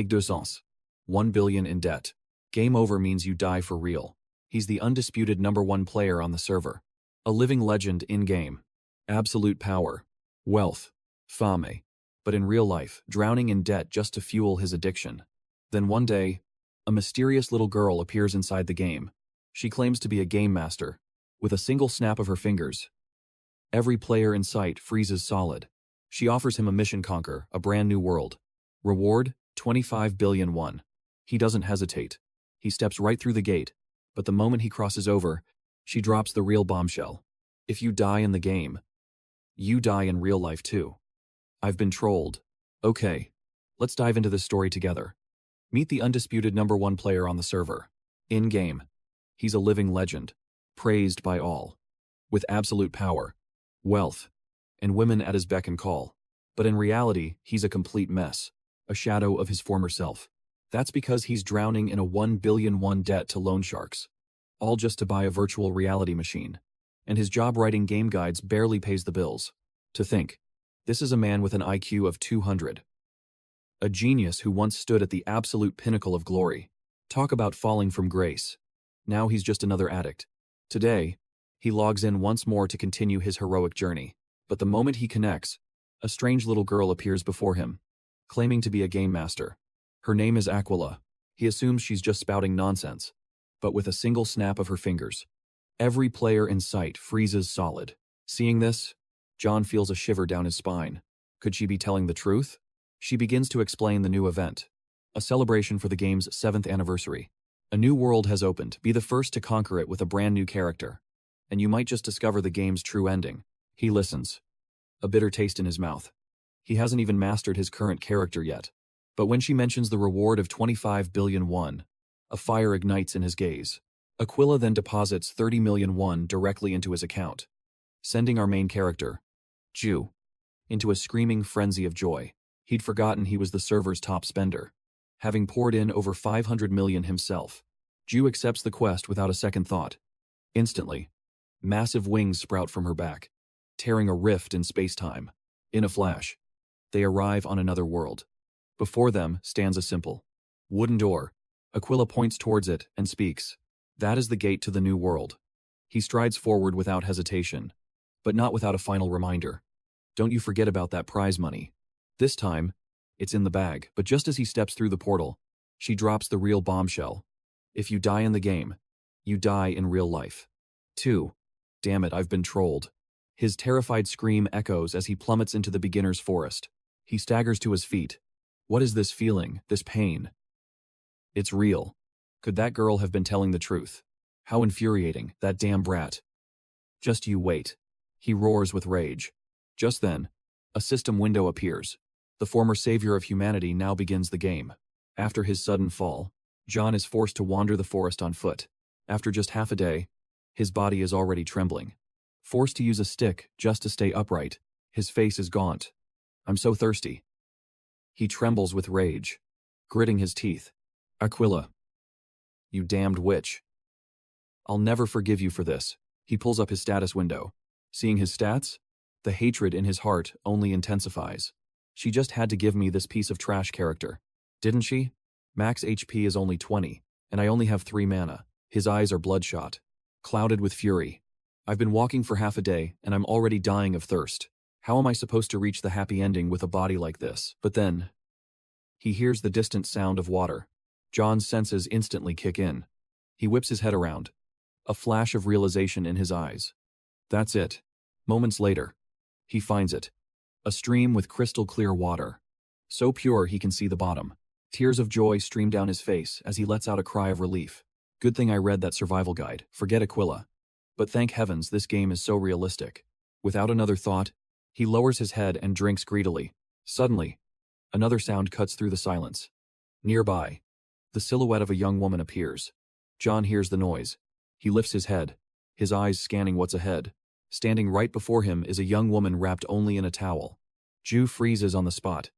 Igdosance. 1 billion in debt. Game over means you die for real. He's the undisputed #1 player on the server. A living legend in-game. Absolute power. Wealth. Fame. But in real life, drowning in debt just to fuel his addiction. Then one day, a mysterious little girl appears inside the game. She claims to be a game master. With a single snap of her fingers, every player in sight freezes solid. She offers him a mission: conquer a brand new world. Reward, 25 billion won. He doesn't hesitate. He steps right through the gate, but the moment he crosses over, she drops the real bombshell. If you die in the game, you die in real life too. I've been trolled. Okay, let's dive into this story together. Meet the undisputed #1 player on the server. In-game, he's a living legend, praised by all, with absolute power, wealth, and women at his beck and call. But in reality, he's a complete mess, a shadow of his former self. That's because he's drowning in a 1 billion won debt to loan sharks, all just to buy a virtual reality machine. And his job writing game guides barely pays the bills. To think, this is a man with an IQ of 200. A genius who once stood at the absolute pinnacle of glory. Talk about falling from grace. Now he's just another addict. Today, he logs in once more to continue his heroic journey. But the moment he connects, a strange little girl appears before him, claiming to be a game master. Her name is Aquila. He assumes she's just spouting nonsense. But with a single snap of her fingers, every player in sight freezes solid. Seeing this, John feels a shiver down his spine. Could she be telling the truth? She begins to explain the new event. A celebration for the game's 7th anniversary. A new world has opened. Be the first to conquer it with a brand new character. And you might just discover the game's true ending. He listens, a bitter taste in his mouth. He hasn't even mastered his current character yet. But when she mentions the reward of 25 billion won, a fire ignites in his gaze. Aquila then deposits 30 million won directly into his account, sending our main character, Ju, into a screaming frenzy of joy. He'd forgotten he was the server's top spender, having poured in over 500 million himself. Ju accepts the quest without a second thought. Instantly, massive wings sprout from her back, tearing a rift in space-time. In a flash, they arrive on another world. Before them stands a simple, wooden door. Aquila points towards it and speaks. That is the gate to the new world. He strides forward without hesitation, but not without a final reminder. Don't you forget about that prize money. This time, it's in the bag. But just as he steps through the portal, she drops the real bombshell. If you die in the game, you die in real life. 2. Damn it, I've been trolled. His terrified scream echoes as he plummets into the beginner's forest. He staggers to his feet. What is this feeling, this pain? It's real. Could that girl have been telling the truth? How infuriating, that damn brat. Just you wait. He roars with rage. Just then, a system window appears. The former savior of humanity now begins the game. After his sudden fall, John is forced to wander the forest on foot. After just half a day, his body is already trembling. Forced to use a stick just to stay upright, his face is gaunt. I'm so thirsty. He trembles with rage, gritting his teeth. Aquila, you damned witch. I'll never forgive you for this. He pulls up his status window. Seeing his stats, the hatred in his heart only intensifies. She just had to give me this piece of trash character, didn't she? Max HP is only 20, and I only have 3 mana. His eyes are bloodshot, clouded with fury. I've been walking for half a day, and I'm already dying of thirst. How am I supposed to reach the happy ending with a body like this? But then, he hears the distant sound of water. John's senses instantly kick in. He whips his head around, a flash of realization in his eyes. That's it. Moments later, he finds it. A stream with crystal clear water. So pure he can see the bottom. Tears of joy stream down his face as he lets out a cry of relief. Good thing I read that survival guide. Forget Aquila. But thank heavens this game is so realistic. Without another thought, he lowers his head and drinks greedily. Suddenly, another sound cuts through the silence. Nearby, the silhouette of a young woman appears. John hears the noise. He lifts his head, his eyes scanning what's ahead. Standing right before him is a young woman wrapped only in a towel. Ju freezes on the spot,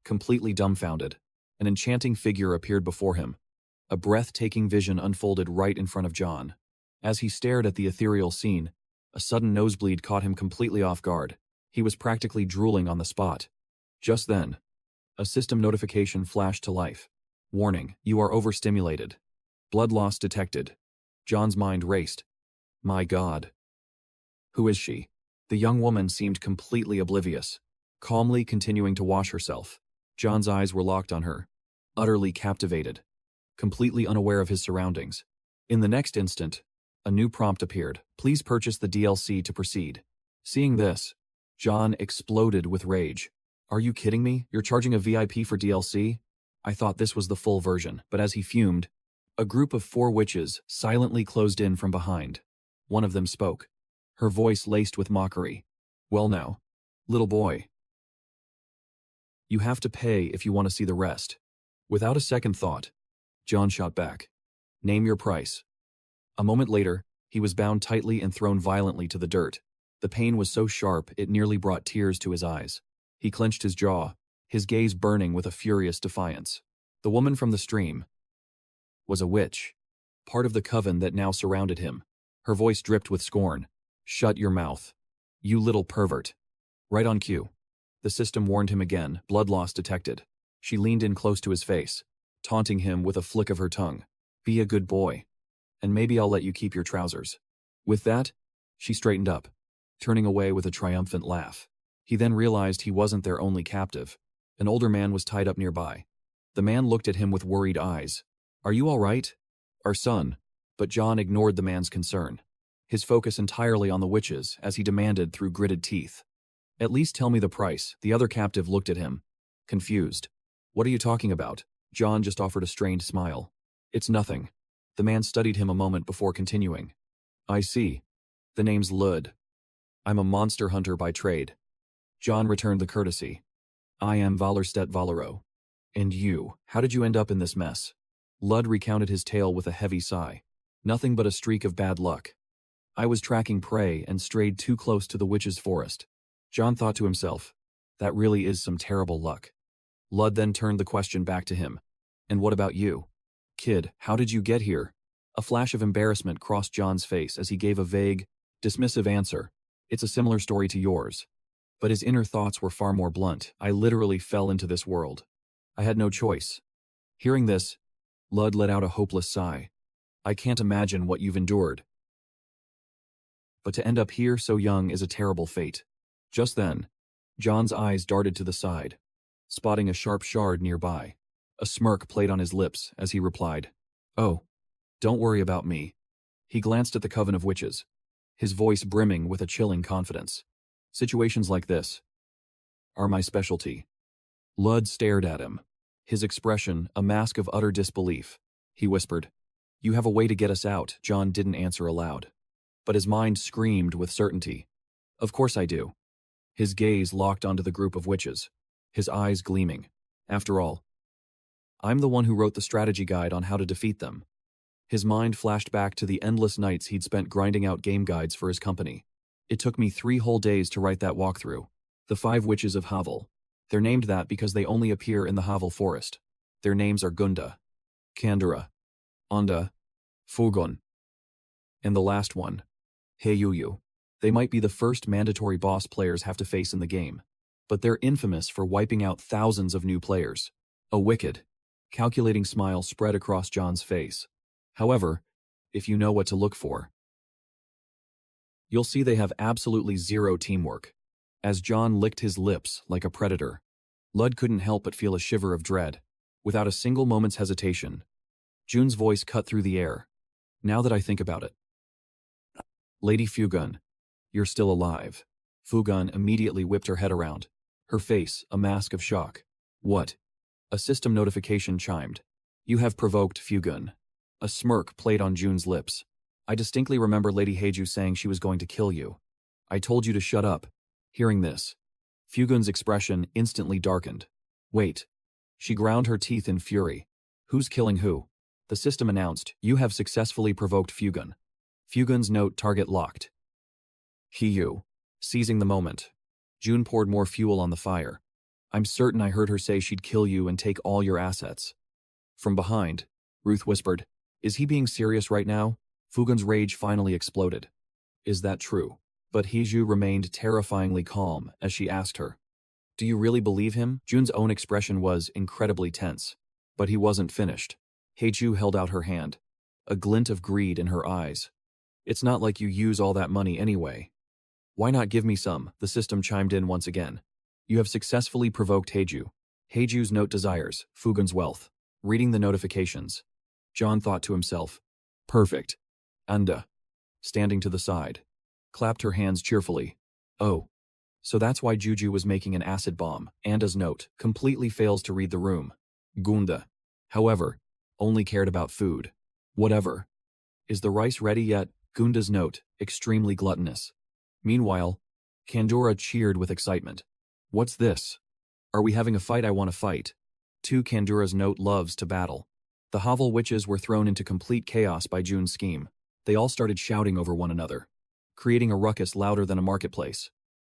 completely dumbfounded. An enchanting figure appeared before him. A breathtaking vision unfolded right in front of John. As he stared at the ethereal scene, a sudden nosebleed caught him completely off guard. He was practically drooling on the spot. Just then, A system notification flashed to life. Warning, you are overstimulated. Blood loss detected. John's mind raced. My God. Who is she? The young woman seemed completely oblivious, calmly continuing to wash herself. John's eyes were locked on her, utterly captivated, completely unaware of his surroundings. In the next instant, a new prompt appeared. Please purchase the DLC to proceed. Seeing this, John exploded with rage. Are you kidding me? You're charging a VIP for DLC? I thought this was the full version, but as he fumed, a group of 4 witches silently closed in from behind. One of them spoke, her voice laced with mockery. Well now, little boy. You have to pay if you want to see the rest. Without a second thought, John shot back. Name your price. A moment later, he was bound tightly and thrown violently to the dirt. The pain was so sharp it nearly brought tears to his eyes. He clenched his jaw, his gaze burning with a furious defiance. The woman from the stream was a witch, part of the coven that now surrounded him. Her voice dripped with scorn. Shut your mouth. You little pervert. Right on cue. The system warned him again, blood loss detected. She leaned in close to his face, taunting him with a flick of her tongue. Be a good boy, and maybe I'll let you keep your trousers. With that, she straightened up, turning away with a triumphant laugh. He then realized he wasn't their only captive. An older man was tied up nearby. The man looked at him with worried eyes. Are you all right? Our son. But John ignored the man's concern, his focus entirely on the witches as he demanded through gritted teeth. At least tell me the price. The other captive looked at him, confused. What are you talking about? John just offered a strained smile. It's nothing. The man studied him a moment before continuing. I see. The name's Lud. I'm a monster hunter by trade. John returned the courtesy. I am Valerstedt Valero. And you, how did you end up in this mess? Lud recounted his tale with a heavy sigh. Nothing but a streak of bad luck. I was tracking prey and strayed too close to the witch's forest. John thought to himself, that really is some terrible luck. Lud then turned the question back to him. And what about you? Kid, how did you get here? A flash of embarrassment crossed John's face as he gave a vague, dismissive answer. It's a similar story to yours. But his inner thoughts were far more blunt. I literally fell into this world. I had no choice. Hearing this, Lud let out a hopeless sigh. I can't imagine what you've endured. But to end up here so young is a terrible fate. Just then, John's eyes darted to the side, spotting a sharp shard nearby. A smirk played on his lips as he replied, Oh, don't worry about me. He glanced at the coven of witches, his voice brimming with a chilling confidence. Situations like this are my specialty. Lud stared at him, his expression a mask of utter disbelief. He whispered, You have a way to get us out. John didn't answer aloud, but his mind screamed with certainty. Of course I do. His gaze locked onto the group of witches, his eyes gleaming. After all, I'm the one who wrote the strategy guide on how to defeat them. His mind flashed back to the endless nights he'd spent grinding out game guides for his company. It took me 3 whole days to write that walkthrough. The 5 witches of Havel. They're named that because they only appear in the Havel forest. Their names are Gunda, Kandura, Onda, Fugon, and the last one, Heiyuyu. They might be the first mandatory boss players have to face in the game, but they're infamous for wiping out thousands of new players. A wicked, calculating smile spread across John's face. However, if you know what to look for, you'll see they have absolutely zero teamwork. As John licked his lips like a predator, Lud couldn't help but feel a shiver of dread. Without a single moment's hesitation, June's voice cut through the air. Now that I think about it. Lady Fugun, you're still alive. Fugun immediately whipped her head around, her face a mask of shock. What? A system notification chimed. You have provoked Fugun. A smirk played on June's lips. I distinctly remember Lady Heiju saying she was going to kill you. I told you to shut up. Hearing this, Fugun's expression instantly darkened. Wait. She ground her teeth in fury. Who's killing who? The system announced, you have successfully provoked Fugun. Fugun's note target locked. Heyu. Seizing the moment, June poured more fuel on the fire. I'm certain I heard her say she'd kill you and take all your assets. From behind, Ruth whispered, Is he being serious right now? Fugun's rage finally exploded. Is that true? But Heiju remained terrifyingly calm as she asked her, Do you really believe him? Jun's own expression was incredibly tense. But he wasn't finished. Heiju held out her hand, a glint of greed in her eyes. It's not like you use all that money anyway. Why not give me some? The system chimed in once again. You have successfully provoked Heiju. Heiju's note desires, Fugun's wealth. Reading the notifications, John thought to himself, perfect. Anda, standing to the side, clapped her hands cheerfully. Oh. So that's why Juju was making an acid bomb. Anda's note completely fails to read the room. Gunda, however, only cared about food. Whatever. Is the rice ready yet? Gunda's note, extremely gluttonous. Meanwhile, Kandura cheered with excitement. What's this? Are we having a fight? I want to fight. Kandura's note loves to battle. The Hovel witches were thrown into complete chaos by Jun's scheme. They all started shouting over one another, creating a ruckus louder than a marketplace.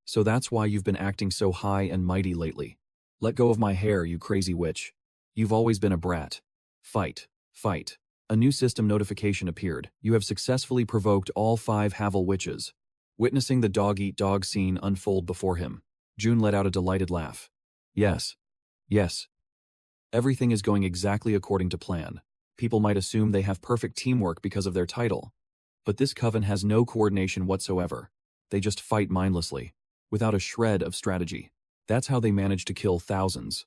So that's why you've been acting so high and mighty lately. Let go of my hair, you crazy witch. You've always been a brat. Fight. Fight. A new system notification appeared. You have successfully provoked all 5 Havel witches. Witnessing the dog-eat-dog scene unfold before him, Jun let out a delighted laugh. Yes. Yes. Everything is going exactly according to plan. People might assume they have perfect teamwork because of their title. But this coven has no coordination whatsoever. They just fight mindlessly, without a shred of strategy. That's how they manage to kill thousands.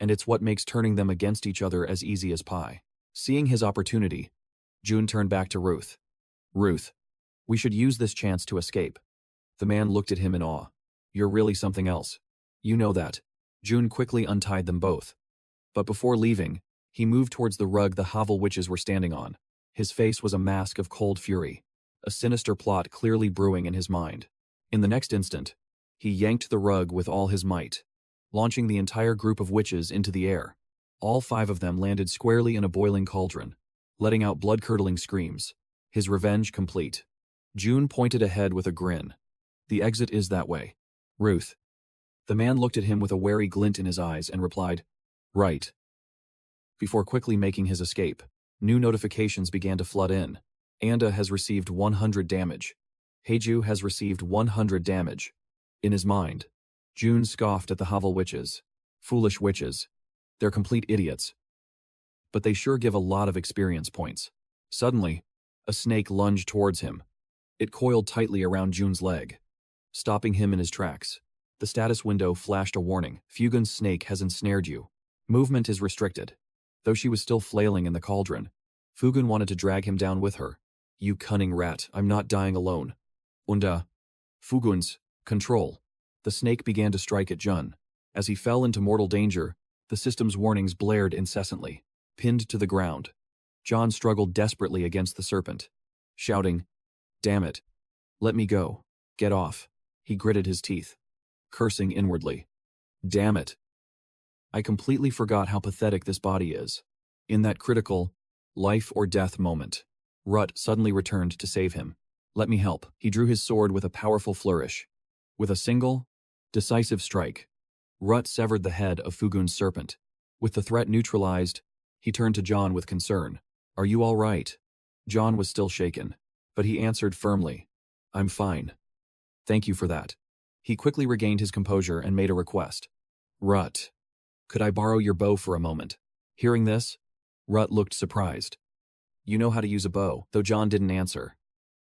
And it's what makes turning them against each other as easy as pie. Seeing his opportunity, Jun turned back to Ruth. Ruth, we should use this chance to escape. The man looked at him in awe. You're really something else. You know that. Jun quickly untied them both. But before leaving, he moved towards the rug the Havel witches were standing on. His face was a mask of cold fury, a sinister plot clearly brewing in his mind. In the next instant, he yanked the rug with all his might, launching the entire group of witches into the air. All 5 of them landed squarely in a boiling cauldron, letting out blood-curdling screams. His revenge complete. Jun pointed ahead with a grin. The exit is that way. Ruth. The man looked at him with a wary glint in his eyes and replied, right. Before quickly making his escape, new notifications began to flood in. Anda has received 100 damage. Heiju has received 100 damage. In his mind, Jun scoffed at the Havel witches. Foolish witches. They're complete idiots. But they sure give a lot of experience points. Suddenly, a snake lunged towards him. It coiled tightly around Jun's leg, stopping him in his tracks. The status window flashed a warning. Fugun's snake has ensnared you. Movement is restricted. Though she was still flailing in the cauldron, Fugun wanted to drag him down with her. You cunning rat, I'm not dying alone. Unda. Fugun's. Control. The snake began to strike at Jun. As he fell into mortal danger, the system's warnings blared incessantly. Pinned to the ground, John struggled desperately against the serpent, shouting, Damn it. Let me go. Get off. He gritted his teeth, cursing inwardly. Damn it. I completely forgot how pathetic this body is. In that critical, life or death moment, Rut suddenly returned to save him. Let me help. He drew his sword with a powerful flourish. With a single, decisive strike, Rut severed the head of Fugun's serpent. With the threat neutralized, he turned to John with concern. Are you all right? John was still shaken, but he answered firmly. I'm fine. Thank you for that. He quickly regained his composure and made a request. Rut, could I borrow your bow for a moment? Hearing this, Rut looked surprised. You know how to use a bow, though John didn't answer.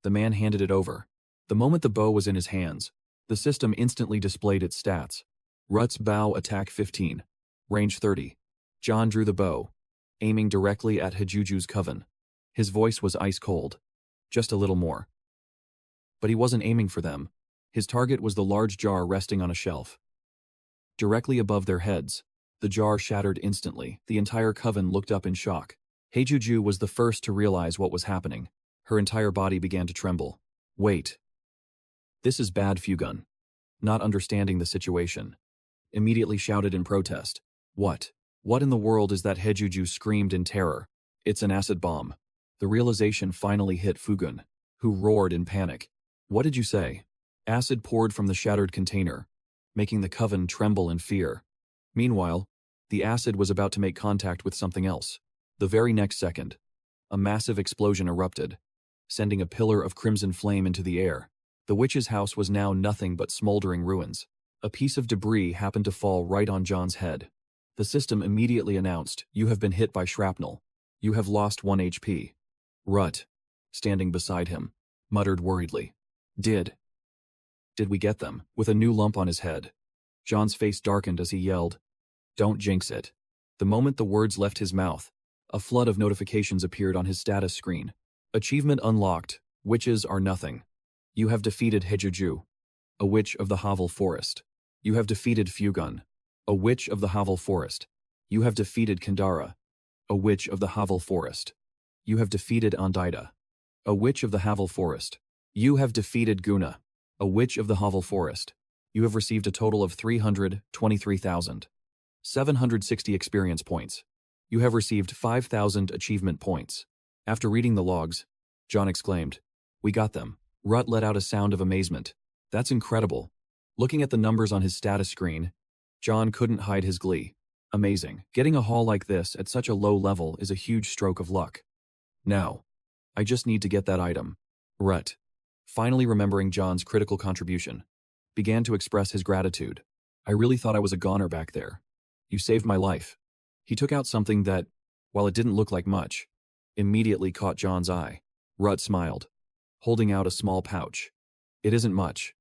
The man handed it over. The moment the bow was in his hands, the system instantly displayed its stats. Rut's bow attack 15. Range 30. John drew the bow, aiming directly at Hajuju's coven. His voice was ice cold. Just a little more. But he wasn't aiming for them. His target was the large jar resting on a shelf. Directly above their heads, the jar shattered instantly. The entire coven looked up in shock. Hajuju was the first to realize what was happening. Her entire body began to tremble. Wait. This is bad, Fugun. Not understanding the situation, immediately shouted in protest. What? What in the world is that? Hajuju screamed in terror. It's an acid bomb. The realization finally hit Fugun, who roared in panic. What did you say? Acid poured from the shattered container, making the coven tremble in fear. Meanwhile, the acid was about to make contact with something else. The very next second, a massive explosion erupted, sending a pillar of crimson flame into the air. The witch's house was now nothing but smoldering ruins. A piece of debris happened to fall right on John's head. The system immediately announced, "You have been hit by shrapnel. You have lost 1 HP. Rut, standing beside him, muttered worriedly. Did we get them?" With a new lump on his head. John's face darkened as he yelled, "Don't jinx it." The moment the words left his mouth, a flood of notifications appeared on his status screen. Achievement unlocked. Witches are nothing. You have defeated Hejuju, a witch of the Havel Forest. You have defeated Fugun, a witch of the Havel Forest. You have defeated Kandara, a witch of the Havel Forest. You have defeated Andida, a witch of the Havel Forest. You have defeated Guna, a witch of the Havel Forest. You have received a total of 323,760 experience points. You have received 5,000 achievement points. After reading the logs, John exclaimed, "We got them." Rut let out a sound of amazement. "That's incredible." Looking at the numbers on his status screen, John couldn't hide his glee. Amazing. Getting a haul like this at such a low level is a huge stroke of luck. Now, I just need to get that item. Rut, finally remembering John's critical contribution, began to express his gratitude. "I really thought I was a goner back there. You saved my life." He took out something that, while it didn't look like much, immediately caught John's eye. Rut smiled, holding out a small pouch. "It isn't much,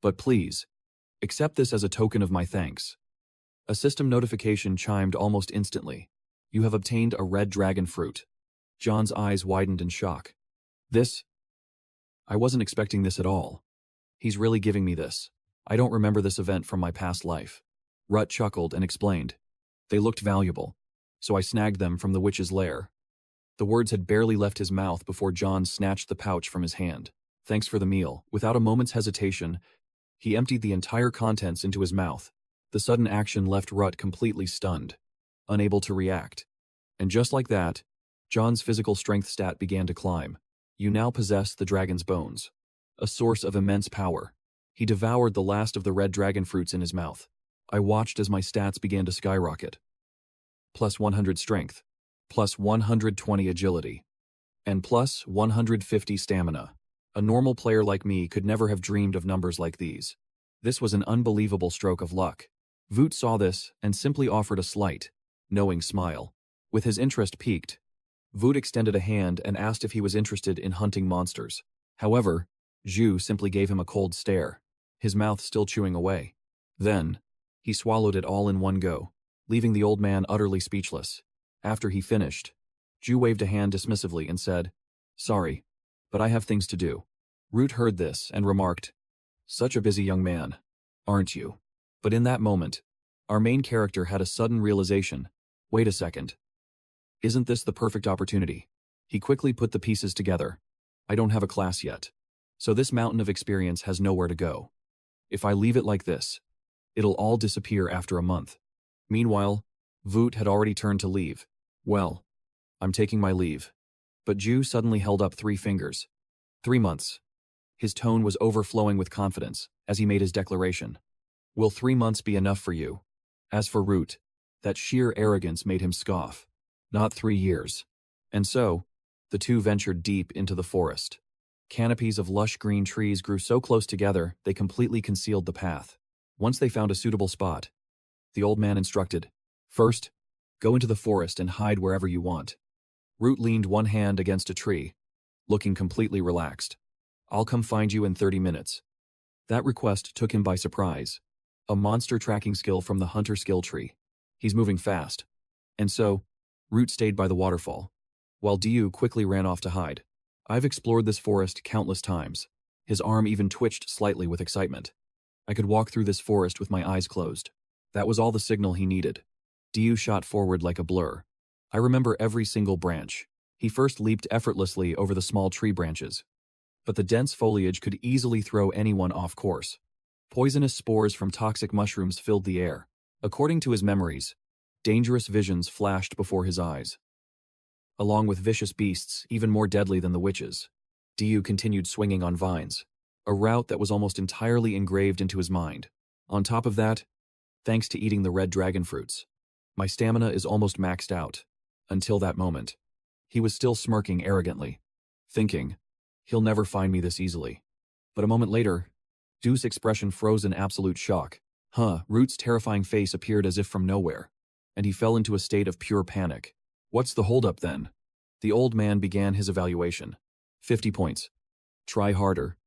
but please, accept this as a token of my thanks." A system notification chimed almost instantly. "You have obtained a red dragon fruit." John's eyes widened in shock. "This? I wasn't expecting this at all. He's really giving me this. I don't remember this event from my past life." Rut chuckled and explained, "They looked valuable, so I snagged them from the witch's lair." The words had barely left his mouth before John snatched the pouch from his hand. "Thanks for the meal." Without a moment's hesitation, he emptied the entire contents into his mouth. The sudden action left Rut completely stunned, unable to react. And just like that, John's physical strength stat began to climb. You now possess the dragon's bones, a source of immense power. He devoured the last of the red dragon fruits in his mouth. I watched as my stats began to skyrocket. Plus 100 strength, plus 120 agility, and plus 150 stamina. A normal player like me could never have dreamed of numbers like these. This was an unbelievable stroke of luck. Voot saw this and simply offered a slight, knowing smile. With his interest piqued, Voot extended a hand and asked if he was interested in hunting monsters. However, Zhu simply gave him a cold stare, his mouth still chewing away. Then, he swallowed it all in one go, leaving the old man utterly speechless. After he finished, Zhu waved a hand dismissively and said, "Sorry, but I have things to do." Root heard this and remarked, "Such a busy young man, aren't you?" But in that moment, our main character had a sudden realization. Wait a second. Isn't this the perfect opportunity? He quickly put the pieces together. I don't have a class yet, so this mountain of experience has nowhere to go. If I leave it like this, it'll all disappear after a month. Meanwhile, Voot had already turned to leave. "Well, I'm taking my leave." But Zhu suddenly held up 3 fingers. 3 months. His tone was overflowing with confidence as he made his declaration. "Will 3 months be enough for you?" As for Root, that sheer arrogance made him scoff. "Not 3 years." And so, the two ventured deep into the forest. Canopies of lush green trees grew so close together they completely concealed the path. Once they found a suitable spot, the old man instructed, "First, go into the forest and hide wherever you want." Root leaned one hand against a tree, looking completely relaxed. "I'll come find you in 30 minutes. That request took him by surprise. A monster tracking skill from the hunter skill tree. He's moving fast. And so, Root stayed by the waterfall, while Diu quickly ran off to hide. I've explored this forest countless times. His arm even twitched slightly with excitement. I could walk through this forest with my eyes closed. That was all the signal he needed. Diu shot forward like a blur. I remember every single branch. He first leaped effortlessly over the small tree branches, but the dense foliage could easily throw anyone off course. Poisonous spores from toxic mushrooms filled the air. According to his memories, dangerous visions flashed before his eyes, along with vicious beasts even more deadly than the witches. Diu continued swinging on vines, a route that was almost entirely engraved into his mind. On top of that, thanks to eating the red dragon fruits, my stamina is almost maxed out. Until that moment, he was still smirking arrogantly, thinking, he'll never find me this easily. But a moment later, Du's expression froze in absolute shock. Root's terrifying face appeared as if from nowhere, and he fell into a state of pure panic. What's the holdup then? The old man began his evaluation. 50 points. Try harder.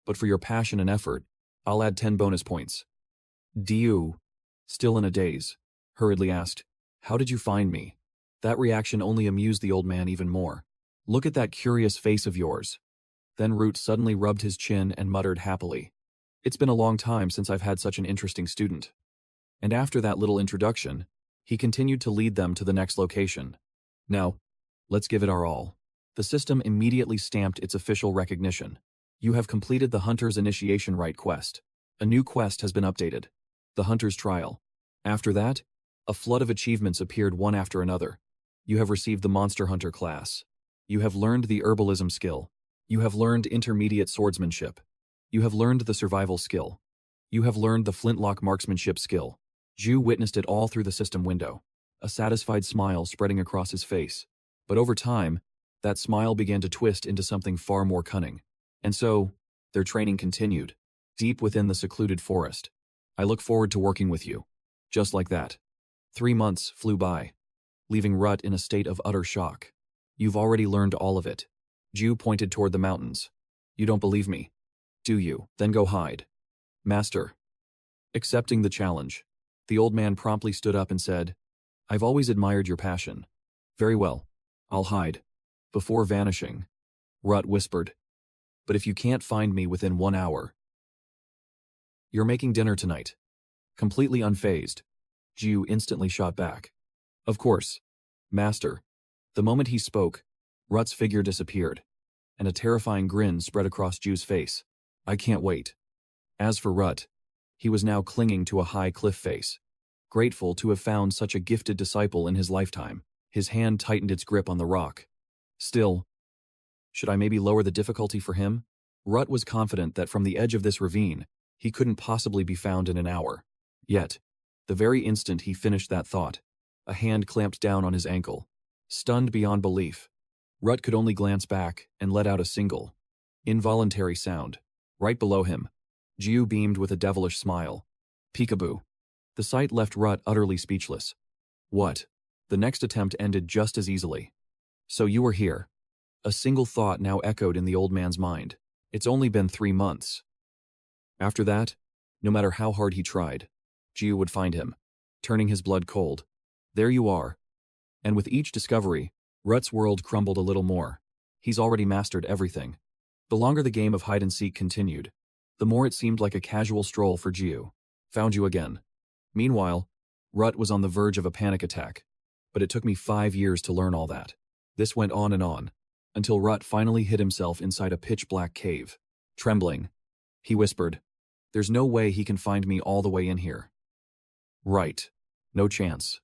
But for your passion and effort, I'll add 10 bonus points. Diu, still in a daze, hurriedly asked, how did you find me? That reaction only amused the old man even more. Look at that curious face of yours. Then Root suddenly rubbed his chin and muttered happily. It's been a long time since I've had such an interesting student. And after that little introduction, he continued to lead them to the next location. Now, let's give it our all. The system immediately stamped its official recognition. You have completed the Hunter's Initiation Rite quest. A new quest has been updated. The Hunter's Trial. After that, a flood of achievements appeared one after another. You have received the Monster Hunter class. You have learned the Herbalism skill. You have learned Intermediate Swordsmanship. You have learned the Survival skill. You have learned the Flintlock Marksmanship skill. Ju witnessed it all through the system window, a satisfied smile spreading across his face. But over time, that smile began to twist into something far more cunning. And so, their training continued, deep within the secluded forest. I look forward to working with you. Just like that. 3 months flew by, leaving Rut in a state of utter shock. You've already learned all of it. Ju pointed toward the mountains. You don't believe me, do you? Then go hide. Master. Accepting the challenge, the old man promptly stood up and said, I've always admired your passion. Very well. I'll hide. Before vanishing, Rut whispered, but if you can't find me within 1 hour. You're making dinner tonight. Completely unfazed, Ju instantly shot back. Of course, Master. The moment he spoke, Rut's figure disappeared, and a terrifying grin spread across Ju's face. I can't wait. As for Rut, he was now clinging to a high cliff face, grateful to have found such a gifted disciple in his lifetime. His hand tightened its grip on the rock. Still, should I maybe lower the difficulty for him? Rut was confident that from the edge of this ravine, he couldn't possibly be found in an hour. Yet, the very instant he finished that thought, a hand clamped down on his ankle. Stunned beyond belief, Rut could only glance back and let out a single, involuntary sound. Right below him, Jiu beamed with a devilish smile. Peekaboo. The sight left Rut utterly speechless. What? The next attempt ended just as easily. So you were here. A single thought now echoed in the old man's mind. It's only been 3 months. After that, no matter how hard he tried, Jiu would find him, turning his blood cold. There you are. And with each discovery, Rut's world crumbled a little more. He's already mastered everything. The longer the game of hide-and-seek continued, the more it seemed like a casual stroll for Jiu. Found you again. Meanwhile, Rut was on the verge of a panic attack. But it took me 5 years to learn all that. This went on and on, until Rut finally hid himself inside a pitch-black cave. Trembling, he whispered, There's no way he can find me all the way in here. Right. No chance.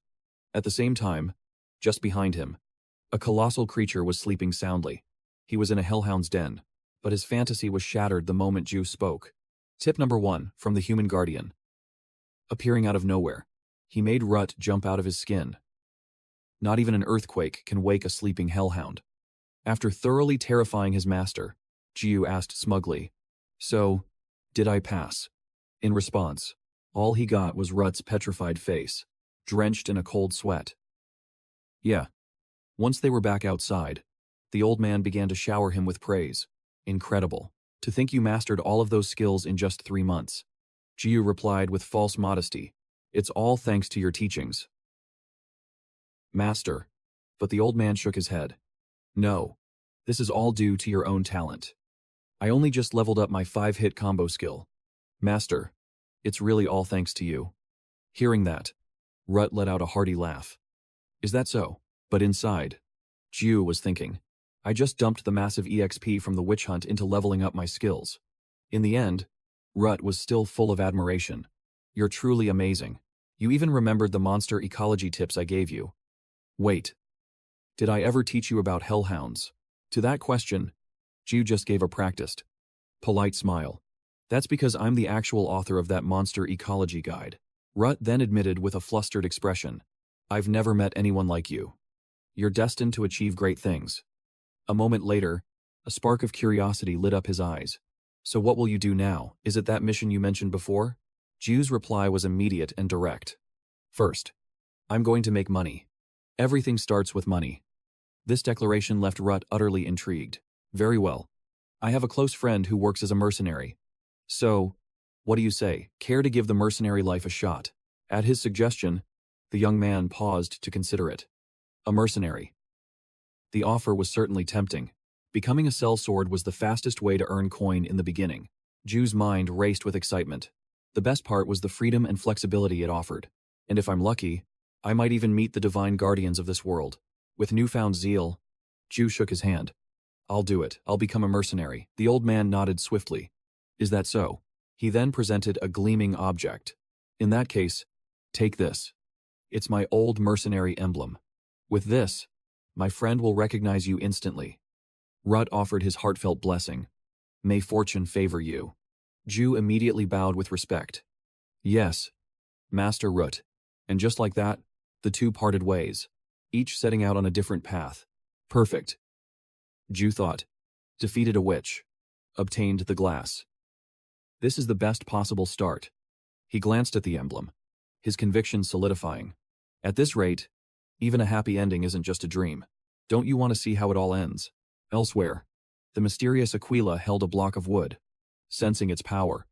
At the same time, just behind him, a colossal creature was sleeping soundly. He was in a hellhound's den, but his fantasy was shattered the moment Ju spoke. Tip number 1, from the human guardian. Appearing out of nowhere, he made Rut jump out of his skin. Not even an earthquake can wake a sleeping hellhound. After thoroughly terrifying his master, Jiu asked smugly, So, did I pass? In response, all he got was Rut's petrified face, drenched in a cold sweat. Yeah. Once they were back outside, the old man began to shower him with praise. Incredible. To think you mastered all of those skills in just 3 months. Jiu replied with false modesty. It's all thanks to your teachings. Master. But the old man shook his head. No. This is all due to your own talent. I only just leveled up my 5-hit combo skill. Master. It's really all thanks to you. Hearing that, Rut let out a hearty laugh. Is that so? But inside, Jiu was thinking, I just dumped the massive EXP from the witch hunt into leveling up my skills. In the end, Rut was still full of admiration. You're truly amazing. You even remembered the monster ecology tips I gave you. Wait. Did I ever teach you about hellhounds? To that question, Jiu just gave a practiced, polite smile. That's because I'm the actual author of that monster ecology guide. Rut then admitted with a flustered expression, I've never met anyone like you. You're destined to achieve great things. A moment later, a spark of curiosity lit up his eyes. So what will you do now? Is it that mission you mentioned before? Ju's reply was immediate and direct. First, I'm going to make money. Everything starts with money. This declaration left Rut utterly intrigued. Very well. I have a close friend who works as a mercenary. So, what do you say? Care to give the mercenary life a shot? At his suggestion, the young man paused to consider it. A mercenary. The offer was certainly tempting. Becoming a sellsword was the fastest way to earn coin in the beginning. Ju's mind raced with excitement. The best part was the freedom and flexibility it offered. And if I'm lucky, I might even meet the divine guardians of this world. With newfound zeal, Ju shook his hand. I'll do it. I'll become a mercenary. The old man nodded swiftly. Is that so? He then presented a gleaming object. In that case, take this. It's my old mercenary emblem. With this, my friend will recognize you instantly. Rut offered his heartfelt blessing. May fortune favor you. Ju immediately bowed with respect. Yes, Master Rut. And just like that, the two parted ways, each setting out on a different path. Perfect. Ju thought. Defeated a witch. Obtained the glass. This is the best possible start. He glanced at the emblem, his conviction solidifying. At this rate, even a happy ending isn't just a dream. Don't you want to see how it all ends? Elsewhere, the mysterious Aquila held a block of wood, sensing its power.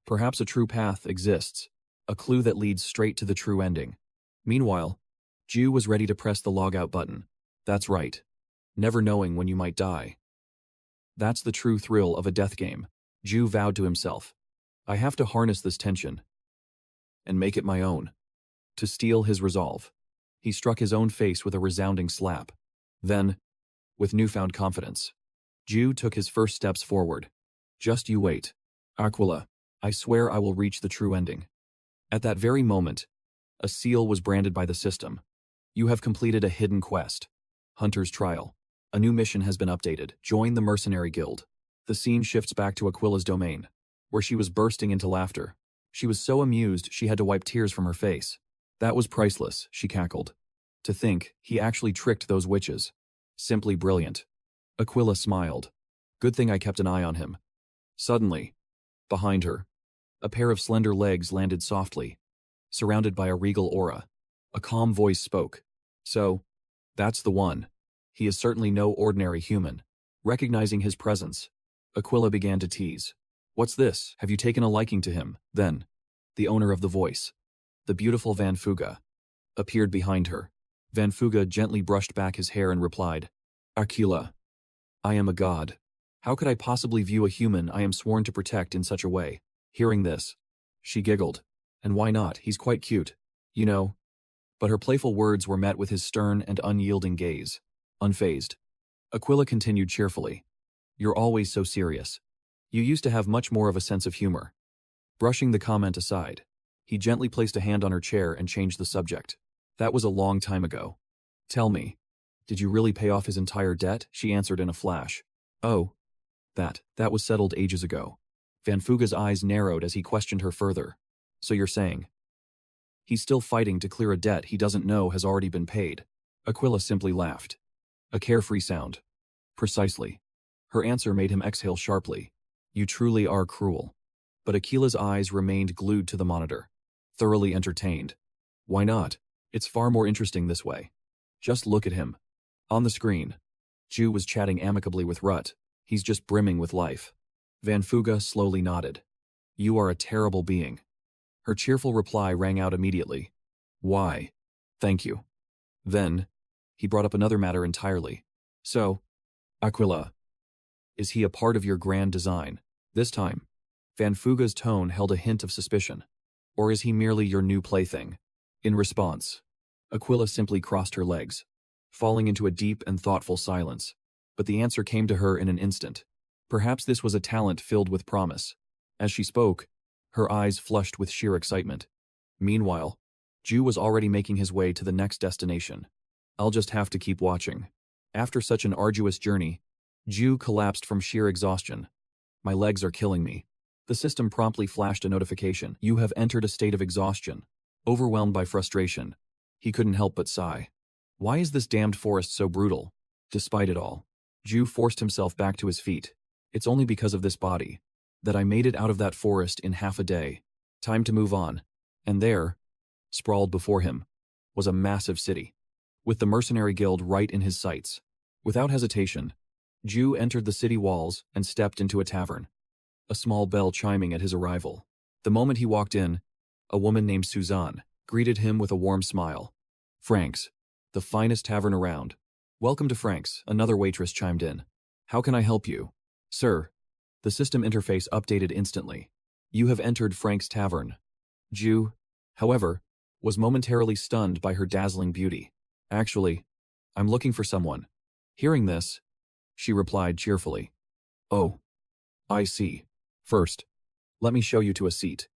Perhaps a true path exists, a clue that leads straight to the true ending. Meanwhile, Ju was ready to press the logout button. That's right. Never knowing when you might die. That's the true thrill of a death game. Ju vowed to himself. I have to harness this tension and make it my own. To steel his resolve, he struck his own face with a resounding slap. Then, with newfound confidence, Ju took his first steps forward. Just you wait. Aquila, I swear I will reach the true ending. At that very moment, a seal was branded by the system. You have completed a hidden quest. Hunter's Trial. A new mission has been updated. Join the Mercenary Guild. The scene shifts back to Aquila's domain, where she was bursting into laughter. She was so amused she had to wipe tears from her face. That was priceless, she cackled. To think, he actually tricked those witches. Simply brilliant. Aquila smiled. Good thing I kept an eye on him. Suddenly, behind her, a pair of slender legs landed softly, surrounded by a regal aura. A calm voice spoke. So, that's the one. He is certainly no ordinary human. Recognizing his presence, Aquila began to tease. What's this? Have you taken a liking to him? Then, the owner of the voice, the beautiful Van Fuga, appeared behind her. Van Fuga gently brushed back his hair and replied, Aquila, I am a god. How could I possibly view a human I am sworn to protect in such a way? Hearing this, she giggled. And why not? He's quite cute. You know. But her playful words were met with his stern and unyielding gaze. Unfazed, Aquila continued cheerfully. You're always so serious. You used to have much more of a sense of humor. Brushing the comment aside, he gently placed a hand on her chair and changed the subject. That was a long time ago. Tell me, did you really pay off his entire debt? She answered in a flash. Oh, that was settled ages ago. Van Fuga's eyes narrowed as he questioned her further. So you're saying he's still fighting to clear a debt he doesn't know has already been paid? Aquila simply laughed. A carefree sound. Precisely. Her answer made him exhale sharply. You truly are cruel. But Aquila's eyes remained glued to the monitor, thoroughly entertained. Why not? It's far more interesting this way. Just look at him. On the screen, Ju was chatting amicably with Rut. He's just brimming with life. Van Fuga slowly nodded. You are a terrible being. Her cheerful reply rang out immediately. Why? Thank you. Then, he brought up another matter entirely. So, Aquila, is he a part of your grand design? This time, Van Fuga's tone held a hint of suspicion. Or is he merely your new plaything? In response, Aquila simply crossed her legs, falling into a deep and thoughtful silence. But the answer came to her in an instant. Perhaps this was a talent filled with promise. As she spoke, her eyes flushed with sheer excitement. Meanwhile, Ju was already making his way to the next destination. I'll just have to keep watching. After such an arduous journey, Ju collapsed from sheer exhaustion. My legs are killing me. The system promptly flashed a notification. You have entered a state of exhaustion. Overwhelmed by frustration, he couldn't help but sigh. Why is this damned forest so brutal? Despite it all, Ju forced himself back to his feet. It's only because of this body that I made it out of that forest in half a day. Time to move on. And there, sprawled before him, was a massive city, with the mercenary guild right in his sights. Without hesitation, Ju entered the city walls and stepped into a tavern, a small bell chiming at his arrival. The moment he walked in, a woman named Suzanne greeted him with a warm smile. Frank's, the finest tavern around. Welcome to Frank's, another waitress chimed in. How can I help you? Sir, the system interface updated instantly. You have entered Frank's tavern. Ju, however, was momentarily stunned by her dazzling beauty. Actually, I'm looking for someone. Hearing this, she replied cheerfully. Oh, I see. First, let me show you to a seat.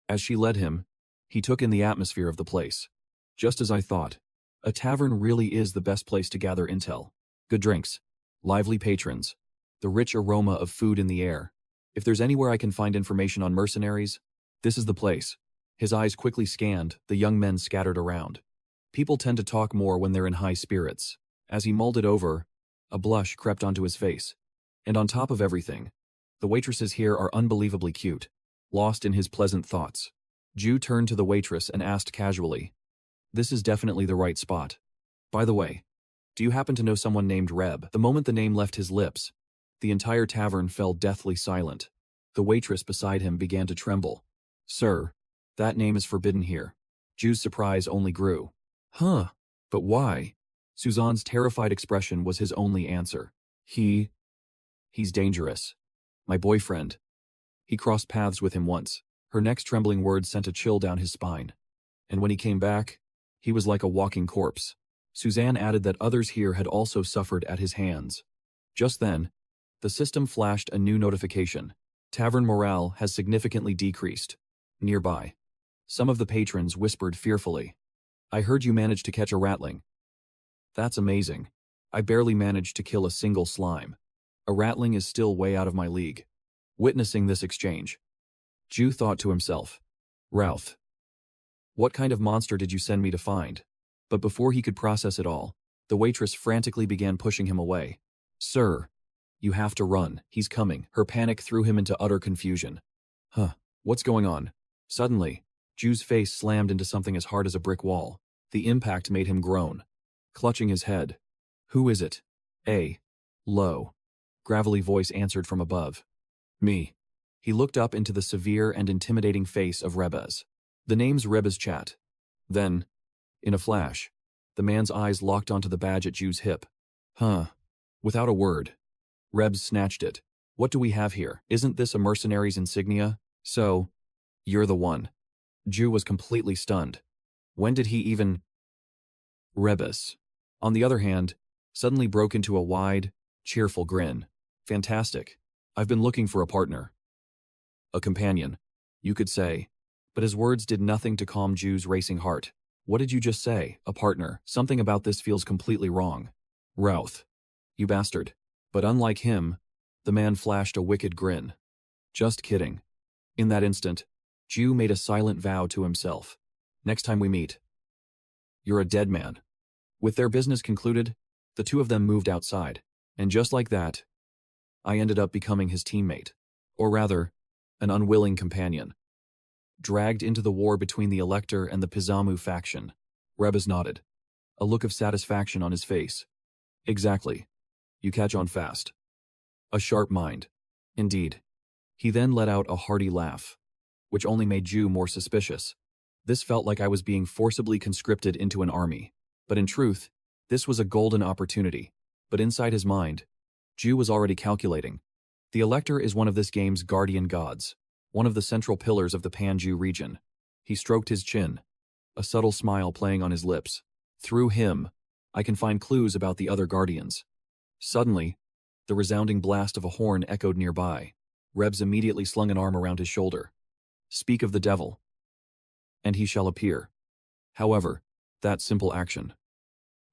As she led him, he took in the atmosphere of the place. Just as I thought, a tavern really is the best place to gather intel. Good drinks, lively patrons, the rich aroma of food in the air. If there's anywhere I can find information on mercenaries, this is the place. His eyes quickly scanned the young men scattered around. People tend to talk more when they're in high spirits. As he mulled it over, a blush crept onto his face. And on top of everything, the waitresses here are unbelievably cute. Lost in his pleasant thoughts, Ju turned to the waitress and asked casually, This is definitely the right spot. By the way, do you happen to know someone named Reb? The moment the name left his lips, the entire tavern fell deathly silent. The waitress beside him began to tremble. Sir, that name is forbidden here. Ju's surprise only grew. Huh, but why? Suzanne's terrified expression was his only answer. He's dangerous. My boyfriend. He crossed paths with him once. Her next trembling words sent a chill down his spine. And when he came back, he was like a walking corpse. Suzanne added that others here had also suffered at his hands. Just then, the system flashed a new notification. Tavern morale has significantly decreased. Nearby, some of the patrons whispered fearfully. I heard you managed to catch a ratling. That's amazing. I barely managed to kill a single slime. A ratling is still way out of my league. Witnessing this exchange, Ju thought to himself, Ralph, what kind of monster did you send me to find? But before he could process it all, the waitress frantically began pushing him away. Sir, you have to run, he's coming. Her panic threw him into utter confusion. What's going on? Suddenly, Ju's face slammed into something as hard as a brick wall. The impact made him groan. Clutching his head. Who is it? A low, gravelly voice answered from above. Me. He looked up into the severe and intimidating face of Rebez. The name's Rebez Chat. Then, in a flash, the man's eyes locked onto the badge at Ju's hip. Without a word, Rebz snatched it. What do we have here? Isn't this a mercenary's insignia? So, you're the one. Ju was completely stunned. When did he even... Rebez, on the other hand, suddenly broke into a wide, cheerful grin. Fantastic. I've been looking for a partner. A companion, you could say. But his words did nothing to calm Ju's racing heart. What did you just say? A partner. Something about this feels completely wrong. Routh. You bastard. But unlike him, the man flashed a wicked grin. Just kidding. In that instant, Ju made a silent vow to himself. Next time we meet, you're a dead man. With their business concluded, the two of them moved outside. And just like that, I ended up becoming his teammate. Or rather, an unwilling companion. Dragged into the war between the Elector and the Pizamu faction, Rebez nodded, a look of satisfaction on his face. Exactly. You catch on fast. A sharp mind. Indeed. He then let out a hearty laugh, which only made Ju more suspicious. This felt like I was being forcibly conscripted into an army. But in truth, this was a golden opportunity. But inside his mind, Ju was already calculating. The Elector is one of this game's guardian gods, one of the central pillars of the Panju region. He stroked his chin, a subtle smile playing on his lips. Through him, I can find clues about the other guardians. Suddenly, the resounding blast of a horn echoed nearby. Rebz immediately slung an arm around his shoulder. Speak of the devil, and he shall appear. However, that simple action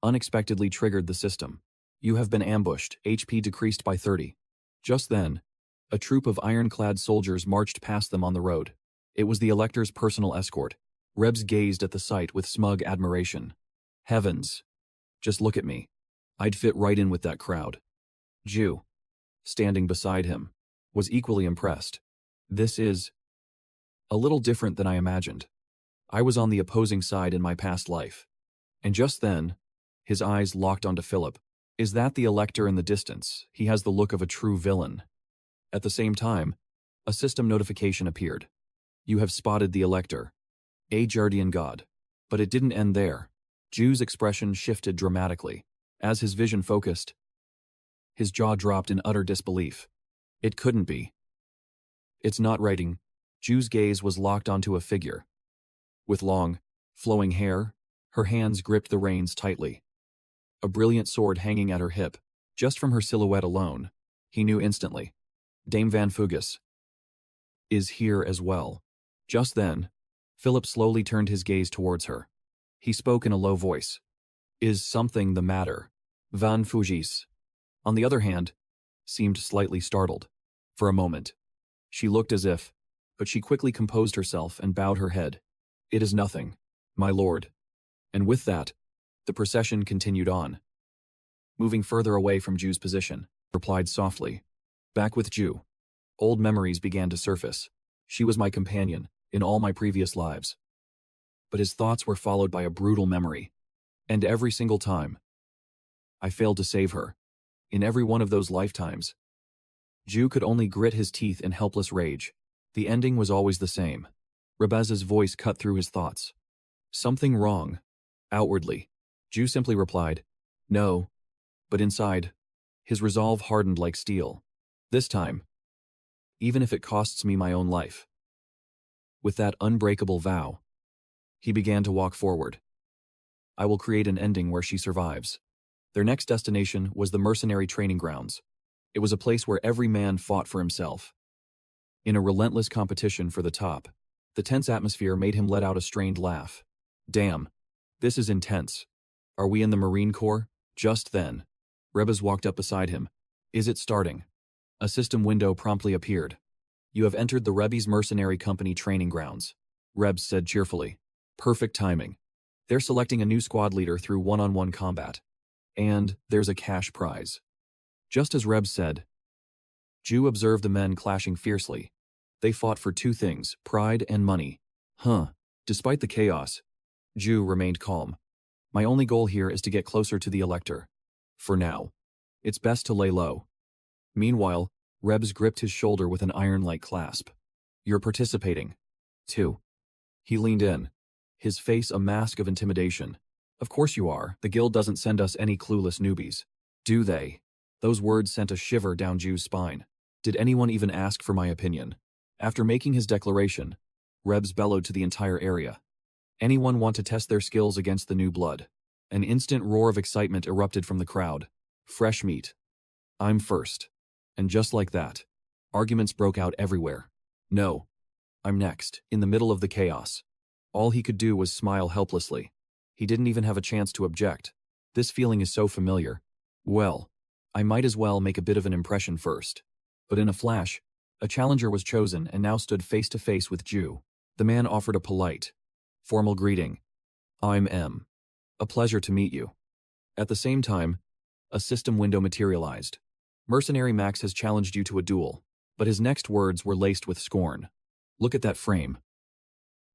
unexpectedly triggered the system. You have been ambushed, HP decreased by 30. Just then, a troop of ironclad soldiers marched past them on the road. It was the Elector's personal escort. Rebz gazed at the sight with smug admiration. Heavens! Just look at me. I'd fit right in with that crowd. Ju, standing beside him, was equally impressed. This is A little different than I imagined. I was on the opposing side in my past life. And just then, his eyes locked onto Philip. Is that the Elector in the distance? He has the look of a true villain. At the same time, a system notification appeared. You have spotted the Elector, a Jardian god. But it didn't end there. Ju's expression shifted dramatically. As his vision focused, his jaw dropped in utter disbelief. It couldn't be. It's not writing. Ju's gaze was locked onto a figure. With long, flowing hair, her hands gripped the reins tightly. A brilliant sword hanging at her hip. Just from her silhouette alone, he knew instantly. Dame Van Fugus is here as well. Just then, Philip slowly turned his gaze towards her. He spoke in a low voice. Is something the matter? Van Fugis, on the other hand, seemed slightly startled. For a moment, she looked as if, but she quickly composed herself and bowed her head. It is nothing, my lord. And with that, the procession continued on. Moving further away from Ju's position, replied softly. Back with Ju. Old memories began to surface. She was my companion in all my previous lives. But his thoughts were followed by a brutal memory. And every single time, I failed to save her. In every one of those lifetimes, Ju could only grit his teeth in helpless rage. The ending was always the same. Rebez's voice cut through his thoughts. Something wrong. Outwardly, Ju simply replied, no. But inside, his resolve hardened like steel. This time, even if it costs me my own life. With that unbreakable vow, he began to walk forward. I will create an ending where she survives. Their next destination was the mercenary training grounds. It was a place where every man fought for himself. In a relentless competition for the top, the tense atmosphere made him let out a strained laugh. Damn, this is intense. Are we in the Marine Corps? Just then, Rebez walked up beside him. Is it starting? A system window promptly appeared. You have entered the Rebez Mercenary Company training grounds, Rebz said cheerfully. Perfect timing. They're selecting a new squad leader through one-on-one combat. And there's a cash prize. Just as Rebz said, Ju observed the men clashing fiercely. They fought for two things, pride and money. Despite the chaos, Ju remained calm. My only goal here is to get closer to the Elector. For now, it's best to lay low. Meanwhile, Rebz gripped his shoulder with an iron-like clasp. You're participating. Too. He leaned in, his face a mask of intimidation. Of course you are. The guild doesn't send us any clueless newbies. Do they? Those words sent a shiver down Ju's spine. Did anyone even ask for my opinion? After making his declaration, Rebz bellowed to the entire area. Anyone want to test their skills against the new blood? An instant roar of excitement erupted from the crowd. Fresh meat. I'm first. And just like that, arguments broke out everywhere. No. I'm next, in the middle of the chaos. All he could do was smile helplessly. He didn't even have a chance to object. This feeling is so familiar. Well, I might as well make a bit of an impression first. But in a flash, a challenger was chosen and now stood face to face with Ju. The man offered a polite, formal greeting. I'm M. A pleasure to meet you. At the same time, a system window materialized. Mercenary Max has challenged you to a duel, but his next words were laced with scorn. Look at that frame.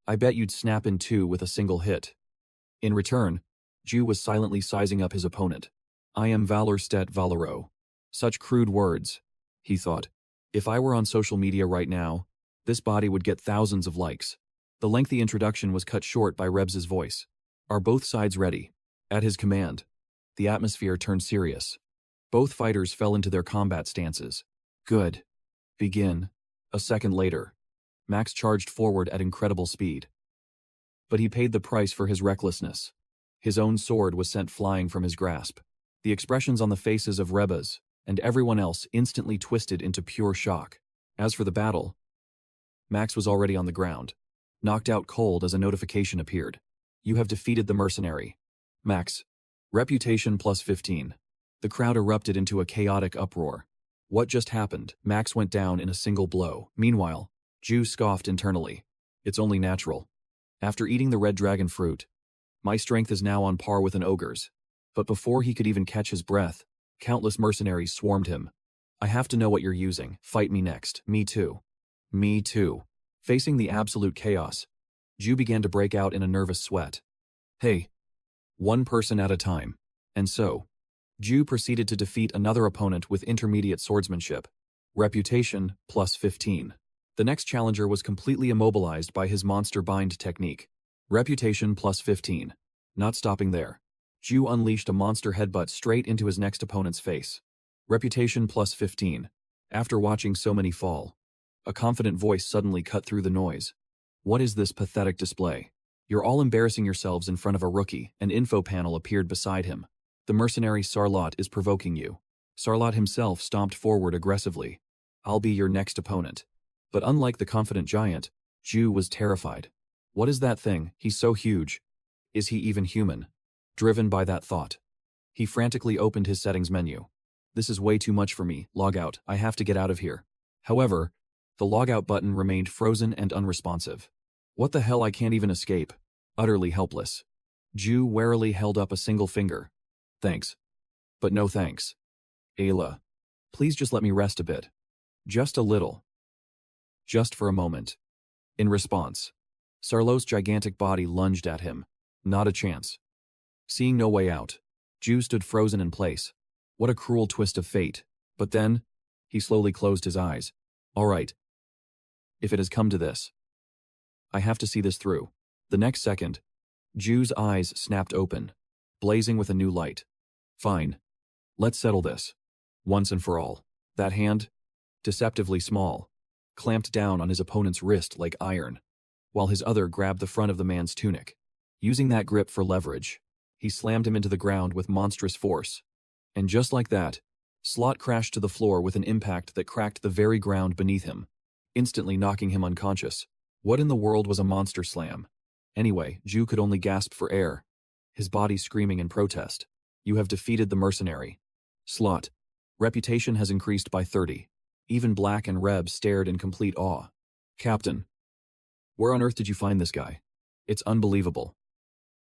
I bet you'd snap in two with a single hit. In return, Ju was silently sizing up his opponent. I am Valorstedt Valero. Such crude words, he thought. If I were on social media right now, this body would get thousands of likes. The lengthy introduction was cut short by Rebz's voice. Are both sides ready? At his command, the atmosphere turned serious. Both fighters fell into their combat stances. Good. Begin. A second later, Max charged forward at incredible speed. But he paid the price for his recklessness. His own sword was sent flying from his grasp. The expressions on the faces of Rebez and everyone else instantly twisted into pure shock. As for the battle, Max was already on the ground, knocked out cold as a notification appeared. You have defeated the mercenary. Max. Reputation plus 15. The crowd erupted into a chaotic uproar. What just happened? Max went down in a single blow. Meanwhile, Ju scoffed internally. It's only natural. After eating the red dragon fruit, my strength is now on par with an ogre's. But before he could even catch his breath, countless mercenaries swarmed him. I have to know what you're using. Fight me next. Me too. Me too. Facing the absolute chaos, Ju began to break out in a nervous sweat. Hey, one person at a time. And so, Ju proceeded to defeat another opponent with intermediate swordsmanship. Reputation, plus 15. The next challenger was completely immobilized by his monster bind technique. Reputation, plus 15. Not stopping there, Ju unleashed a monster headbutt straight into his next opponent's face. Reputation, plus 15. After watching so many fall, a confident voice suddenly cut through the noise. What is this pathetic display? You're all embarrassing yourselves in front of a rookie. An info panel appeared beside him. The mercenary Sarlot is provoking you. Sarlot himself stomped forward aggressively. I'll be your next opponent. But unlike the confident giant, Ju was terrified. What is that thing? He's so huge. Is he even human? Driven by that thought, he frantically opened his settings menu. This is way too much for me. Log out. I have to get out of here. However, the logout button remained frozen and unresponsive. What the hell, I can't even escape. Utterly helpless. Ju warily held up a single finger. Thanks. But no thanks. Ayla. Please just let me rest a bit. Just a little. Just for a moment. In response, Sarlot's gigantic body lunged at him. Not a chance. Seeing no way out, Ju stood frozen in place. What a cruel twist of fate. But then, he slowly closed his eyes. All right. If it has come to this, I have to see this through. The next second, Ju's eyes snapped open, blazing with a new light. Fine. Let's settle this. Once and for all. That hand, deceptively small, clamped down on his opponent's wrist like iron, while his other grabbed the front of the man's tunic. Using that grip for leverage, he slammed him into the ground with monstrous force. And just like that, Slot crashed to the floor with an impact that cracked the very ground beneath him, instantly knocking him unconscious. What in the world was a monster slam? Anyway, Ju could only gasp for air, his body screaming in protest. You have defeated the mercenary. Slot. Reputation has increased by 30. Even Black and Reb stared in complete awe. Captain. Where on earth did you find this guy? It's unbelievable.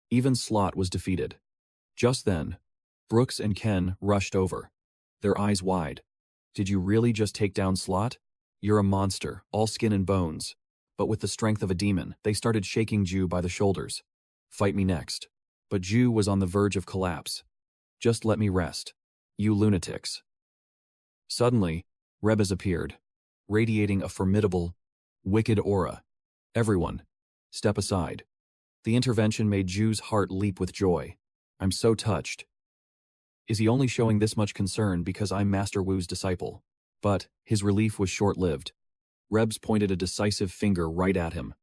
Even Slot was defeated. Just then, Brooks and Ken rushed over, their eyes wide. Did you really just take down Slot? You're a monster, all skin and bones. But with the strength of a demon, they started shaking Ju by the shoulders. Fight me next. But Ju was on the verge of collapse. Just let me rest. You lunatics. Suddenly, Rebes appeared, radiating a formidable, wicked aura. Everyone, step aside. The intervention made Ju's heart leap with joy. I'm so touched. Is he only showing this much concern because I'm Master Wu's disciple? But his relief was short-lived. Rebs pointed a decisive finger right at him.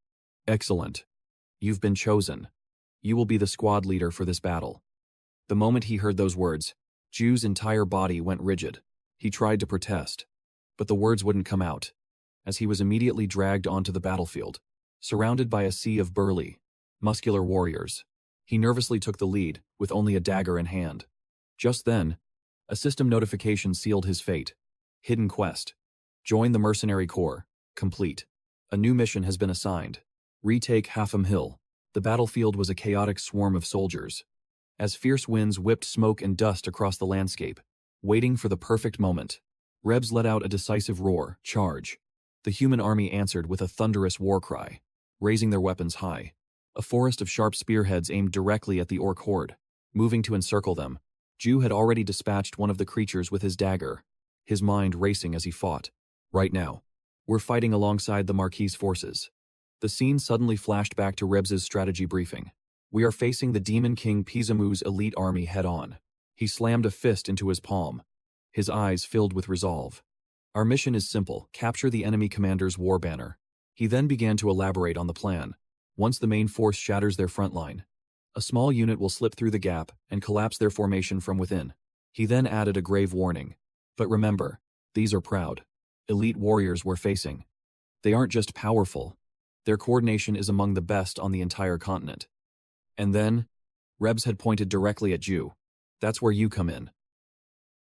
Excellent. You've been chosen. You will be the squad leader for this battle. The moment he heard those words, Ju's entire body went rigid. He tried to protest, but the words wouldn't come out, as he was immediately dragged onto the battlefield, surrounded by a sea of burly, muscular warriors. He nervously took the lead, with only a dagger in hand. Just then, a system notification sealed his fate. Hidden quest. Join the mercenary corps. Complete. A new mission has been assigned. Retake Halfham Hill. The battlefield was a chaotic swarm of soldiers, as fierce winds whipped smoke and dust across the landscape, waiting for the perfect moment. Rebs let out a decisive roar, charge. The human army answered with a thunderous war cry, raising their weapons high. A forest of sharp spearheads aimed directly at the orc horde. Moving to encircle them, Ju had already dispatched one of the creatures with his dagger, his mind racing as he fought. Right now, we're fighting alongside the Marquis' forces. The scene suddenly flashed back to Rebs' strategy briefing. We are facing the Demon King Pizamu's elite army head-on. He slammed a fist into his palm, his eyes filled with resolve. Our mission is simple, capture the enemy commander's war banner. He then began to elaborate on the plan. Once the main force shatters their front line, a small unit will slip through the gap and collapse their formation from within. He then added a grave warning. But remember, these are proud, elite warriors we're facing. They aren't just powerful. Their coordination is among the best on the entire continent. And then, Rebs had pointed directly at Ju. That's where you come in.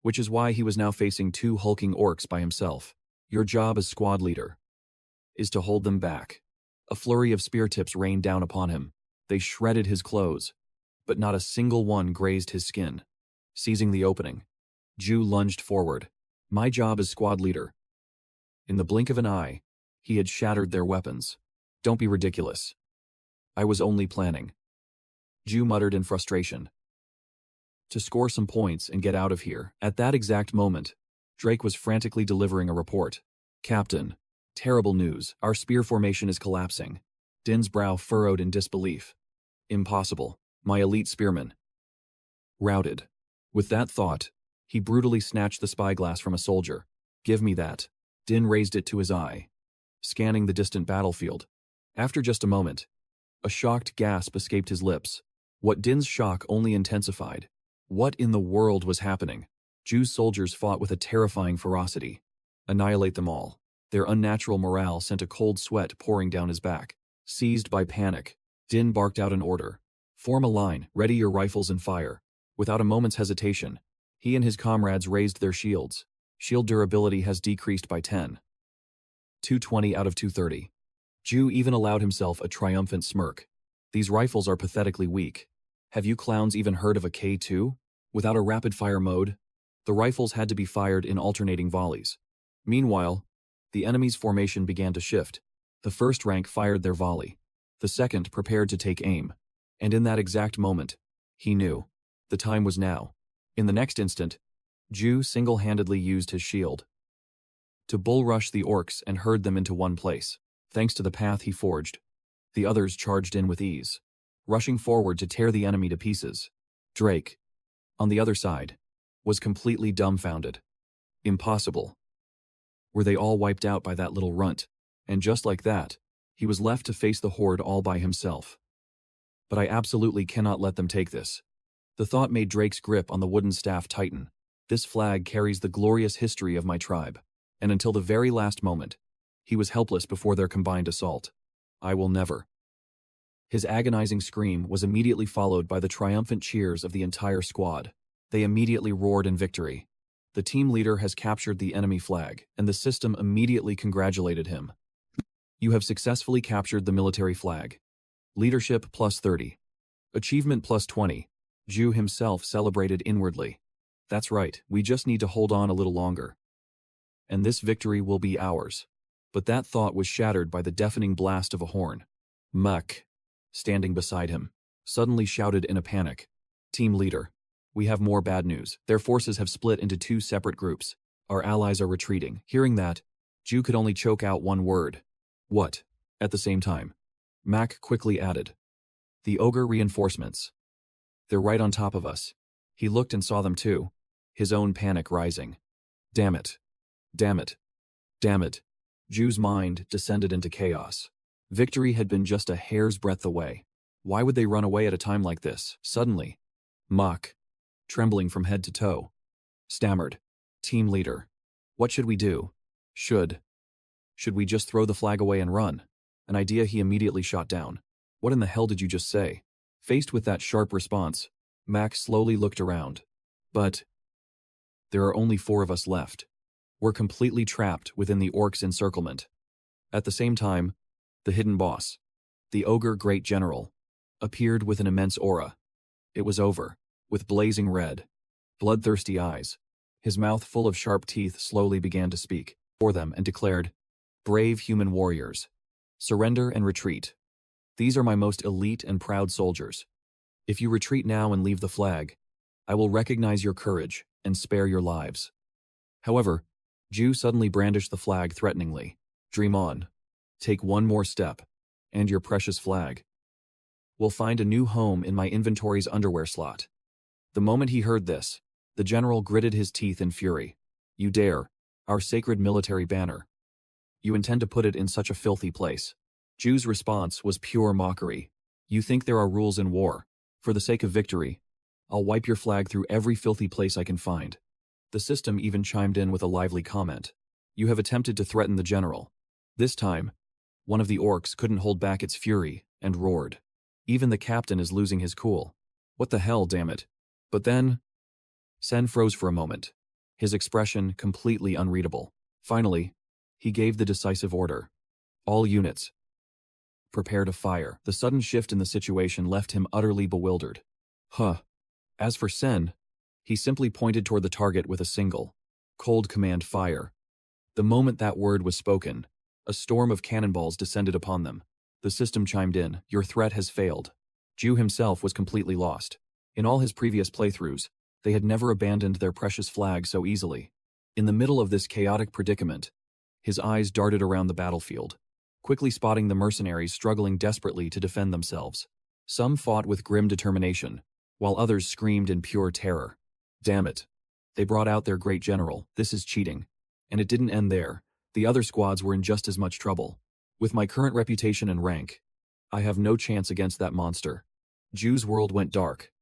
Which is why he was now facing two hulking orcs by himself. Your job as squad leader is to hold them back. A flurry of spear tips rained down upon him. They shredded his clothes, but not a single one grazed his skin. Seizing the opening, Ju lunged forward. My job as squad leader. In the blink of an eye, he had shattered their weapons. Don't be ridiculous. I was only planning. Ju muttered in frustration. To score some points and get out of here. At that exact moment, Drake was frantically delivering a report. Captain, terrible news. Our spear formation is collapsing. Din's brow furrowed in disbelief. Impossible. My elite spearman. Routed. With that thought, he brutally snatched the spyglass from a soldier. Give me that. Din raised it to his eye, scanning the distant battlefield. After just a moment, a shocked gasp escaped his lips. What Din's shock only intensified. What in the world was happening? Ju's soldiers fought with a terrifying ferocity. Annihilate them all. Their unnatural morale sent a cold sweat pouring down his back. Seized by panic, Din barked out an order. Form a line, ready your rifles and fire. Without a moment's hesitation, he and his comrades raised their shields. Shield durability has decreased by 10. 220 out of 230. Ju even allowed himself a triumphant smirk. These rifles are pathetically weak. Have you clowns even heard of a K2? Without a rapid-fire mode, the rifles had to be fired in alternating volleys. Meanwhile, the enemy's formation began to shift. The first rank fired their volley. The second prepared to take aim. And in that exact moment, he knew. The time was now. In the next instant, Ju single-handedly used his shield to bull-rush the orcs and herd them into one place. Thanks to the path he forged, the others charged in with ease, rushing forward to tear the enemy to pieces. Drake, on the other side, was completely dumbfounded. Impossible. Were they all wiped out by that little runt? And just like that, he was left to face the horde all by himself. But I absolutely cannot let them take this. The thought made Drake's grip on the wooden staff tighten. This flag carries the glorious history of my tribe, and until the very last moment, he was helpless before their combined assault. I will never. His agonizing scream was immediately followed by the triumphant cheers of the entire squad. They immediately roared in victory. The team leader has captured the enemy flag, and the system immediately congratulated him. You have successfully captured the military flag. Leadership plus 30. Achievement plus 20. Ju himself celebrated inwardly. That's right, we just need to hold on a little longer. And this victory will be ours. But that thought was shattered by the deafening blast of a horn. Muck, standing beside him, suddenly shouted in a panic. Team leader, we have more bad news. Their forces have split into two separate groups. Our allies are retreating. Hearing that, Ju could only choke out one word. What? At the same time, Mac quickly added. The ogre reinforcements. They're right on top of us. He looked and saw them too, his own panic rising. Damn it. Damn it. Damn it. Ju's mind descended into chaos. Victory had been just a hair's breadth away. Why would they run away at a time like this? Suddenly, Mach, trembling from head to toe, stammered. Team leader, what should we do? Should we just throw the flag away and run? An idea he immediately shot down. What in the hell did you just say? Faced with that sharp response, Mac slowly looked around. But there are only 4 of us left. We're completely trapped within the orcs' encirclement. At the same time, the hidden boss, the ogre great general, appeared with an immense aura. It was over, with blazing red, bloodthirsty eyes. His mouth full of sharp teeth slowly began to speak for them and declared, Brave human warriors, surrender and retreat. These are my most elite and proud soldiers. If you retreat now and leave the flag, I will recognize your courage and spare your lives. However, Ju suddenly brandished the flag threateningly. Dream on. Take one more step, and your precious flag will find a new home in my inventory's underwear slot. The moment he heard this, the general gritted his teeth in fury. You dare, our sacred military banner. You intend to put it in such a filthy place. Ju's response was pure mockery. You think there are rules in war. For the sake of victory, I'll wipe your flag through every filthy place I can find. The system even chimed in with a lively comment. You have attempted to threaten the general. This time, one of the orcs couldn't hold back its fury and roared. Even the captain is losing his cool. What the hell, damn it? But then, Sen froze for a moment, his expression completely unreadable. Finally, he gave the decisive order. All units, prepare to fire. The sudden shift in the situation left him utterly bewildered. As for Sen, he simply pointed toward the target with a single, cold command fire. The moment that word was spoken, a storm of cannonballs descended upon them. The system chimed in, your threat has failed. Ju himself was completely lost. In all his previous playthroughs, they had never abandoned their precious flag so easily. In the middle of this chaotic predicament, his eyes darted around the battlefield, quickly spotting the mercenaries struggling desperately to defend themselves. Some fought with grim determination, while others screamed in pure terror. Damn it. They brought out their great general, this is cheating. And it didn't end there. The other squads were in just as much trouble. With my current reputation and rank, I have no chance against that monster. Ju's world went dark.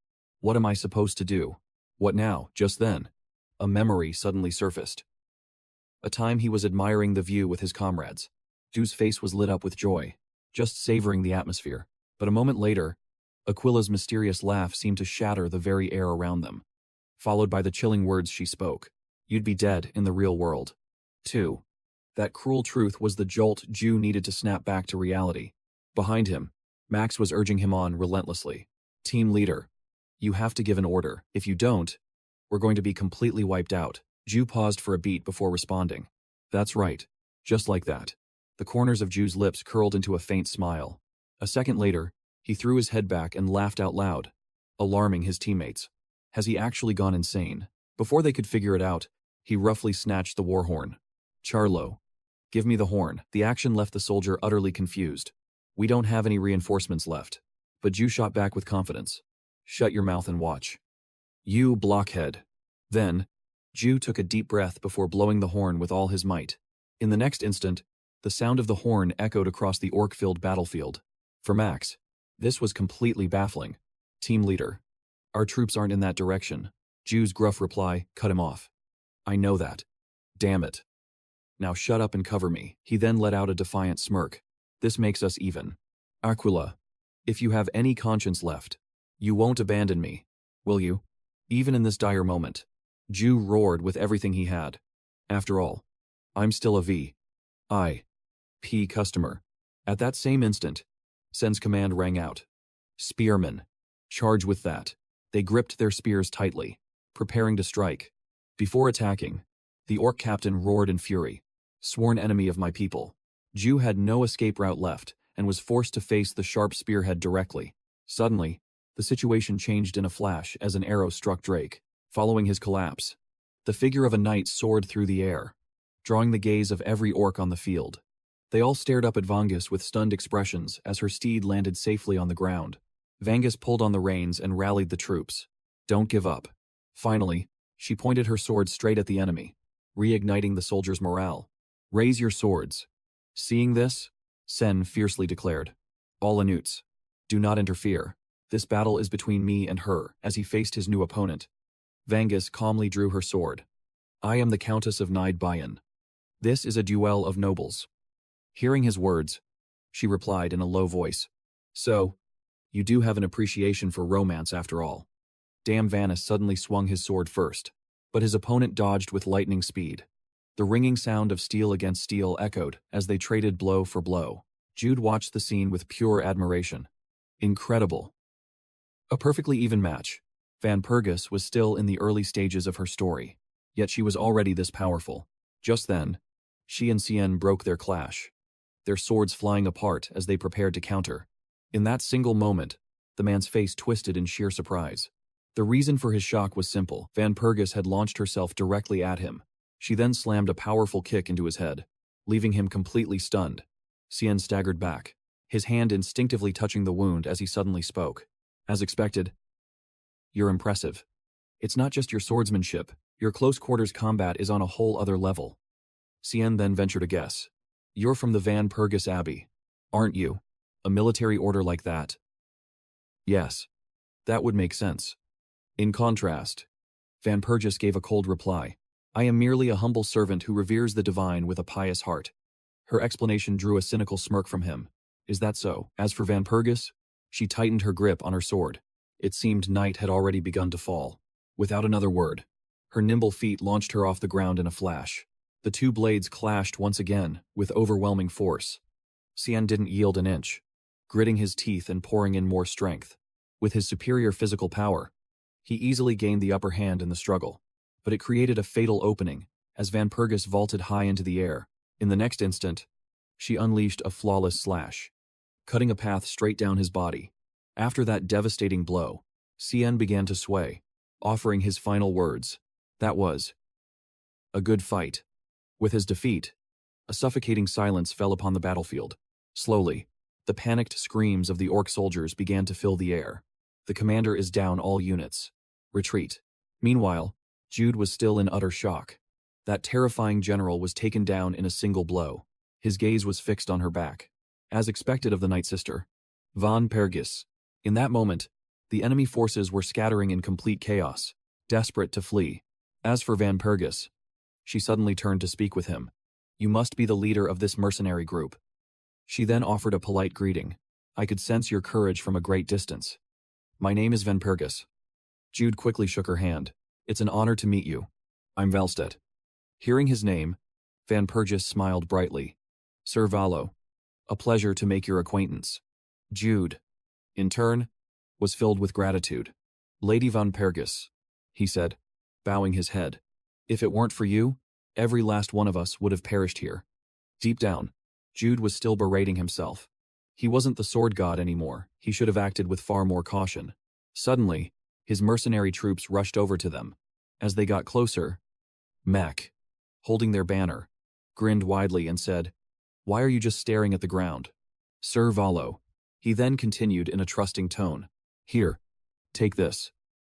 What am I supposed to do? What now? Just then, a memory suddenly surfaced. A time he was admiring the view with his comrades. Ju's face was lit up with joy, just savoring the atmosphere. But a moment later, Aquila's mysterious laugh seemed to shatter the very air around them, followed by the chilling words she spoke. You'd be dead in the real world, too. That cruel truth was the jolt Ju needed to snap back to reality. Behind him, Max was urging him on relentlessly. Team leader, you have to give an order. If you don't, we're going to be completely wiped out. Ju paused for a beat before responding. That's right. Just like that. The corners of Ju's lips curled into a faint smile. A second later, he threw his head back and laughed out loud, alarming his teammates. Has he actually gone insane? Before they could figure it out, he roughly snatched the war horn. Charlo, give me the horn. The action left the soldier utterly confused. We don't have any reinforcements left. But Ju shot back with confidence. Shut your mouth and watch. You blockhead. Then, Ju took a deep breath before blowing the horn with all his might. In the next instant, the sound of the horn echoed across the orc-filled battlefield. For Max, this was completely baffling. Team leader, our troops aren't in that direction. Ju's gruff reply cut him off. I know that. Damn it. Now shut up and cover me. He then let out a defiant smirk. This makes us even. Aquila, if you have any conscience left, you won't abandon me, will you? Even in this dire moment, Ju roared with everything he had. After all, I'm still a VIP customer. At that same instant, Sen's command rang out. Spearmen, charge with that. They gripped their spears tightly, preparing to strike. Before attacking, the orc captain roared in fury. Sworn enemy of my people. Ju had no escape route left and was forced to face the sharp spearhead directly. Suddenly, the situation changed in a flash as an arrow struck Drake. Following his collapse, the figure of a knight soared through the air, drawing the gaze of every orc on the field. They all stared up at Vangus with stunned expressions as her steed landed safely on the ground. Vangus pulled on the reins and rallied the troops. Don't give up. Finally, she pointed her sword straight at the enemy, reigniting the soldiers' morale. Raise your swords. Seeing this, Sen fiercely declared, all Anuts, do not interfere. This battle is between me and her. As he faced his new opponent, Vangus calmly drew her sword. I am the Countess of Nide Bayan. This is a duel of nobles. Hearing his words, she replied in a low voice. So, you do have an appreciation for romance after all. Damn, Vanus suddenly swung his sword first, but his opponent dodged with lightning speed. The ringing sound of steel against steel echoed as they traded blow for blow. Jude watched the scene with pure admiration. Incredible. A perfectly even match. Vanpergus was still in the early stages of her story, yet she was already this powerful. Just then, she and Cien broke their clash, their swords flying apart as they prepared to counter. In that single moment, the man's face twisted in sheer surprise. The reason for his shock was simple. Vanpergus had launched herself directly at him. She then slammed a powerful kick into his head, leaving him completely stunned. Cien staggered back, his hand instinctively touching the wound as he suddenly spoke. As expected, you're impressive. It's not just your swordsmanship, your close-quarters combat is on a whole other level. Cien then ventured a guess. You're from the Vanpergus Abbey, aren't you? A military order like that? Yes. That would make sense. In contrast, Vanpergus gave a cold reply. I am merely a humble servant who reveres the divine with a pious heart. Her explanation drew a cynical smirk from him. Is that so? As for Vanpergus, she tightened her grip on her sword. It seemed night had already begun to fall. Without another word, her nimble feet launched her off the ground in a flash. The two blades clashed once again, with overwhelming force. Cien didn't yield an inch, gritting his teeth and pouring in more strength. With his superior physical power, he easily gained the upper hand in the struggle. But it created a fatal opening as Vanpergus vaulted high into the air. In the next instant, she unleashed a flawless slash. cutting a path straight down his body. After that devastating blow, Cien began to sway, offering his final words. That was a good fight. With his defeat, a suffocating silence fell upon the battlefield. Slowly, the panicked screams of the orc soldiers began to fill the air. The commander is down, all units. Retreat. Meanwhile, Jude was still in utter shock. That terrifying general was taken down in a single blow. His gaze was fixed on her back. As expected of the Night Sister, Van Pergis. In that moment, the enemy forces were scattering in complete chaos, desperate to flee. As for Van Pergis, she suddenly turned to speak with him. You must be the leader of this mercenary group. She then offered a polite greeting. I could sense your courage from a great distance. My name is Van Pergis. Jude quickly shook her hand. It's an honor to meet you. I'm Valstead. Hearing his name, Van Pergis smiled brightly. Sir Valo, a pleasure to make your acquaintance. Jude, in turn, was filled with gratitude. Lady Van Pergis, he said, bowing his head. If it weren't for you, every last one of us would have perished here. Deep down, Jude was still berating himself. He wasn't the sword god anymore. He should have acted with far more caution. Suddenly, his mercenary troops rushed over to them. As they got closer, Mac, holding their banner, grinned widely and said, Why are you just staring at the ground? Sir Valo. He then continued in a trusting tone. Here, take this.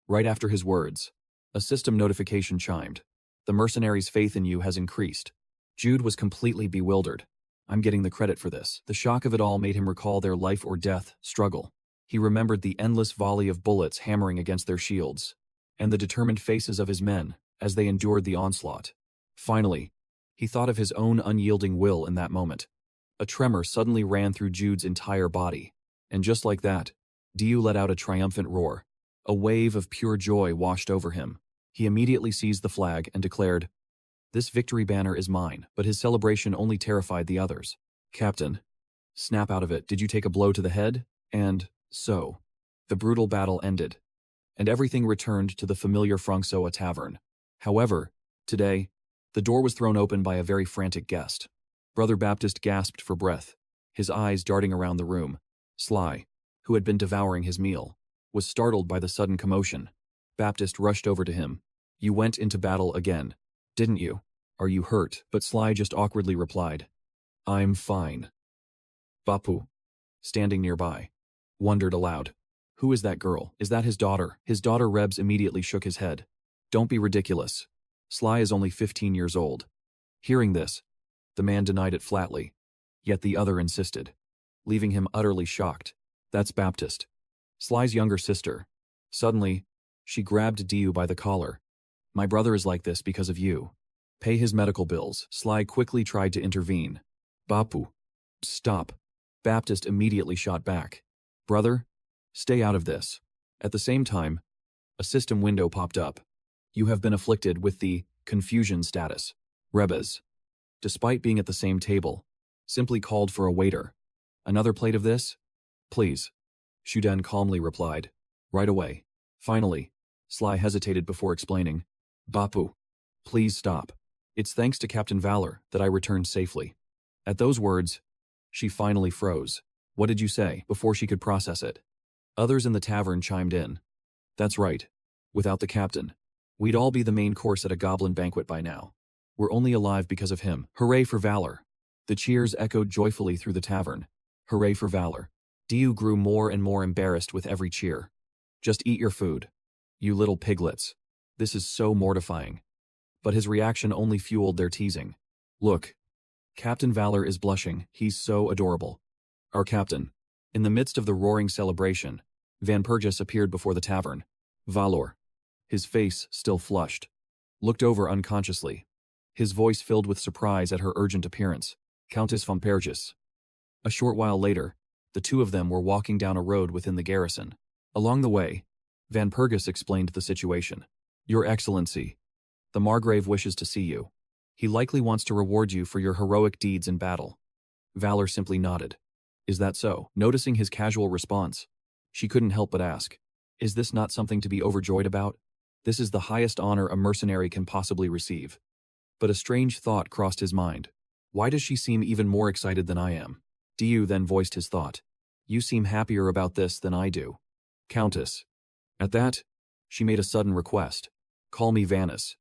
Right after his words, a system notification chimed. The mercenary's faith in you has increased. Jude was completely bewildered. I'm getting the credit for this. The shock of it all made him recall their life or death struggle. He remembered the endless volley of bullets hammering against their shields, and the determined faces of his men as they endured the onslaught. Finally, he thought of his own unyielding will in that moment. A tremor suddenly ran through Jude's entire body, and just like that, Diu let out a triumphant roar. A wave of pure joy washed over him. He immediately seized the flag and declared, This victory banner is mine, but his celebration only terrified the others. Captain, snap out of it, did you take a blow to the head? And so, the brutal battle ended, and everything returned to the familiar Franksoa tavern. However, today, the door was thrown open by a very frantic guest. Brother Baptist gasped for breath, his eyes darting around the room. Sly, who had been devouring his meal, was startled by the sudden commotion. Baptist rushed over to him. You went into battle again, didn't you? Are you hurt? But Sly just awkwardly replied, I'm fine. Bapu, standing nearby, wondered aloud. Who is that girl? Is that his daughter? His daughter Rebs immediately shook his head. Don't be ridiculous. Sly is only 15 years old. Hearing this, the man denied it flatly, yet the other insisted, leaving him utterly shocked. That's Baptist, Sly's younger sister. Suddenly, she grabbed Diu by the collar. My brother is like this because of you. Pay his medical bills. Sly quickly tried to intervene. Bapu, stop. Baptist immediately shot back. Brother, stay out of this. At the same time, a system window popped up. You have been afflicted with the confusion status. Rebes, despite being at the same table, simply called for a waiter. Another plate of this? Please. Shuden calmly replied. Right away. Finally, Sly hesitated before explaining. Bapu, please stop. It's thanks to Captain Valor that I returned safely. At those words, she finally froze. What did you say? Before she could process it. Others in the tavern chimed in. That's right. Without the captain, we'd all be the main course at a goblin banquet by now. We're only alive because of him. Hooray for Valor. The cheers echoed joyfully through the tavern. Hooray for Valor. Diu grew more and more embarrassed with every cheer. Just eat your food. You little piglets. This is so mortifying. But his reaction only fueled their teasing. Look. Captain Valor is blushing. He's so adorable. Our captain. In the midst of the roaring celebration, Van Pergis appeared before the tavern. Valor, his face still flushed, looked over unconsciously. His voice filled with surprise at her urgent appearance. Countess Van Pergis. A short while later, the two of them were walking down a road within the garrison. Along the way, Van Pergis explained the situation. Your Excellency, the Margrave wishes to see you. He likely wants to reward you for your heroic deeds in battle. Valor simply nodded. Is that so? Noticing his casual response, she couldn't help but ask, is this not something to be overjoyed about? This is the highest honor a mercenary can possibly receive. But a strange thought crossed his mind. Why does she seem even more excited than I am? Diu then voiced his thought. You seem happier about this than I do. Countess. At that, she made a sudden request. Call me Vaness,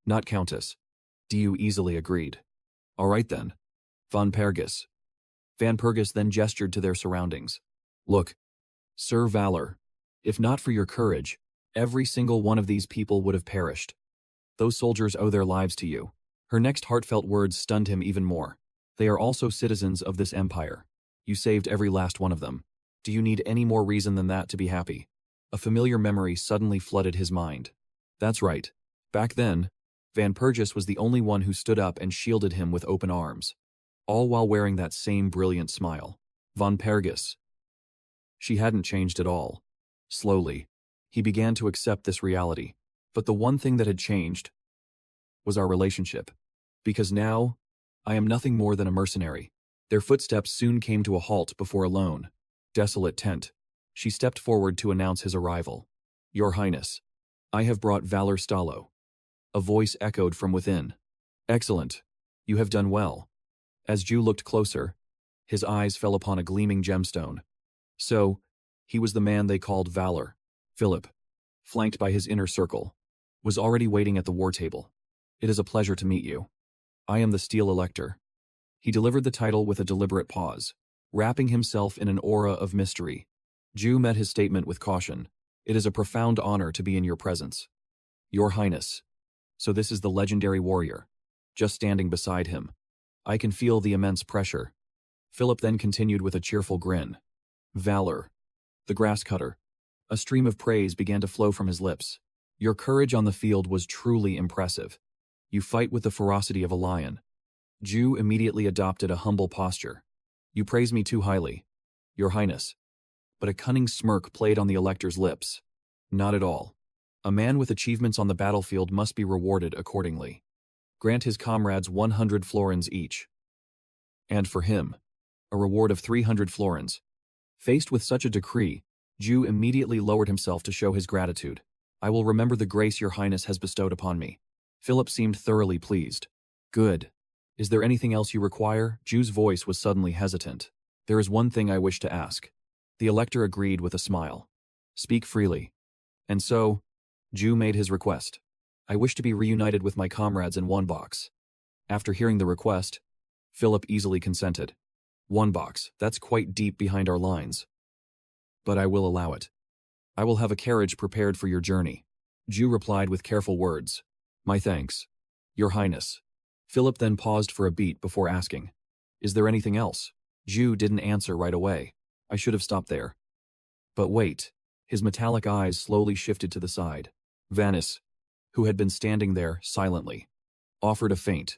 not Countess. Du easily agreed. All right then. Van Pergus. Van Pergus then gestured to their surroundings. Look, Sir Valor, if not for your courage, every single one of these people would have perished. Those soldiers owe their lives to you. Her next heartfelt words stunned him even more. They are also citizens of this empire. You saved every last one of them. Do you need any more reason than that to be happy? A familiar memory suddenly flooded his mind. That's right. Back then, Van Pergus was the only one who stood up and shielded him with open arms, all while wearing that same brilliant smile. Van Pergus. She hadn't changed at all. Slowly, he began to accept this reality. But the one thing that had changed was our relationship. Because now, I am nothing more than a mercenary. Their footsteps soon came to a halt before a lone, desolate tent. She stepped forward to announce his arrival. Your Highness, I have brought Valor Stallo. A voice echoed from within. Excellent. You have done well. As Ju looked closer, his eyes fell upon a gleaming gemstone. So, he was the man they called Valor. Philip, flanked by his inner circle, was already waiting at the war table. It is a pleasure to meet you. I am the Steel Elector. He delivered the title with a deliberate pause, wrapping himself in an aura of mystery. Ju met his statement with caution. It is a profound honor to be in your presence. Your Highness. So this is the legendary warrior. Just standing beside him, I can feel the immense pressure. Philip then continued with a cheerful grin. Valor. The grass cutter. A stream of praise began to flow from his lips. Your courage on the field was truly impressive. You fight with the ferocity of a lion. Ju immediately adopted a humble posture. You praise me too highly, Your Highness. But a cunning smirk played on the Elector's lips. Not at all. A man with achievements on the battlefield must be rewarded accordingly. Grant his comrades 100 florins each. And for him, a reward of 300 florins. Faced with such a decree, Ju immediately lowered himself to show his gratitude. I will remember the grace your Highness has bestowed upon me. Philip seemed thoroughly pleased. Good. Is there anything else you require? Ju's voice was suddenly hesitant. There is one thing I wish to ask. The Elector agreed with a smile. Speak freely. And so, Ju made his request. I wish to be reunited with my comrades in one box. After hearing the request, Philip easily consented. One box, that's quite deep behind our lines. But I will allow it. I will have a carriage prepared for your journey. Ju replied with careful words. My thanks, Your Highness. Philip then paused for a beat before asking, Is there anything else? Ju didn't answer right away. I should have stopped there. But wait, his metallic eyes slowly shifted to the side. Vaness, who had been standing there silently, offered a faint,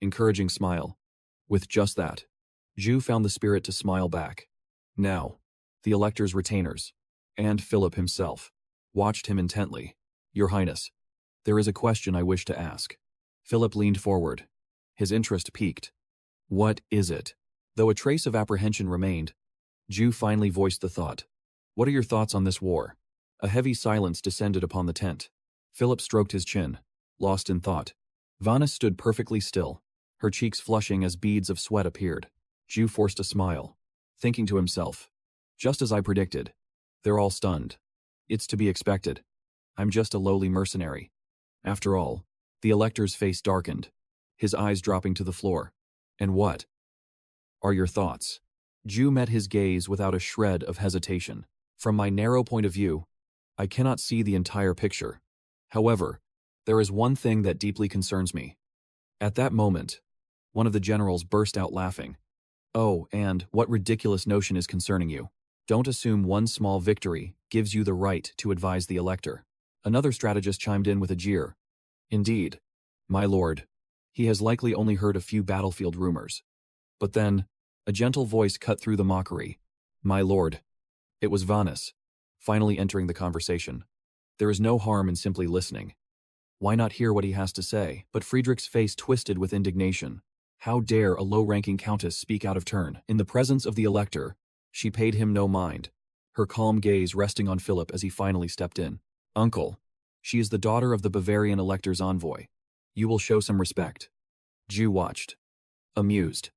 encouraging smile. With just that, Ju found the spirit to smile back. Now, the Elector's retainers, and Philip himself, watched him intently. Your Highness, there is a question I wish to ask. Philip leaned forward. His interest piqued. What is it? Though a trace of apprehension remained, Ju finally voiced the thought. What are your thoughts on this war? A heavy silence descended upon the tent. Philip stroked his chin, lost in thought. Vaness stood perfectly still, her cheeks flushing as beads of sweat appeared. Ju forced a smile, thinking to himself, just as I predicted. They're all stunned. It's to be expected. I'm just a lowly mercenary. After all, the Elector's face darkened, his eyes dropping to the floor. And what are your thoughts? Ju met his gaze without a shred of hesitation. From my narrow point of view, I cannot see the entire picture. However, there is one thing that deeply concerns me. At that moment, one of the generals burst out laughing. Oh, and what ridiculous notion is concerning you? Don't assume one small victory gives you the right to advise the Elector. Another strategist chimed in with a jeer. Indeed, my lord, he has likely only heard a few battlefield rumors. But then, a gentle voice cut through the mockery. My lord. It was Vaness, finally entering the conversation. There is no harm in simply listening. Why not hear what he has to say? But Friedrich's face twisted with indignation. How dare a low-ranking countess speak out of turn? In the presence of the Elector, she paid him no mind, her calm gaze resting on Philip as he finally stepped in. Uncle, she is the daughter of the Bavarian Elector's envoy. You will show some respect. Ju watched, amused,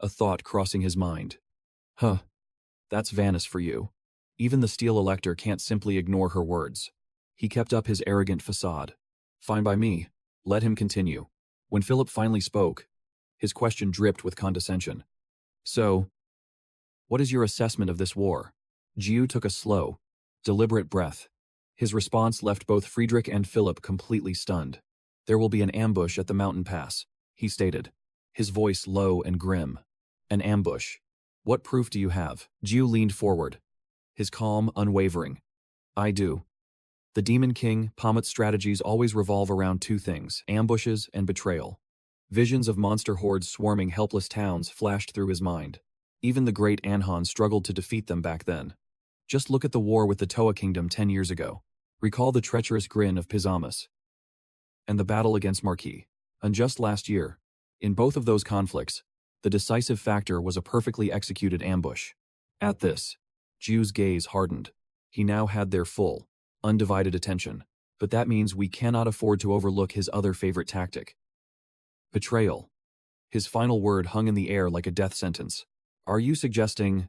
a thought crossing his mind. Huh. That's Vaness for you. Even the Steel Elector can't simply ignore her words. He kept up his arrogant facade. Fine by me. Let him continue. When Philip finally spoke, his question dripped with condescension. So, what is your assessment of this war? Jiu took a slow, deliberate breath. His response left both Friedrich and Philip completely stunned. There will be an ambush at the mountain pass, he stated, his voice low and grim. An ambush. What proof do you have? Jiu leaned forward, his calm unwavering. I do. The Demon King, Pomet's strategies always revolve around two things, ambushes and betrayal. Visions of monster hordes swarming helpless towns flashed through his mind. Even the great Anhan struggled to defeat them back then. Just look at the war with the Toa Kingdom 10 years ago. Recall the treacherous grin of Pisamus. And the battle against Marquis. And just last year, in both of those conflicts, the decisive factor was a perfectly executed ambush. At this, Jiu's gaze hardened. He now had their full, undivided attention. But that means we cannot afford to overlook his other favorite tactic. Betrayal. His final word hung in the air like a death sentence. Are you suggesting...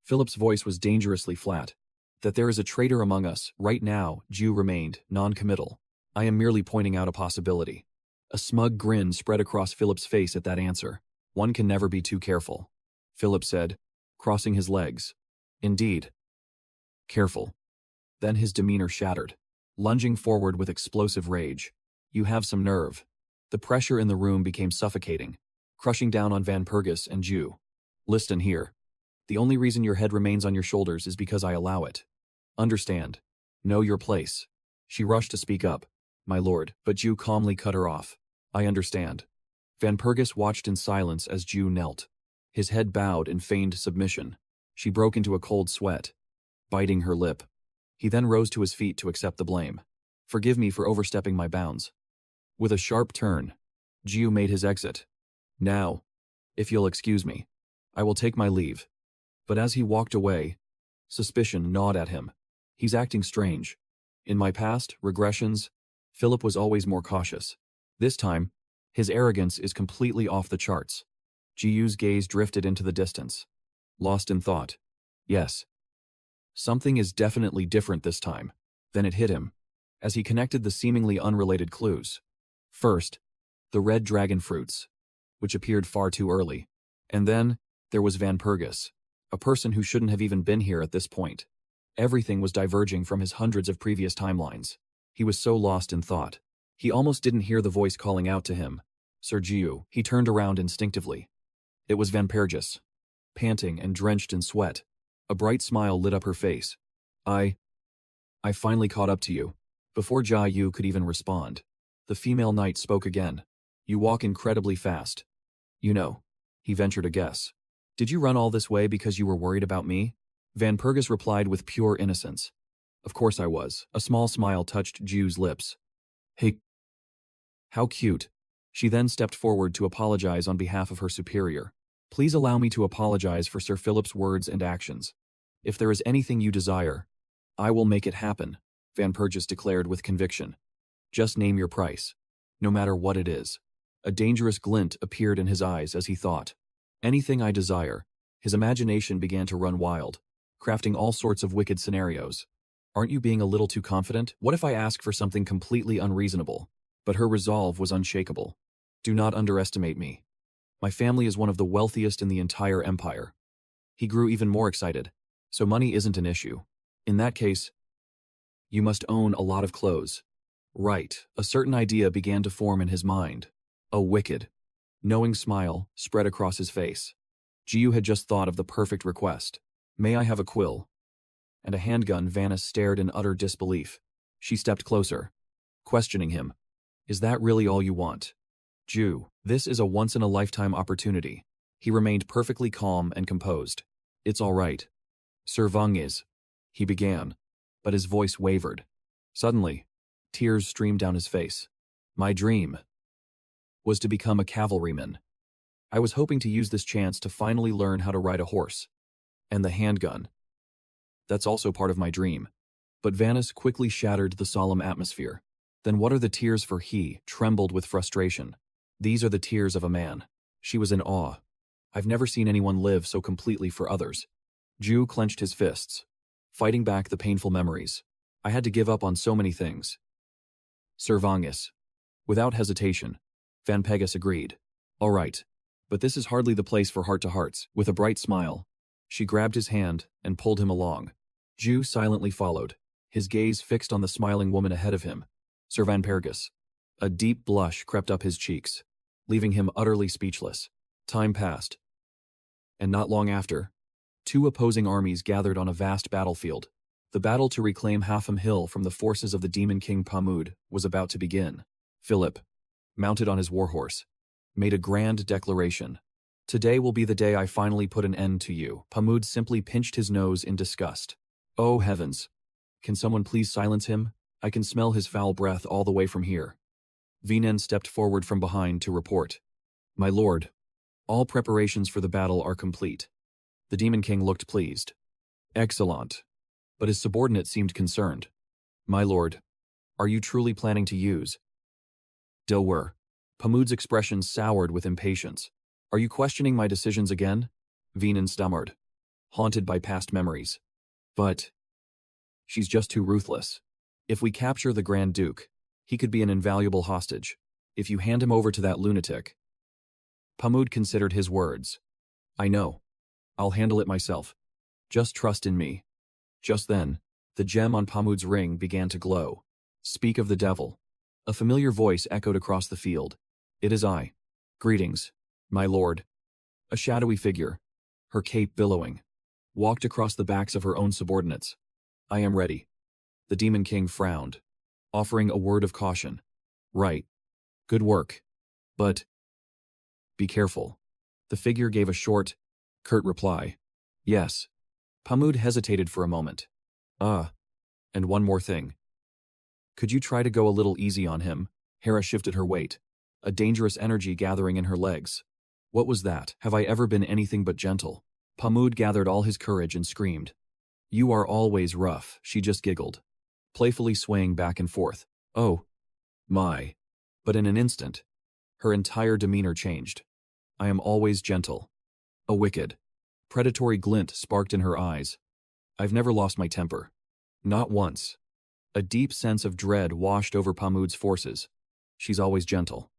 Philip's voice was dangerously flat. That there is a traitor among us, right now, Jiu remained, non-committal. I am merely pointing out a possibility. A smug grin spread across Philip's face at that answer. One can never be too careful, Philip said, crossing his legs. Indeed. Careful. Then his demeanor shattered, lunging forward with explosive rage. You have some nerve. The pressure in the room became suffocating, crushing down on Van Pergus and Jiu. Listen here. The only reason your head remains on your shoulders is because I allow it. Understand. Know your place. She rushed to speak up. My lord, but Jiu calmly cut her off. I understand. Van Pergus watched in silence as Jiu knelt. His head bowed in feigned submission. She broke into a cold sweat, biting her lip. He then rose to his feet to accept the blame. Forgive me for overstepping my bounds. With a sharp turn, Jiu made his exit. Now, if you'll excuse me, I will take my leave. But as he walked away, suspicion gnawed at him. He's acting strange. In my past, regressions, Philip was always more cautious. This time, his arrogance is completely off the charts. Jiu's gaze drifted into the distance, lost in thought. Yes. Something is definitely different this time. Then it hit him, as he connected the seemingly unrelated clues. First, the red dragon fruits, which appeared far too early. And then, there was Van Pergus, a person who shouldn't have even been here at this point. Everything was diverging from his hundreds of previous timelines. He was so lost in thought. He almost didn't hear the voice calling out to him. Sir Jiu. He turned around instinctively. It was Van Pergus, panting and drenched in sweat. A bright smile lit up her face. I finally caught up to you. Before Jia Yu could even respond, the female knight spoke again. You walk incredibly fast. You know, he ventured a guess. Did you run all this way because you were worried about me? Van Pergus replied with pure innocence. Of course I was. A small smile touched Jiu's lips. Hey, how cute. She then stepped forward to apologize on behalf of her superior. Please allow me to apologize for Sir Philip's words and actions. If there is anything you desire, I will make it happen, Van Pergus declared with conviction. Just name your price, no matter what it is. A dangerous glint appeared in his eyes as he thought. Anything I desire. His imagination began to run wild, crafting all sorts of wicked scenarios. Aren't you being a little too confident? What if I ask for something completely unreasonable? But her resolve was unshakable. Do not underestimate me. My family is one of the wealthiest in the entire empire. He grew even more excited. So money isn't an issue. In that case, you must own a lot of clothes. Right, a certain idea began to form in his mind. A wicked, knowing smile spread across his face. Jiu had just thought of the perfect request. May I have a quill? And a handgun. Vanessa stared in utter disbelief. She stepped closer, questioning him. Is that really all you want? Jiu, this is a once-in-a-lifetime opportunity. He remained perfectly calm and composed. It's all right. Sir Vung is, he began, but his voice wavered. Suddenly, tears streamed down his face. My dream was to become a cavalryman. I was hoping to use this chance to finally learn how to ride a horse. And the handgun. That's also part of my dream. But Vanessa quickly shattered the solemn atmosphere. Then what are the tears for? He trembled with frustration. These are the tears of a man. She was in awe. I've never seen anyone live so completely for others. Ju clenched his fists, fighting back the painful memories. I had to give up on so many things. Sir Vangus. Without hesitation, Van Pegas agreed. All right, but this is hardly the place for heart-to-hearts. With a bright smile, she grabbed his hand and pulled him along. Ju silently followed, his gaze fixed on the smiling woman ahead of him, Sir Van Pegas. A deep blush crept up his cheeks, leaving him utterly speechless. Time passed. And not long after, two opposing armies gathered on a vast battlefield. The battle to reclaim Hafam Hill from the forces of the Demon King Pamud was about to begin. Philip, mounted on his warhorse, made a grand declaration. Today will be the day I finally put an end to you. Pamud simply pinched his nose in disgust. Oh heavens! Can someone please silence him? I can smell his foul breath all the way from here. Vinen stepped forward from behind to report. My lord, all preparations for the battle are complete. The Demon King looked pleased. Excellent. But his subordinate seemed concerned. My lord, are you truly planning to use? Dilwer. Pamud's expression soured with impatience. Are you questioning my decisions again? Vinen stammered, haunted by past memories. But she's just too ruthless. If we capture the Grand Duke, he could be an invaluable hostage. If you hand him over to that lunatic. Pamud considered his words. I know. I'll handle it myself. Just trust in me. Just then, the gem on Pamud's ring began to glow. Speak of the devil. A familiar voice echoed across the field. It is I. Greetings, my lord. A shadowy figure, her cape billowing, walked across the backs of her own subordinates. I am ready. The Demon King frowned, offering a word of caution. Right. Good work. But be careful. The figure gave a short, curt reply. Yes. Pamud hesitated for a moment. And one more thing. Could you try to go a little easy on him? Hera shifted her weight, a dangerous energy gathering in her legs. What was that? Have I ever been anything but gentle? Pamud gathered all his courage and screamed. You are always rough, she just giggled, playfully swaying back and forth. Oh, my. But in an instant, her entire demeanor changed. I am always gentle. A wicked, predatory glint sparked in her eyes. I've never lost my temper. Not once. A deep sense of dread washed over Pamud's forces. She's always gentle.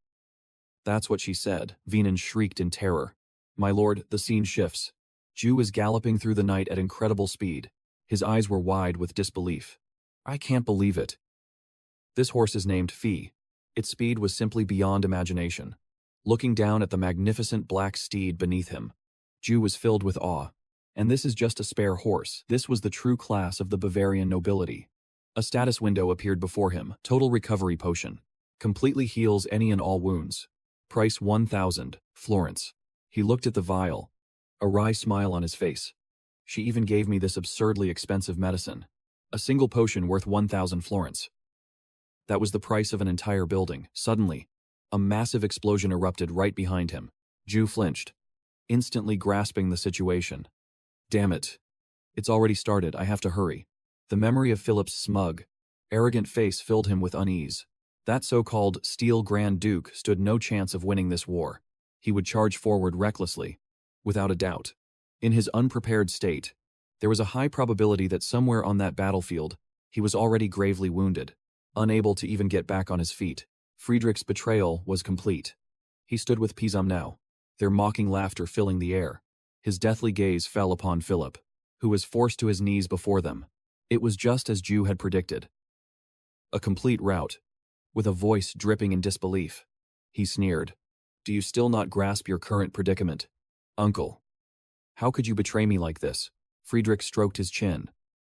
That's what she said. Vinen shrieked in terror. My lord, the scene shifts. Ju is galloping through the night at incredible speed. His eyes were wide with disbelief. I can't believe it. This horse is named Phi. Its speed was simply beyond imagination. Looking down at the magnificent black steed beneath him, Ju was filled with awe. And this is just a spare horse. This was the true class of the Bavarian nobility. A status window appeared before him. Total recovery potion. Completely heals any and all wounds. Price 1,000 florins. He looked at the vial, a wry smile on his face. She even gave me this absurdly expensive medicine. A single potion worth 1,000 florins. That was the price of an entire building. Suddenly, a massive explosion erupted right behind him. Ju flinched, instantly grasping the situation. Damn it. It's already started, I have to hurry. The memory of Philip's smug, arrogant face filled him with unease. That so-called Steel Grand Duke stood no chance of winning this war. He would charge forward recklessly, without a doubt. In his unprepared state, there was a high probability that somewhere on that battlefield, he was already gravely wounded, unable to even get back on his feet. Friedrich's betrayal was complete. He stood with Pisam now, their mocking laughter filling the air. His deathly gaze fell upon Philip, who was forced to his knees before them. It was just as Ju had predicted. A complete rout, with a voice dripping in disbelief. He sneered. Do you still not grasp your current predicament? Uncle. How could you betray me like this? Friedrich stroked his chin,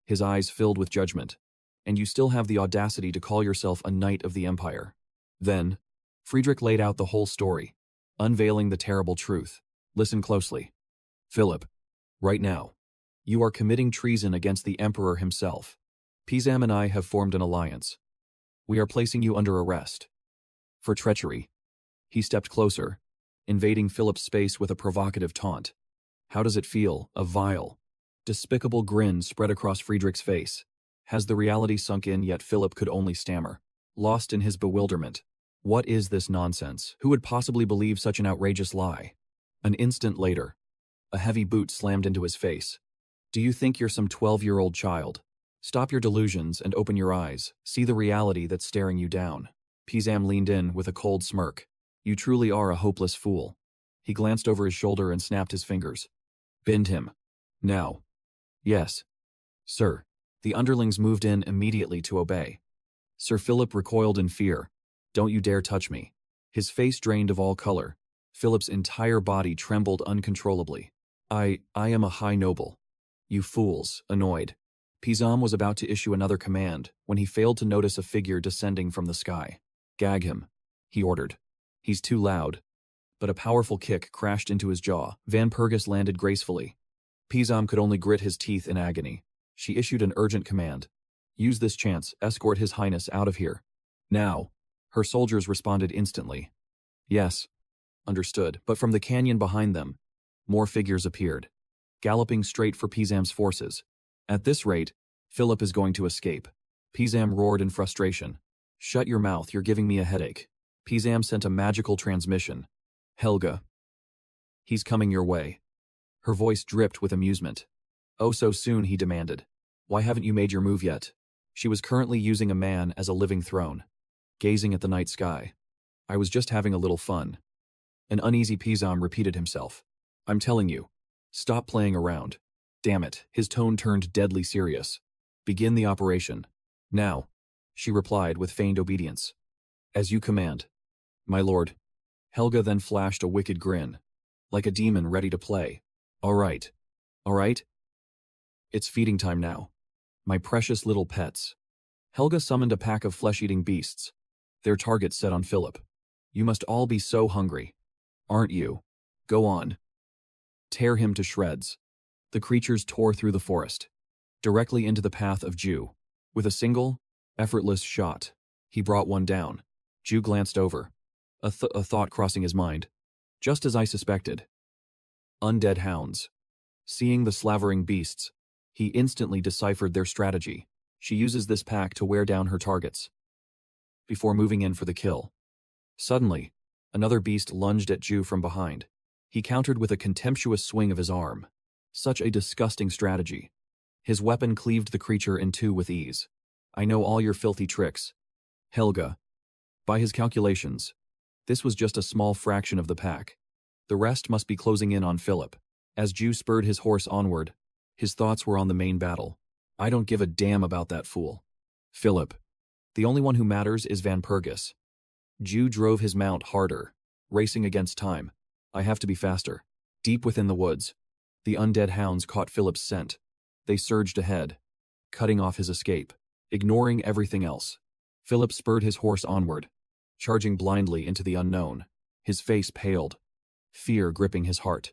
his eyes filled with judgment. And you still have the audacity to call yourself a knight of the Empire. Then, Friedrich laid out the whole story, unveiling the terrible truth. Listen closely. Philip, right now, you are committing treason against the Emperor himself. Pisam and I have formed an alliance. We are placing you under arrest. For treachery. He stepped closer, invading Philip's space with a provocative taunt. How does it feel? A vile, despicable grin spread across Friedrich's face. Has the reality sunk in yet Philip could only stammer, lost in his bewilderment. What is this nonsense? Who would possibly believe such an outrageous lie? An instant later, a heavy boot slammed into his face. Do you think you're some 12-year-old child? Stop your delusions and open your eyes. See the reality that's staring you down. Pizam leaned in with a cold smirk. You truly are a hopeless fool. He glanced over his shoulder and snapped his fingers. Bend him. Now. Yes. Sir. The underlings moved in immediately to obey. Sir Philip recoiled in fear. Don't you dare touch me. His face drained of all color. Philip's entire body trembled uncontrollably. I am a high noble. You fools, annoyed. Pizam was about to issue another command when he failed to notice a figure descending from the sky. Gag him, he ordered. He's too loud. But a powerful kick crashed into his jaw. Valpurgis landed gracefully. Pizam could only grit his teeth in agony. She issued an urgent command. Use this chance, escort His Highness out of here. Now. Her soldiers responded instantly. Yes. Understood, but from the canyon behind them, more figures appeared, galloping straight for Pizam's forces. At this rate, Philip is going to escape. Pizam roared in frustration. Shut your mouth, you're giving me a headache. Pizam sent a magical transmission. Helga. He's coming your way. Her voice dripped with amusement. Oh, so soon, he demanded. Why haven't you made your move yet? She was currently using a man as a living throne, gazing at the night sky. I was just having a little fun. An uneasy Pizam repeated himself. I'm telling you. Stop playing around. Damn it, his tone turned deadly serious. Begin the operation. Now, she replied with feigned obedience. As you command. My lord. Helga then flashed a wicked grin, like a demon ready to play. All right. All right? It's feeding time now. My precious little pets. Helga summoned a pack of flesh-eating beasts, their targets set on Philip. You must all be so hungry. Aren't you? Go on. Tear him to shreds. The creatures tore through the forest, directly into the path of Jew. With a single, effortless shot, he brought one down. Jew glanced over, a thought crossing his mind. Just as I suspected. Undead hounds. Seeing the slavering beasts, he instantly deciphered their strategy. She uses this pack to wear down her targets before moving in for the kill. Suddenly, another beast lunged at Jew from behind. He countered with a contemptuous swing of his arm. Such a disgusting strategy. His weapon cleaved the creature in two with ease. I know all your filthy tricks. Helga. By his calculations, this was just a small fraction of the pack. The rest must be closing in on Philip. As Jew spurred his horse onward, his thoughts were on the main battle. I don't give a damn about that fool. Philip. The only one who matters is Valpurgis. Jew drove his mount harder, racing against time. I have to be faster. Deep within the woods, the undead hounds caught Philip's scent. They surged ahead, cutting off his escape, ignoring everything else. Philip spurred his horse onward, charging blindly into the unknown. His face paled, fear gripping his heart.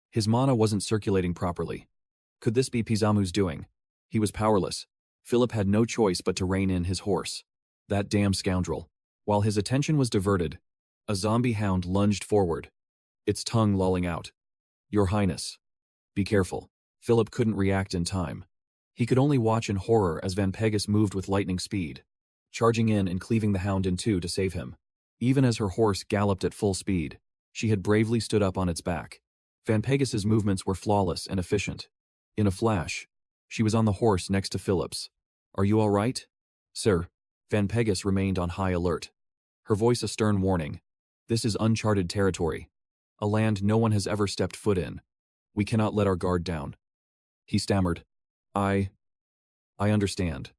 His mana wasn't circulating properly. Could this be Pizamu's doing? He was powerless. Philip had no choice but to rein in his horse. That damn scoundrel. While his attention was diverted, a zombie hound lunged forward, its tongue lolling out. Your Highness. Be careful. Philip couldn't react in time. He could only watch in horror as Valpurgis moved with lightning speed, charging in and cleaving the hound in two to save him. Even as her horse galloped at full speed, she had bravely stood up on its back. Valpurgis's movements were flawless and efficient. In a flash, she was on the horse next to Philip's. Are you all right? Sir. Valpurgis remained on high alert, her voice a stern warning. This is uncharted territory, a land no one has ever stepped foot in. We cannot let our guard down. He stammered. I understand.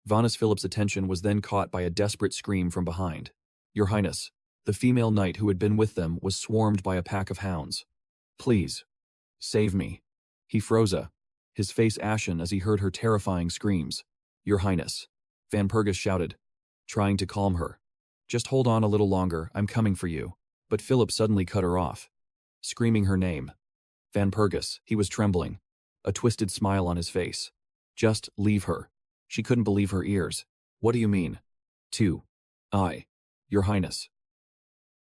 Vanas Philip's attention was then caught by a desperate scream from behind. Your Highness, the female knight who had been with them was swarmed by a pack of hounds. Please. Save me. He froze, his face ashen as he heard her terrifying screams. Your Highness. Valpurgis shouted, trying to calm her. Just hold on a little longer, I'm coming for you. But Philip suddenly cut her off, screaming her name. Valpurgis, he was trembling, a twisted smile on his face. Just leave her. She couldn't believe her ears. What do you mean? Your Highness.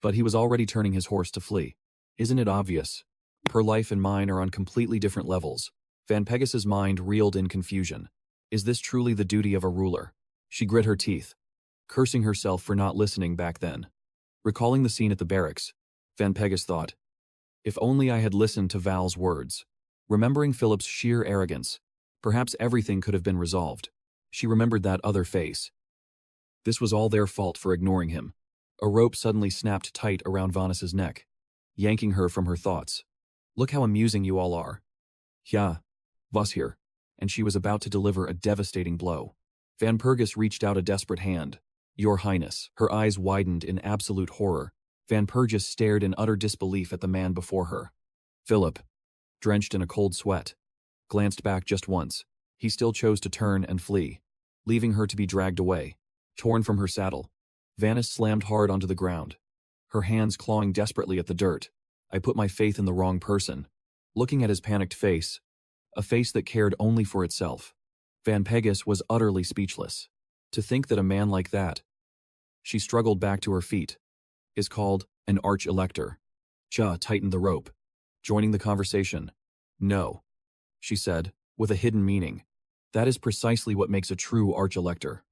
But he was already turning his horse to flee. Isn't it obvious? Her life and mine are on completely different levels. Valpurgis's mind reeled in confusion. Is this truly the duty of a ruler? She grit her teeth, cursing herself for not listening back then. Recalling the scene at the barracks, Valpurgis thought, if only I had listened to Val's words. Remembering Philip's sheer arrogance, perhaps everything could have been resolved. She remembered that other face. This was all their fault for ignoring him. A rope suddenly snapped tight around Vanessa's neck, yanking her from her thoughts. Look how amusing you all are. Ja, was here. And she was about to deliver a devastating blow. Van Pergus reached out a desperate hand. Your Highness. Her eyes widened in absolute horror. Van Pergus stared in utter disbelief at the man before her. Philip, drenched in a cold sweat, glanced back just once. He still chose to turn and flee, leaving her to be dragged away. Torn from her saddle, Vanessa slammed hard onto the ground, her hands clawing desperately at the dirt. I put my faith in the wrong person. Looking at his panicked face, a face that cared only for itself, Van Pergus was utterly speechless. To think that a man like that, she struggled back to her feet, is called an arch-elector. Ja tightened the rope, joining the conversation. No, she said, with a hidden meaning. That is precisely what makes a true arch-elector.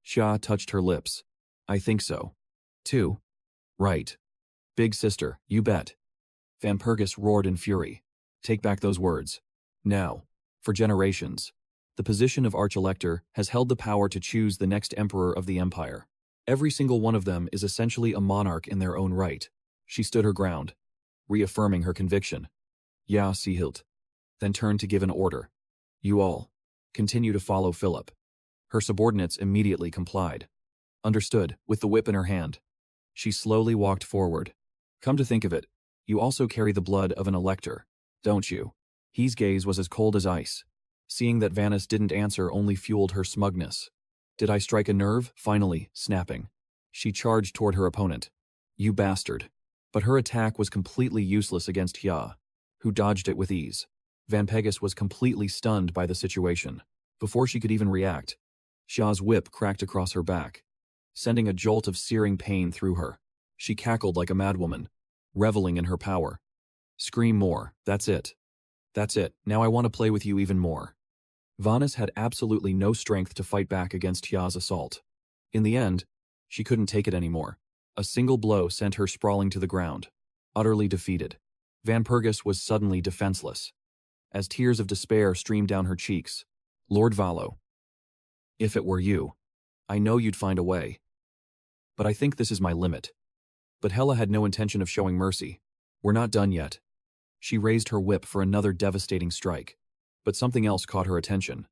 Ja touched her lips. I think so. Too. Right. Big sister, you bet. Van Pergus roared in fury. Take back those words. Now, for generations, the position of arch-elector has held the power to choose the next emperor of the empire. Every single one of them is essentially a monarch in their own right. She stood her ground, reaffirming her conviction. Ja, sie hielt. Then turned to give an order. You all, continue to follow Philip. Her subordinates immediately complied. Understood, with the whip in her hand. She slowly walked forward. Come to think of it, you also carry the blood of an elector, don't you? His gaze was as cold as ice. Seeing that Vanessa didn't answer only fueled her smugness. Did I strike a nerve? Finally, snapping. She charged toward her opponent. You bastard. But her attack was completely useless against Ja, who dodged it with ease. Van Pergus was completely stunned by the situation. Before she could even react, Ja's whip cracked across her back, sending a jolt of searing pain through her. She cackled like a madwoman, reveling in her power. Scream more, that's it. That's it, now I want to play with you even more. Vanessa had absolutely no strength to fight back against Ja's assault. In the end, she couldn't take it anymore. A single blow sent her sprawling to the ground, utterly defeated. Van Pergus was suddenly defenseless, as tears of despair streamed down her cheeks. Lord Valo, if it were you, I know you'd find a way. But I think this is my limit. But Hela had no intention of showing mercy. We're not done yet. She raised her whip for another devastating strike. But something else caught her attention.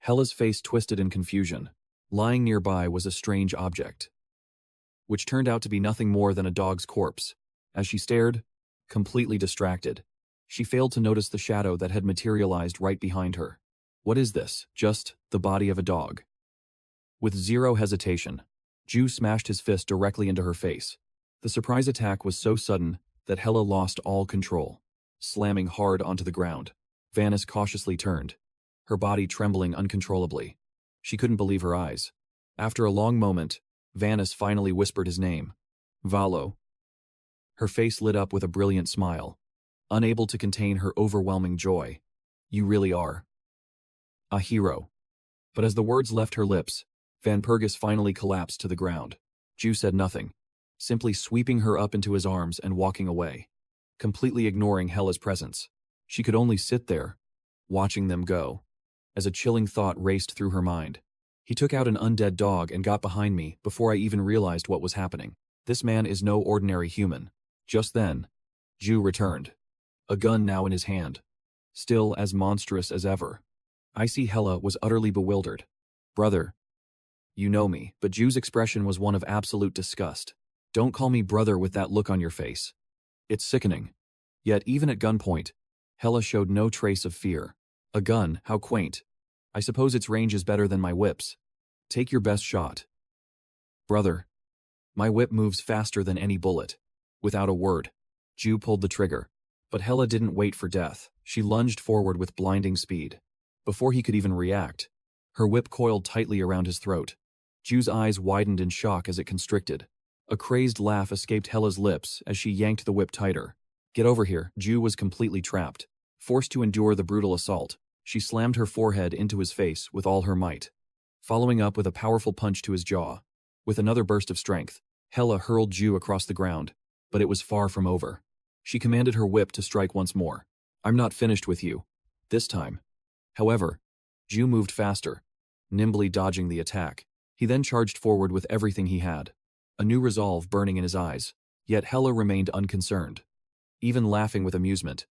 Hela's face twisted in confusion. Lying nearby was a strange object, which turned out to be nothing more than a dog's corpse. As she stared, completely distracted, she failed to notice the shadow that had materialized right behind her. What is this? Just the body of a dog. With zero hesitation, Ju smashed his fist directly into her face. The surprise attack was so sudden that Hela lost all control, slamming hard onto the ground. Vanessa cautiously turned, her body trembling uncontrollably. She couldn't believe her eyes. After a long moment, Vanessa finally whispered his name. Valo. Her face lit up with a brilliant smile, unable to contain her overwhelming joy. You really are a hero. But as the words left her lips, Van Pergus finally collapsed to the ground. Ju said nothing, simply sweeping her up into his arms and walking away, completely ignoring Hela's presence. She could only sit there, watching them go, as a chilling thought raced through her mind. He took out an undead dog and got behind me before I even realized what was happening. This man is no ordinary human. Just then, Ju returned, a gun now in his hand, still as monstrous as ever. I see Hela was utterly bewildered. Brother, you know me, but Ju's expression was one of absolute disgust. Don't call me brother with that look on your face. It's sickening. Yet even at gunpoint, Hela showed no trace of fear. A gun, how quaint. I suppose its range is better than my whip's. Take your best shot. Brother. My whip moves faster than any bullet. Without a word, Ju pulled the trigger. But Hela didn't wait for death. She lunged forward with blinding speed. Before he could even react, her whip coiled tightly around his throat. Ju's eyes widened in shock as it constricted. A crazed laugh escaped Hela's lips as she yanked the whip tighter. Get over here. Ju was completely trapped. Forced to endure the brutal assault, she slammed her forehead into his face with all her might, following up with a powerful punch to his jaw. With another burst of strength, Hela hurled Ju across the ground, but it was far from over. She commanded her whip to strike once more. I'm not finished with you. this time. However, Ju moved faster, nimbly dodging the attack. He then charged forward with everything he had, a new resolve burning in his eyes. Yet Hela remained unconcerned, even laughing with amusement,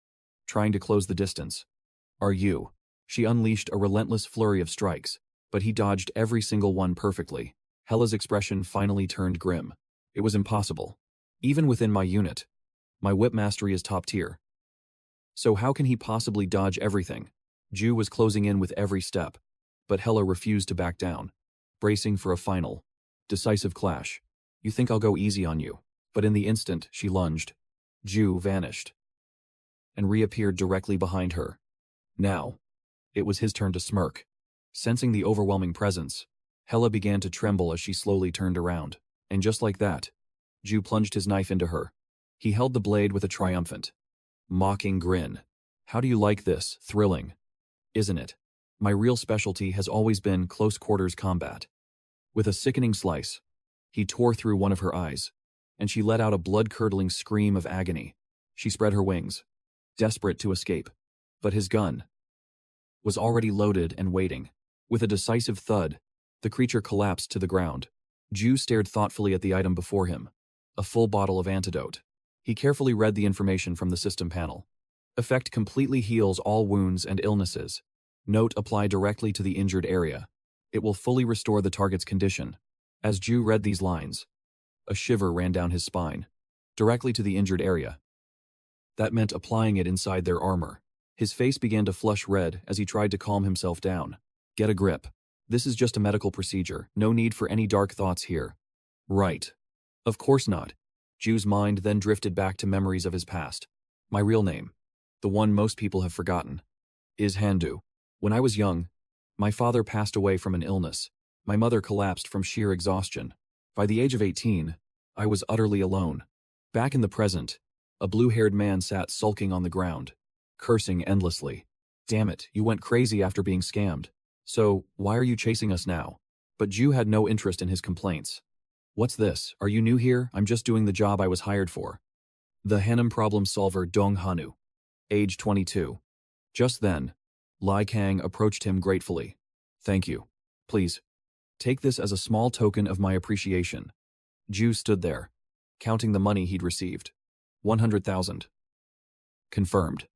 trying to close the distance. Are you? She unleashed a relentless flurry of strikes, but he dodged every single one perfectly. Hela's expression finally turned grim. It was impossible. Even within my unit, my whip mastery is top tier. So how can he possibly dodge everything? Ju was closing in with every step, but Hela refused to back down, bracing for a final, decisive clash. You think I'll go easy on you? But in the instant she lunged, Ju vanished and reappeared directly behind her. Now, it was his turn to smirk. Sensing the overwhelming presence, Hela began to tremble as she slowly turned around. And just like that, Ju plunged his knife into her. He held the blade with a triumphant, mocking grin. How do you like this? Thrilling, isn't it? My real specialty has always been close quarters combat. With a sickening slice, he tore through one of her eyes, and she let out a blood-curdling scream of agony. She spread her wings, desperate to escape. But his gun was already loaded and waiting. With a decisive thud, the creature collapsed to the ground. Ju stared thoughtfully at the item before him, a full bottle of antidote. He carefully read the information from the system panel. Effect completely heals all wounds and illnesses. Note: apply directly to the injured area. It will fully restore the target's condition. As Ju read these lines, a shiver ran down his spine. Directly to the injured area. That meant applying it inside their armor. His face began to flush red as he tried to calm himself down. Get a grip. This is just a medical procedure. No need for any dark thoughts here. Right. Of course not. Ju's mind then drifted back to memories of his past. My real name, the one most people have forgotten, is Handu. When I was young, my father passed away from an illness. My mother collapsed from sheer exhaustion. By the age of 18, I was utterly alone. Back in the present, a blue-haired man sat sulking on the ground, cursing endlessly. Damn it, you went crazy after being scammed. So, why are you chasing us now? But Ju had no interest in his complaints. What's this? Are you new here? I'm just doing the job I was hired for. The Hanum problem solver Dong Hanu, age 22. Just then, Lai Kang approached him gratefully. Thank you. Please, take this as a small token of my appreciation. Ju stood there, counting the money he'd received. 100,000. Confirmed.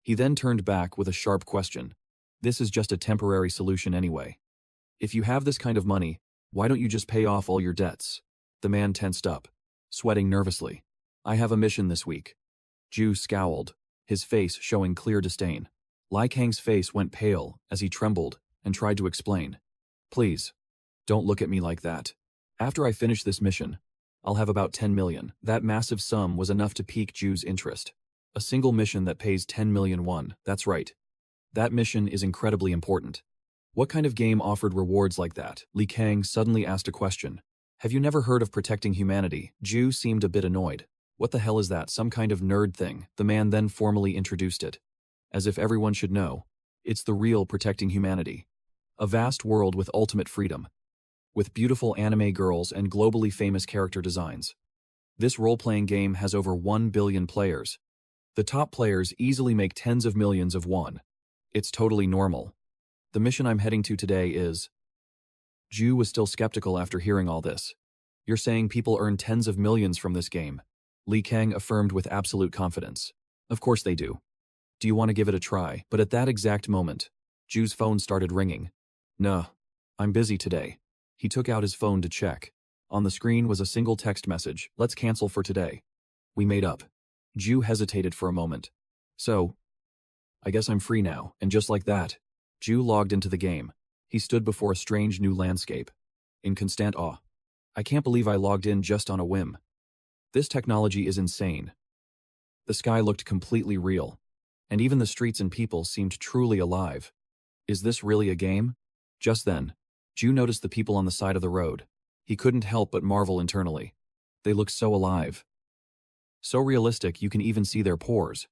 He then turned back with a sharp question. This is just a temporary solution anyway. If you have this kind of money, why don't you just pay off all your debts? The man tensed up, sweating nervously. I have a mission this week. Ju scowled, his face showing clear disdain. Lai Kang's face went pale as he trembled and tried to explain. Please, don't look at me like that. After I finish this mission, I'll have about 10 million. That massive sum was enough to pique Ju's interest. A single mission that pays 10 million won, that's right. That mission is incredibly important. What kind of game offered rewards like that? Li Kang suddenly asked a question. Have you never heard of protecting humanity? Ju seemed a bit annoyed. What the hell is that, some kind of nerd thing? The man then formally introduced it. As if everyone should know. It's the real protecting humanity. A vast world with ultimate freedom. With beautiful anime girls and globally famous character designs. This role-playing game has over 1 billion players. The top players easily make tens of millions of won. It's totally normal. The mission I'm heading to today is... Ju was still skeptical after hearing all this. You're saying people earn tens of millions from this game? Li Kang affirmed with absolute confidence. Of course they do. Do you want to give it a try? But at that exact moment, Ju's phone started ringing. Nah, I'm busy today. He took out his phone to check. On the screen was a single text message. Let's cancel for today. We made up. Ju hesitated for a moment. So, I guess I'm free now. And just like that, Ju logged into the game. He stood before a strange new landscape, in constant awe. I can't believe I logged in just on a whim. This technology is insane. The sky looked completely real, and even the streets and people seemed truly alive. Is this really a game? Just then, Ju noticed the people on the side of the road. He couldn't help but marvel internally. They look so alive. So realistic you can even see their pores.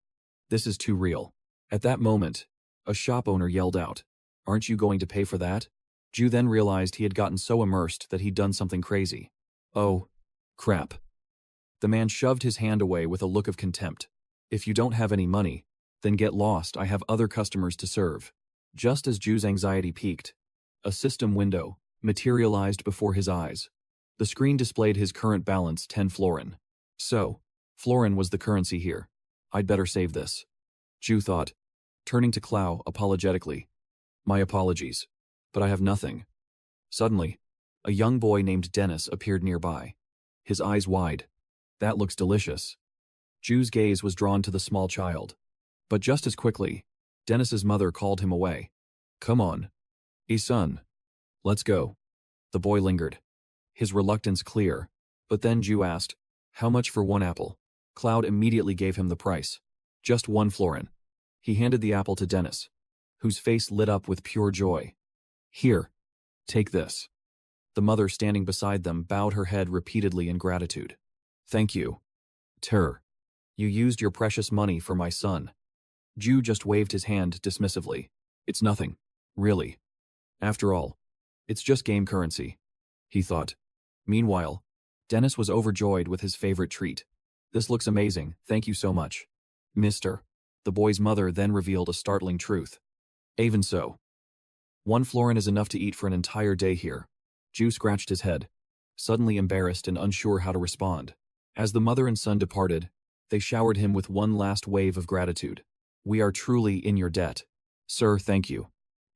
This is too real. At that moment, a shop owner yelled out, "Aren't you going to pay for that?" Ju then realized he had gotten so immersed that he'd done something crazy. Oh, crap. The man shoved his hand away with a look of contempt. If you don't have any money, Then get lost, I have other customers to serve. Just as Ju's anxiety peaked, a system window materialized before his eyes. The screen displayed his current balance, 10 florin. So, florin was the currency here. I'd better save this. Ju thought, turning to Clow apologetically. My apologies, but I have nothing. Suddenly, a young boy named Dennis appeared nearby. His eyes wide. That looks delicious. Ju's gaze was drawn to the small child. But just as quickly, Dennis's mother called him away. Come on. Son. Let's go. The boy lingered. His reluctance clear. But then Ju asked, how much for one apple? Cloud immediately gave him the price. Just 1 florin. He handed the apple to Dennis, whose face lit up with pure joy. Here. Take this. The mother standing beside them bowed her head repeatedly in gratitude. Thank you. You used your precious money for my son. Ju just waved his hand dismissively. It's nothing, really. After all, it's just game currency, he thought. Meanwhile, Dennis was overjoyed with his favorite treat. This looks amazing, thank you so much. Mister. The boy's mother then revealed a startling truth. Even so. 1 florin is enough to eat for an entire day here. Ju scratched his head, suddenly embarrassed and unsure how to respond. As the mother and son departed, they showered him with one last wave of gratitude. We are truly in your debt. Sir, thank you.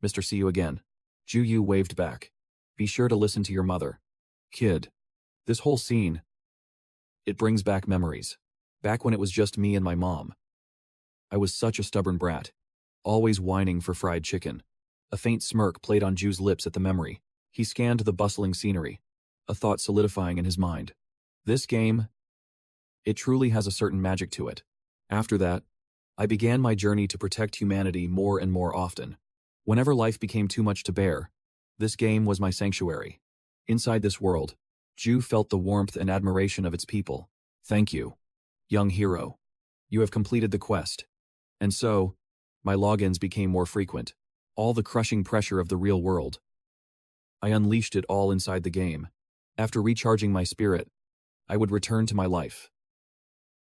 Mr. See you again. Ju Yu waved back. Be sure to listen to your mother. Kid. This whole scene. It brings back memories. Back when it was just me and my mom. I was such a stubborn brat. Always whining for fried chicken. A faint smirk played on Ju's lips at the memory. He scanned the bustling scenery, a thought solidifying in his mind. This game, it truly has a certain magic to it. After that, I began my journey to protect humanity more and more often. Whenever life became too much to bear, this game was my sanctuary. Inside this world, Ju felt the warmth and admiration of its people. Thank you, young hero. You have completed the quest. And so, my logins became more frequent. All the crushing pressure of the real world. I unleashed it all inside the game. After recharging my spirit, I would return to my life.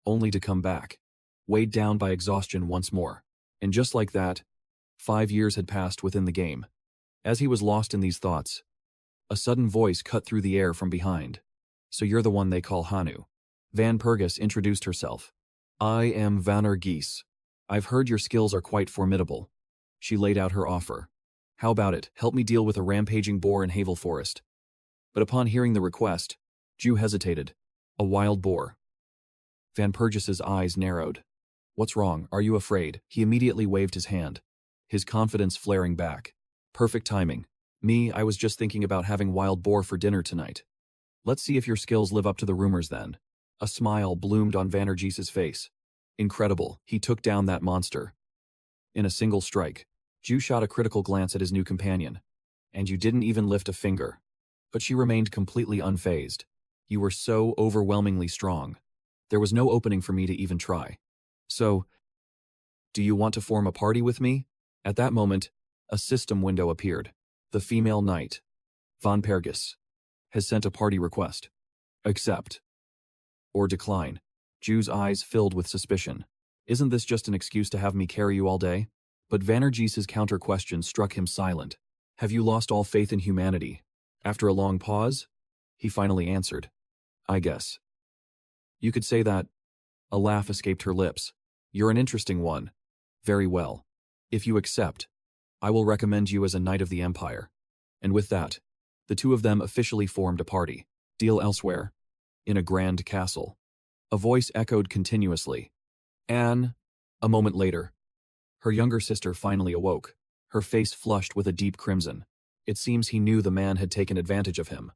Only to come back, weighed down by exhaustion once more. And just like that, 5 years had passed within the game. As he was lost in these thoughts, a sudden voice cut through the air from behind. So you're the one they call Hanu. Van Pergus introduced herself. I am Vanner Geese. I've heard your skills are quite formidable. She laid out her offer. How about it, help me deal with a rampaging boar in Havel Forest. But upon hearing the request, Ju hesitated. A wild boar. Van Pergus's eyes narrowed. What's wrong, are you afraid? He immediately waved his hand, his confidence flaring back. Perfect timing. Me, I was just thinking about having wild boar for dinner tonight. Let's see if your skills live up to the rumors then. A smile bloomed on Vannergeese's face. Incredible, he took down that monster. In a single strike, Ju shot a critical glance at his new companion. And you didn't even lift a finger. But she remained completely unfazed. You were so overwhelmingly strong. There was no opening for me to even try. So, do you want to form a party with me? At that moment, a system window appeared. The female knight, Van Pergus, has sent a party request. Accept. Or decline. Ju's eyes filled with suspicion. Isn't this just an excuse to have me carry you all day? But Vannergeese's counter-question struck him silent. Have you lost all faith in humanity? After a long pause, he finally answered. I guess. You could say that. A laugh escaped her lips. You're an interesting one. Very well. If you accept, I will recommend you as a Knight of the Empire. And with that, the two of them officially formed a party. Deal elsewhere. In a grand castle. A voice echoed continuously. Anne. A moment later, her younger sister finally awoke, her face flushed with a deep crimson. It seems he knew the man had taken advantage of him.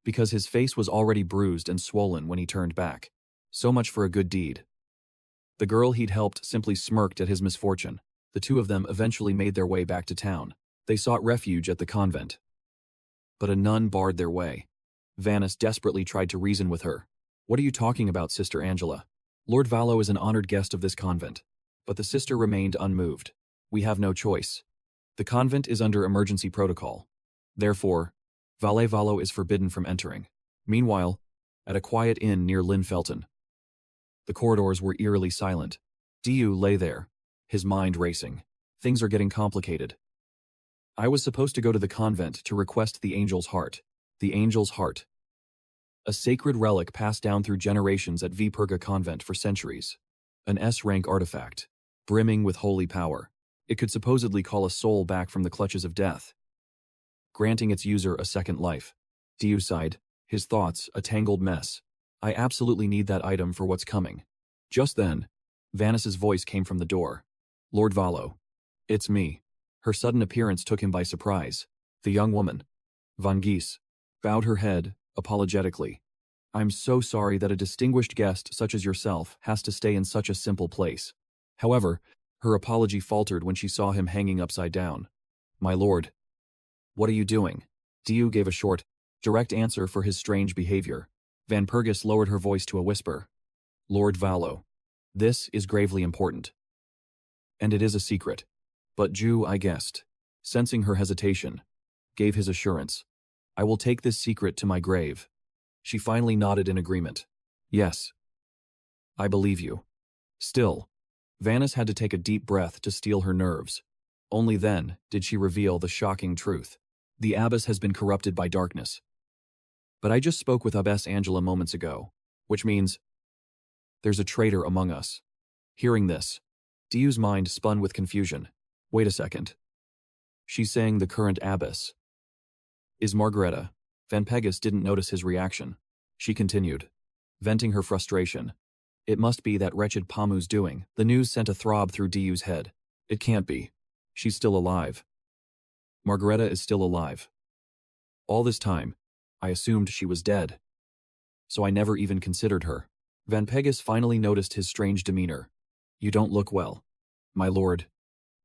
Because his face was already bruised and swollen when he turned back. So much for a good deed. The girl he'd helped simply smirked at his misfortune. The two of them eventually made their way back to town. They sought refuge at the convent. But a nun barred their way. Vanus desperately tried to reason with her. What are you talking about, Sister Angela? Lord Vallo is an honored guest of this convent. But the sister remained unmoved. We have no choice. The convent is under emergency protocol. Therefore, Valle Vallo is forbidden from entering. Meanwhile, at a quiet inn near Linfelton, the corridors were eerily silent. Diu lay there, his mind racing. Things are getting complicated. I was supposed to go to the convent to request the angel's heart. The angel's heart. A sacred relic passed down through generations at Viperga convent for centuries. An S-rank artifact, brimming with holy power. It could supposedly call a soul back from the clutches of death, granting its user a second life. Diu sighed, his thoughts a tangled mess. I absolutely need that item for what's coming. Just then, Vanessa's voice came from the door. Lord Valo. It's me. Her sudden appearance took him by surprise. The young woman, Van Gies, bowed her head, apologetically. I'm so sorry that a distinguished guest such as yourself has to stay in such a simple place. However, her apology faltered when she saw him hanging upside down. My lord. What are you doing? Diu gave a short, direct answer for his strange behavior. Van Pergus lowered her voice to a whisper. Lord Valo. This is gravely important. And it is a secret. But Ju, I guessed, sensing her hesitation, gave his assurance. I will take this secret to my grave. She finally nodded in agreement. Yes. I believe you. Still, Vanis had to take a deep breath to steel her nerves. Only then did she reveal the shocking truth. The abbess has been corrupted by darkness. But I just spoke with Abbess Angela moments ago, which means there's a traitor among us. Hearing this, Diu's mind spun with confusion. Wait a second. She's saying the current abbess is Margareta. Van Pegas didn't notice his reaction. She continued, venting her frustration. It must be that wretched Pamu's doing. The news sent a throb through Diu's head. It can't be. She's still alive. Margareta is still alive. All this time, I assumed she was dead. So I never even considered her. Van Pegas finally noticed his strange demeanor. You don't look well, my lord,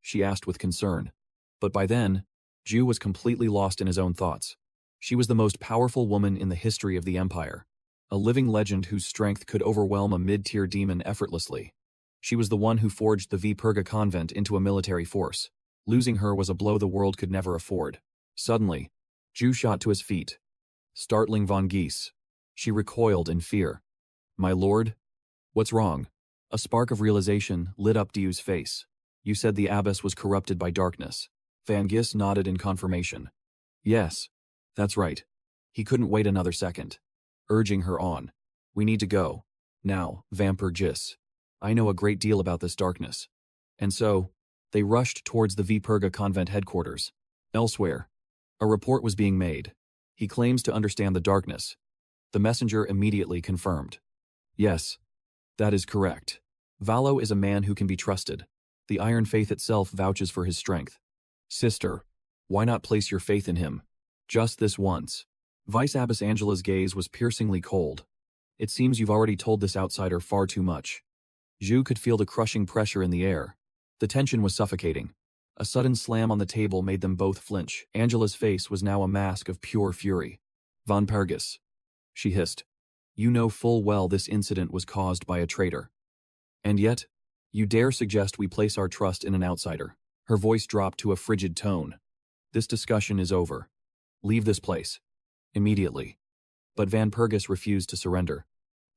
she asked with concern. But by then, Ju was completely lost in his own thoughts. She was the most powerful woman in the history of the Empire, a living legend whose strength could overwhelm a mid-tier demon effortlessly. She was the one who forged the Viperga convent into a military force. Losing her was a blow the world could never afford. Suddenly, Ju shot to his feet, startling Van Gies. She recoiled in fear. My lord? What's wrong? A spark of realization lit up Diu's face. You said the abbess was corrupted by darkness. Van Gies nodded in confirmation. Yes, that's right. He couldn't wait another second, urging her on. We need to go. Now, Vampire Gis. I know a great deal about this darkness. And so, they rushed towards the Viperga convent headquarters. Elsewhere, a report was being made. He claims to understand the darkness. The messenger immediately confirmed. Yes, that is correct. Valo is a man who can be trusted. The Iron Faith itself vouches for his strength. Sister, why not place your faith in him? Just this once. Vice Abbess Angela's gaze was piercingly cold. It seems you've already told this outsider far too much. Ju could feel the crushing pressure in the air. The tension was suffocating. A sudden slam on the table made them both flinch. Angela's face was now a mask of pure fury. Von Pergus, she hissed. You know full well this incident was caused by a traitor. And yet, you dare suggest we place our trust in an outsider. Her voice dropped to a frigid tone. This discussion is over. Leave this place. Immediately. But Van Pergus refused to surrender.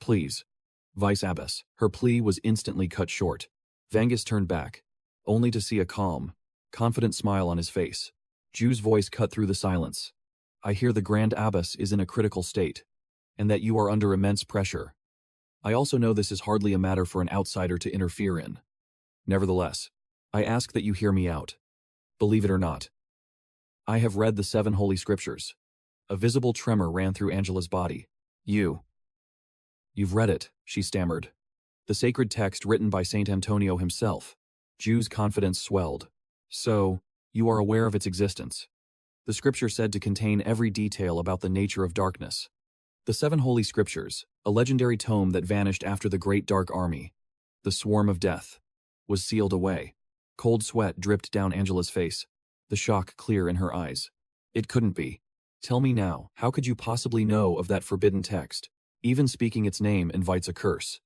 Please. Vice Abbess. Her plea was instantly cut short. Vangus turned back, only to see a calm, confident smile on his face. Ju's voice cut through the silence. I hear the Grand Abbess is in a critical state, and that you are under immense pressure. I also know this is hardly a matter for an outsider to interfere in. Nevertheless, I ask that you hear me out. Believe it or not. I have read the 7 Holy Scriptures. A visible tremor ran through Angela's body. You've read it, she stammered. The sacred text written by Saint Antonio himself. Ju's confidence swelled. So, you are aware of its existence. The scripture said to contain every detail about the nature of darkness. The 7 Holy Scriptures, a legendary tome that vanished after the Great Dark Army, the Swarm of Death, was sealed away. Cold sweat dripped down Angela's face, the shock clear in her eyes. It couldn't be. Tell me now, how could you possibly know of that forbidden text? Even speaking its name invites a curse.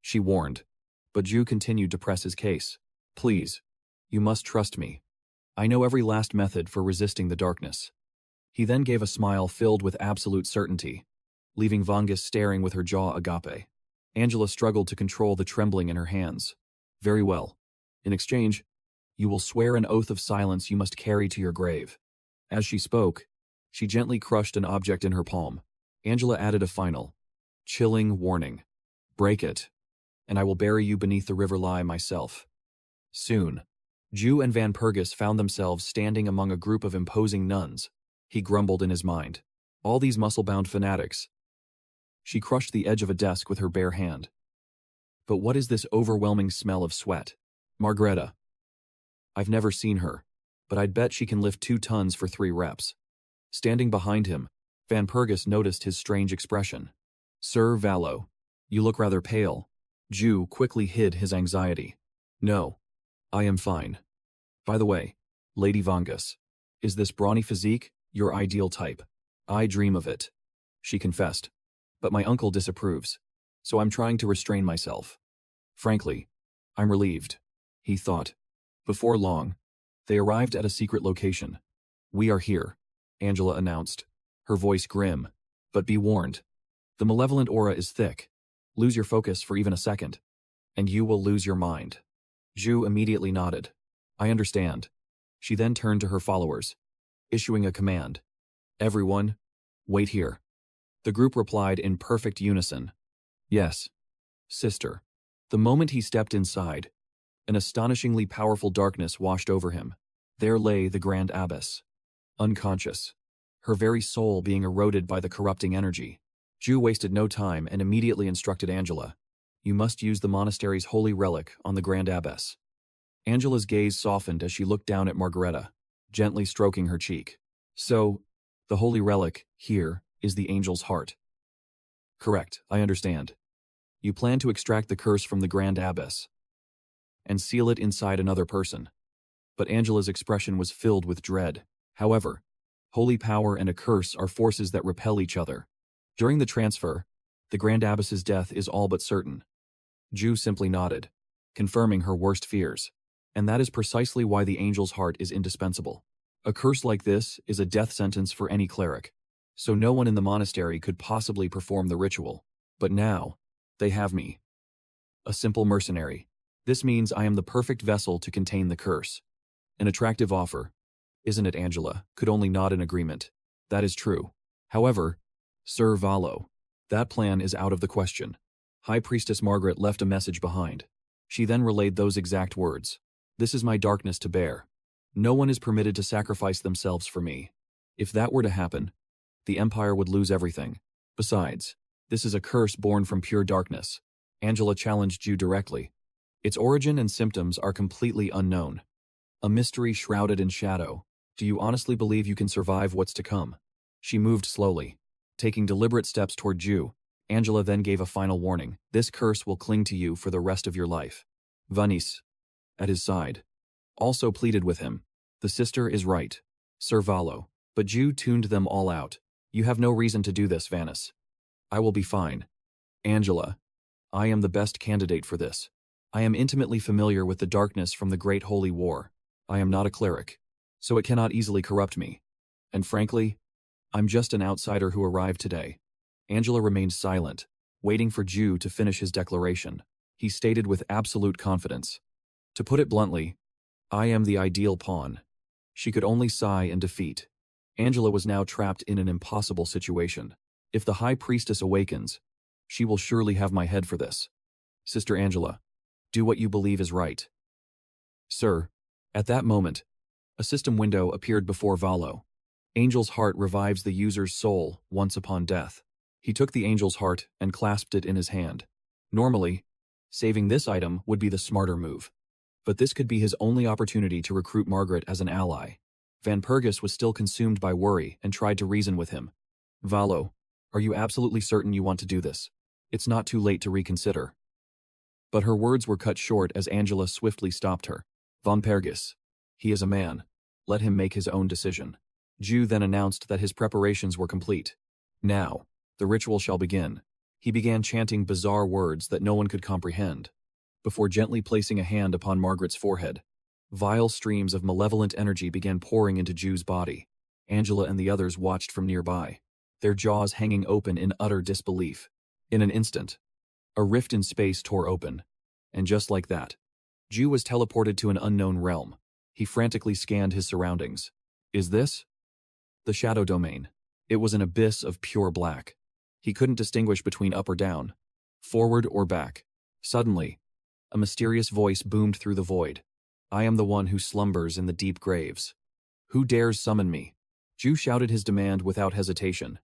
She warned, but Ju continued to press his case. Please, you must trust me. I know every last method for resisting the darkness. He then gave a smile filled with absolute certainty, leaving Vangus staring with her jaw agape. Angela struggled to control the trembling in her hands. Very well. In exchange, you will swear an oath of silence you must carry to your grave." As she spoke, she gently crushed an object in her palm. Angela added a final, chilling warning. "Break it, and I will bury you beneath the river Ly myself." Soon, Jew and Vanpergus found themselves standing among a group of imposing nuns. He grumbled in his mind. All these muscle-bound fanatics. She crushed the edge of a desk with her bare hand. But what is this overwhelming smell of sweat? Margreta. I've never seen her, but I'd bet she can lift 2 tons for 3 reps. Standing behind him, Vanpergus noticed his strange expression. "Sir Valo, you look rather pale." Jew quickly hid his anxiety. "No, I am fine. By the way, Lady Vongus, is this brawny physique your ideal type?" "I dream of it," she confessed. "But my uncle disapproves, so I'm trying to restrain myself. Frankly, I'm relieved," he thought. Before long, they arrived at a secret location. "We are here," Angela announced, her voice grim. "But be warned. The malevolent aura is thick. Lose your focus for even a second, and you will lose your mind." Zhu immediately nodded. "I understand." She then turned to her followers, issuing a command. "Everyone, wait here." The group replied in perfect unison. "Yes, sister." The moment he stepped inside, an astonishingly powerful darkness washed over him. There lay the Grand Abbess, unconscious, her very soul being eroded by the corrupting energy. Zhu wasted no time and immediately instructed Angela, "You must use the monastery's holy relic on the Grand Abbess." Angela's gaze softened as she looked down at Margareta, gently stroking her cheek. "So, the holy relic, here, is the angel's heart." "Correct, I understand. You plan to extract the curse from the Grand Abbess and seal it inside another person." But Angela's expression was filled with dread. However, holy power and a curse are forces that repel each other. During the transfer, the Grand Abbess's death is all but certain. Zhu simply nodded, confirming her worst fears. And that is precisely why the angel's heart is indispensable. A curse like this is a death sentence for any cleric, so no one in the monastery could possibly perform the ritual. But now, they have me. A simple mercenary. This means I am the perfect vessel to contain the curse. An attractive offer, isn't it? Angela could only nod in agreement. That is true. However, Sir Valo, that plan is out of the question. High Priestess Margaret left a message behind. She then relayed those exact words. "This is my darkness to bear. No one is permitted to sacrifice themselves for me. If that were to happen, the Empire would lose everything. Besides, this is a curse born from pure darkness." Angela challenged you directly. "Its origin and symptoms are completely unknown. A mystery shrouded in shadow. Do you honestly believe you can survive what's to come?" She moved slowly, taking deliberate steps toward Jew. Angela then gave a final warning. "This curse will cling to you for the rest of your life." Vanis, at his side, also pleaded with him. "The sister is right, Sir Valo." But Jew tuned them all out. "You have no reason to do this, Vanis. I will be fine." "Angela, I am the best candidate for this. I am intimately familiar with the darkness from the Great Holy War. I am not a cleric, so it cannot easily corrupt me. And frankly, I'm just an outsider who arrived today." Angela remained silent, waiting for Jew to finish his declaration. He stated with absolute confidence, "To put it bluntly, I am the ideal pawn." She could only sigh in defeat. Angela was now trapped in an impossible situation. If the High Priestess awakens, she will surely have my head for this. "Sister Angela, do what you believe is right." "Sir." At that moment, a system window appeared before Valo. Angel's heart revives the user's soul once upon death. He took the angel's heart and clasped it in his hand. Normally, saving this item would be the smarter move. But this could be his only opportunity to recruit Margaret as an ally. Vanpergus was still consumed by worry and tried to reason with him. "Valo, are you absolutely certain you want to do this? It's not too late to reconsider." But her words were cut short as Angela swiftly stopped her. "Vanpergus, he is a man. Let him make his own decision." Jew then announced that his preparations were complete. "Now, the ritual shall begin." He began chanting bizarre words that no one could comprehend, before gently placing a hand upon Margaret's forehead. Vile streams of malevolent energy began pouring into Jew's body. Angela and the others watched from nearby, their jaws hanging open in utter disbelief. In an instant, a rift in space tore open, and just like that, Ju was teleported to an unknown realm. He frantically scanned his surroundings. Is this? The shadow domain. It was an abyss of pure black. He couldn't distinguish between up or down, forward or back. Suddenly, a mysterious voice boomed through the void. I am the one who slumbers in the deep graves. Who dares summon me? Ju shouted his demand without hesitation.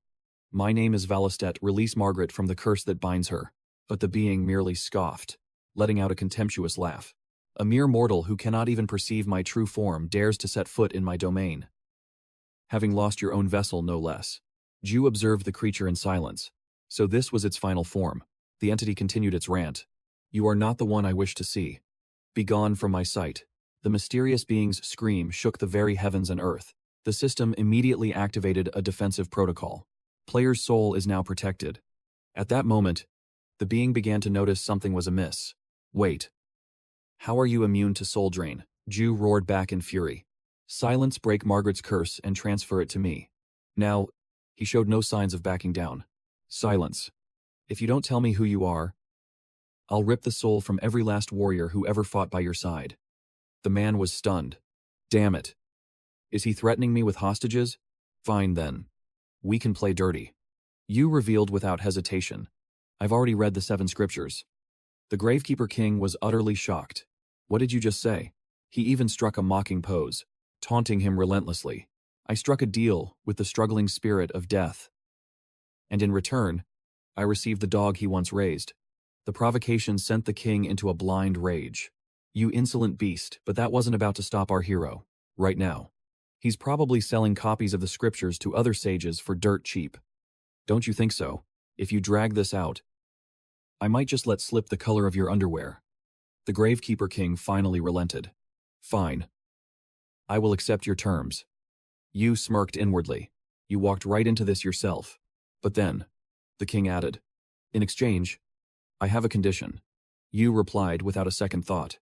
My name is Valestet, release Margaret from the curse that binds her. But the being merely scoffed, letting out a contemptuous laugh. A mere mortal who cannot even perceive my true form dares to set foot in my domain. Having lost your own vessel, no less. Ju observed the creature in silence. So this was its final form. The entity continued its rant. You are not the one I wish to see. Begone from my sight. The mysterious being's scream shook the very heavens and earth. The system immediately activated a defensive protocol. Player's soul is now protected. At that moment, the being began to notice something was amiss. Wait. How are you immune to soul drain? Ju roared back in fury. Silence, break Margaret's curse and transfer it to me. Now, he showed no signs of backing down. Silence. If you don't tell me who you are, I'll rip the soul from every last warrior who ever fought by your side. The man was stunned. Damn it. Is he threatening me with hostages? Fine then. We can play dirty. You revealed without hesitation. I've already read the 7 scriptures. The Gravekeeper King was utterly shocked. What did you just say? He even struck a mocking pose, taunting him relentlessly. I struck a deal with the struggling spirit of death. And in return, I received the dog he once raised. The provocation sent the king into a blind rage. You insolent beast, but that wasn't about to stop our hero. Right now. He's probably selling copies of the scriptures to other sages for dirt cheap. Don't you think so? If you drag this out, I might just let slip the color of your underwear. The Gravekeeper King finally relented. Fine. I will accept your terms. You smirked inwardly. You walked right into this yourself. But then, the king added, in exchange, I have a condition. You replied without a second thought.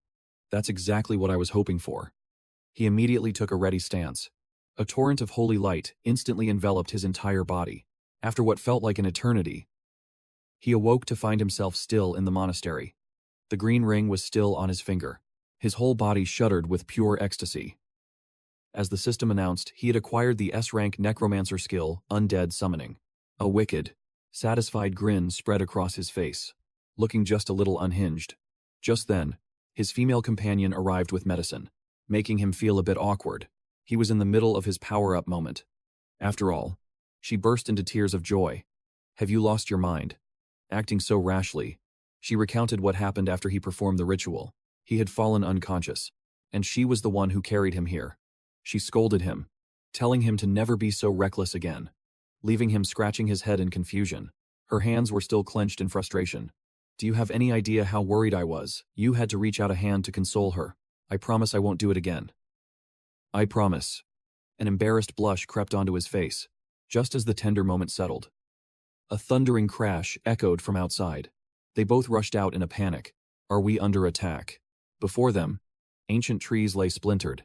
That's exactly what I was hoping for. He immediately took a ready stance. A torrent of holy light instantly enveloped his entire body. After what felt like an eternity, he awoke to find himself still in the monastery. The green ring was still on his finger. His whole body shuddered with pure ecstasy. As the system announced, he had acquired the S-Rank necromancer skill, Undead Summoning. A wicked, satisfied grin spread across his face, looking just a little unhinged. Just then, his female companion arrived with medicine, making him feel a bit awkward. He was in the middle of his power-up moment. After all, she burst into tears of joy. Have you lost your mind? Acting so rashly, she recounted what happened after he performed the ritual. He had fallen unconscious, and she was the one who carried him here. She scolded him, telling him to never be so reckless again, leaving him scratching his head in confusion. Her hands were still clenched in frustration. Do you have any idea how worried I was? You had to reach out a hand to console her. I promise I won't do it again. I promise. An embarrassed blush crept onto his face, just as the tender moment settled. A thundering crash echoed from outside. They both rushed out in a panic. Are we under attack? Before them, ancient trees lay splintered.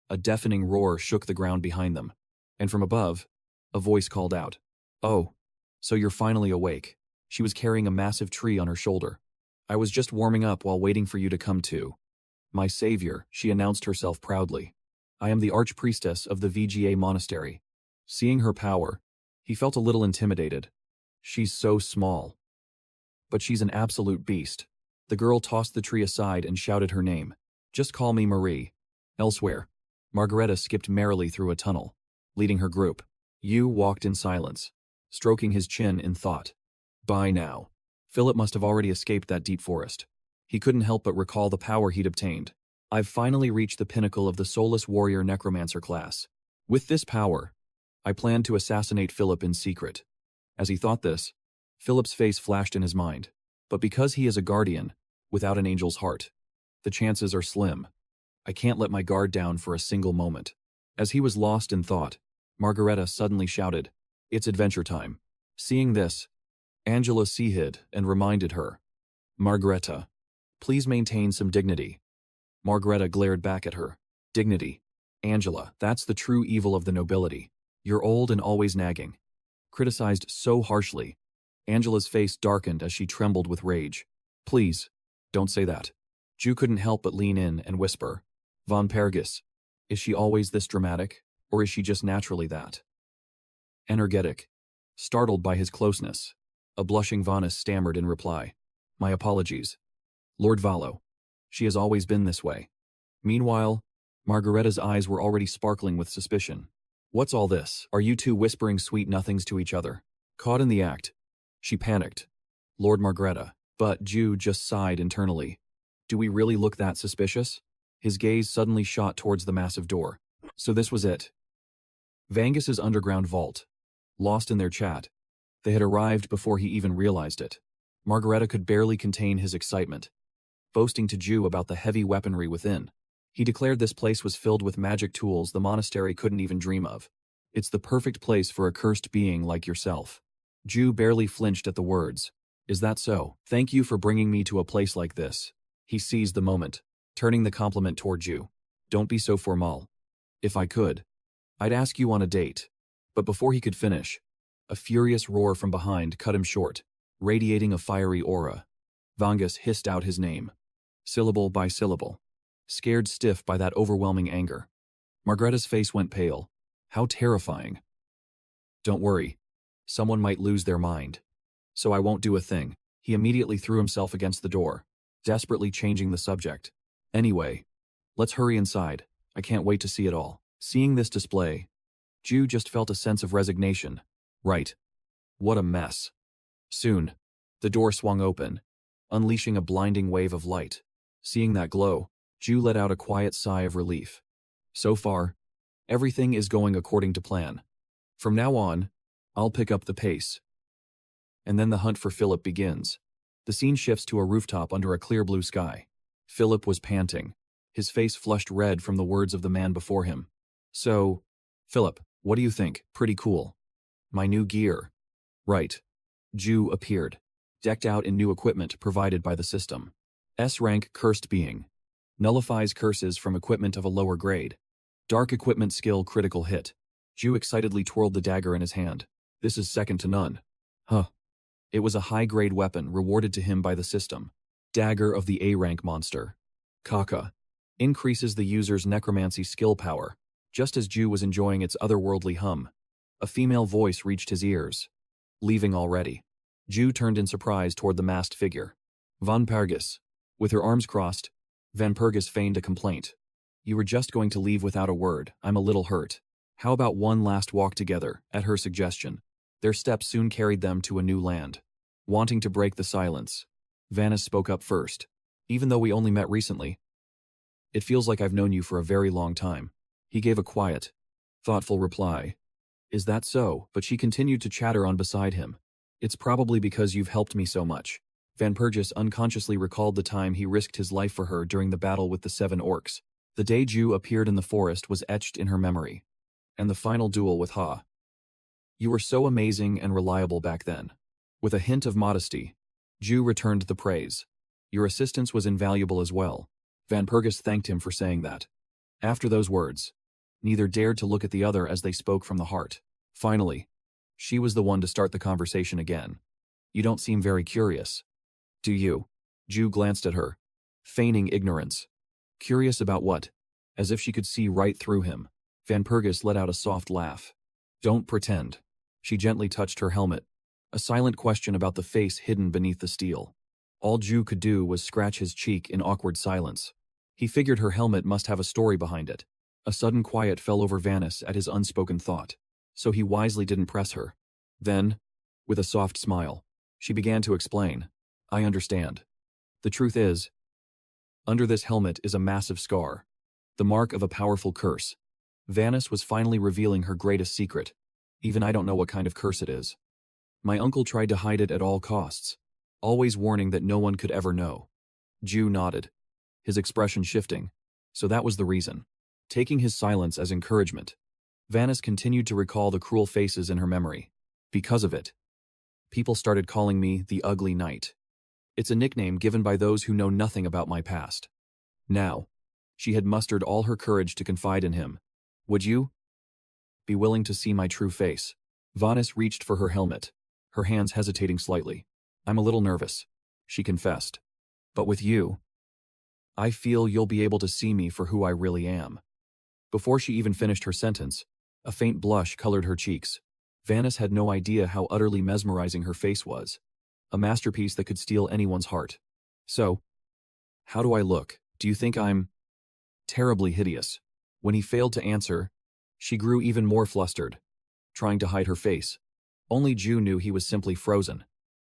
A deafening roar shook the ground behind them. And from above, a voice called out. Oh, so you're finally awake. She was carrying a massive tree on her shoulder. I was just warming up while waiting for you to come to. My savior, she announced herself proudly. I am the archpriestess of the VGA monastery. Seeing her power, he felt a little intimidated. She's so small. But she's an absolute beast. The girl tossed the tree aside and shouted her name. Just call me Marie. Elsewhere, Margareta skipped merrily through a tunnel, leading her group. Yu walked in silence, stroking his chin in thought. By now, Philip must have already escaped that deep forest. He couldn't help but recall the power he'd obtained. I've finally reached the pinnacle of the Soulless Warrior Necromancer class. With this power, I plan to assassinate Philip in secret. As he thought this, Philip's face flashed in his mind. But because he is a guardian, without an angel's heart, the chances are slim. I can't let my guard down for a single moment. As he was lost in thought, Margareta suddenly shouted, It's adventure time. Seeing this, Angela hid and reminded her. Margareta, please maintain some dignity. Margareta glared back at her. Dignity. Angela, that's the true evil of the nobility. You're old and always nagging. Criticized so harshly, Angela's face darkened as she trembled with rage. Please, don't say that. Ju couldn't help but lean in and whisper, Von Pergus, is she always this dramatic, or is she just naturally that? Energetic. Startled by his closeness, a blushing Vanis stammered in reply, my apologies. Lord Valo. She has always been this way. Meanwhile, Margaretta's eyes were already sparkling with suspicion. What's all this? Are you two whispering sweet nothings to each other? Caught in the act, she panicked. Lord Margaretta. But Ju just sighed internally. Do we really look that suspicious? His gaze suddenly shot towards the massive door. So this was it. Vangus's underground vault. Lost in their chat, they had arrived before he even realized it. Margaretta could barely contain his excitement, boasting to Ju about the heavy weaponry within. He declared this place was filled with magic tools the monastery couldn't even dream of. It's the perfect place for a cursed being like yourself. Ju barely flinched at the words. Is that so? Thank you for bringing me to a place like this. He seized the moment, turning the compliment toward Ju. Don't be so formal. If I could, I'd ask you on a date. But before he could finish, a furious roar from behind cut him short, radiating a fiery aura. Vangus hissed out his name, syllable by syllable, scared stiff by that overwhelming anger. Margaretta's face went pale. How terrifying. Don't worry. Someone might lose their mind. So I won't do a thing. He immediately threw himself against the door, desperately changing the subject. Anyway, let's hurry inside. I can't wait to see it all. Seeing this display, Ju just felt a sense of resignation. Right. What a mess. Soon, the door swung open, unleashing a blinding wave of light. Seeing that glow, Ju let out a quiet sigh of relief. So far, everything is going according to plan. From now on, I'll pick up the pace. And then the hunt for Philip begins. The scene shifts to a rooftop under a clear blue sky. Philip was panting, his face flushed red from the words of the man before him. So, Philip, what do you think? Pretty cool. My new gear. Right. Ju appeared, decked out in new equipment provided by the system. S-Rank cursed being. Nullifies curses from equipment of a lower grade. Dark equipment skill critical hit. Ju excitedly twirled the dagger in his hand. This is second to none. Huh. It was a high-grade weapon rewarded to him by the system. Dagger of the A-rank monster. Kaka. Increases the user's necromancy skill power, just as Ju was enjoying its otherworldly hum. A female voice reached his ears. Leaving already. Ju turned in surprise toward the masked figure. Von Pergus. With her arms crossed, Van Pergus feigned a complaint. You were just going to leave without a word. I'm a little hurt. How about one last walk together, at her suggestion? Their steps soon carried them to a new land. Wanting to break the silence, Vanis spoke up first. Even though we only met recently, it feels like I've known you for a very long time. He gave a quiet, thoughtful reply. Is that so? But she continued to chatter on beside him. It's probably because you've helped me so much. Van Pergus unconsciously recalled the time he risked his life for her during the battle with the 7 orcs. The day Ju appeared in the forest was etched in her memory. And the final duel with Ha. You were so amazing and reliable back then. With a hint of modesty, Ju returned the praise. Your assistance was invaluable as well. Van Pergus thanked him for saying that. After those words, neither dared to look at the other as they spoke from the heart. Finally, she was the one to start the conversation again. You don't seem very curious. Do you? Ju glanced at her, feigning ignorance. Curious about what? As if she could see right through him. Van Pergus let out a soft laugh. Don't pretend. She gently touched her helmet. A silent question about the face hidden beneath the steel. All Ju could do was scratch his cheek in awkward silence. He figured her helmet must have a story behind it. A sudden quiet fell over Vanis at his unspoken thought, so he wisely didn't press her. Then, with a soft smile, she began to explain. I understand. The truth is, under this helmet is a massive scar, the mark of a powerful curse. Vanis was finally revealing her greatest secret. Even I don't know what kind of curse it is. My uncle tried to hide it at all costs, always warning that no one could ever know. Ju nodded, his expression shifting. So that was the reason. Taking his silence as encouragement, Vanis continued to recall the cruel faces in her memory. Because of it, people started calling me the Ugly Knight. It's a nickname given by those who know nothing about my past. Now, she had mustered all her courage to confide in him. Would you be willing to see my true face? Vanis reached for her helmet, her hands hesitating slightly. I'm a little nervous, she confessed. But with you, I feel you'll be able to see me for who I really am." Before she even finished her sentence, a faint blush colored her cheeks. Vanis had no idea how utterly mesmerizing her face was. A masterpiece that could steal anyone's heart. "So, how do I look? Do you think I'm terribly hideous?" When he failed to answer, she grew even more flustered, trying to hide her face. Only Ju knew he was simply frozen,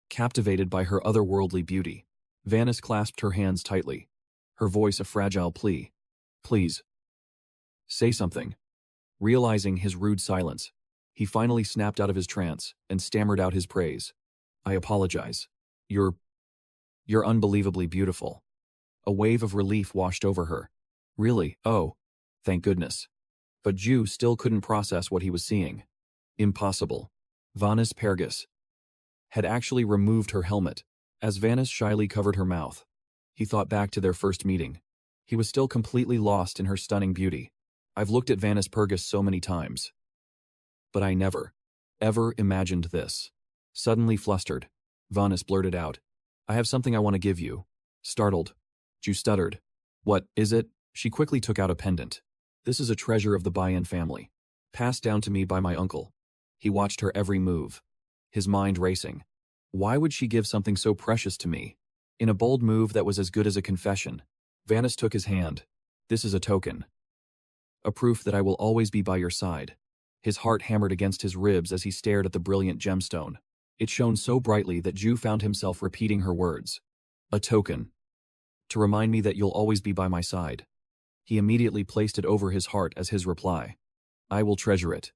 captivated by her otherworldly beauty. Vanis clasped her hands tightly, her voice a fragile plea. "Please, say something." Realizing his rude silence, he finally snapped out of his trance and stammered out his praise. "I apologize. You're unbelievably beautiful." A wave of relief washed over her. "Really? Oh, thank goodness." But Ju still couldn't process what he was seeing. Impossible. Vanis Pergus had actually removed her helmet. As Vanis shyly covered her mouth, he thought back to their first meeting. He was still completely lost in her stunning beauty. "I've looked at Vanis Pergus so many times, but I never, ever imagined this." Suddenly flustered, Vanis blurted out, "I have something I want to give you." Startled, Ju stuttered. "What is it?" She quickly took out a pendant. "This is a treasure of the Bayan family, passed down to me by my uncle." He watched her every move, his mind racing. Why would she give something so precious to me? In a bold move that was as good as a confession, Vanis took his hand. "This is a token. A proof that I will always be by your side." His heart hammered against his ribs as he stared at the brilliant gemstone. It shone so brightly that Ju found himself repeating her words. "A token. To remind me that you'll always be by my side." He immediately placed it over his heart as his reply. "I will treasure it."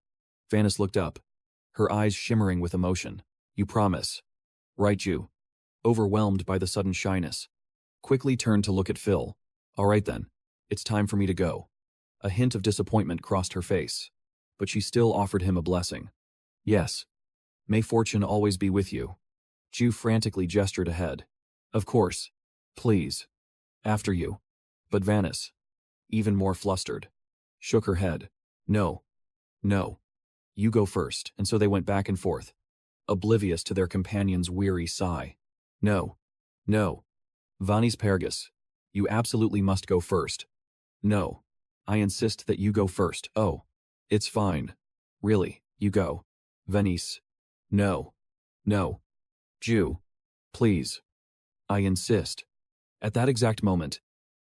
Vanis looked up, her eyes shimmering with emotion. "You promise?" "Right, Ju." Overwhelmed by the sudden shyness, quickly turned to look at Phil. "All right then, it's time for me to go." A hint of disappointment crossed her face, but she still offered him a blessing. "Yes. May fortune always be with you." Ju frantically gestured ahead. "Of course. Please. After you." But Vanis, even more flustered, shook her head. "No. No. You go first." And so they went back and forth, oblivious to their companion's weary sigh. "No. No. Vanis Pergus, you absolutely must go first." "No. I insist that you go first." "Oh. It's fine. Really, you go." "Vanis. No. No. Ju. Please. I insist." At that exact moment,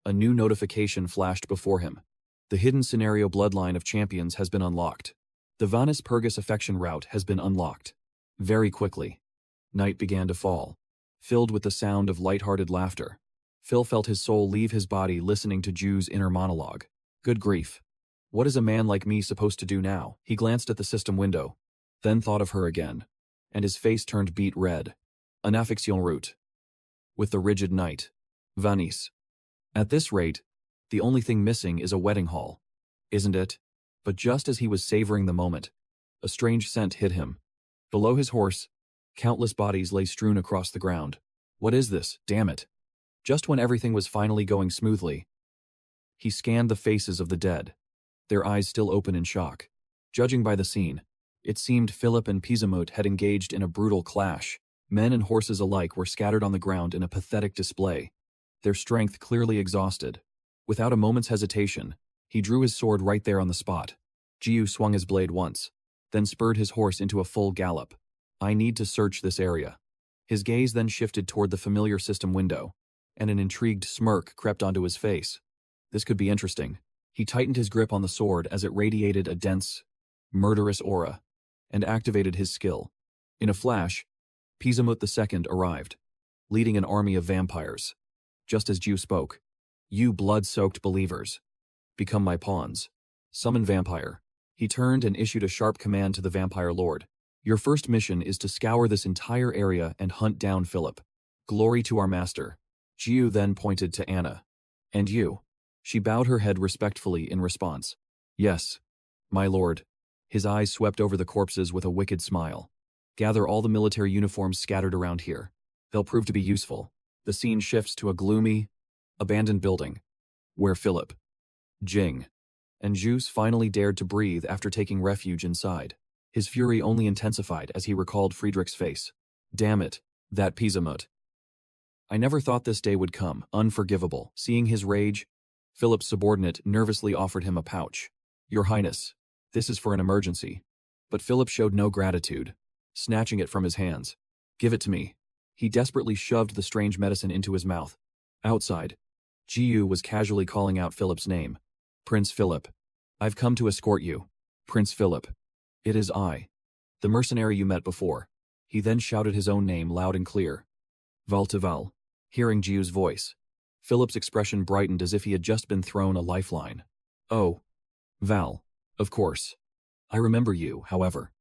a new notification flashed before him. The hidden scenario bloodline of champions has been unlocked. The Vanis Pergus affection route has been unlocked. Very quickly, night began to fall, filled with the sound of light-hearted laughter. Phil felt his soul leave his body listening to Ju's inner monologue. Good grief. What is a man like me supposed to do now? He glanced at the system window, then thought of her again, and his face turned beet red. An affection route. With the rigid night. Vanis. At this rate, the only thing missing is a wedding hall. Isn't it? But just as he was savoring the moment, a strange scent hit him. Below his horse, countless bodies lay strewn across the ground. What is this? Damn it. Just when everything was finally going smoothly, he scanned the faces of the dead, their eyes still open in shock. Judging by the scene, it seemed Philip and Pizamut had engaged in a brutal clash. Men and horses alike were scattered on the ground in a pathetic display, their strength clearly exhausted. Without a moment's hesitation, he drew his sword right there on the spot. Jiu swung his blade once, then spurred his horse into a full gallop. "I need to search this area." His gaze then shifted toward the familiar system window, and an intrigued smirk crept onto his face. This could be interesting. He tightened his grip on the sword as it radiated a dense, murderous aura, and activated his skill. In a flash, Pizamut II arrived, leading an army of vampires. Just as Jiu spoke, "You blood-soaked believers, become my pawns. Summon vampire." He turned and issued a sharp command to the vampire lord. "Your first mission is to scour this entire area and hunt down Philip. Glory to our master." Jiu then pointed to Anna. "And you?" She bowed her head respectfully in response. "Yes, my lord." His eyes swept over the corpses with a wicked smile. "Gather all the military uniforms scattered around here. They'll prove to be useful." The scene shifts to a gloomy, abandoned building, where Philip, Jing, and Juice finally dared to breathe after taking refuge inside. His fury only intensified as he recalled Friedrich's face. Damn it, that Pizamut. I never thought this day would come, unforgivable. Seeing his rage, Philip's subordinate nervously offered him a pouch. Your Highness, this is for an emergency. But Philip showed no gratitude, snatching it from his hands. Give it to me. He desperately shoved the strange medicine into his mouth. Outside, Jiu was casually calling out Philip's name. Prince Philip. I've come to escort you. Prince Philip. It is I. The mercenary you met before. He then shouted his own name loud and clear. Val to Val. Hearing Jiu's voice, Philip's expression brightened as if he had just been thrown a lifeline. Oh. Val. Of course. I remember you, however.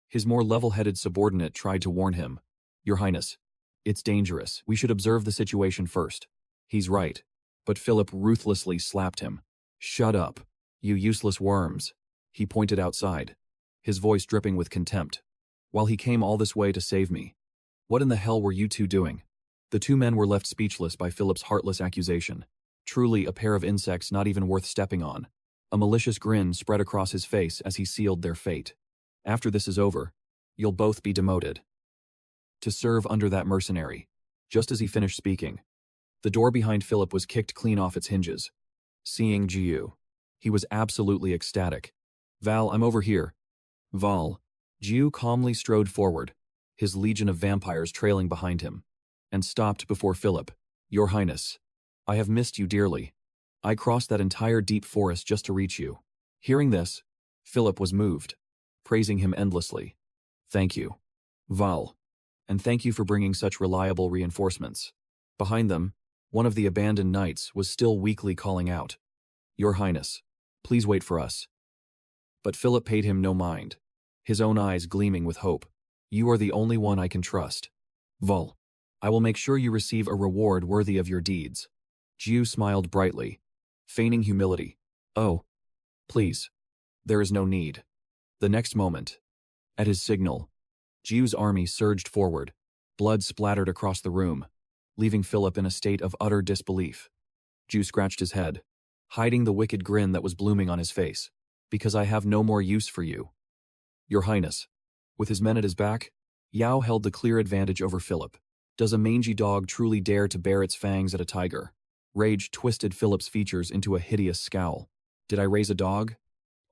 His more level-headed subordinate tried to warn him. Your Highness. It's dangerous. We should observe the situation first. He's right. But Philip ruthlessly slapped him. Shut up. You useless worms. He pointed outside, his voice dripping with contempt. While he came all this way to save me. What in the hell were you two doing? The two men were left speechless by Philip's heartless accusation. Truly a pair of insects not even worth stepping on. A malicious grin spread across his face as he sealed their fate. After this is over, you'll both be demoted. To serve under that mercenary. Just as he finished speaking, the door behind Philip was kicked clean off its hinges. Seeing Jiu, he was absolutely ecstatic. Val, I'm over here. Val. Jiu calmly strode forward, his legion of vampires trailing behind him, and stopped before Philip. Your Highness, I have missed you dearly. I crossed that entire deep forest just to reach you. Hearing this, Philip was moved, praising him endlessly. Thank you, Val, and thank you for bringing such reliable reinforcements. Behind them, one of the abandoned knights was still weakly calling out. Your Highness, please wait for us. But Philip paid him no mind, his own eyes gleaming with hope. You are the only one I can trust. Val, I will make sure you receive a reward worthy of your deeds. Jiu smiled brightly, feigning humility. Oh, please. There is no need. The next moment, at his signal, Jiu's army surged forward. Blood splattered across the room, leaving Philip in a state of utter disbelief. Jiu scratched his head, hiding the wicked grin that was blooming on his face. Because I have no more use for you. Your Highness. With his men at his back, Yao held the clear advantage over Philip. Does a mangy dog truly dare to bare its fangs at a tiger? Rage twisted Philip's features into a hideous scowl. Did I raise a dog?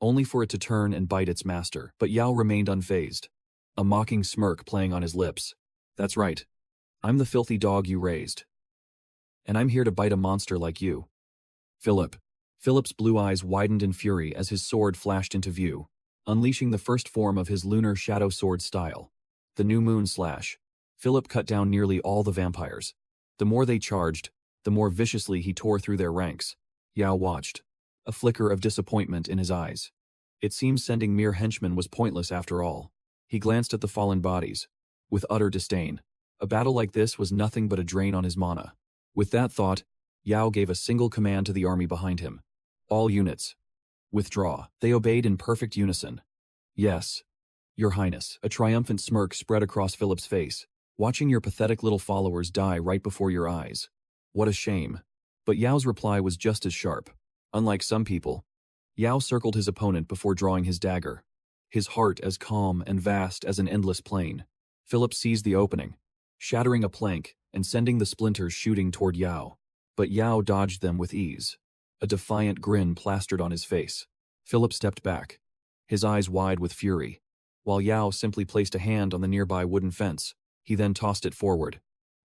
Only for it to turn and bite its master. But Yao remained unfazed, a mocking smirk playing on his lips. That's right. I'm the filthy dog you raised. And I'm here to bite a monster like you. Philip's blue eyes widened in fury as his sword flashed into view, unleashing the first form of his lunar shadow sword style. The new moon slash. Philip cut down nearly all the vampires. The more they charged, the more viciously he tore through their ranks. Yao watched, a flicker of disappointment in his eyes. It seemed sending mere henchmen was pointless after all. He glanced at the fallen bodies, with utter disdain. A battle like this was nothing but a drain on his mana. With that thought, Yao gave a single command to the army behind him. All units, withdraw. They obeyed in perfect unison. Yes, Your Highness. A triumphant smirk spread across Philip's face. Watching your pathetic little followers die right before your eyes. What a shame. But Yao's reply was just as sharp. Unlike some people, Yao circled his opponent before drawing his dagger, his heart as calm and vast as an endless plain. Philip seized the opening, shattering a plank and sending the splinters shooting toward Yao. But Yao dodged them with ease, a defiant grin plastered on his face. Philip stepped back, his eyes wide with fury, while Yao simply placed a hand on the nearby wooden fence. He then tossed it forward,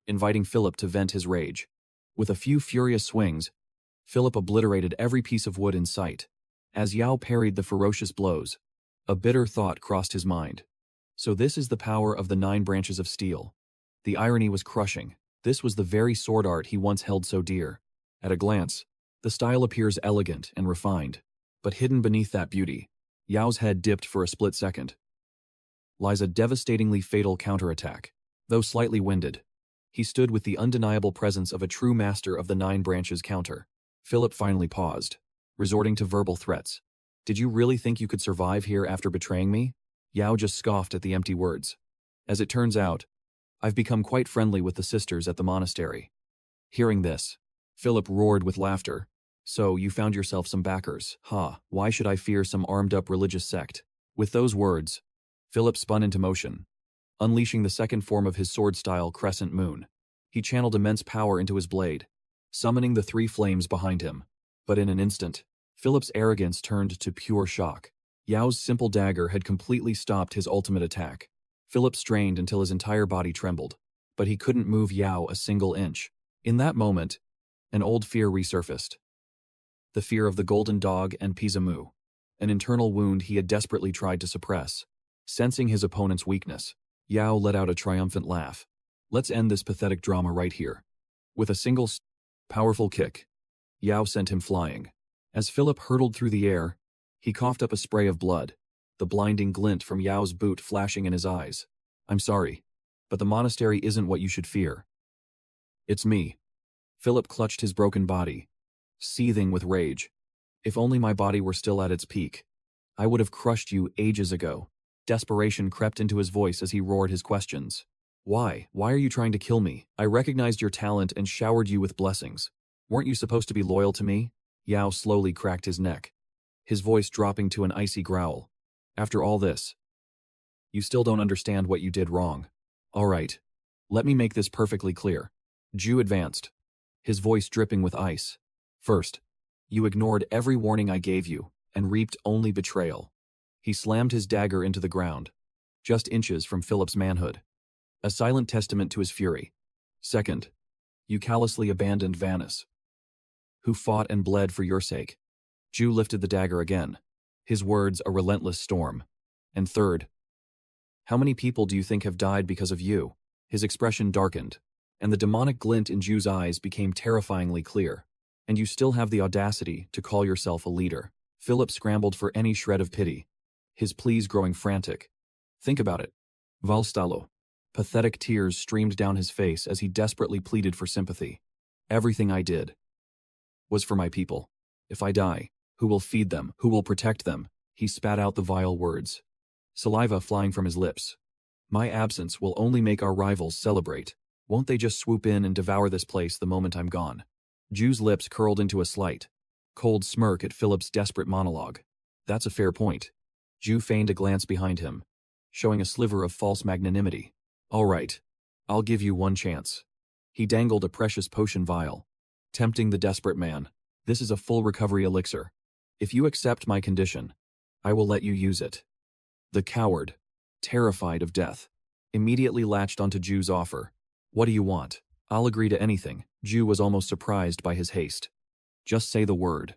inviting Philip to vent his rage. With a few furious swings, Philip obliterated every piece of wood in sight. As Yao parried the ferocious blows, a bitter thought crossed his mind. So this is the power of the 9 branches of steel. The irony was crushing. This was the very sword art he once held so dear. At a glance, the style appears elegant and refined, but hidden beneath that beauty, Yao's head dipped for a split second, lies a devastatingly fatal counterattack. Though slightly winded, he stood with the undeniable presence of a true master of the 9 branches counter. Philip finally paused, resorting to verbal threats. Did you really think you could survive here after betraying me? Yao just scoffed at the empty words. As it turns out, I've become quite friendly with the sisters at the monastery. Hearing this, Philip roared with laughter. So, you found yourself some backers. Ha, why should I fear some armed-up religious sect? With those words, Philip spun into motion, unleashing the second form of his sword style, Crescent Moon. He channeled immense power into his blade, summoning the three flames behind him. But in an instant, Philip's arrogance turned to pure shock. Yao's simple dagger had completely stopped his ultimate attack. Philip strained until his entire body trembled, but he couldn't move Yao a single inch. In that moment, an old fear resurfaced. The fear of the golden dog and Pizamu, an internal wound he had desperately tried to suppress. Sensing his opponent's weakness, Yao let out a triumphant laugh. Let's end this pathetic drama right here. With a single powerful kick, Yao sent him flying. As Philip hurtled through the air, he coughed up a spray of blood, the blinding glint from Yao's boot flashing in his eyes. I'm sorry, but the monastery isn't what you should fear. It's me. Philip clutched his broken body, seething with rage. If only my body were still at its peak. I would have crushed you ages ago. Desperation crept into his voice as he roared his questions. Why? Why are you trying to kill me? I recognized your talent and showered you with blessings. Weren't you supposed to be loyal to me? Yao slowly cracked his neck, his voice dropping to an icy growl. After all this, you still don't understand what you did wrong. All right, let me make this perfectly clear. Ju advanced, his voice dripping with ice. First, you ignored every warning I gave you and reaped only betrayal. He slammed his dagger into the ground, just inches from Philip's manhood, a silent testament to his fury. Second, you callously abandoned Vanus, who fought and bled for your sake. Ju lifted the dagger again, his words a relentless storm. And third, how many people do you think have died because of you? His expression darkened, and the demonic glint in Ju's eyes became terrifyingly clear. And you still have the audacity to call yourself a leader. Philip scrambled for any shred of pity, his pleas growing frantic. Think about it. Valstalo. Pathetic tears streamed down his face as he desperately pleaded for sympathy. Everything I did was for my people. If I die, who will feed them? Who will protect them? He spat out the vile words, saliva flying from his lips. My absence will only make our rivals celebrate. Won't they just swoop in and devour this place the moment I'm gone? Ju's lips curled into a slight, cold smirk at Philip's desperate monologue. That's a fair point. Ju feigned a glance behind him, showing a sliver of false magnanimity. All right, I'll give you one chance. He dangled a precious potion vial, tempting the desperate man. This is a full recovery elixir. If you accept my condition, I will let you use it. The coward, terrified of death, immediately latched onto Ju's offer. What do you want? I'll agree to anything. Ju was almost surprised by his haste. Just say the word.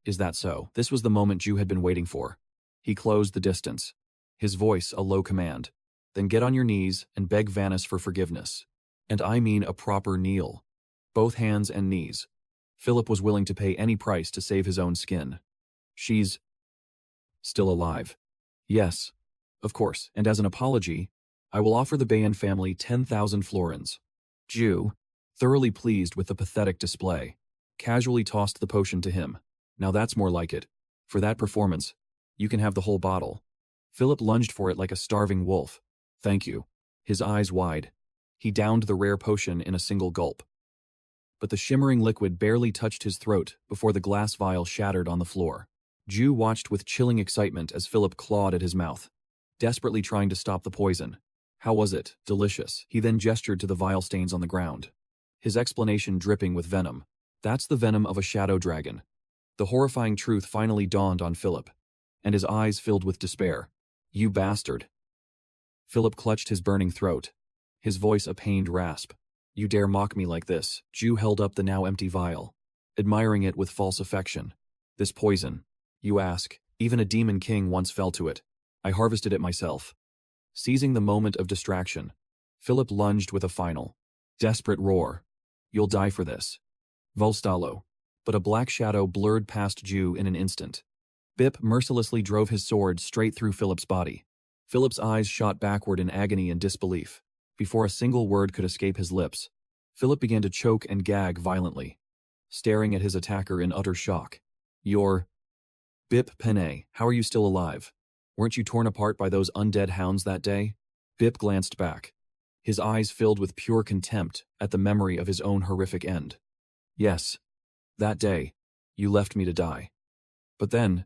Is that so? This was the moment Ju had been waiting for. He closed the distance, his voice a low command. Then get on your knees and beg Vanus for forgiveness. And I mean a proper kneel. Both hands and knees. Philip was willing to pay any price to save his own skin. She's still alive. Yes, of course, and as an apology, I will offer the Bayan family 10,000 florins. Ju, thoroughly pleased with the pathetic display, casually tossed the potion to him. Now that's more like it. For that performance, you can have the whole bottle. Philip lunged for it like a starving wolf. Thank you. His eyes wide, he downed the rare potion in a single gulp. But the shimmering liquid barely touched his throat before the glass vial shattered on the floor. Ju watched with chilling excitement as Philip clawed at his mouth, desperately trying to stop the poison. How was it? Delicious. He then gestured to the vial stains on the ground, his explanation dripping with venom. That's the venom of a shadow dragon. The horrifying truth finally dawned on Philip, and his eyes filled with despair. You bastard. Philip clutched his burning throat, his voice a pained rasp. You dare mock me like this? Ju held up the now empty vial, admiring it with false affection. This poison, you ask, even a demon king once fell to it. I harvested it myself. Seizing the moment of distraction, Philip lunged with a final, desperate roar. You'll die for this. Volstalo. But a black shadow blurred past Ju in an instant. Bip mercilessly drove his sword straight through Philip's body. Philip's eyes shot backward in agony and disbelief. Before a single word could escape his lips, Philip began to choke and gag violently, staring at his attacker in utter shock. You're... Bip Penne, how are you still alive? Weren't you torn apart by those undead hounds that day? Bip glanced back, his eyes filled with pure contempt at the memory of his own horrific end. Yes, that day, you left me to die. But then,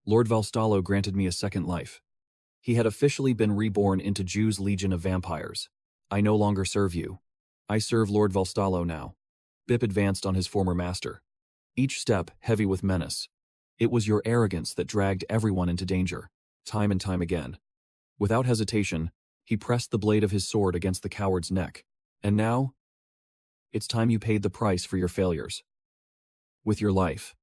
Lord Valstalo granted me a second life. He had officially been reborn into Ju's legion of vampires. I no longer serve you. I serve Lord Valstallo now. Bip advanced on his former master, each step heavy with menace. It was your arrogance that dragged everyone into danger, time and time again. Without hesitation, he pressed the blade of his sword against the coward's neck. And now? It's time you paid the price for your failures. With your life.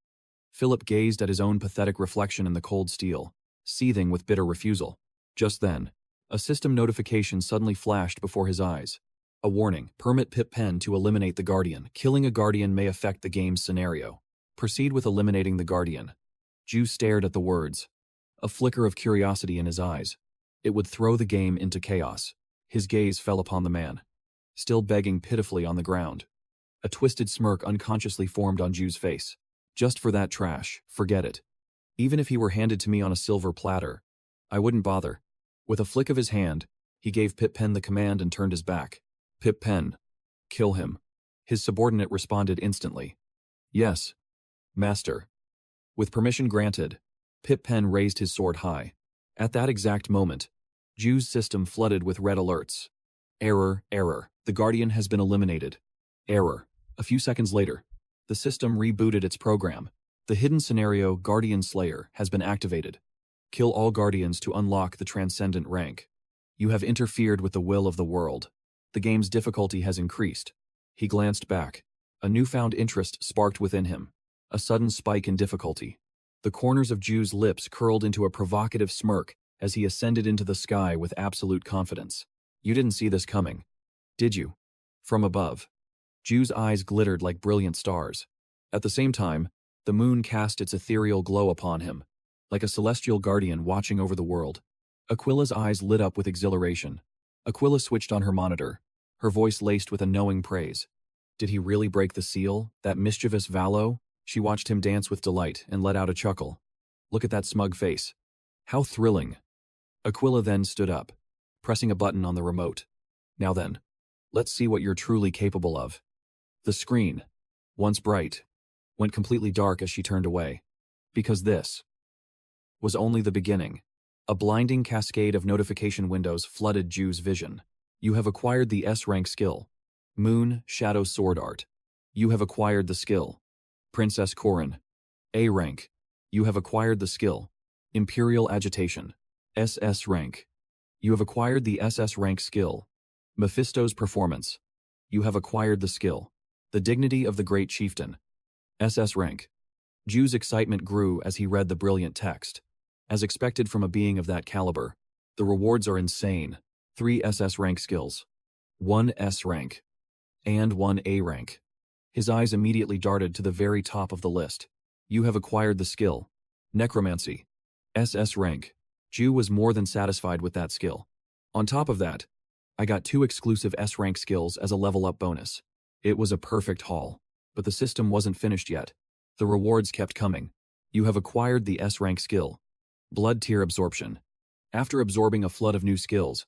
Philip gazed at his own pathetic reflection in the cold steel, seething with bitter refusal. Just then, a system notification suddenly flashed before his eyes. A warning: permit Pip Pen to eliminate the Guardian. Killing a Guardian may affect the game's scenario. Proceed with eliminating the Guardian. Ju stared at the words, a flicker of curiosity in his eyes. It would throw the game into chaos. His gaze fell upon the man, still begging pitifully on the ground. A twisted smirk unconsciously formed on Ju's face. Just for that trash, forget it. Even if he were handed to me on a silver platter, I wouldn't bother. With a flick of his hand, he gave Pip Pen the command and turned his back. Pip Pen, kill him. His subordinate responded instantly. Yes, master. With permission granted, Pip Pen raised his sword high. At that exact moment, Ju's system flooded with red alerts. Error, error. The Guardian has been eliminated. Error. A few seconds later, the system rebooted its program. The hidden scenario Guardian Slayer has been activated. Kill all Guardians to unlock the transcendent rank. You have interfered with the will of the world. The game's difficulty has increased. He glanced back. A newfound interest sparked within him. A sudden spike in difficulty. The corners of Ju's lips curled into a provocative smirk as he ascended into the sky with absolute confidence. You didn't see this coming, did you? From above, Ju's eyes glittered like brilliant stars. At the same time, the moon cast its ethereal glow upon him, like a celestial guardian watching over the world. Aquila's eyes lit up with exhilaration. Aquila switched on her monitor, her voice laced with a knowing praise. Did he really break the seal, that mischievous Valo? She watched him dance with delight and let out a chuckle. Look at that smug face. How thrilling. Aquila then stood up, pressing a button on the remote. Now then, let's see what you're truly capable of. The screen, once bright, went completely dark as she turned away. Because this was only the beginning. A blinding cascade of notification windows flooded Ju's vision. You have acquired the S-rank skill, Moon Shadow Sword Art. You have acquired the skill, Princess Corin. A rank. You have acquired the skill, Imperial Agitation. SS rank. You have acquired the SS rank skill, Mephisto's Performance. You have acquired the skill, the Dignity of the Great Chieftain. SS rank. Ju's excitement grew as he read the brilliant text. As expected from a being of that caliber, the rewards are insane. 3 SS rank skills, 1 S rank, and 1 A rank. His eyes immediately darted to the very top of the list. You have acquired the skill, Necromancy. SS rank. Ju was more than satisfied with that skill. On top of that, I got 2 exclusive S rank skills as a level up bonus. It was a perfect haul, but the system wasn't finished yet. The rewards kept coming. You have acquired the S rank skill, Blood Tear Absorption. After absorbing a flood of new skills,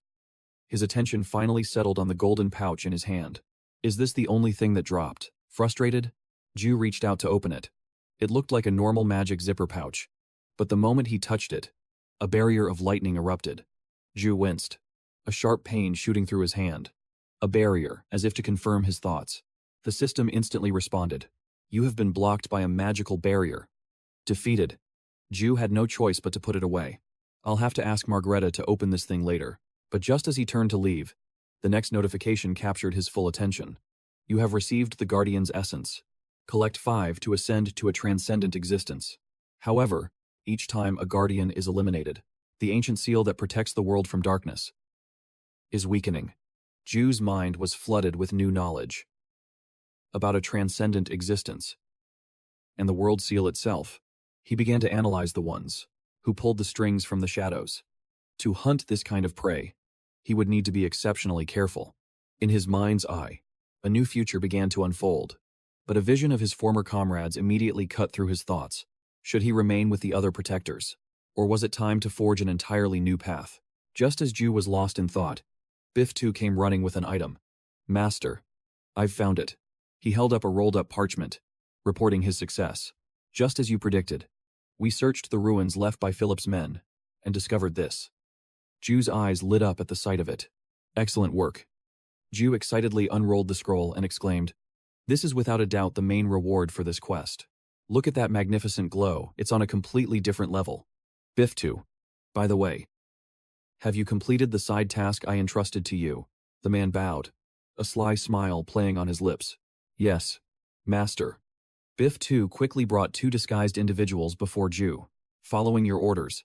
his attention finally settled on the golden pouch in his hand. Is this the only thing that dropped? Frustrated, Ju reached out to open it. It looked like a normal magic zipper pouch, but the moment he touched it, a barrier of lightning erupted. Ju winced, a sharp pain shooting through his hand. A barrier, as if to confirm his thoughts. The system instantly responded. You have been blocked by a magical barrier. Defeated, Ju had no choice but to put it away. I'll have to ask Margareta to open this thing later. But just as he turned to leave, the next notification captured his full attention. You have received the Guardian's essence. Collect 5 to ascend to a transcendent existence. However, each time a Guardian is eliminated, the ancient seal that protects the world from darkness is weakening. Ju's mind was flooded with new knowledge about a transcendent existence and the world seal itself. He began to analyze the ones who pulled the strings from the shadows. To hunt this kind of prey, he would need to be exceptionally careful. In his mind's eye, a new future began to unfold, but a vision of his former comrades immediately cut through his thoughts. Should he remain with the other protectors, or was it time to forge an entirely new path? Just as Ju was lost in thought, Biff too came running with an item. Master, I've found it. He held up a rolled-up parchment, reporting his success. Just as you predicted, we searched the ruins left by Philip's men, and discovered this. Ju's eyes lit up at the sight of it. Excellent work. Ju excitedly unrolled the scroll and exclaimed, "This is without a doubt the main reward for this quest. Look at that magnificent glow, it's on a completely different level." Biff 2. "By the way, have you completed the side task I entrusted to you?" The man bowed, a sly smile playing on his lips. "Yes, Master." Biff 2 quickly brought two disguised individuals before Ju. "Following your orders,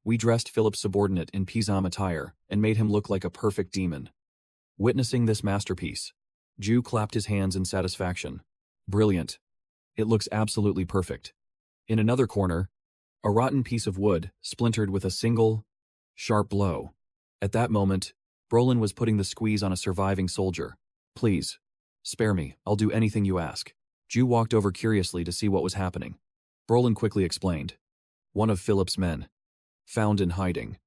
we dressed Philip's subordinate in Pisam attire and made him look like a perfect demon." Witnessing this masterpiece, Ju clapped his hands in satisfaction. "Brilliant. It looks absolutely perfect." In another corner, a rotten piece of wood splintered with a single, sharp blow. At that moment, Brolin was putting the squeeze on a surviving soldier. "Please, spare me, I'll do anything you ask." Ju walked over curiously to see what was happening. Brolin quickly explained. "One of Philip's men. Found in hiding."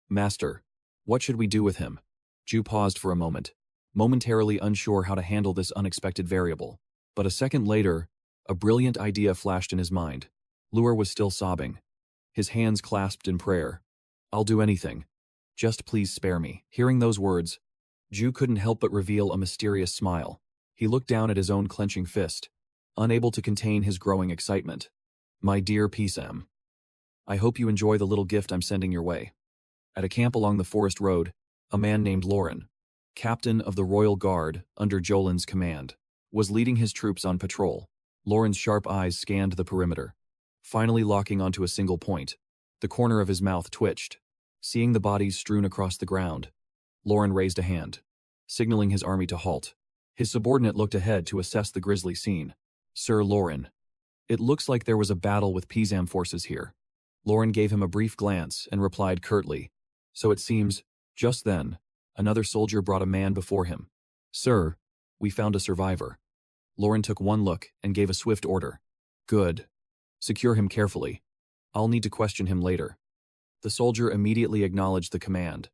"Master, what should we do with him?" Ju paused for a moment, momentarily unsure how to handle this unexpected variable. But a second later, a brilliant idea flashed in his mind. Lure was still sobbing, his hands clasped in prayer. "I'll do anything. Just please spare me." Hearing those words, Ju couldn't help but reveal a mysterious smile. He looked down at his own clenching fist, unable to contain his growing excitement. "My dear Pisam, I hope you enjoy the little gift I'm sending your way." At a camp along the forest road, a man named Lauren, captain of the Royal Guard under Jolin's command, was leading his troops on patrol. Lauren's sharp eyes scanned the perimeter, finally locking onto a single point. The corner of his mouth twitched. Seeing the bodies strewn across the ground, Lauren raised a hand, signaling his army to halt. His subordinate looked ahead to assess the grisly scene. "Sir Lauren, it looks like there was a battle with Pisam forces here." Lauren gave him a brief glance and replied curtly, "So it seems." Just then, another soldier brought a man before him. "Sir, we found a survivor." Lauren took one look and gave a swift order. "Good. Secure him carefully. I'll need to question him later." The soldier immediately acknowledged the command.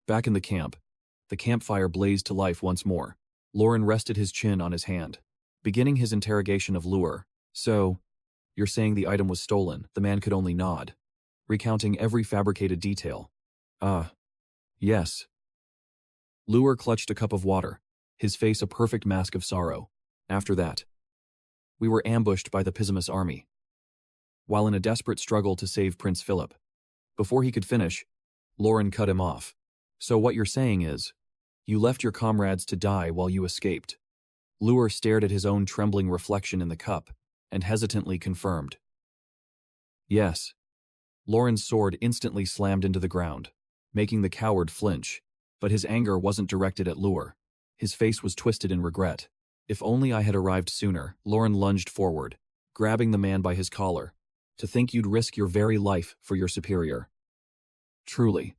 Back in the campfire blazed to life once more. Lauren rested his chin on his hand, beginning his interrogation of Lure. "So, you're saying the item was stolen?" The man could only nod, recounting every fabricated detail. Yes." Lure clutched a cup of water, his face a perfect mask of sorrow. "After that, we were ambushed by the Pismus army, while in a desperate struggle to save Prince Philip." Before he could finish, Lauren cut him off. "So what you're saying is, you left your comrades to die while you escaped?" Lure stared at his own trembling reflection in the cup and hesitantly confirmed. "Yes." Lauren's sword instantly slammed into the ground, making the coward flinch, but his anger wasn't directed at Lure. His face was twisted in regret. "If only I had arrived sooner." Lauren lunged forward, grabbing the man by his collar. "To think you'd risk your very life for your superior. Truly,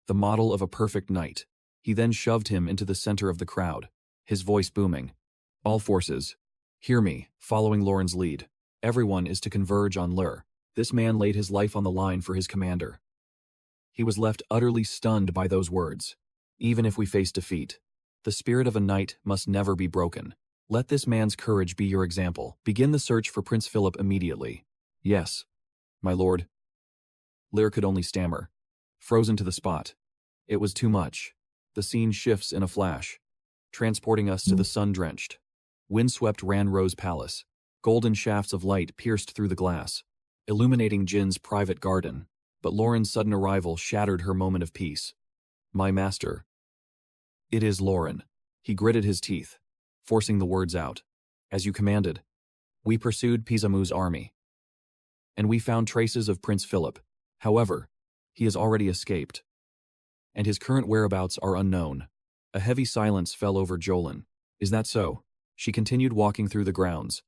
the model of a perfect knight." He then shoved him into the center of the crowd, his voice booming. "All forces, hear me." Following Lauren's lead, everyone is to converge on Lure. This man laid his life on the line for his commander. He was left utterly stunned by those words. "Even if we face defeat, the spirit of a knight must never be broken. Let this man's courage be your example. Begin the search for Prince Philip immediately." "Yes, my lord." Lure could only stammer, frozen to the spot. It was too much. The scene shifts in a flash, transporting us to the sun-drenched, windswept Ranrose Palace. Golden shafts of light pierced through the glass, illuminating Jin's private garden. But Lauren's sudden arrival shattered her moment of peace. "My master." "It is Lauren." He gritted his teeth, forcing the words out. "As you commanded, we pursued Pisamu's army, and we found traces of Prince Philip. However, he has already escaped, and his current whereabouts are unknown." A heavy silence fell over Jolin. "Is that so?" She continued walking through the grounds,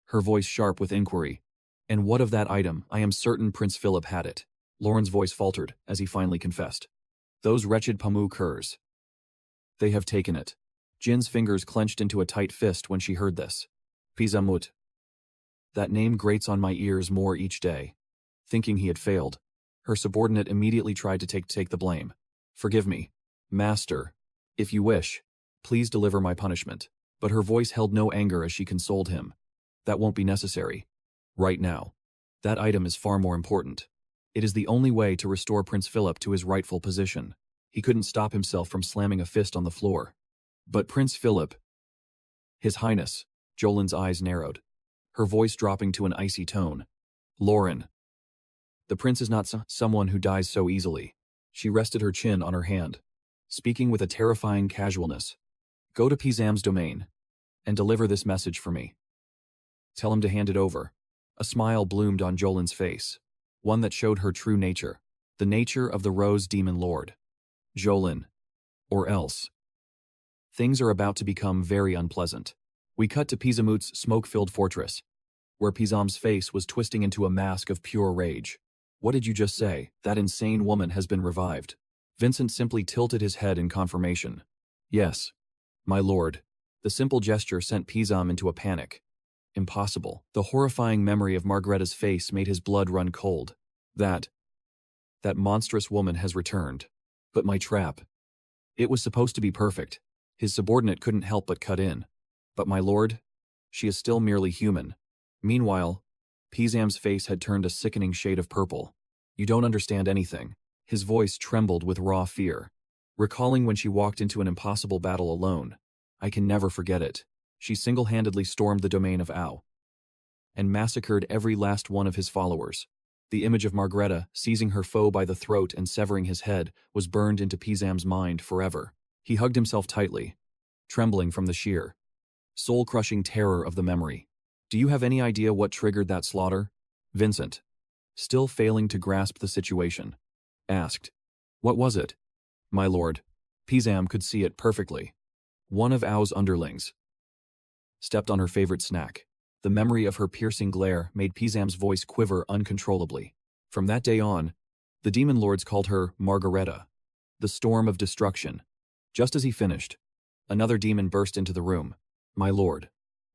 her voice sharp with inquiry. "And what of that item? I am certain Prince Philip had it." Lauren's voice faltered as he finally confessed. "Those wretched Pamu curs. They have taken it." Jin's fingers clenched into a tight fist when she heard this. "Pisamut. That name grates on my ears more each day." Thinking he had failed, her subordinate immediately tried to take the blame. "Forgive me, master. If you wish, please deliver my punishment." But her voice held no anger as she consoled him. "That won't be necessary. Right now. That item is far more important. It is the only way to restore Prince Philip to his rightful position." He couldn't stop himself from slamming a fist on the floor. But Prince Philip, His Highness, Jolin's eyes narrowed, her voice dropping to an icy tone. Lauren. The prince is not someone who dies so easily. She rested her chin on her hand, speaking with a terrifying casualness. Go to Pizam's domain and deliver this message for me. Tell him to hand it over. A smile bloomed on Jolin's face, one that showed her true nature, the nature of the Rose Demon Lord. Jolin. Or else. Things are about to become very unpleasant. We cut to Pizamut's smoke-filled fortress, where Pizam's face was twisting into a mask of pure rage. What did you just say? That insane woman has been revived. Vincent simply tilted his head in confirmation. Yes, my lord. The simple gesture sent Pizam into a panic. Impossible. The horrifying memory of Margaretta's face made his blood run cold. That monstrous woman has returned. But my trap. It was supposed to be perfect. His subordinate couldn't help but cut in. But my lord, she is still merely human. Meanwhile, Pizam's face had turned a sickening shade of purple. You don't understand anything. His voice trembled with raw fear. Recalling when she walked into an impossible battle alone. I can never forget it. She single-handedly stormed the domain of Ao and massacred every last one of his followers. The image of Margareta seizing her foe by the throat and severing his head was burned into Pizam's mind forever. He hugged himself tightly, trembling from the sheer, soul-crushing terror of the memory. Do you have any idea what triggered that slaughter? Vincent, still failing to grasp the situation, asked. What was it? My lord. Pizam could see it perfectly. One of Ao's underlings stepped on her favorite snack. The memory of her piercing glare made Pizam's voice quiver uncontrollably. From that day on, the demon lords called her Margareta, the storm of destruction. Just as he finished, another demon burst into the room. My lord.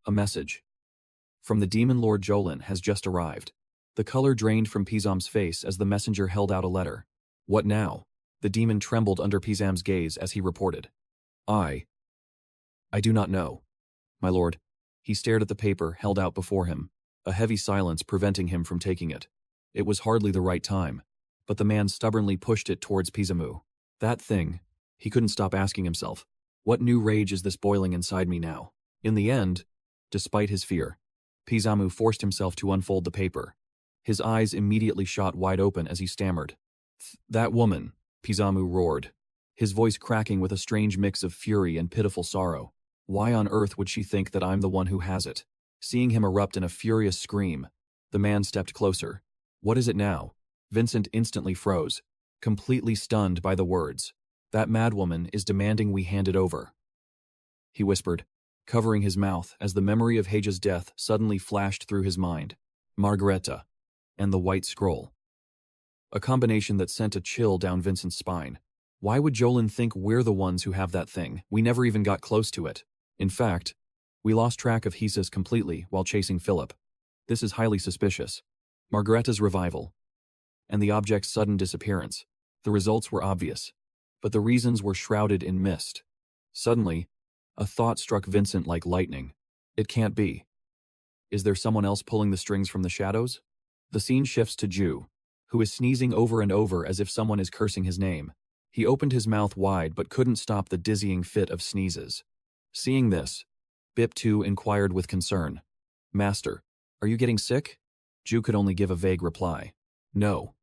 A message from the demon lord Jolin has just arrived. The color drained from Pizam's face as the messenger held out a letter. What now? The demon trembled under Pizam's gaze as he reported. I do not know. My lord. He stared at the paper held out before him, a heavy silence preventing him from taking it. It was hardly the right time, but the man stubbornly pushed it towards Pizamu. That thing, he couldn't stop asking himself, what new rage is this boiling inside me now? In the end, despite his fear, Pizamu forced himself to unfold the paper. His eyes immediately shot wide open as he stammered. That woman, Pizamu roared, his voice cracking with a strange mix of fury and pitiful sorrow. Why on earth would she think that I'm the one who has it? Seeing him erupt in a furious scream, the man stepped closer. What is it now? Vincent instantly froze, completely stunned by the words. That madwoman is demanding we hand it over. He whispered, covering his mouth as the memory of Haja's death suddenly flashed through his mind. Margareta and the white scroll. A combination that sent a chill down Vincent's spine. Why would Jolin think we're the ones who have that thing? We never even got close to it. In fact, we lost track of Hesus completely while chasing Philip. This is highly suspicious. Margareta's revival and the object's sudden disappearance. The results were obvious, but the reasons were shrouded in mist. Suddenly, a thought struck Vincent like lightning. It can't be. Is there someone else pulling the strings from the shadows? The scene shifts to Ju, who is sneezing over and over as if someone is cursing his name. He opened his mouth wide but couldn't stop the dizzying fit of sneezes. Seeing this, Bip2 inquired with concern. Master, are you getting sick? Ju could only give a vague reply. No.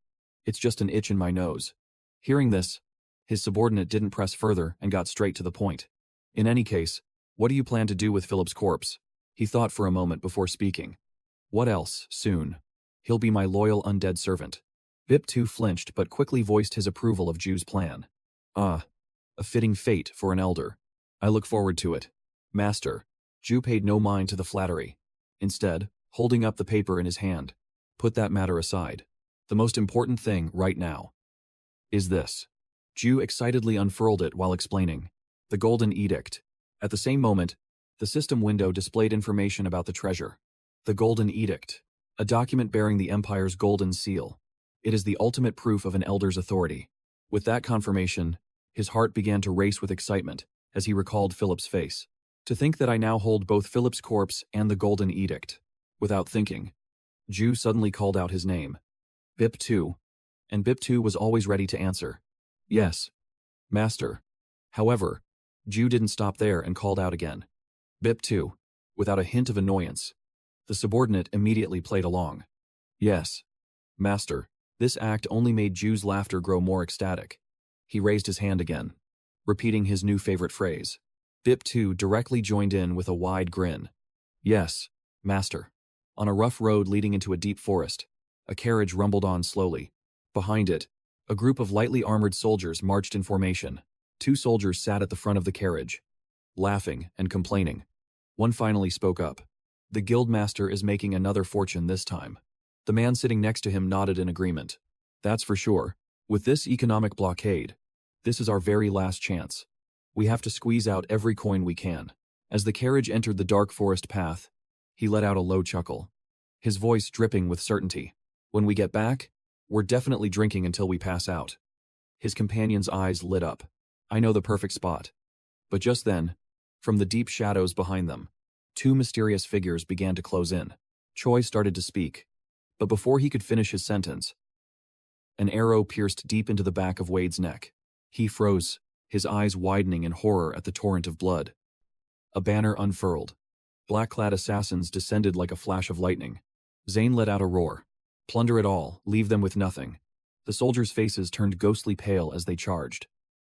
It's just an itch in my nose. Hearing this, his subordinate didn't press further and got straight to the point. In any case, what do you plan to do with Philip's corpse? He thought for a moment before speaking. What else, soon? He'll be my loyal undead servant. Bip2 flinched but quickly voiced his approval of Ju's plan. Ah, a fitting fate for an elder. I look forward to it. Master. Ju paid no mind to the flattery. Instead, holding up the paper in his hand, put that matter aside. The most important thing right now is this. Ju excitedly unfurled it while explaining. The Golden Edict. At the same moment, the system window displayed information about the treasure. The Golden Edict. A document bearing the Empire's golden seal. It is the ultimate proof of an elder's authority. With that confirmation, his heart began to race with excitement as he recalled Philip's face. To think that I now hold both Philip's corpse and the Golden Edict. Without thinking, Ju suddenly called out his name. Bip2. And Bip2 was always ready to answer. Yes. Master. However, Ju didn't stop there and called out again. Bip 2. Without a hint of annoyance. The subordinate immediately played along. Yes, master. This act only made Ju's laughter grow more ecstatic. He raised his hand again, repeating his new favorite phrase. Bip 2 directly joined in with a wide grin. Yes, master. On a rough road leading into a deep forest, a carriage rumbled on slowly. Behind it, a group of lightly armored soldiers marched in formation. 2 soldiers sat at the front of the carriage, laughing and complaining. One finally spoke up. The guildmaster is making another fortune this time. The man sitting next to him nodded in agreement. That's for sure. With this economic blockade, this is our very last chance. We have to squeeze out every coin we can. As the carriage entered the dark forest path, he let out a low chuckle, his voice dripping with certainty. When we get back, we're definitely drinking until we pass out. His companion's eyes lit up. I know the perfect spot. But just then, from the deep shadows behind them, 2 mysterious figures began to close in. Choi started to speak, but before he could finish his sentence, an arrow pierced deep into the back of Wade's neck. He froze, his eyes widening in horror at the torrent of blood. A banner unfurled. Black-clad assassins descended like a flash of lightning. Zane let out a roar. Plunder it all, leave them with nothing. The soldiers' faces turned ghostly pale as they charged,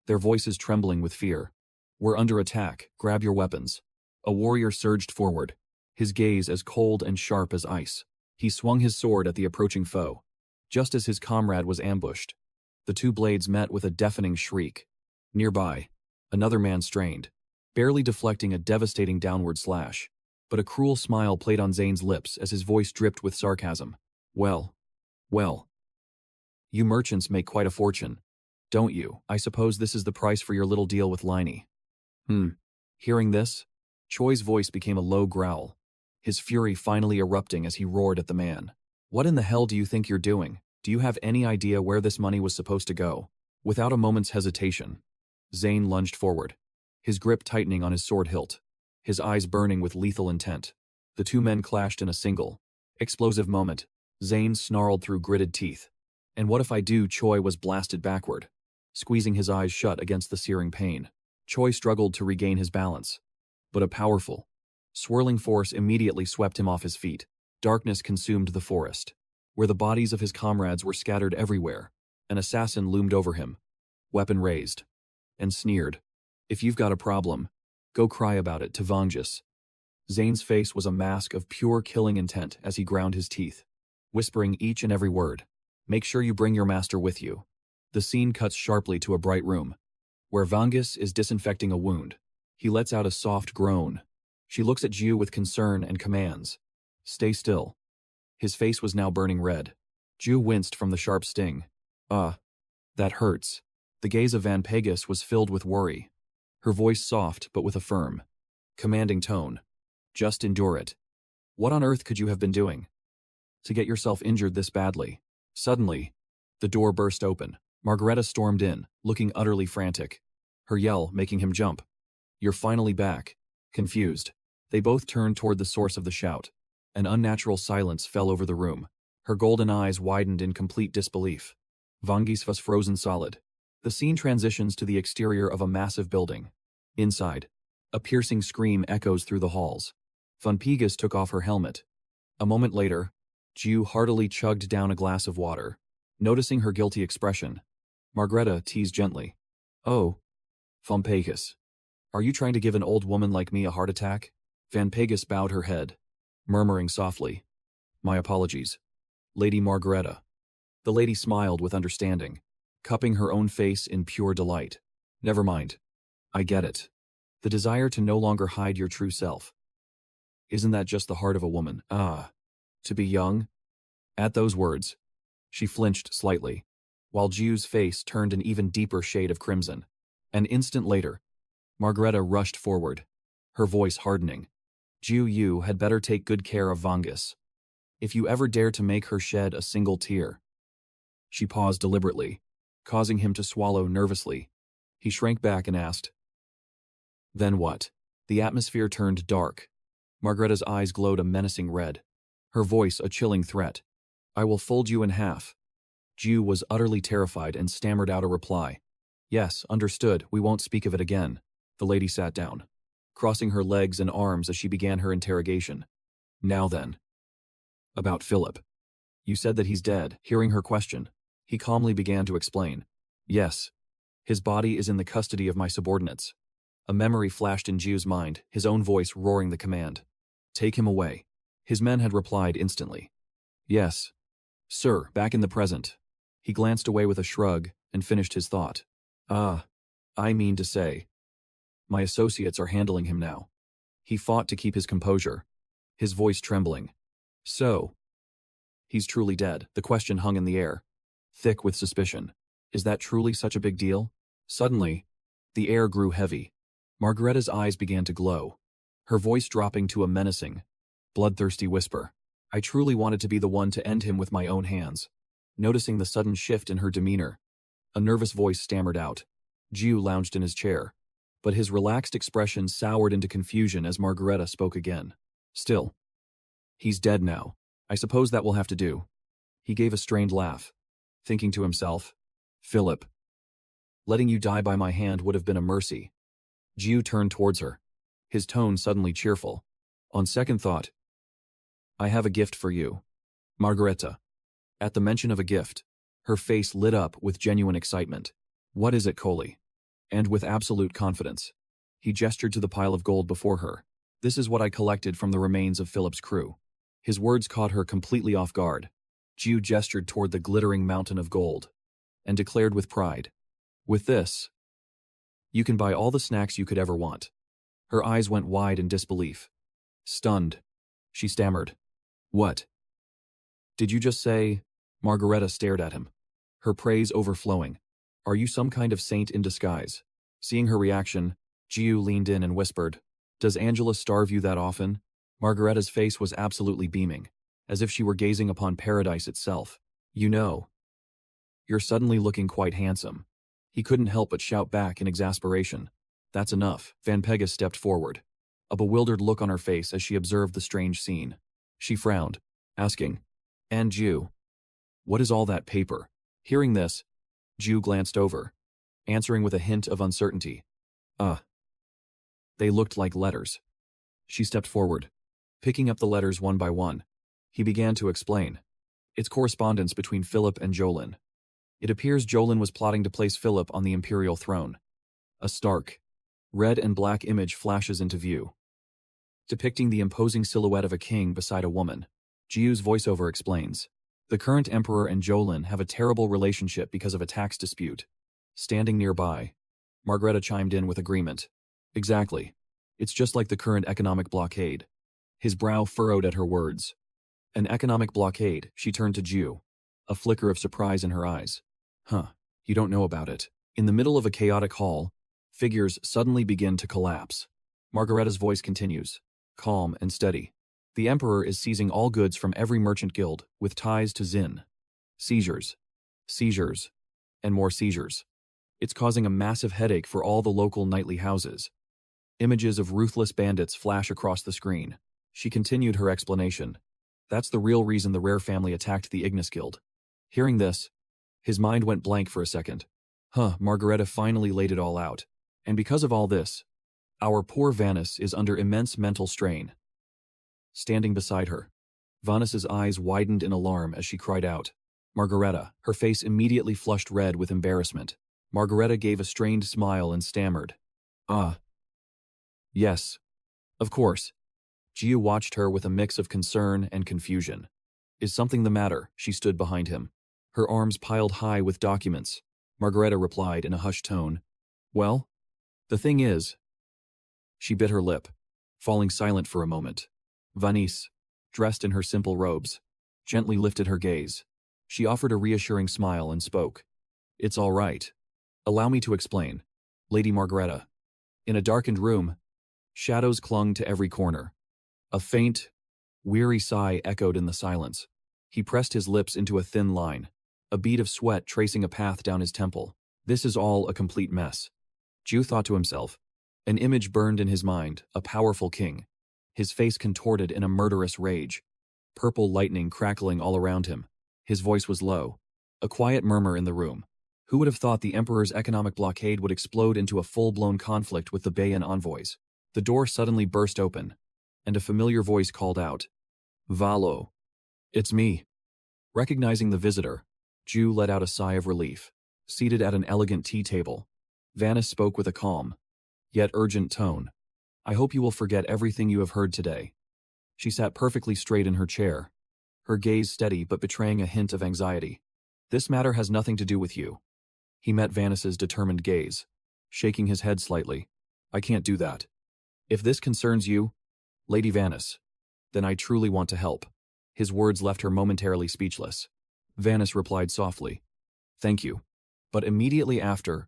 their voices trembling with fear. We're under attack, grab your weapons. A warrior surged forward, his gaze as cold and sharp as ice. He swung his sword at the approaching foe. Just as his comrade was ambushed, the 2 blades met with a deafening shriek. Nearby, another man strained, barely deflecting a devastating downward slash. But a cruel smile played on Zane's lips as his voice dripped with sarcasm. Well. You merchants make quite a fortune, don't you? I suppose this is the price for your little deal with Liney. Hearing this, Choi's voice became a low growl, his fury finally erupting as he roared at the man. What in the hell do you think you're doing? Do you have any idea where this money was supposed to go? Without a moment's hesitation, Zane lunged forward, his grip tightening on his sword hilt, his eyes burning with lethal intent. The 2 men clashed in a single, explosive moment. Zane snarled through gritted teeth. And what if I do? Choi was blasted backward, squeezing his eyes shut against the searing pain. Choi struggled to regain his balance, but a powerful, swirling force immediately swept him off his feet. Darkness consumed the forest, where the bodies of his comrades were scattered everywhere. An assassin loomed over him, weapon raised, and sneered. If you've got a problem, go cry about it to Vangus. Zane's face was a mask of pure killing intent as he ground his teeth, whispering each and every word. Make sure you bring your master with you. The scene cuts sharply to a bright room, where Vangus is disinfecting a wound. He lets out a soft groan. She looks at Ju with concern and commands. Stay still. His face was now burning red. Ju winced from the sharp sting. That hurts. The gaze of Van Pegas was filled with worry, her voice soft but with a firm, commanding tone. Just endure it. What on earth could you have been doing to get yourself injured this badly? Suddenly, the door burst open. Margareta stormed in, looking utterly frantic, her yell making him jump. You're finally back. Confused, they both turned toward the source of the shout. An unnatural silence fell over the room. Her golden eyes widened in complete disbelief. Vangus was frozen solid. The scene transitions to the exterior of a massive building. Inside, a piercing scream echoes through the halls. Van Pegas took off her helmet. A moment later, Ju heartily chugged down a glass of water. Noticing her guilty expression, Margareta teased gently. Oh, Van Pegas, are you trying to give an old woman like me a heart attack? Van Pegas bowed her head, murmuring softly. My apologies, Lady Margareta. The lady smiled with understanding, cupping her own face in pure delight. Never mind. I get it. The desire to no longer hide your true self. Isn't that just the heart of a woman? To be young? At those words, she flinched slightly, while Ju's face turned an even deeper shade of crimson. An instant later, Margareta rushed forward, her voice hardening. Ju, you had better take good care of Vangus. If you ever dare to make her shed a single tear. She paused deliberately, causing him to swallow nervously. He shrank back and asked, Then what? The atmosphere turned dark. Margareta's eyes glowed a menacing red, her voice a chilling threat. I will fold you in half. Ju was utterly terrified and stammered out a reply. Yes, understood, we won't speak of it again. The lady sat down, crossing her legs and arms as she began her interrogation. Now then. About Philip. You said that he's dead. Hearing her question, he calmly began to explain. Yes. His body is in the custody of my subordinates. A memory flashed in Jiu's mind, his own voice roaring the command. Take him away. His men had replied instantly. Yes. Sir, back in the present. He glanced away with a shrug and finished his thought. I mean to say. My associates are handling him now. He fought to keep his composure, his voice trembling. So. He's truly dead. The question hung in the air, thick with suspicion. Is that truly such a big deal? Suddenly, the air grew heavy. Margaretta's eyes began to glow, her voice dropping to a menacing, bloodthirsty whisper. I truly wanted to be the one to end him with my own hands. Noticing the sudden shift in her demeanor, a nervous voice stammered out. Jiu lounged in his chair, but his relaxed expression soured into confusion as Margaretta spoke again. Still. He's dead now. I suppose that will have to do. He gave a strained laugh, thinking to himself, Philip. Letting you die by my hand would have been a mercy. Jiu turned towards her, his tone suddenly cheerful. On second thought, I have a gift for you, Margareta. At the mention of a gift, her face lit up with genuine excitement. What is it, Coley? And with absolute confidence, he gestured to the pile of gold before her. This is what I collected from the remains of Philip's crew. His words caught her completely off guard. Jiu gestured toward the glittering mountain of gold and declared with pride, with this, you can buy all the snacks you could ever want. Her eyes went wide in disbelief. Stunned, she stammered. What? Did you just say? Margareta stared at him, her praise overflowing. Are you some kind of saint in disguise? Seeing her reaction, Jiu leaned in and whispered, Does Angela starve you that often? Margareta's face was absolutely beaming, as if she were gazing upon paradise itself. You know. You're suddenly looking quite handsome. He couldn't help but shout back in exasperation. That's enough. Van Pegas stepped forward, a bewildered look on her face as she observed the strange scene. She frowned, asking, And Jiu? What is all that paper? Hearing this, Jiu glanced over, answering with a hint of uncertainty. They looked like letters. She stepped forward, picking up the letters one by one. He began to explain. It's correspondence between Philip and Jolin. It appears Jolin was plotting to place Philip on the imperial throne. A stark, red and black image flashes into view, depicting the imposing silhouette of a king beside a woman. Jiu's voiceover explains. The current emperor and Jolin have a terrible relationship because of a tax dispute. Standing nearby, Margareta chimed in with agreement. Exactly. It's just like the current economic blockade. His brow furrowed at her words. An economic blockade, she turned to Jiu, a flicker of surprise in her eyes. You don't know about it. In the middle of a chaotic hall, figures suddenly begin to collapse. Margareta's voice continues, calm and steady. The emperor is seizing all goods from every merchant guild with ties to Xin. Seizures, and more seizures. It's causing a massive headache for all the local nightly houses. Images of ruthless bandits flash across the screen. She continued her explanation. That's the real reason the Rare family attacked the Ignis Guild. Hearing this, his mind went blank for a second. Margareta finally laid it all out. And because of all this, our poor Vanis is under immense mental strain. Standing beside her, Vanis's eyes widened in alarm as she cried out. Margareta, her face immediately flushed red with embarrassment. Margareta gave a strained smile and stammered. Yes. Of course. Jiu watched her with a mix of concern and confusion. Is something the matter? She stood behind him, her arms piled high with documents. Margareta replied in a hushed tone. Well, the thing is. She bit her lip, falling silent for a moment. Vanis, dressed in her simple robes, gently lifted her gaze. She offered a reassuring smile and spoke. It's all right. Allow me to explain. Lady Margareta. In a darkened room, shadows clung to every corner. A faint, weary sigh echoed in the silence. He pressed his lips into a thin line, a bead of sweat tracing a path down his temple. This is all a complete mess. Jiu thought to himself. An image burned in his mind, a powerful king, his face contorted in a murderous rage, purple lightning crackling all around him. His voice was low, a quiet murmur in the room. Who would have thought the Emperor's economic blockade would explode into a full-blown conflict with the Bayan envoys? The door suddenly burst open, and a familiar voice called out, "Valo." "It's me." Recognizing the visitor, Ju let out a sigh of relief. Seated at an elegant tea table, Vanis spoke with a calm, yet urgent tone. "I hope you will forget everything you have heard today." She sat perfectly straight in her chair, her gaze steady but betraying a hint of anxiety. "This matter has nothing to do with you." He met Vanis's determined gaze, shaking his head slightly. "I can't do that. If this concerns you, Lady Vanis, then I truly want to help." His words left her momentarily speechless. Vanis replied softly, "Thank you." But immediately after,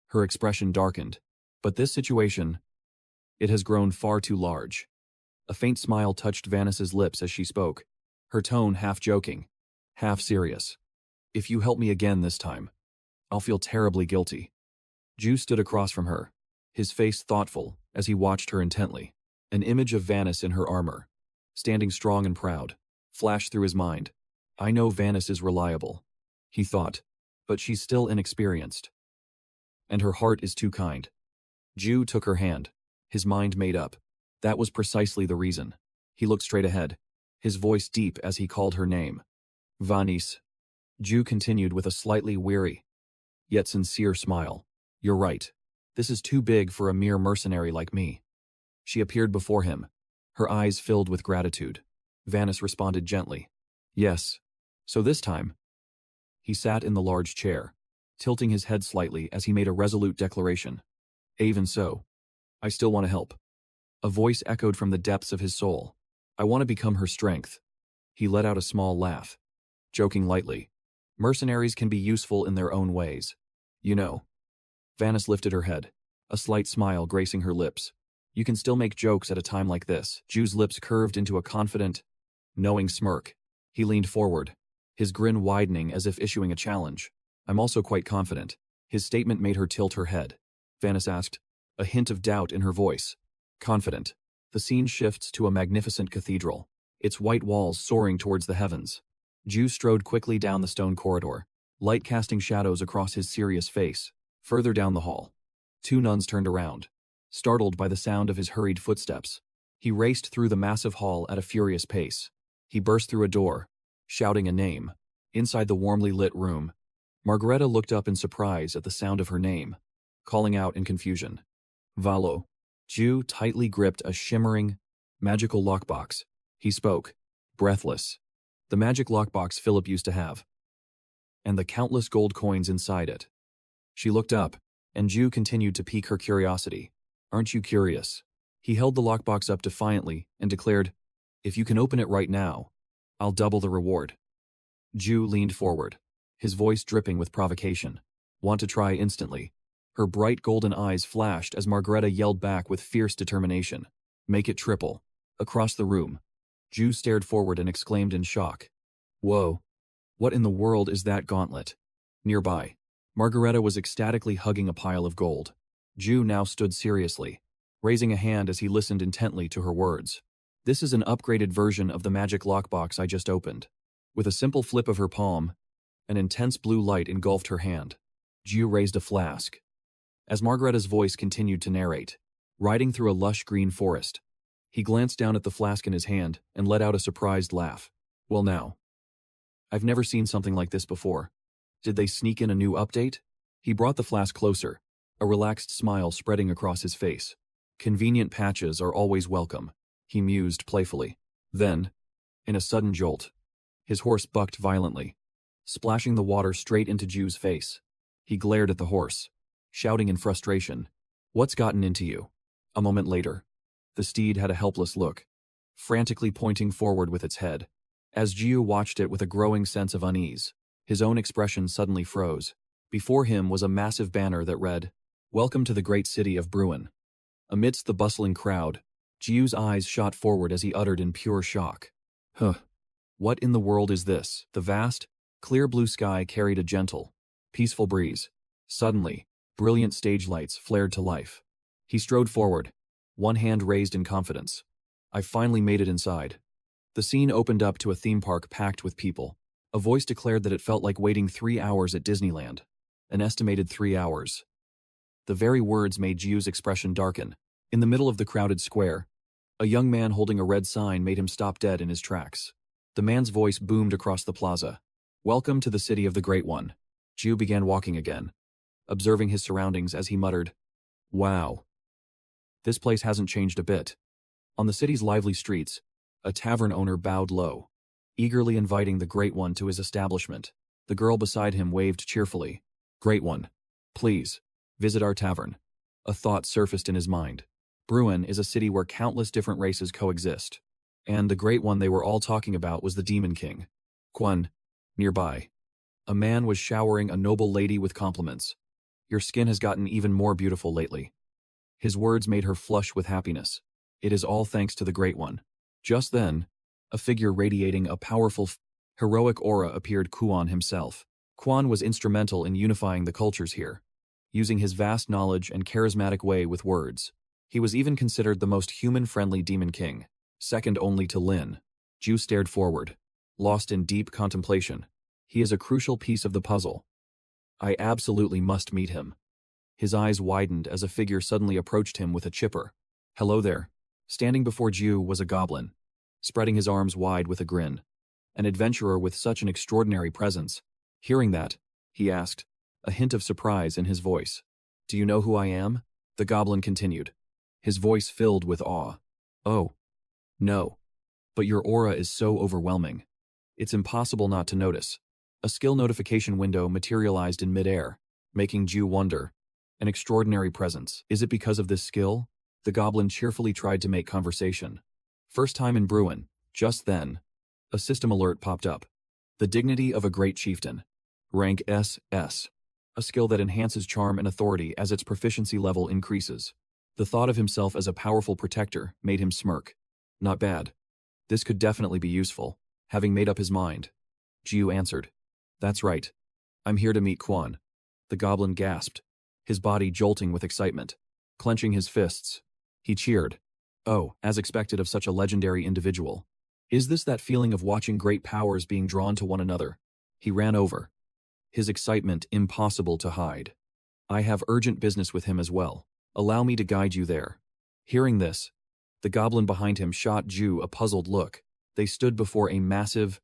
her expression darkened. "But this situation, it has grown far too large." A faint smile touched Vanis's lips as she spoke, her tone half joking, half serious. "If you help me again this time, I'll feel terribly guilty." Ju stood across from her, his face thoughtful as he watched her intently. An image of Vanis in her armor, standing strong and proud, flashed through his mind. "I know Vanis is reliable," he thought, "but she's still inexperienced. And her heart is too kind." Ju took her hand, his mind made up. That was precisely the reason. He looked straight ahead, his voice deep as he called her name. "Vanis." Ju continued with a slightly weary, yet sincere smile. "You're right. This is too big for a mere mercenary like me." She appeared before him, her eyes filled with gratitude. Vanis responded gently, "Yes. So this time." He sat in the large chair, tilting his head slightly as he made a resolute declaration. "Even so, I still want to help." A voice echoed from the depths of his soul. "I want to become her strength." He let out a small laugh, joking lightly. "Mercenaries can be useful in their own ways. You know." Vanis lifted her head, a slight smile gracing her lips. "You can still make jokes at a time like this." Ju's lips curved into a confident, knowing smirk. He leaned forward, his grin widening as if issuing a challenge. "I'm also quite confident." His statement made her tilt her head. Vanis asked, a hint of doubt in her voice. "Confident." The scene shifts to a magnificent cathedral, its white walls soaring towards the heavens. Ju strode quickly down the stone corridor, light casting shadows across his serious face. Further down the hall, two nuns turned around, startled by the sound of his hurried footsteps. He raced through the massive hall at a furious pace. He burst through a door, shouting a name. Inside the warmly lit room, Margareta looked up in surprise at the sound of her name, calling out in confusion, "Valo." Ju tightly gripped a shimmering, magical lockbox. He spoke, breathless. The magic lockbox Philip used to have, and the countless gold coins inside it. She looked up, and Ju continued to pique her curiosity. "Aren't you curious?" He held the lockbox up defiantly and declared, "If you can open it right now, I'll double the reward." Ju leaned forward, his voice dripping with provocation. "Want to try instantly?" Her bright golden eyes flashed as Margareta yelled back with fierce determination, "Make it triple." Across the room, Ju stared forward and exclaimed in shock, "Whoa, what in the world is that gauntlet?" Nearby, Margareta was ecstatically hugging a pile of gold. Ju now stood seriously, raising a hand as he listened intently to her words. "This is an upgraded version of the magic lockbox I just opened." With a simple flip of her palm, an intense blue light engulfed her hand. Ju raised a flask. As Margareta's voice continued to narrate, riding through a lush green forest, he glanced down at the flask in his hand and let out a surprised laugh. "Well now, I've never seen something like this before. Did they sneak in a new update?" He brought the flask closer, a relaxed smile spreading across his face. "Convenient patches are always welcome," he mused playfully. Then, in a sudden jolt, his horse bucked violently, splashing the water straight into Ju's face. He glared at the horse, shouting in frustration, "What's gotten into you?" A moment later, the steed had a helpless look, frantically pointing forward with its head. As Ju watched it with a growing sense of unease, his own expression suddenly froze. Before him was a massive banner that read, "Welcome to the great city of Bruin." Amidst the bustling crowd, Ju's eyes shot forward as he uttered in pure shock, "Huh. What in the world is this?" The vast, clear blue sky carried a gentle, peaceful breeze. Suddenly, brilliant stage lights flared to life. He strode forward, one hand raised in confidence. "I finally made it inside." The scene opened up to a theme park packed with people. A voice declared that it felt like waiting 3 hours at Disneyland. An estimated 3 hours. The very words made Jiu's expression darken. In the middle of the crowded square, a young man holding a red sign made him stop dead in his tracks. The man's voice boomed across the plaza. "Welcome to the city of the Great One." Jiu began walking again, observing his surroundings as he muttered, "Wow. This place hasn't changed a bit." On the city's lively streets, a tavern owner bowed low, eagerly inviting the Great One to his establishment. The girl beside him waved cheerfully. "Great One, please, visit our tavern." A thought surfaced in his mind. Bruin is a city where countless different races coexist, and the Great One they were all talking about was the Demon King. Quan. Nearby, a man was showering a noble lady with compliments. "Your skin has gotten even more beautiful lately." His words made her flush with happiness. "It is all thanks to the Great One." Just then, a figure radiating a powerful, heroic aura appeared. Kuan himself. Quan was instrumental in unifying the cultures here, using his vast knowledge and charismatic way with words. He was even considered the most human-friendly Demon King, second only to Lin. Ju stared forward, lost in deep contemplation. He is a crucial piece of the puzzle. I absolutely must meet him. His eyes widened as a figure suddenly approached him with a chipper. "Hello there." Standing before Ju was a goblin, spreading his arms wide with a grin. An adventurer with such an extraordinary presence. Hearing that, he asked, a hint of surprise in his voice. "Do you know who I am?" The goblin continued, his voice filled with awe. "Oh, no. But your aura is so overwhelming. It's impossible not to notice." A skill notification window materialized in midair, making Ju wonder. An extraordinary presence. Is it because of this skill? The goblin cheerfully tried to make conversation. First time in Bruin. Just then, a system alert popped up. The dignity of a great chieftain. Rank SS. A skill that enhances charm and authority as its proficiency level increases. The thought of himself as a powerful protector made him smirk. Not bad. This could definitely be useful. Having made up his mind, Jiu answered. "That's right. I'm here to meet Quan." The goblin gasped, his body jolting with excitement. Clenching his fists, he cheered. Oh, as expected of such a legendary individual. Is this that feeling of watching great powers being drawn to one another? He ran over, his excitement impossible to hide. "I have urgent business with him as well. Allow me to guide you there." Hearing this, the goblin behind him shot Ju a puzzled look. They stood before a massive,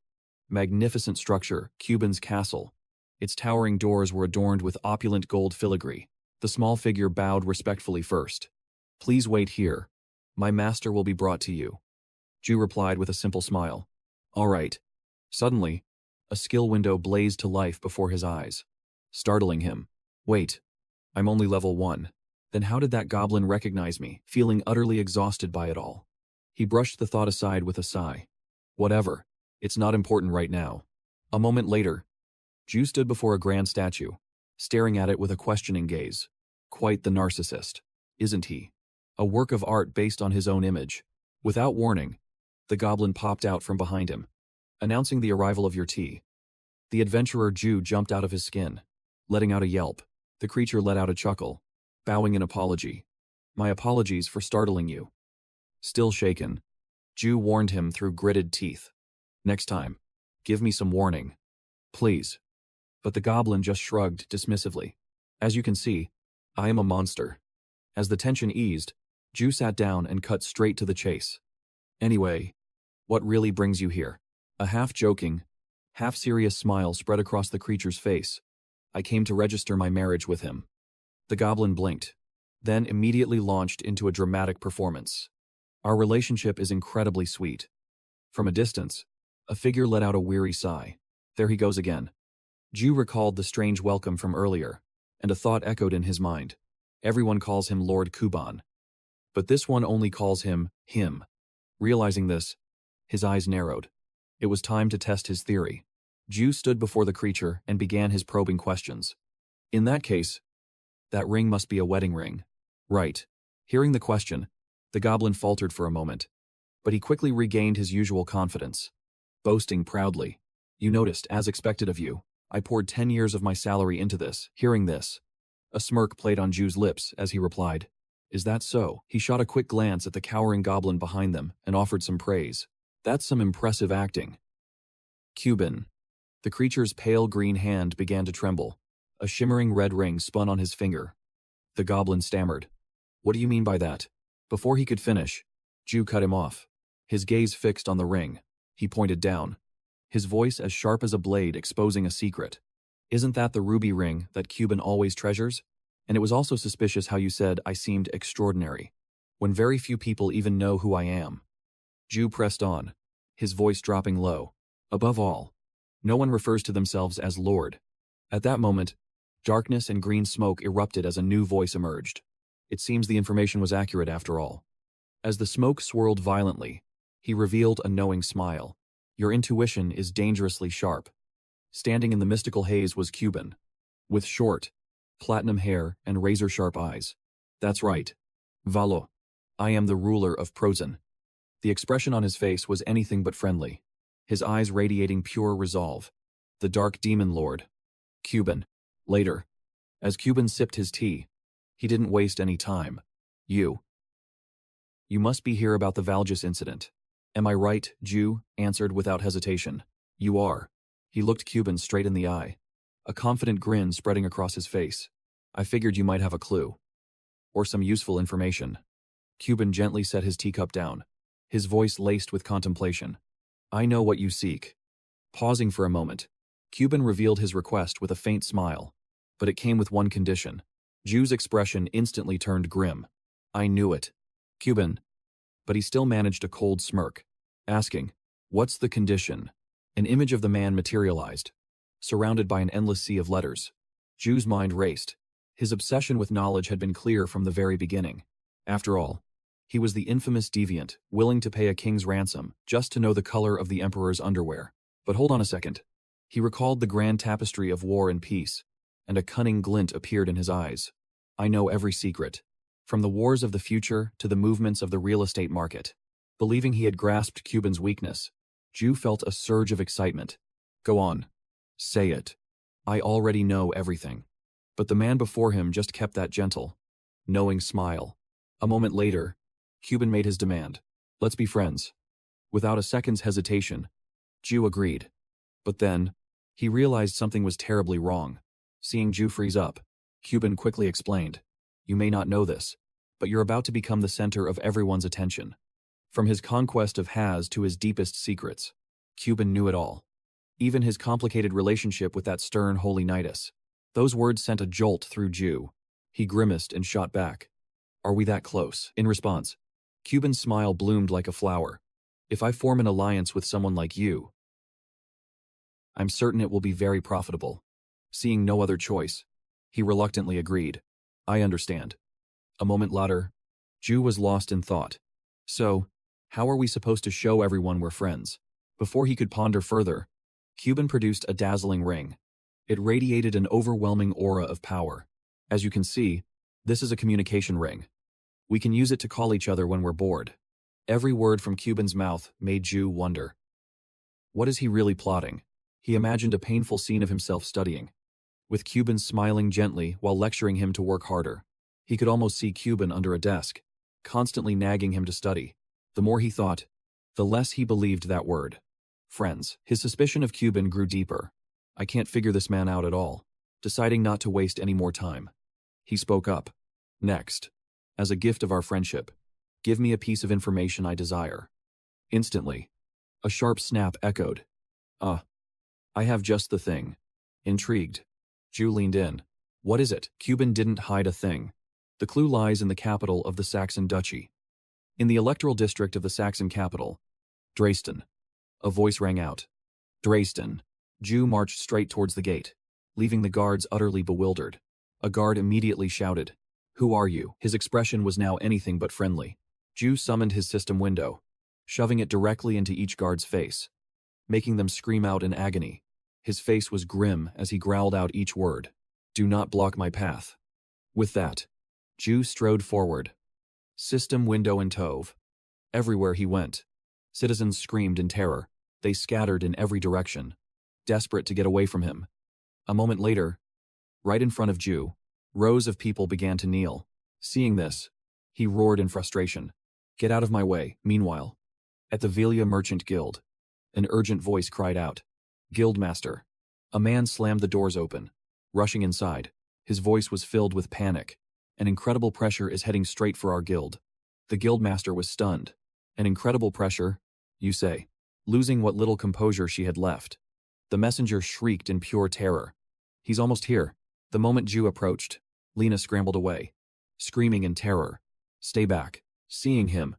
magnificent structure, Cuban's castle. Its towering doors were adorned with opulent gold filigree. The small figure bowed respectfully first. "Please wait here. My master will be brought to you." Ju replied with a simple smile. "All right." Suddenly, a skill window blazed to life before his eyes, startling him. "Wait, I'm only level 1. Then how did that goblin recognize me?" Feeling utterly exhausted by it all, he brushed the thought aside with a sigh. Whatever, it's not important right now. A moment later, Ju stood before a grand statue, staring at it with a questioning gaze. Quite the narcissist, isn't he? A work of art based on his own image. Without warning, the goblin popped out from behind him, announcing the arrival of your tea. The adventurer Ju jumped out of his skin, letting out a yelp. The creature let out a chuckle, bowing in apology. "My apologies for startling you." Still shaken, Ju warned him through gritted teeth. "Next time, give me some warning. Please." But the goblin just shrugged dismissively. "As you can see, I am a monster." As the tension eased, Ju sat down and cut straight to the chase. "Anyway, what really brings you here?" A half-joking, half-serious smile spread across the creature's face. "I came to register my marriage with him." The goblin blinked, then immediately launched into a dramatic performance. "Our relationship is incredibly sweet." From a distance, a figure let out a weary sigh. There he goes again. Ju recalled the strange welcome from earlier, and a thought echoed in his mind. Everyone calls him Lord Kuban, but this one only calls him. Realizing this, his eyes narrowed. It was time to test his theory. Ju stood before the creature and began his probing questions. "In that case, that ring must be a wedding ring." "Right." Hearing the question, the goblin faltered for a moment, but he quickly regained his usual confidence, boasting proudly. "You noticed, as expected of you, I poured 10 years of my salary into this." Hearing this, a smirk played on Ju's lips as he replied, "Is that so?" He shot a quick glance at the cowering goblin behind them and offered some praise. "That's some impressive acting." Cuban. The creature's pale green hand began to tremble, A shimmering red ring spun on his finger. The goblin stammered. What do you mean by that? Before he could finish, Ju cut him off. His gaze fixed on the ring. He pointed down. His voice as sharp as a blade exposing a secret. Isn't that the ruby ring that Cuban always treasures? And it was also suspicious how you said I seemed extraordinary, when very few people even know who I am. Ju pressed on, his voice dropping low. Above all, no one refers to themselves as Lord. At that moment, darkness and green smoke erupted as a new voice emerged. It seems the information was accurate after all. As the smoke swirled violently, he revealed a knowing smile. Your intuition is dangerously sharp. Standing in the mystical haze was Cuban, with short, platinum hair and razor-sharp eyes. That's right. Valo. I am the ruler of Prozan. The expression on his face was anything but friendly, his eyes radiating pure resolve. The dark demon lord. Cuban. Later. As Cuban sipped his tea, he didn't waste any time. You must be here about the Valgus incident. Am I right? Ju answered without hesitation. You are. He looked Cuban straight in the eye, a confident grin spreading across his face. I figured you might have a clue. Or some useful information. Cuban gently set his teacup down, his voice laced with contemplation. I know what you seek. Pausing for a moment, Cuban revealed his request with a faint smile, but it came with one condition. Ju's expression instantly turned grim. I knew it. Cuban. But he still managed a cold smirk, asking, what's the condition? An image of the man materialized, surrounded by an endless sea of letters. Ju's mind raced. His obsession with knowledge had been clear from the very beginning. After all, he was the infamous deviant, willing to pay a king's ransom just to know the color of the emperor's underwear. But hold on a second. He recalled the grand tapestry of war and peace, and a cunning glint appeared in his eyes. I know every secret, from the wars of the future to the movements of the real estate market. Believing he had grasped Cuban's weakness, Ju felt a surge of excitement. Go on. Say it. I already know everything. But the man before him just kept that gentle, knowing smile. A moment later, Cuban made his demand. Let's be friends. Without a second's hesitation, Ju agreed. But then, he realized something was terribly wrong. Seeing Ju freeze up, Cuban quickly explained. You may not know this, but you're about to become the center of everyone's attention. From his conquest of Haz to his deepest secrets, Cuban knew it all. Even his complicated relationship with that stern holy knightess. Those words sent a jolt through Ju. He grimaced and shot back. Are we that close? In response, Cuban's smile bloomed like a flower. If I form an alliance with someone like you, I'm certain it will be very profitable. Seeing no other choice, he reluctantly agreed. I understand. A moment later, Ju was lost in thought. So, how are we supposed to show everyone we're friends? Before he could ponder further, Cuban produced a dazzling ring. It radiated an overwhelming aura of power. As you can see, this is a communication ring. We can use it to call each other when we're bored. Every word from Cuban's mouth made Ju wonder. What is he really plotting? He imagined a painful scene of himself studying, with Cuban smiling gently while lecturing him to work harder. He could almost see Cuban under a desk, constantly nagging him to study. The more he thought, the less he believed that word. Friends. His suspicion of Cuban grew deeper. I can't figure this man out at all. Deciding not to waste any more time, he spoke up. Next, as a gift of our friendship, give me a piece of information I desire. Instantly, a sharp snap echoed. I have just the thing. Intrigued, Ju leaned in. What is it? Cuban didn't hide a thing. The clue lies in the capital of the Saxon Duchy. In the electoral district of the Saxon capital, Dresden. A voice rang out. Dresden. Ju marched straight towards the gate, leaving the guards utterly bewildered. A guard immediately shouted, Who are you? His expression was now anything but friendly. Ju summoned his system window, shoving it directly into each guard's face, making them scream out in agony. His face was grim as he growled out each word. Do not block my path. With that, Ju strode forward, system window in tow. Everywhere he went, citizens screamed in terror. They scattered in every direction, desperate to get away from him. A moment later, right in front of Ju, rows of people began to kneel. Seeing this, he roared in frustration. Get out of my way. Meanwhile, at the Velia Merchant Guild, an urgent voice cried out. Guildmaster. A man slammed the doors open, rushing inside. His voice was filled with panic. An incredible pressure is heading straight for our guild. The guildmaster was stunned. An incredible pressure, you say? Losing what little composure she had left. The messenger shrieked in pure terror. He's almost here. The moment Ju approached, Lena scrambled away, screaming in terror. Stay back. Seeing him,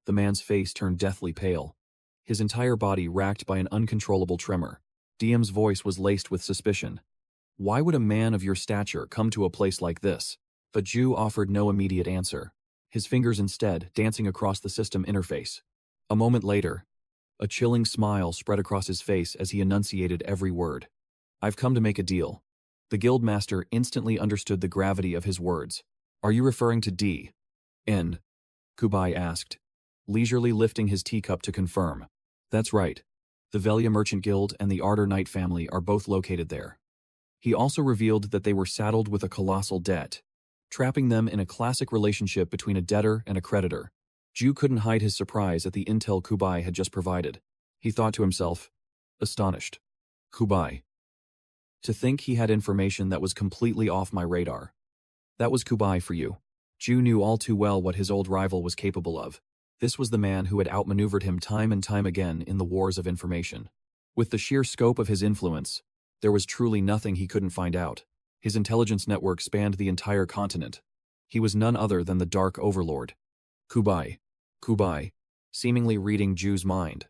the man's face turned deathly pale. His entire body racked by an uncontrollable tremor. DM's voice was laced with suspicion. Why would a man of your stature come to a place like this? But Ju offered no immediate answer, his fingers instead dancing across the system interface. A moment later, a chilling smile spread across his face as he enunciated every word. I've come to make a deal. The guildmaster instantly understood the gravity of his words. Are you referring to D.N.? Kubai asked, leisurely lifting his teacup to confirm. That's right. The Velia Merchant Guild and the Ardor Knight family are both located there. He also revealed that they were saddled with a colossal debt, trapping them in a classic relationship between a debtor and a creditor. Ju couldn't hide his surprise at the intel Kubai had just provided. He thought to himself, astonished. Kubai. To think he had information that was completely off my radar. That was Kubai for you. Ju knew all too well what his old rival was capable of. This was the man who had outmaneuvered him time and time again in the wars of information. With the sheer scope of his influence, there was truly nothing he couldn't find out. His intelligence network spanned the entire continent. He was none other than the Dark Overlord. Kubai, seemingly reading Ju's mind,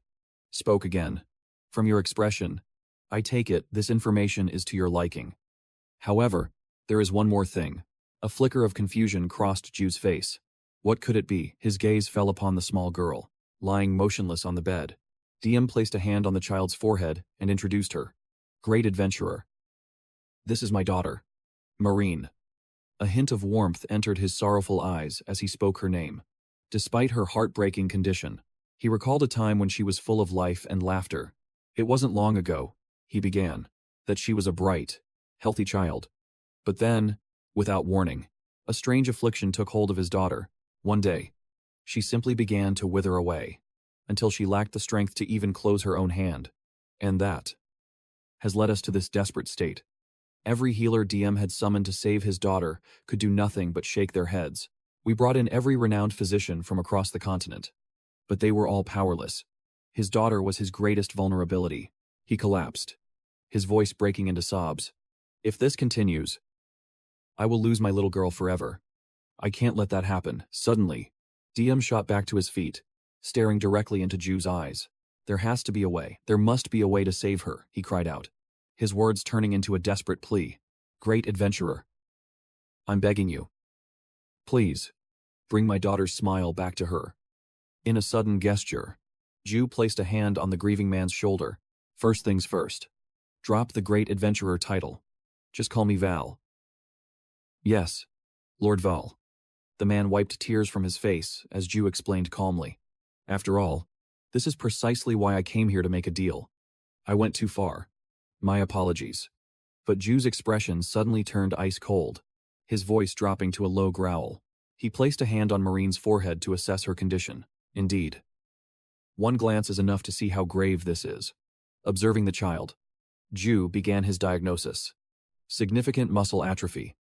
spoke again. From your expression, I take it this information is to your liking. However, there is one more thing. A flicker of confusion crossed Ju's face. What could it be? His gaze fell upon the small girl, lying motionless on the bed. DM placed a hand on the child's forehead and introduced her. Great adventurer. This is my daughter, Marine. A hint of warmth entered his sorrowful eyes as he spoke her name. Despite her heartbreaking condition, he recalled a time when she was full of life and laughter. It wasn't long ago, he began, that she was a bright, healthy child. But then, without warning, a strange affliction took hold of his daughter. One day, she simply began to wither away, until she lacked the strength to even close her own hand. And that has led us to this desperate state. Every healer DM had summoned to save his daughter could do nothing but shake their heads. We brought in every renowned physician from across the continent, but they were all powerless. His daughter was his greatest vulnerability. He collapsed, his voice breaking into sobs. If this continues, I will lose my little girl forever. I can't let that happen. Suddenly, DM shot back to his feet, staring directly into Ju's eyes. There has to be a way. There must be a way to save her, he cried out, his words turning into a desperate plea. Great adventurer. I'm begging you. Please, bring my daughter's smile back to her. In a sudden gesture, Ju placed a hand on the grieving man's shoulder. First things first. Drop the Great Adventurer title. Just call me Val. Yes, Lord Val. The man wiped tears from his face as Ju explained calmly. After all, this is precisely why I came here to make a deal. I went too far. My apologies. But Ju's expression suddenly turned ice cold, his voice dropping to a low growl. He placed a hand on Marine's forehead to assess her condition. Indeed. One glance is enough to see how grave this is. Observing the child, Ju began his diagnosis. Significant muscle atrophy.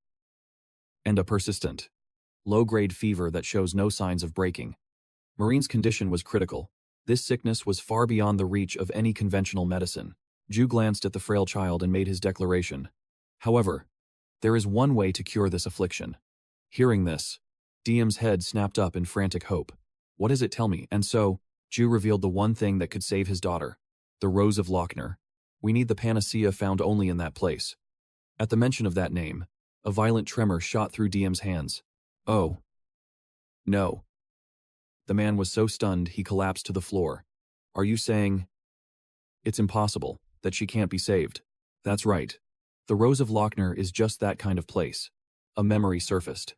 And a persistent, low-grade fever that shows no signs of breaking. Marine's condition was critical. This sickness was far beyond the reach of any conventional medicine. Ju glanced at the frail child and made his declaration. However, there is one way to cure this affliction. Hearing this, DM's head snapped up in frantic hope. What is it? Tell me. And so, Ju revealed the one thing that could save his daughter. The Rose of Lochner. We need the panacea found only in that place. At the mention of that name, a violent tremor shot through DM's hands. Oh. No. The man was so stunned he collapsed to the floor. Are you saying it's impossible, that she can't be saved? That's right. The Rose of Lochner is just that kind of place. A memory surfaced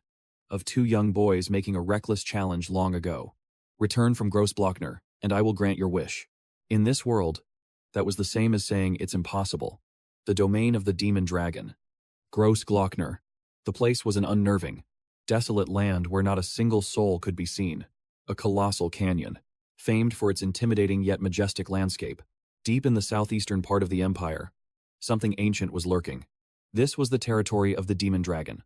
of two young boys making a reckless challenge long ago. Return from Gross Blockner, and I will grant your wish. In this world, that was the same as saying it's impossible. The domain of the demon dragon. Gross Glockner. The place was an unnerving, desolate land where not a single soul could be seen. A colossal canyon, famed for its intimidating yet majestic landscape. Deep in the southeastern part of the empire, something ancient was lurking. This was the territory of the demon dragon.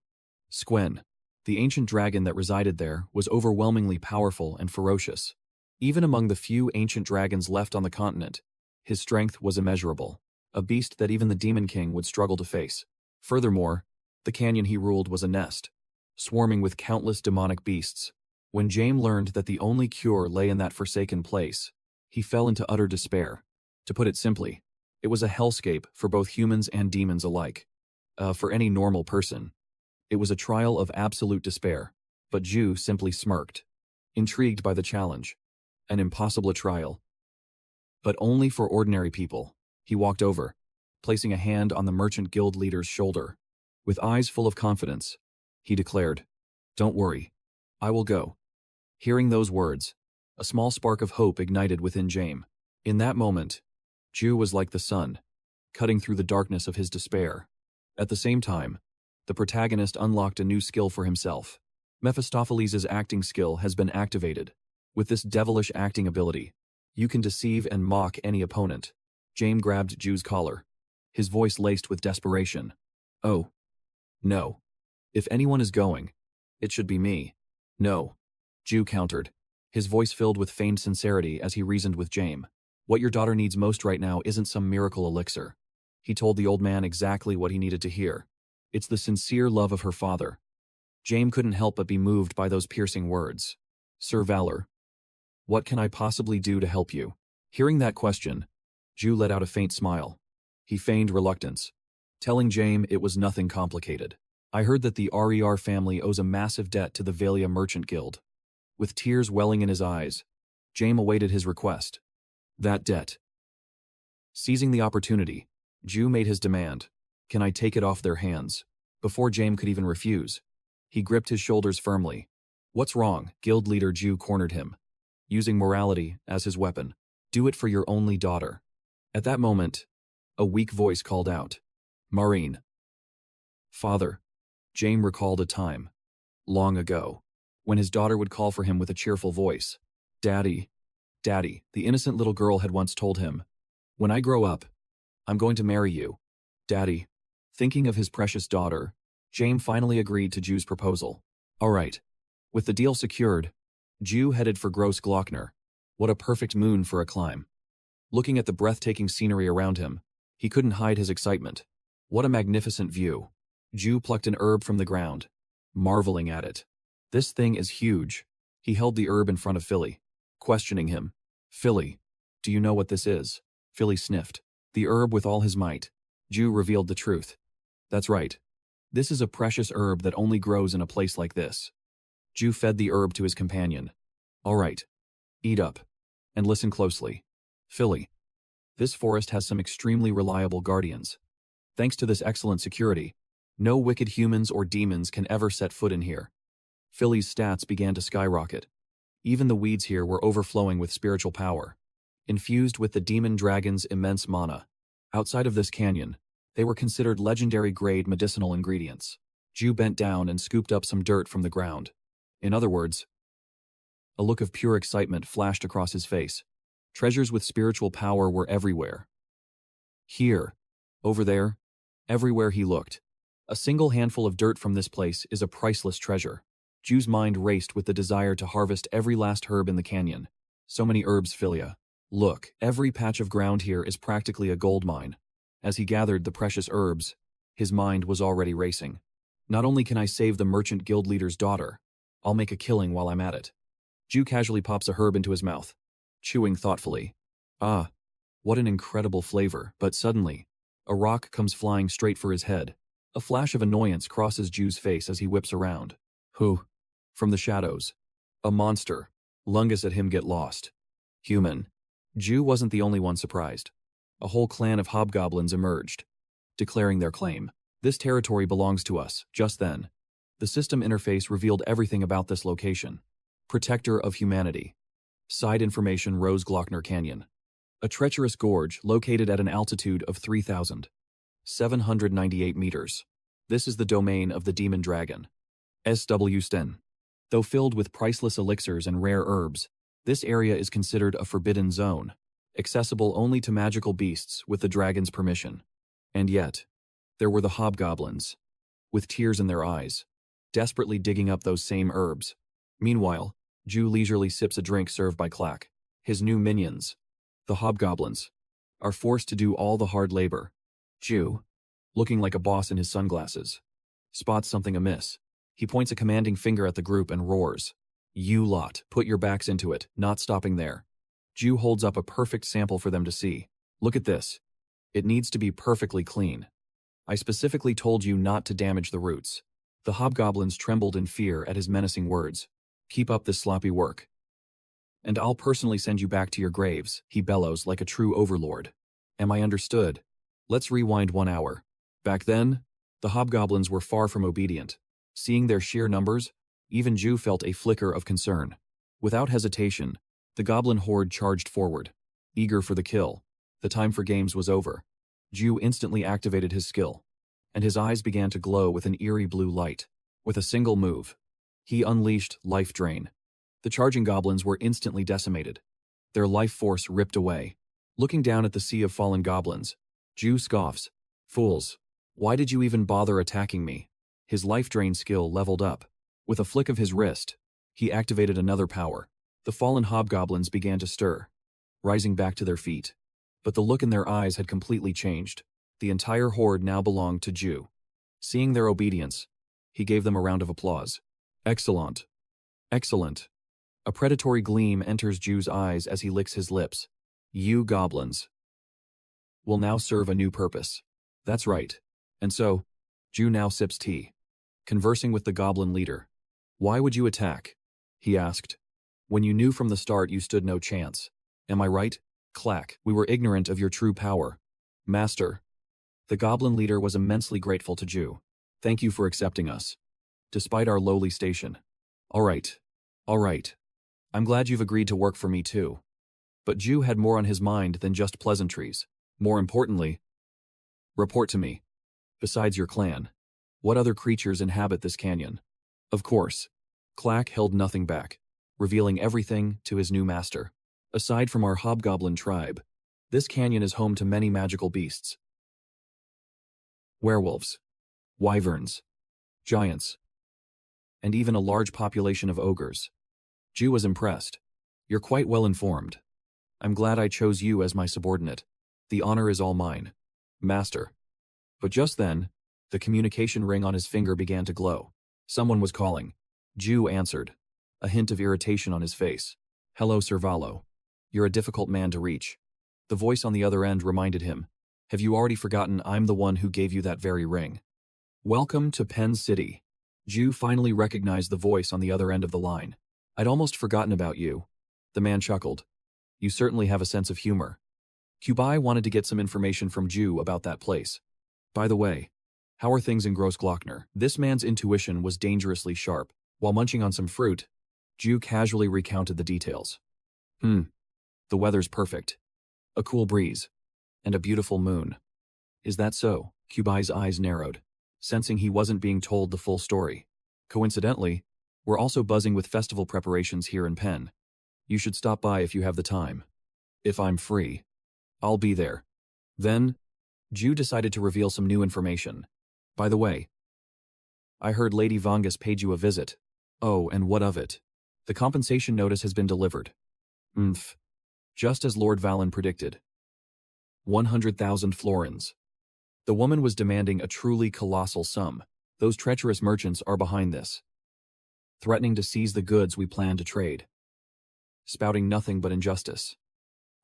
Squen, the ancient dragon that resided there, was overwhelmingly powerful and ferocious. Even among the few ancient dragons left on the continent, his strength was immeasurable, a beast that even the Demon King would struggle to face. Furthermore, the canyon he ruled was a nest, swarming with countless demonic beasts. When Jaime learned that the only cure lay in that forsaken place, he fell into utter despair. To put it simply, it was a hellscape for both humans and demons alike. For any normal person, it was a trial of absolute despair, but Ju simply smirked, intrigued by the challenge. An impossible trial. But only for ordinary people. He walked over, placing a hand on the merchant guild leader's shoulder. With eyes full of confidence, he declared, "Don't worry, I will go." Hearing those words, a small spark of hope ignited within Jaime. In that moment, Ju was like the sun, cutting through the darkness of his despair. At the same time, the protagonist unlocked a new skill for himself. Mephistopheles' acting skill has been activated. With this devilish acting ability, you can deceive and mock any opponent. Jaime grabbed Ju's collar, his voice laced with desperation. "Oh. No. If anyone is going, it should be me." "No," Ju countered, his voice filled with feigned sincerity as he reasoned with Jaime. "What your daughter needs most right now isn't some miracle elixir." He told the old man exactly what he needed to hear. It's the sincere love of her father. Jaime couldn't help but be moved by those piercing words. "Sir Valor, what can I possibly do to help you?" Hearing that question, Ju let out a faint smile. He feigned reluctance, telling Jaime it was nothing complicated. "I heard that the RER family owes a massive debt to the Valia Merchant Guild." With tears welling in his eyes, Jaime awaited his request. That debt. Seizing the opportunity, Ju made his demand. "Can I take it off their hands?" Before Jaime could even refuse, he gripped his shoulders firmly. "What's wrong?" Guild leader Ju cornered him, using morality as his weapon. "Do it for your only daughter." At that moment, a weak voice called out, "Maureen." "Father." Jaime recalled a time, long ago, when his daughter would call for him with a cheerful voice. "Daddy, Daddy," the innocent little girl had once told him. "When I grow up, I'm going to marry you, Daddy." Thinking of his precious daughter, Jaime finally agreed to Ju's proposal. All right. With the deal secured, Ju headed for Gross Glockner. What a perfect moon for a climb. Looking at the breathtaking scenery around him, he couldn't hide his excitement. What a magnificent view. Ju plucked an herb from the ground, marveling at it. "This thing is huge." He held the herb in front of Philly, questioning him. "Philly, do you know what this is?" Philly sniffed. The herb with all his might. Ju revealed the truth. "That's right. This is a precious herb that only grows in a place like this." Ju fed the herb to his companion. "All right. Eat up. And listen closely. Philly, this forest has some extremely reliable guardians. Thanks to this excellent security, no wicked humans or demons can ever set foot in here." Philly's stats began to skyrocket. Even the weeds here were overflowing with spiritual power, infused with the demon dragon's immense mana. Outside of this canyon, they were considered legendary-grade medicinal ingredients. Ju bent down and scooped up some dirt from the ground. In other words, a look of pure excitement flashed across his face. Treasures with spiritual power were everywhere. Here, over there, everywhere he looked. A single handful of dirt from this place is a priceless treasure. Ju's mind raced with the desire to harvest every last herb in the canyon. So many herbs, Philia. Look, every patch of ground here is practically a gold mine. As he gathered the precious herbs, his mind was already racing. Not only can I save the merchant guild leader's daughter, I'll make a killing while I'm at it. Ju casually pops a herb into his mouth, chewing thoughtfully. Ah, what an incredible flavor. But suddenly, a rock comes flying straight for his head. A flash of annoyance crosses Ju's face as he whips around. Who? From the shadows. A monster. Lungus at him get lost. Human. Ju wasn't the only one surprised. A whole clan of hobgoblins emerged, declaring their claim. This territory belongs to us. Just then, the system interface revealed everything about this location. Protector of humanity. Side information: Rose Glockner Canyon. A treacherous gorge located at an altitude of 3,798 meters. This is the domain of the demon dragon. SW Sten. Though filled with priceless elixirs and rare herbs, this area is considered a forbidden zone, accessible only to magical beasts with the dragon's permission. And yet, There were the hobgoblins, with tears in their eyes, desperately digging up those same herbs. Meanwhile, Ju leisurely sips a drink served by Clack. His new minions, the hobgoblins, are forced to do all the hard labor. Ju, looking like a boss in his sunglasses, spots something amiss. He points a commanding finger at the group and roars, "You lot, put your backs into it," not stopping there. Ju holds up a perfect sample for them to see. "Look at this. It needs to be perfectly clean. I specifically told you not to damage the roots." The hobgoblins trembled in fear at his menacing words. "Keep up this sloppy work, and I'll personally send you back to your graves," he bellows like a true overlord. "Am I understood?" Let's rewind 1 hour. Back then, the hobgoblins were far from obedient. Seeing their sheer numbers, even Ju felt a flicker of concern. Without hesitation, the goblin horde charged forward, eager for the kill. The time for games was over. Ju instantly activated his skill, and his eyes began to glow with an eerie blue light. With a single move, he unleashed Life Drain. The charging goblins were instantly decimated, their life force ripped away. Looking down at the sea of fallen goblins, Ju scoffs, "Fools, why did you even bother attacking me?" His Life Drain skill leveled up. With a flick of his wrist, he activated another power. The fallen hobgoblins began to stir, rising back to their feet. But the look in their eyes had completely changed. The entire horde now belonged to Ju. Seeing their obedience, he gave them a round of applause. "Excellent. Excellent." A predatory gleam enters Ju's eyes as he licks his lips. "You goblins will now serve a new purpose." That's right. And so, Ju now sips tea, conversing with the goblin leader. "Why would you attack?" he asked. "When you knew from the start you stood no chance. Am I right?" Clack, "We were ignorant of your true power, Master." The goblin leader was immensely grateful to Ju. "Thank you for accepting us, despite our lowly station." All right. I'm glad you've agreed to work for me too." But Ju had more on his mind than just pleasantries. More importantly, "Report to me. Besides your clan, what other creatures inhabit this canyon?" Of course, Clack held nothing back, revealing everything to his new master. "Aside from our hobgoblin tribe, this canyon is home to many magical beasts. Werewolves, wyverns, giants, and even a large population of ogres." Ju was impressed. "You're quite well informed. I'm glad I chose you as my subordinate. The honor is all mine, Master." But just then, the communication ring on his finger began to glow. Someone was calling. Ju answered, a hint of irritation on his face. "Hello, Sir Valo. You're a difficult man to reach." The voice on the other end reminded him, "Have you already forgotten I'm the one who gave you that very ring?" "Welcome to Penn City." Ju finally recognized the voice on the other end of the line. "I'd almost forgotten about you." The man chuckled. "You certainly have a sense of humor." Kubai wanted to get some information from Ju about that place. "By the way, how are things in Grossglockner?" This man's intuition was dangerously sharp. While munching on some fruit, Ju casually recounted the details. The weather's perfect. A cool breeze. And a beautiful moon." "Is that so?" Kubai's eyes narrowed, sensing he wasn't being told the full story. "Coincidentally, we're also buzzing with festival preparations here in Penn. You should stop by if you have the time. If I'm free, I'll be there." Then, Ju decided to reveal some new information. "By the way, I heard Lady Vangus paid you a visit." "Oh, and what of it?" "The compensation notice has been delivered." Just as Lord Valen predicted. 100,000 florins. The woman was demanding a truly colossal sum. Those treacherous merchants are behind this, threatening to seize the goods we plan to trade, spouting nothing but injustice.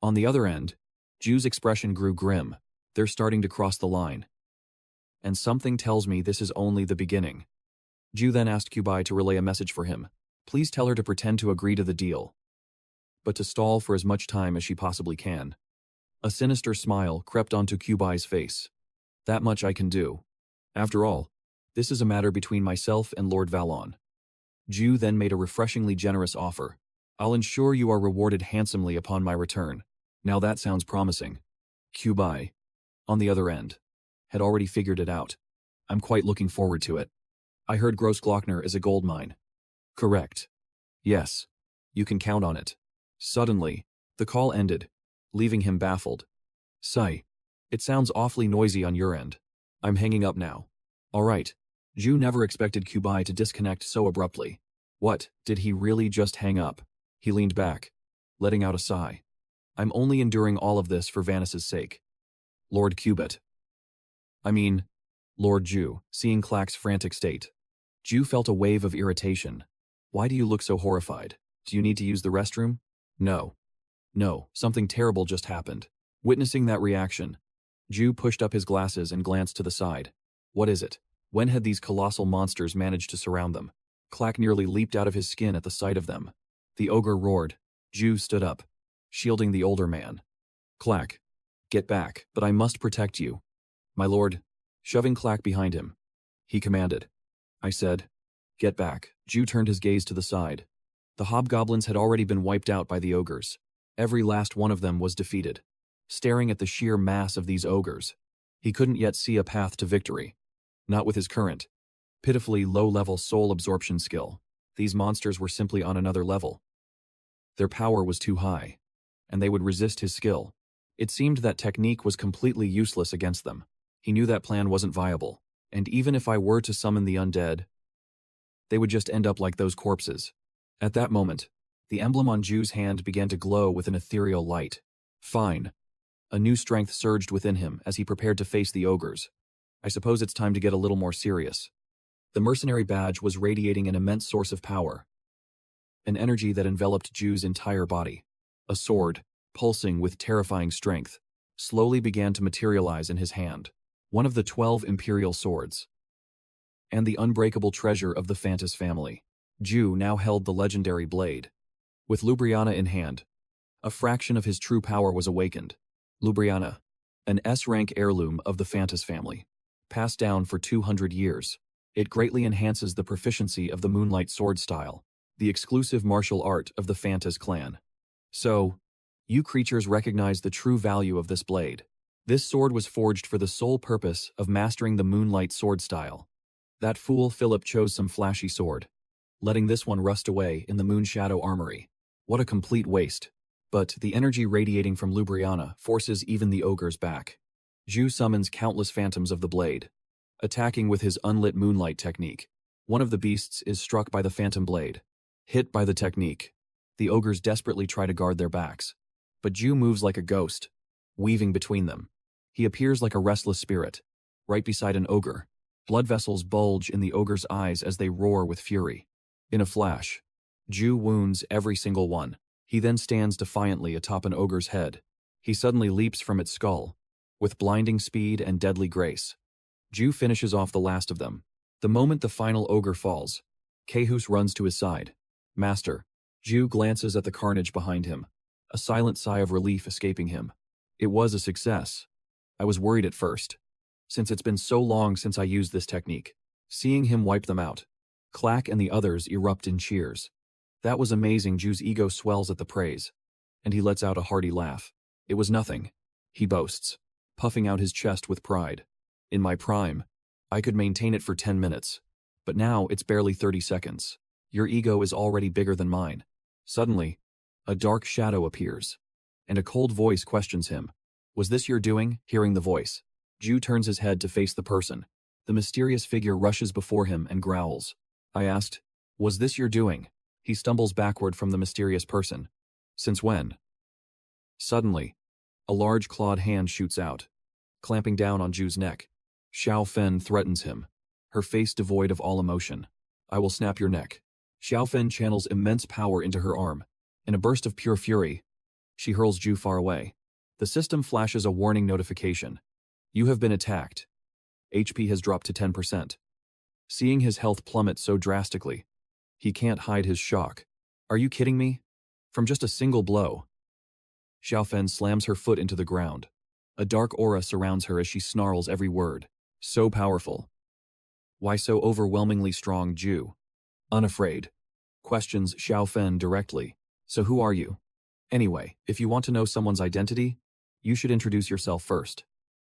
On the other end, Ju's expression grew grim. They're starting to cross the line. And something tells me this is only the beginning. Ju then asked Kubai to relay a message for him. Please tell her to pretend to agree to the deal, but to stall for as much time as she possibly can. A sinister smile crept onto Kubai's face. That much I can do. After all, this is a matter between myself and Lord Valon. Ju then made a refreshingly generous offer. I'll ensure you are rewarded handsomely upon my return. Now that sounds promising. Kubai, on the other end, had already figured it out. I'm quite looking forward to it. I heard Grossglockner is a gold mine. Correct. Yes, you can count on it. Suddenly, the call ended, leaving him baffled. Sigh. It sounds awfully noisy on your end. I'm hanging up now. All right. Ju never expected Kubai to disconnect so abruptly. What, did he really just hang up? He leaned back, letting out a sigh. I'm only enduring all of this for Vanis's sake. Lord Cubit. Lord Ju, seeing Clack's frantic state. Ju felt a wave of irritation. Why do you look so horrified? Do you need to use the restroom? No. No, something terrible just happened. Witnessing that reaction, Ju pushed up his glasses and glanced to the side. What is it? When had these colossal monsters managed to surround them? Clack nearly leaped out of his skin at the sight of them. The ogre roared. Ju stood up, shielding the older man. Clack, get back, but I must protect you. My lord, shoving Clack behind him. He commanded. I said, get back. Ju turned his gaze to the side. The hobgoblins had already been wiped out by the ogres. Every last one of them was defeated. Staring at the sheer mass of these ogres, he couldn't yet see a path to victory. Not with his current, pitifully low-level soul absorption skill. These monsters were simply on another level. Their power was too high, and they would resist his skill. It seemed that technique was completely useless against them. He knew that plan wasn't viable, and even if I were to summon the undead, they would just end up like those corpses. At that moment, the emblem on Ju's hand began to glow with an ethereal light. Fine. A new strength surged within him as he prepared to face the ogres. I suppose it's time to get a little more serious. The mercenary badge was radiating an immense source of power. An energy that enveloped Ju's entire body. A sword, pulsing with terrifying strength, slowly began to materialize in his hand. One of the 12 imperial swords. And the unbreakable treasure of the Fantas family. Ju now held the legendary blade. With Ljubljana in hand, a fraction of his true power was awakened. Ljubljana, an S-rank heirloom of the Fantas family. Passed down for 200 years. It greatly enhances the proficiency of the Moonlight sword style, the exclusive martial art of the Fantas clan. So, you creatures recognize the true value of this blade. This sword was forged for the sole purpose of mastering the Moonlight sword style. That fool Philip chose some flashy sword, letting this one rust away in the Moonshadow armory. What a complete waste. But the energy radiating from Ljubljana forces even the ogres back. Ju summons countless phantoms of the blade, attacking with his unlit moonlight technique. One of the beasts is struck by the phantom blade. Hit by the technique, the ogres desperately try to guard their backs. But Ju moves like a ghost, weaving between them. He appears like a restless spirit, right beside an ogre. Blood vessels bulge in the ogre's eyes as they roar with fury. In a flash, Ju wounds every single one. He then stands defiantly atop an ogre's head. He suddenly leaps from its skull, with blinding speed and deadly grace. Ju finishes off the last of them. The moment the final ogre falls, Cahus runs to his side. Master. Ju glances at the carnage behind him, a silent sigh of relief escaping him. It was a success. I was worried at first, since it's been so long since I used this technique. Seeing him wipe them out, Clack and the others erupt in cheers. That was amazing. Ju's ego swells at the praise, and he lets out a hearty laugh. It was nothing, he boasts, puffing out his chest with pride. In my prime, I could maintain it for 10 minutes, but now it's barely 30 seconds. Your ego is already bigger than mine. Suddenly, a dark shadow appears, and a cold voice questions him. Was this your doing? Hearing the voice, Ju turns his head to face the person. The mysterious figure rushes before him and growls. I asked, was this your doing? He stumbles backward from the mysterious person. Since when? Suddenly, a large clawed hand shoots out, clamping down on Ju's neck. Xiao Fen threatens him, her face devoid of all emotion. I will snap your neck. Xiao Fen channels immense power into her arm. In a burst of pure fury, she hurls Ju far away. The system flashes a warning notification. You have been attacked. HP has dropped to 10%. Seeing his health plummet so drastically, he can't hide his shock. Are you kidding me? From just a single blow. Xiao Fen slams her foot into the ground. A dark aura surrounds her as she snarls every word. So powerful. Why so overwhelmingly strong? Ju, unafraid, questions Xiao Fen directly. So who are you? Anyway, if you want to know someone's identity, you should introduce yourself first.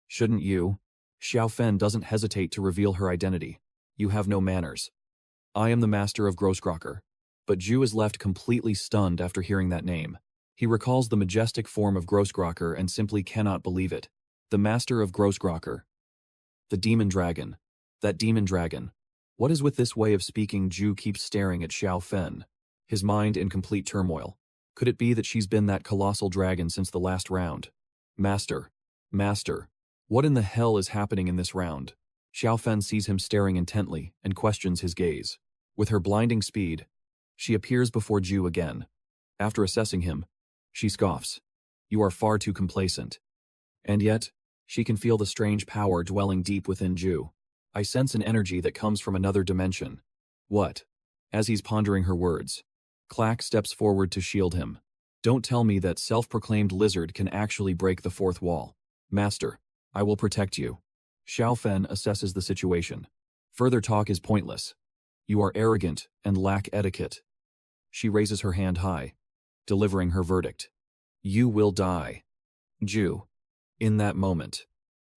Shouldn't you? Xiao Fen doesn't hesitate to reveal her identity. You have no manners. I am the master of Grossgrocker. But Ju is left completely stunned after hearing that name. He recalls the majestic form of Grossgrocker and simply cannot believe it. The master of Grossgrocker. The demon dragon. That demon dragon. What is with this way of speaking? Ju keeps staring at Xiao Fen, his mind in complete turmoil. Could it be that she's been that colossal dragon since the last round? Master. Master. What in the hell is happening in this round? Xiao Fen sees him staring intently and questions his gaze. With her blinding speed, she appears before Ju again. After assessing him, she scoffs. You are far too complacent. And yet, she can feel the strange power dwelling deep within Ju. I sense an energy that comes from another dimension. What? As he's pondering her words, Clack steps forward to shield him. Don't tell me that self-proclaimed lizard can actually break the fourth wall. Master, I will protect you. Xiao Fen assesses the situation. Further talk is pointless. You are arrogant and lack etiquette. She raises her hand high, delivering her verdict. You will die. Ju, in that moment,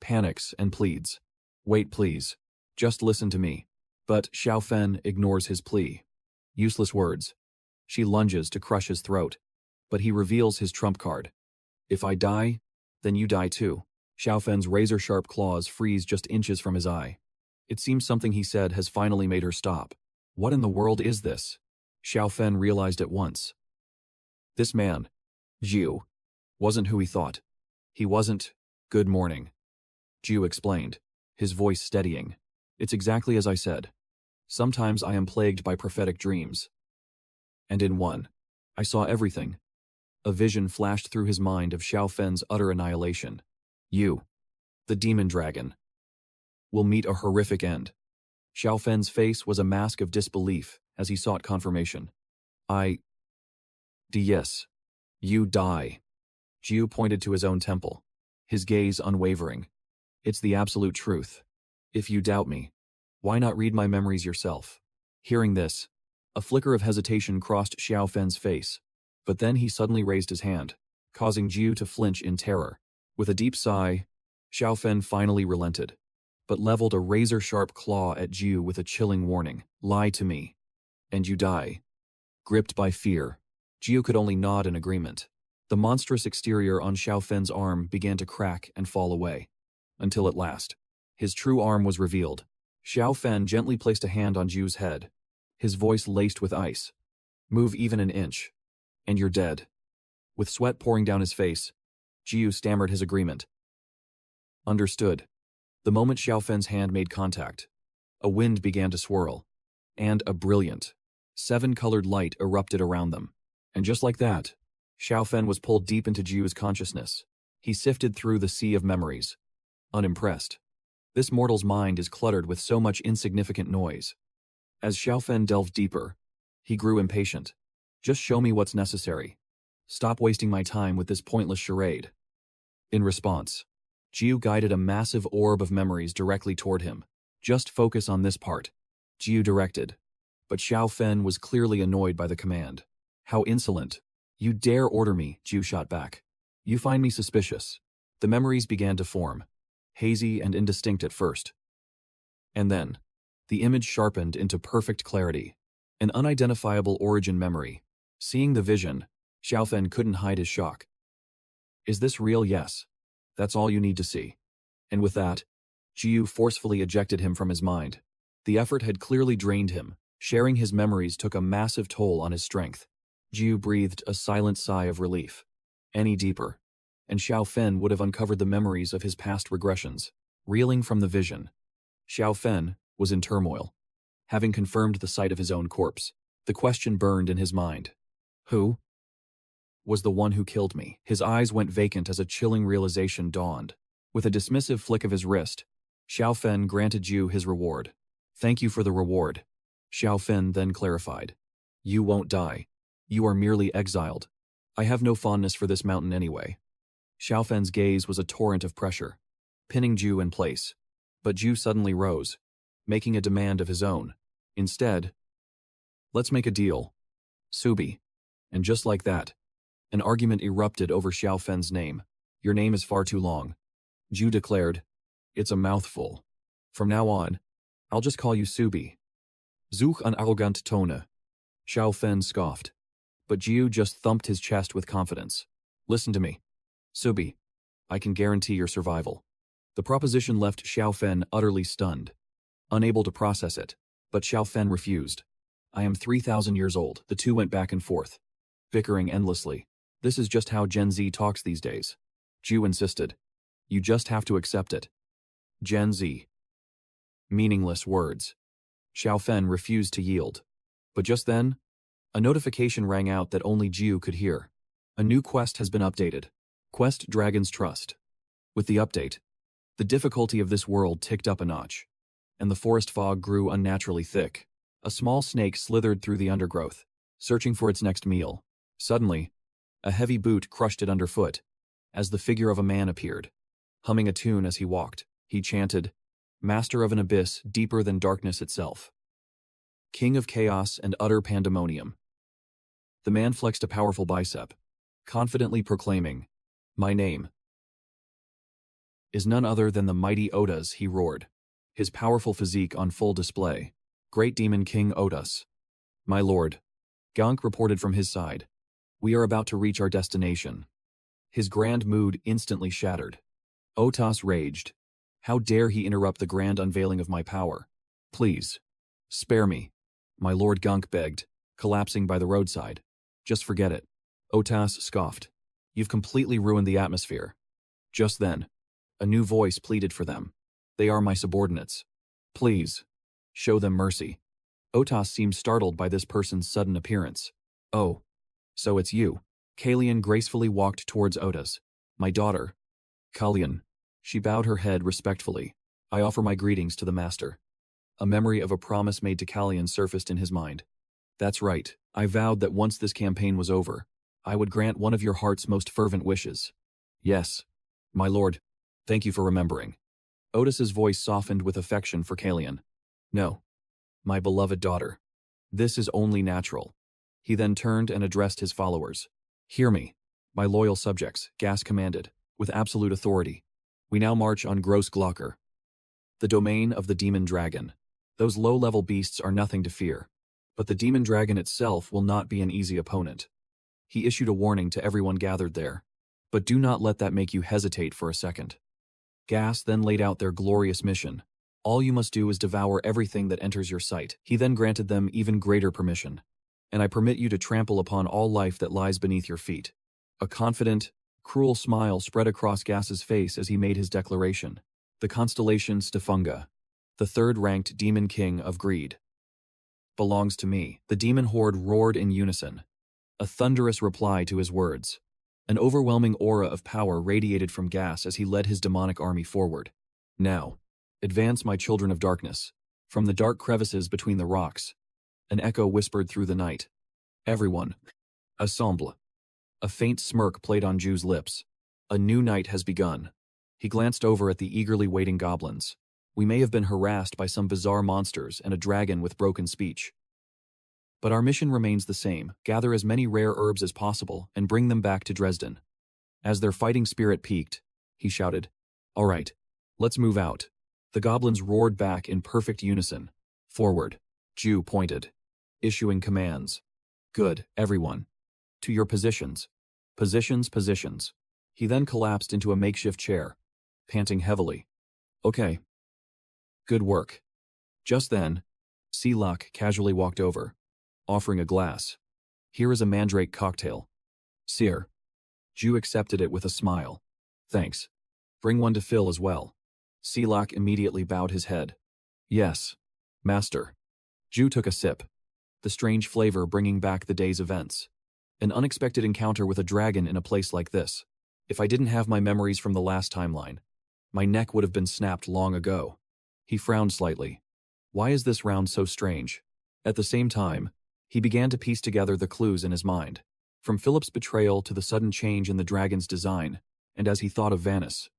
panics and pleads. Wait, please. Just listen to me. But Xiao Fen ignores his plea. Useless words. She lunges to crush his throat, but he reveals his trump card. If I die, then you die too. Xiao Fen's razor-sharp claws freeze just inches from his eye. It seems something he said has finally made her stop. What in the world is this? Xiao Fen realized at once. This man, Ju, wasn't who he thought. He wasn't. Good morning. Ju explained, his voice steadying. It's exactly as I said. Sometimes I am plagued by prophetic dreams. And in one, I saw everything. A vision flashed through his mind of Xiao Fen's utter annihilation. You, the demon dragon, will meet a horrific end. Xiao Fen's face was a mask of disbelief as he sought confirmation. Yes. You die. Ju pointed to his own temple, his gaze unwavering. It's the absolute truth. If you doubt me, why not read my memories yourself? Hearing this, a flicker of hesitation crossed Xiao Fen's face, but then he suddenly raised his hand, causing Ju to flinch in terror. With a deep sigh, Xiao Fen finally relented, but leveled a razor-sharp claw at Ju with a chilling warning. Lie to me, and you die. Gripped by fear, Ju could only nod in agreement. The monstrous exterior on Xiao Fen's arm began to crack and fall away, until at last, his true arm was revealed. Xiao Fen gently placed a hand on Ju's head, his voice laced with ice. Move even an inch, and you're dead. With sweat pouring down his face, Ju stammered his agreement. Understood. The moment Xiao Fen's hand made contact, a wind began to swirl, and a brilliant, seven-colored light erupted around them. And just like that, Xiao Fen was pulled deep into Ju's consciousness. He sifted through the sea of memories, unimpressed. This mortal's mind is cluttered with so much insignificant noise. As Xiao Fen delved deeper, he grew impatient. Just show me what's necessary. Stop wasting my time with this pointless charade. In response, Ju guided a massive orb of memories directly toward him. Just focus on this part, Ju directed. But Xiao Fen was clearly annoyed by the command. How insolent. You dare order me, Ju shot back. You find me suspicious. The memories began to form, hazy and indistinct at first. And then, the image sharpened into perfect clarity. An unidentifiable origin memory. Seeing the vision, Xiao Fen couldn't hide his shock. Is this real? Yes. That's all you need to see. And with that, Ju forcefully ejected him from his mind. The effort had clearly drained him. Sharing his memories took a massive toll on his strength. Ju breathed a silent sigh of relief. Any deeper, and Xiao Fen would have uncovered the memories of his past regressions. Reeling from the vision, Xiao Fen was in turmoil. Having confirmed the sight of his own corpse, the question burned in his mind. Who was the one who killed me? His eyes went vacant as a chilling realization dawned. With a dismissive flick of his wrist, Xiao Fen granted Ju his reward. Thank you for the reward. Xiao Fen then clarified. You won't die. You are merely exiled. I have no fondness for this mountain anyway. Xiao Fen's gaze was a torrent of pressure, pinning Ju in place. But Ju suddenly rose, making a demand of his own. Instead, let's make a deal. Subi. And just like that, an argument erupted over Xiao Fen's name. Your name is far too long. Ju declared. It's a mouthful. From now on, I'll just call you Subi. Such an arrogant Tone. Xiao Fen scoffed. But Ju just thumped his chest with confidence. Listen to me. Subi, I can guarantee your survival. The proposition left Xiao Fen utterly stunned, unable to process it, but Xiao Fen refused. I am 3,000 years old. The two went back and forth, bickering endlessly. This is just how Gen Z talks these days. Ju insisted. You just have to accept it. Gen Z. Meaningless words. Xiao Fen refused to yield. But just then, a notification rang out that only Ju could hear. A new quest has been updated. Quest Dragon's Trust. With the update, the difficulty of this world ticked up a notch, and the forest fog grew unnaturally thick. A small snake slithered through the undergrowth, searching for its next meal. Suddenly, a heavy boot crushed it underfoot, as the figure of a man appeared. Humming a tune as he walked, he chanted, Master of an abyss deeper than darkness itself. King of chaos and utter pandemonium. The man flexed a powerful bicep, confidently proclaiming, My name is none other than the mighty Odas, he roared, his powerful physique on full display. Great Demon King Odas. My lord. Gonk reported from his side. We are about to reach our destination. His grand mood instantly shattered. Otas raged. How dare he interrupt the grand unveiling of my power? Please, spare me. My lord, Gonk begged, collapsing by the roadside. Just forget it. Otas scoffed. You've completely ruined the atmosphere. Just then, a new voice pleaded for them. They are my subordinates. Please, show them mercy. Otas seemed startled by this person's sudden appearance. Oh, so it's you. Kalian gracefully walked towards Otas. My daughter. Kalian. She bowed her head respectfully. I offer my greetings to the master. A memory of a promise made to Kalian surfaced in his mind. That's right. I vowed that once this campaign was over, I would grant one of your heart's most fervent wishes. Yes, my lord. Thank you for remembering. Otis's voice softened with affection for Kalian. No, my beloved daughter. This is only natural. He then turned and addressed his followers. Hear me, my loyal subjects, Gas commanded, with absolute authority. We now march on Gross Glocker, the domain of the demon dragon. Those low-level beasts are nothing to fear, but the demon dragon itself will not be an easy opponent. He issued a warning to everyone gathered there, but do not let that make you hesitate for a second. Gas then laid out their glorious mission. All you must do is devour everything that enters your sight. He then granted them even greater permission. And I permit you to trample upon all life that lies beneath your feet. A confident, cruel smile spread across Gas's face as he made his declaration. The constellation Stefunga, the third-ranked demon king of greed, belongs to me. The demon horde roared in unison, a thunderous reply to his words. An overwhelming aura of power radiated from Gas as he led his demonic army forward. Now, advance, my children of darkness. From the dark crevices between the rocks, an echo whispered through the night. Everyone, assemble. A faint smirk played on Ju's lips. A new night has begun. He glanced over at the eagerly waiting goblins. We may have been harassed by some bizarre monsters and a dragon with broken speech, but our mission remains the same. Gather as many rare herbs as possible and bring them back to Dresden. As their fighting spirit peaked, he shouted, All right, let's move out. The goblins roared back in perfect unison. Forward. Ju pointed, issuing commands. Good, everyone. To your positions. Positions, positions. He then collapsed into a makeshift chair, panting heavily. Okay. Good work. Just then, Sealock casually walked over, offering a glass. Here is a mandrake cocktail. Seer. Ju accepted it with a smile. Thanks. Bring one to Phil as well. Sealock immediately bowed his head. Yes, master. Ju took a sip, the strange flavor bringing back the day's events. An unexpected encounter with a dragon in a place like this. If I didn't have my memories from the last timeline, my neck would have been snapped long ago. He frowned slightly. Why is this round so strange? At the same time, he began to piece together the clues in his mind. From Philip's betrayal to the sudden change in the dragon's design, and as he thought of Vanis,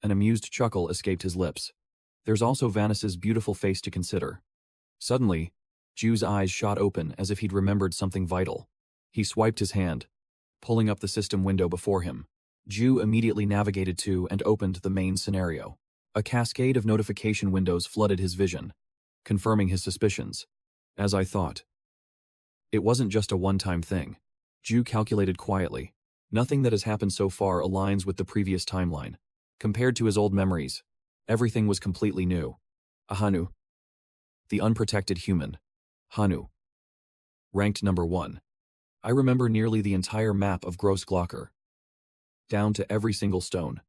an amused chuckle escaped his lips. There's also Vanis's beautiful face to consider. Suddenly, Ju's eyes shot open as if he'd remembered something vital. He swiped his hand, pulling up the system window before him. Ju immediately navigated to and opened the main scenario. A cascade of notification windows flooded his vision, confirming his suspicions. As I thought. It wasn't just a one-time thing. Ju calculated quietly. Nothing that has happened so far aligns with the previous timeline. Compared to his old memories, Everything was completely new. A Hanu. The unprotected human. Hanu. Ranked number 1. I remember nearly the entire map of Grossglocker. Down to every single stone.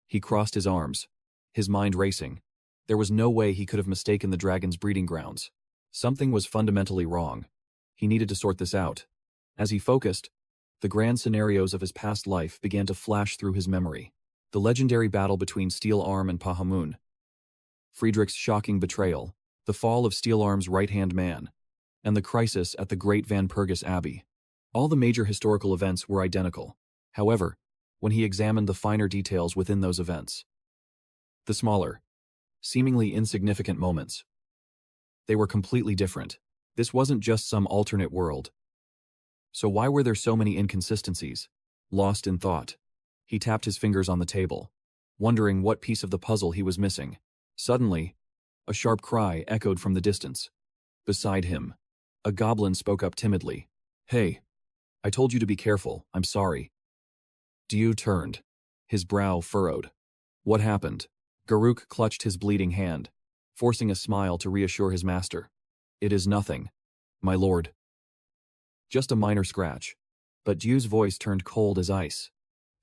He crossed his arms, his mind racing. There was no way he could have mistaken the dragon's breeding grounds. Something was fundamentally wrong. He needed to sort this out. As he focused, the grand scenarios of his past life began to flash through his memory. The legendary battle between Steel Arm and Pahamun. Friedrich's shocking betrayal, the fall of Steel Arm's right-hand man, and the crisis at the Great Van Pergus Abbey. All the major historical events were identical. However, when he examined the finer details within those events, the smaller, seemingly insignificant moments, they were completely different. This wasn't just some alternate world. So why were there so many inconsistencies? Lost in thought, he tapped his fingers on the table, wondering what piece of the puzzle he was missing. Suddenly, a sharp cry echoed from the distance. Beside him, a goblin spoke up timidly. "Hey, I told you to be careful, I'm sorry." Dieu turned, his brow furrowed. What happened? Garuk clutched his bleeding hand, forcing a smile to reassure his master. "It is nothing, my lord. Just a minor scratch." But Dieu's voice turned cold as ice.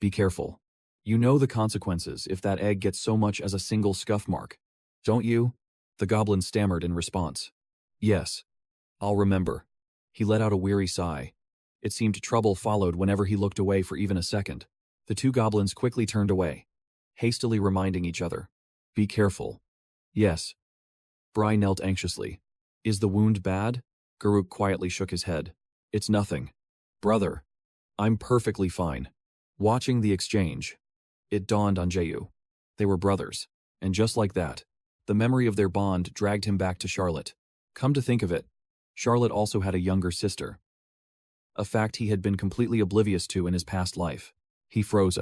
"Be careful. You know the consequences if that egg gets so much as a single scuff mark, don't you?" The goblin stammered in response. "Yes, I'll remember." He let out a weary sigh. It seemed trouble followed whenever he looked away for even a second. The two goblins quickly turned away, hastily reminding each other. "Be careful." "Yes." Bry knelt anxiously. "Is the wound bad?" Garuk quietly shook his head. "It's nothing. Brother, I'm perfectly fine." Watching the exchange, it dawned on Jeyu. They were brothers, and just like that, the memory of their bond dragged him back to Charlotte. Come to think of it, Charlotte also had a younger sister, a fact he had been completely oblivious to in his past life. He froze.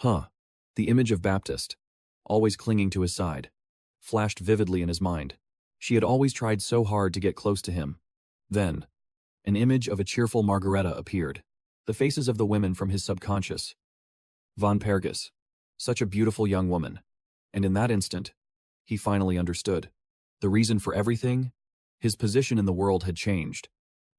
The image of Baptiste, always clinging to his side, flashed vividly in his mind. She had always tried so hard to get close to him. Then, an image of a cheerful Margareta appeared, the faces of the women from his subconscious. Von Pergus, such a beautiful young woman. And in that instant, he finally understood. The reason for everything? His position in the world had changed,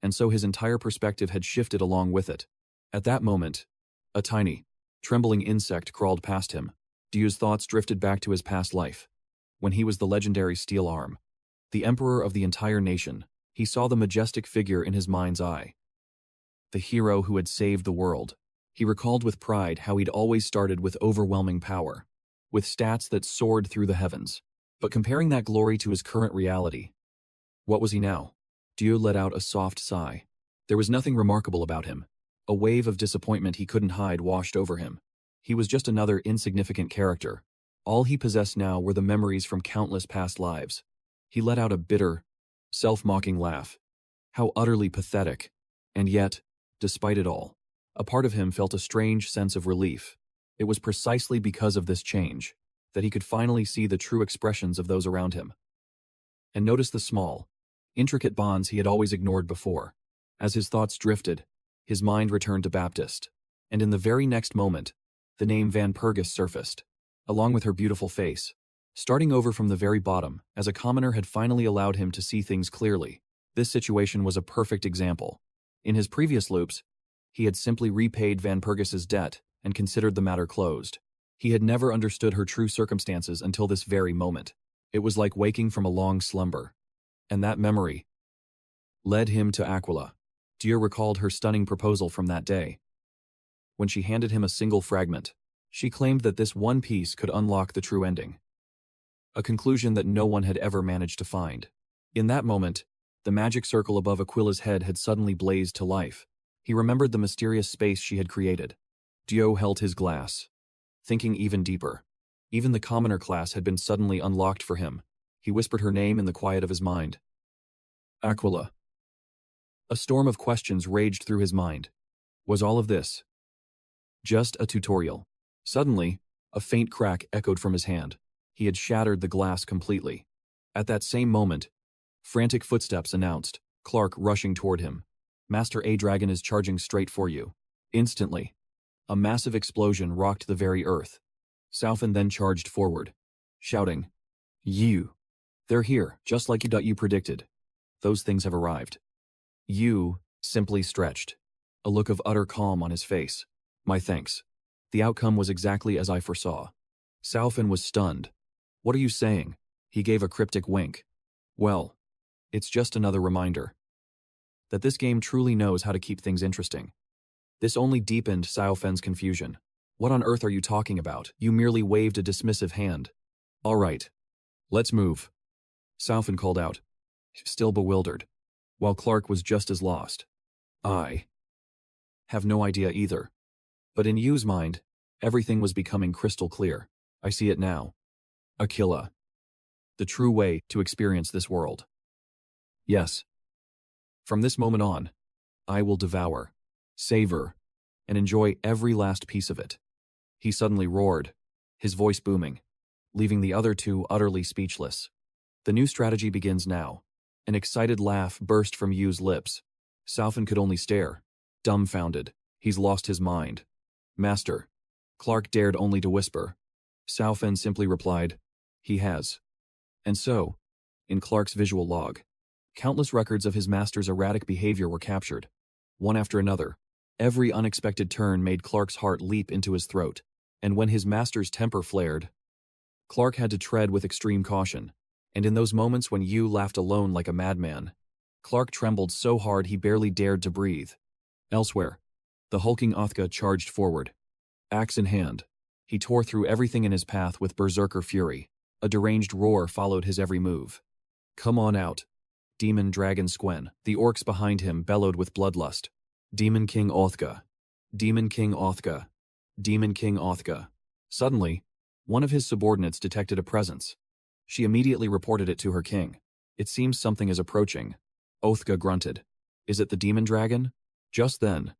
and so his entire perspective had shifted along with it. At that moment, a tiny, trembling insect crawled past him. Dieu's thoughts drifted back to his past life, when he was the legendary Steel Arm, the emperor of the entire nation. He saw the majestic figure in his mind's eye, the hero who had saved the world. He recalled with pride how he'd always started with overwhelming power, with stats that soared through the heavens. But comparing that glory to his current reality, what was he now? Dieu let out a soft sigh. There was nothing remarkable about him. A wave of disappointment he couldn't hide washed over him. He was just another insignificant character. All he possessed now were the memories from countless past lives. He let out a bitter, self-mocking laugh. How utterly pathetic. And yet, despite it all, a part of him felt a strange sense of relief. It was precisely because of this change that he could finally see the true expressions of those around him, and notice the small, intricate bonds he had always ignored before. As his thoughts drifted, his mind returned to Baptiste, and in the very next moment, the name Van Pergus surfaced, along with her beautiful face. Starting over from the very bottom, as a commoner had finally allowed him to see things clearly, this situation was a perfect example. In his previous loops, he had simply repaid Van Pergus's debt and considered the matter closed. He had never understood her true circumstances until this very moment. It was like waking from a long slumber. And that memory led him to Aquila. Dieu recalled her stunning proposal from that day. When she handed him a single fragment, she claimed that this one piece could unlock the true ending. A conclusion that no one had ever managed to find. In that moment, the magic circle above Aquila's head had suddenly blazed to life. He remembered the mysterious space she had created. Dieu held his glass, thinking even deeper. Even the commoner class had been suddenly unlocked for him. He whispered her name in the quiet of his mind. Aquila. A storm of questions raged through his mind. Was all of this just a tutorial? Suddenly, a faint crack echoed from his hand. He had shattered the glass completely. At that same moment, frantic footsteps announced, Clark rushing toward him. Master A-Dragon is charging straight for you. Instantly, a massive explosion rocked the very earth. Saufin then charged forward, shouting, "You! They're here, just like you predicted. Those things have arrived." Yu simply stretched, a look of utter calm on his face. "My thanks. The outcome was exactly as I foresaw." Saofin was stunned. "What are you saying?" He gave a cryptic wink. "Well, it's just another reminder that this game truly knows how to keep things interesting." This only deepened Saofin's confusion. "What on earth are you talking about? You merely waved a dismissive hand." "All right. Let's move," Saofin called out, still bewildered, while Clark was just as lost. "I have no idea either." But in Yu's mind, everything was becoming crystal clear. "I see it now. Aquila. The true way to experience this world. Yes. From this moment on, I will devour, savor, and enjoy every last piece of it." He suddenly roared, his voice booming, leaving the other two utterly speechless. "The new strategy begins now." An excited laugh burst from Yu's lips. Saofin could only stare, dumbfounded. "He's lost his mind." "Master." Clark dared only to whisper. Saofin simply replied, "He has." And so, in Clark's visual log, countless records of his master's erratic behavior were captured, one after another. Every unexpected turn made Clark's heart leap into his throat, and when his master's temper flared, Clark had to tread with extreme caution. And in those moments when Yu laughed alone like a madman, Clark trembled so hard he barely dared to breathe. Elsewhere, the hulking Othka charged forward. Axe in hand, he tore through everything in his path with berserker fury. A deranged roar followed his every move. "Come on out, Demon Dragon Squen," the orcs behind him bellowed with bloodlust. "Demon King Othka. Demon King Othka. Demon King Othka." Suddenly, one of his subordinates detected a presence. She immediately reported it to her king. "It seems something is approaching." Othka grunted. "Is it the demon dragon?" Just then,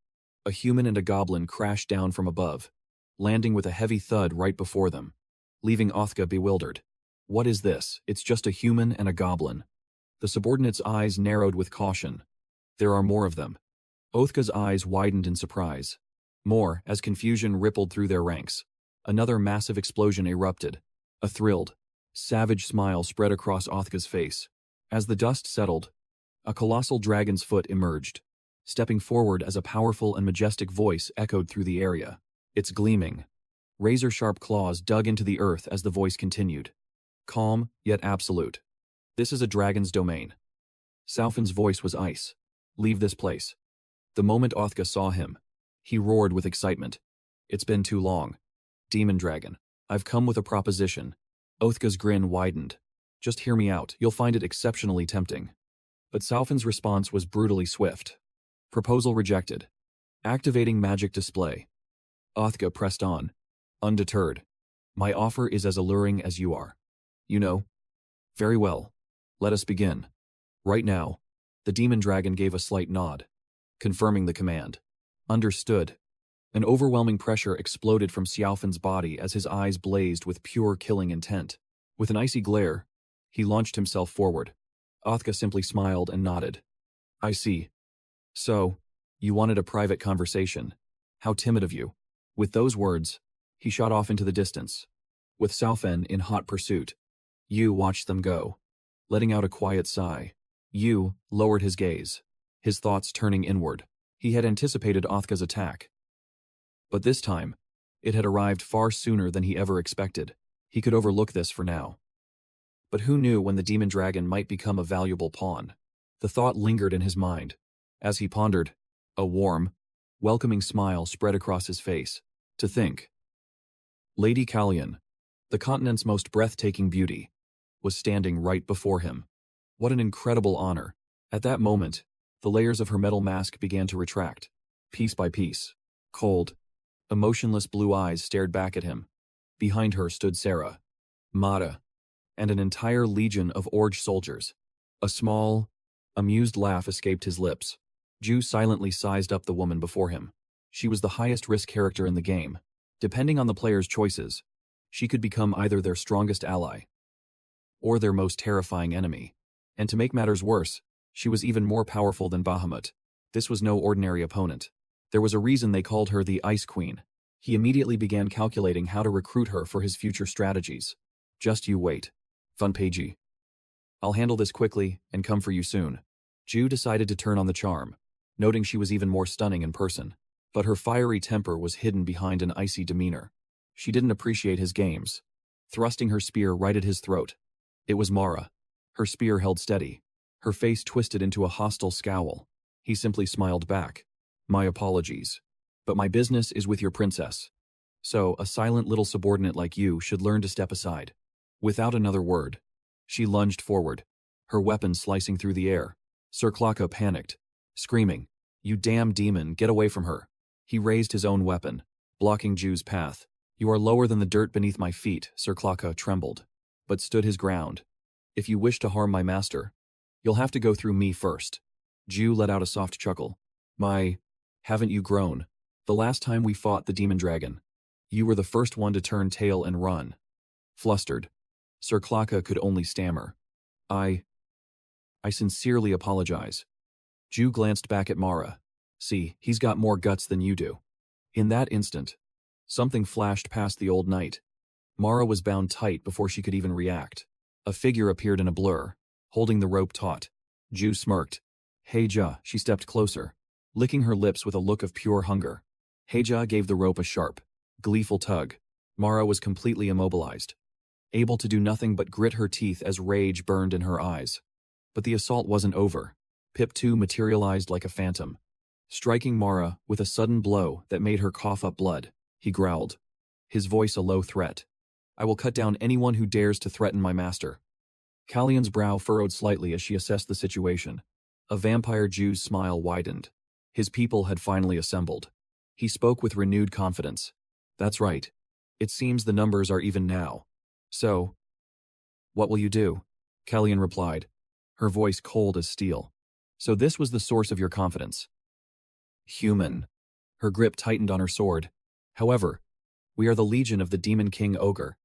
a human and a goblin crashed down from above, landing with a heavy thud right before them, leaving Othka bewildered. "What is this? It's just a human and a goblin." The subordinate's eyes narrowed with caution. "There are more of them." Othka's eyes widened in surprise. More, as confusion rippled through their ranks. Another massive explosion erupted. A thrilled, savage smile spread across Othka's face. As the dust settled, a colossal dragon's foot emerged, stepping forward as a powerful and majestic voice echoed through the area. Its gleaming, razor-sharp claws dug into the earth as the voice continued. Calm, yet absolute. "This is a dragon's domain." Saofin's voice was ice. "Leave this place." The moment Othka saw him, he roared with excitement. "It's been too long. Demon Dragon, I've come with a proposition." Othka's grin widened. "Just hear me out, you'll find it exceptionally tempting." But Saofin's response was brutally swift. "Proposal rejected. Activating magic display." Othka pressed on, undeterred. "My offer is as alluring as you are. You know." "Very well. Let us begin. Right now." The demon dragon gave a slight nod, confirming the command. "Understood." An overwhelming pressure exploded from Saofin's body as his eyes blazed with pure killing intent. With an icy glare, he launched himself forward. Othka simply smiled and nodded. "I see. So, you wanted a private conversation. How timid of you." With those words, he shot off into the distance, with Saofin in hot pursuit. Yu watched them go, letting out a quiet sigh. Yu lowered his gaze, his thoughts turning inward. He had anticipated Othka's attack, but this time, it had arrived far sooner than he ever expected. He could overlook this for now. But who knew when the demon dragon might become a valuable pawn? The thought lingered in his mind. As he pondered, a warm, welcoming smile spread across his face. To think, Lady Callian, the continent's most breathtaking beauty, was standing right before him. What an incredible honor. At that moment, the layers of her metal mask began to retract, piece by piece. Cold, emotionless blue eyes stared back at him. Behind her stood Sarah, Mata, and an entire legion of Orge soldiers. A small, amused laugh escaped his lips. Ju silently sized up the woman before him. She was the highest risk character in the game. Depending on the player's choices, she could become either their strongest ally or their most terrifying enemy. And to make matters worse, she was even more powerful than Bahamut. This was no ordinary opponent. There was a reason they called her the Ice Queen. He immediately began calculating how to recruit her for his future strategies. Just you wait. Fun pagey. I'll handle this quickly and come for you soon. Ju decided to turn on the charm, noting she was even more stunning in person. But her fiery temper was hidden behind an icy demeanor. She didn't appreciate his games, thrusting her spear right at his throat. It was Mara. Her spear held steady, her face twisted into a hostile scowl. He simply smiled back. My apologies. But my business is with your princess. So, a silent little subordinate like you should learn to step aside. Without another word, she lunged forward, her weapon slicing through the air. Sir Klaka panicked, screaming, "You damn demon, get away from her." He raised his own weapon, blocking Ju's path. "You are lower than the dirt beneath my feet," Sir Klaka trembled, but stood his ground. "If you wish to harm my master, you'll have to go through me first." Ju let out a soft chuckle. Haven't you grown? The last time we fought the demon dragon, you were the first one to turn tail and run." Flustered, Sir Klaka could only stammer. I sincerely apologize." Ju glanced back at Mara. "See, he's got more guts than you do." In that instant, something flashed past the old knight. Mara was bound tight before she could even react. A figure appeared in a blur, holding the rope taut. Ju smirked. "Heija," she stepped closer, licking her lips with a look of pure hunger. Heija gave the rope a sharp, gleeful tug. Mara was completely immobilized, able to do nothing but grit her teeth as rage burned in her eyes. But the assault wasn't over. Pip 2 materialized like a phantom, striking Mara with a sudden blow that made her cough up blood. He growled, his voice a low threat. "I will cut down anyone who dares to threaten my master." Callion's brow furrowed slightly as she assessed the situation. A vampire Jew's smile widened. His people had finally assembled. He spoke with renewed confidence. "That's right. It seems the numbers are even now. So, what will you do?" Callion replied, her voice cold as steel. "So this was the source of your confidence." "Human." Her grip tightened on her sword. "However, we are the legion of the Demon King Ogre."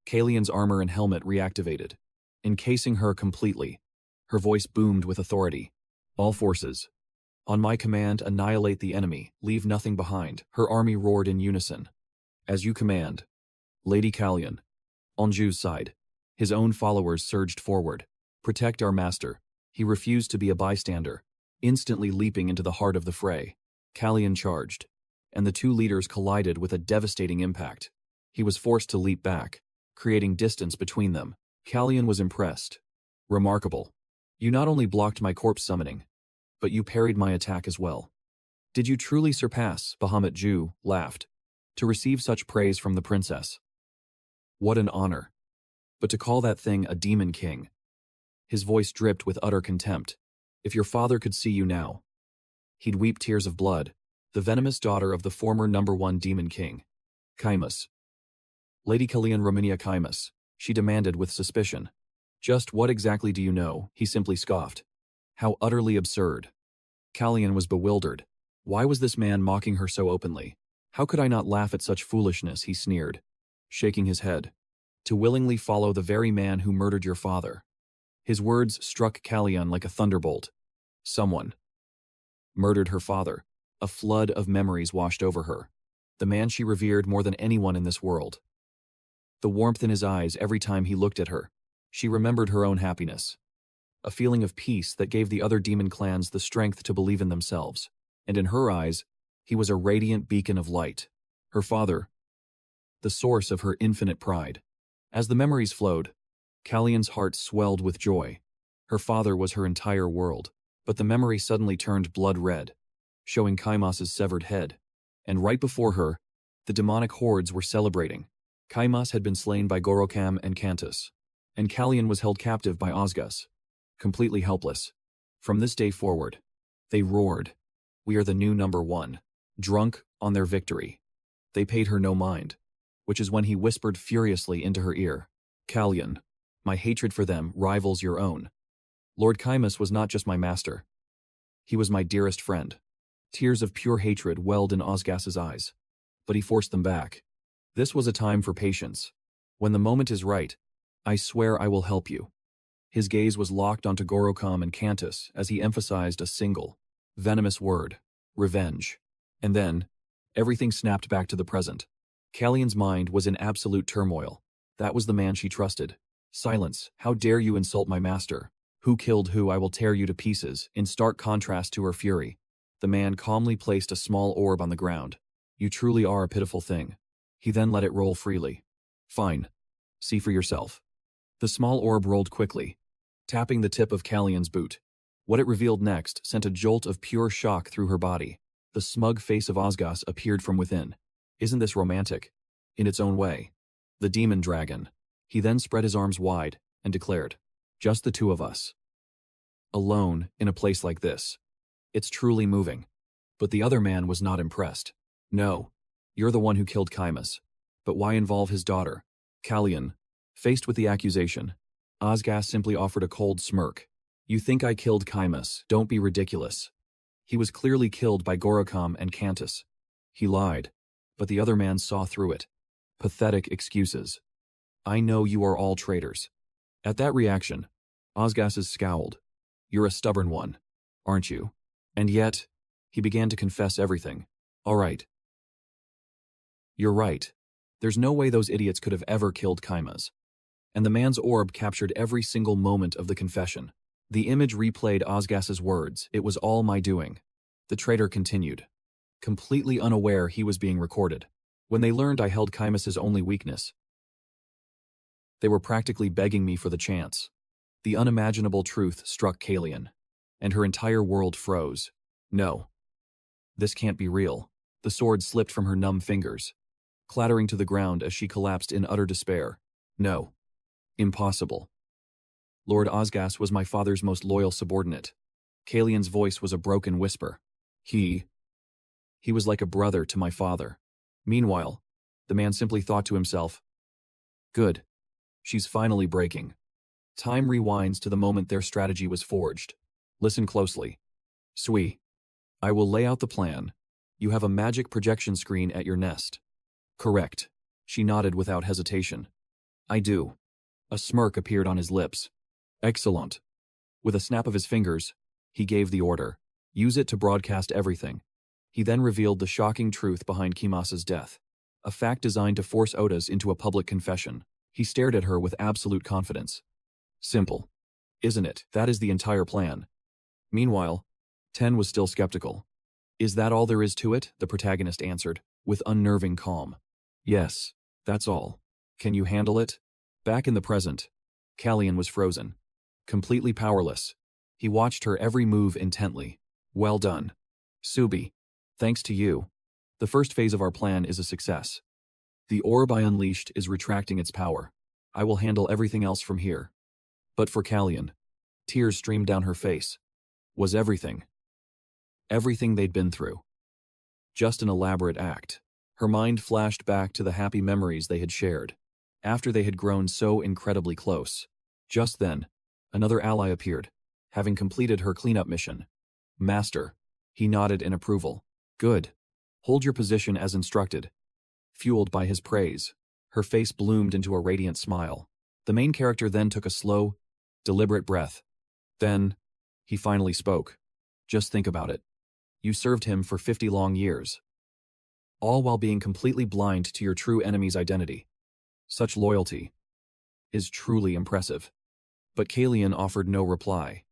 Callion's armor and helmet reactivated, encasing her completely. Her voice boomed with authority. "All forces, on my command, annihilate the enemy, leave nothing behind." Her army roared in unison. "As you command, Lady Callion." On Ju's side, his own followers surged forward. "Protect our master." He refused to be a bystander, instantly leaping into the heart of the fray. Callion charged, and the two leaders collided with a devastating impact. He was forced to leap back, creating distance between them. Callion was impressed. "Remarkable. You not only blocked my corpse summoning, but you parried my attack as well." "Did you truly surpass?" Bahamut Ju laughed. "To receive such praise from the princess. What an honor. But to call that thing a demon king." His voice dripped with utter contempt. "If your father could see you now, he'd weep tears of blood." The venomous daughter of the former #1 demon king. Kaimus. Lady Callion Rominia Kaimus, she demanded with suspicion. "Just what exactly do you know?" He simply scoffed. How utterly absurd. Callion was bewildered. Why was this man mocking her so openly? "How could I not laugh at such foolishness?" he sneered, shaking his head. "To willingly follow the very man who murdered your father." His words struck Callion like a thunderbolt. Someone murdered her father. A flood of memories washed over her. The man she revered more than anyone in this world. The warmth in his eyes every time he looked at her. She remembered her own happiness. A feeling of peace that gave the other demon clans the strength to believe in themselves. And in her eyes, he was a radiant beacon of light. Her father, the source of her infinite pride. As the memories flowed, Callion's heart swelled with joy. Her father was her entire world. But the memory suddenly turned blood red, showing Kaimas's severed head. And right before her, the demonic hordes were celebrating. Kaimas had been slain by Gorokam and Kantus, and Callion was held captive by Osgus, completely helpless. From this day forward, they roared, "We are the new #1, drunk on their victory." They paid her no mind, which is when he whispered furiously into her ear, "Callion, my hatred for them rivals your own. Lord Kaimas was not just my master. He was my dearest friend." Tears of pure hatred welled in Osgas's eyes, but he forced them back. "This was a time for patience. When the moment is right, I swear I will help you." His gaze was locked onto Gorokam and Kantus as he emphasized a single, venomous word, revenge. And then, everything snapped back to the present. Callion's mind was in absolute turmoil. That was the man she trusted. Silence. How dare you insult my master? Who killed who? I will tear you to pieces. In stark contrast to her fury, the man calmly placed a small orb on the ground. You truly are a pitiful thing. He then let it roll freely. Fine. See for yourself. The small orb rolled quickly, tapping the tip of Callion's boot. What it revealed next sent a jolt of pure shock through her body. The smug face of Osgas appeared from within. Isn't this romantic? In its own way. The demon dragon. He then spread his arms wide and declared, just the two of us. Alone in a place like this. It's truly moving. But the other man was not impressed. No. You're the one who killed Chimus. But why involve his daughter? Callion. Faced with the accusation, Osgas simply offered a cold smirk. You think I killed Chimus? Don't be ridiculous. He was clearly killed by Gorokam and Cantus. He lied, but the other man saw through it. Pathetic excuses. I know you are all traitors. At that reaction, Osgas scowled. You're a stubborn one, aren't you? And yet, he began to confess everything. All right. You're right. There's no way those idiots could have ever killed Chimus. And the man's orb captured every single moment of the confession. The image replayed Osgas's words. It was all my doing. The traitor continued, completely unaware he was being recorded. When they learned I held Chimus's only weakness, they were practically begging me for the chance. The unimaginable truth struck Callion, and her entire world froze. No. This can't be real. The sword slipped from her numb fingers, clattering to the ground as she collapsed in utter despair. No. Impossible. Lord Osgas was my father's most loyal subordinate. Callion's voice was a broken whisper. He was like a brother to my father. Meanwhile, the man simply thought to himself, good. She's finally breaking. Time rewinds to the moment their strategy was forged. Listen closely. Sui. I will lay out the plan. You have a magic projection screen at your nest. Correct. She nodded without hesitation. I do. A smirk appeared on his lips. Excellent. With a snap of his fingers, he gave the order. Use it to broadcast everything. He then revealed the shocking truth behind Chimus's death. A fact designed to force Otis into a public confession. He stared at her with absolute confidence. Simple. Isn't it? That is the entire plan. Meanwhile, Ten was still skeptical. Is that all there is to it? The protagonist answered, with unnerving calm. Yes, that's all. Can you handle it? Back in the present, Callion was frozen. Completely powerless. He watched her every move intently. Well done. Subi. Thanks to you. The first phase of our plan is a success. The orb I unleashed is retracting its power. I will handle everything else from here. But for Callion, tears streamed down her face. Was everything they'd been through just an elaborate act? Her mind flashed back to the happy memories they had shared, after they had grown so incredibly close. Just then, another ally appeared, having completed her cleanup mission. Master. He nodded in approval. Good. Hold your position as instructed. Fueled by his praise, her face bloomed into a radiant smile. The main character then took a slow, deliberate breath. Then, he finally spoke. Just think about it. You served him for 50 long years, all while being completely blind to your true enemy's identity. Such loyalty is truly impressive. But Callion offered no reply,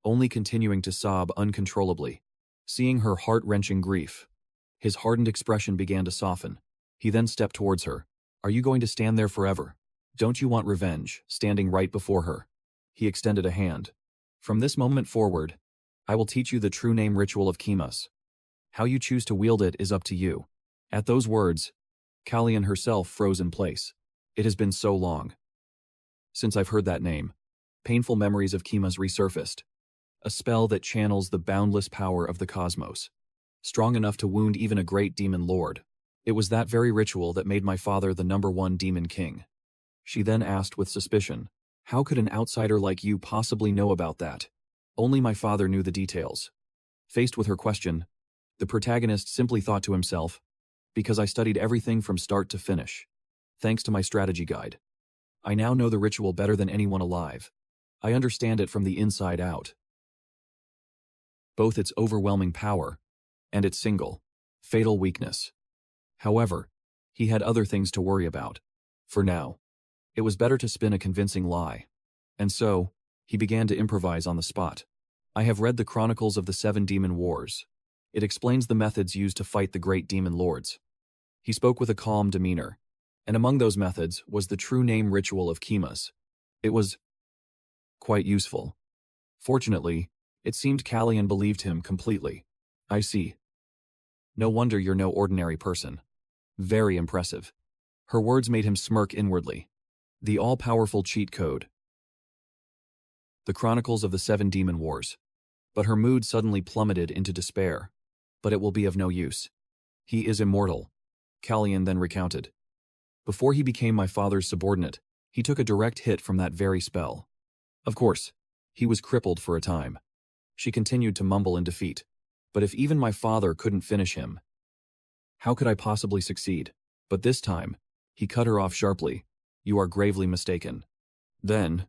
only continuing to sob uncontrollably. Seeing her heart-wrenching grief, his hardened expression began to soften. He then stepped towards her. Are you going to stand there forever? Don't you want revenge? Standing right before her, he extended a hand. From this moment forward, I will teach you the true name ritual of Chimus. How you choose to wield it is up to you. At those words, Callion herself froze in place. It has been so long since I've heard that name. Painful memories of Chimus resurfaced. A spell that channels the boundless power of the cosmos, strong enough to wound even a great demon lord. It was that very ritual that made my father the #1 demon king. She then asked with suspicion, how could an outsider like you possibly know about that? Only my father knew the details. Faced with her question, the protagonist simply thought to himself, because I studied everything from start to finish. Thanks to my strategy guide, I now know the ritual better than anyone alive. I understand it from the inside out. Both its overwhelming power and its single, fatal weakness. However, he had other things to worry about. For now, It was better to spin a convincing lie. And so, he began to improvise on the spot. I have read the Chronicles of the Seven Demon Wars. It explains the methods used to fight the great demon lords. He spoke with a calm demeanor, and among those methods was the true name ritual of Kimas. It was quite useful. Fortunately, it seemed Callian believed him completely. I see. No wonder you're no ordinary person. Very impressive. Her words made him smirk inwardly. The all-powerful cheat code. The Chronicles of the Seven Demon Wars. But her mood suddenly plummeted into despair. But it will be of no use. He is immortal. Callian then recounted. Before he became my father's subordinate, he took a direct hit from that very spell. Of course, he was crippled for a time. She continued to mumble in defeat. But if even my father couldn't finish him, how could I possibly succeed? But this time, he cut her off sharply. You are gravely mistaken. Then,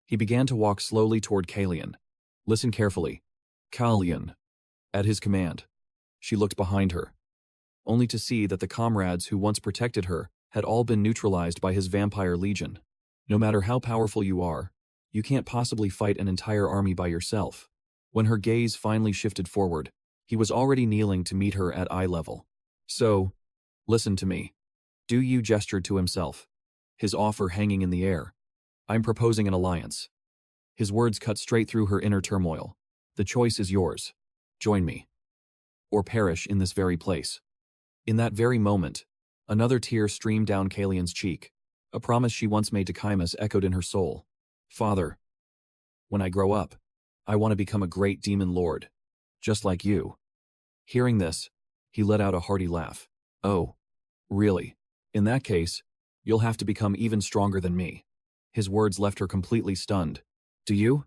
he began to walk slowly toward Callian. Listen carefully. Callian. At his command. She looked behind her, only to see that the comrades who once protected her had all been neutralized by his vampire legion. No matter how powerful you are, you can't possibly fight an entire army by yourself. When her gaze finally shifted forward, he was already kneeling to meet her at eye level. So, listen to me. Du Yu gestured to himself, his offer hanging in the air. I'm proposing an alliance. His words cut straight through her inner turmoil. The choice is yours. Join me. Or perish in this very place. In that very moment, another tear streamed down Callian's cheek. A promise she once made to Chimus echoed in her soul. Father, when I grow up, I want to become a great demon lord. Just like you. Hearing this, he let out a hearty laugh. Oh, really? In that case, you'll have to become even stronger than me. His words left her completely stunned. Do you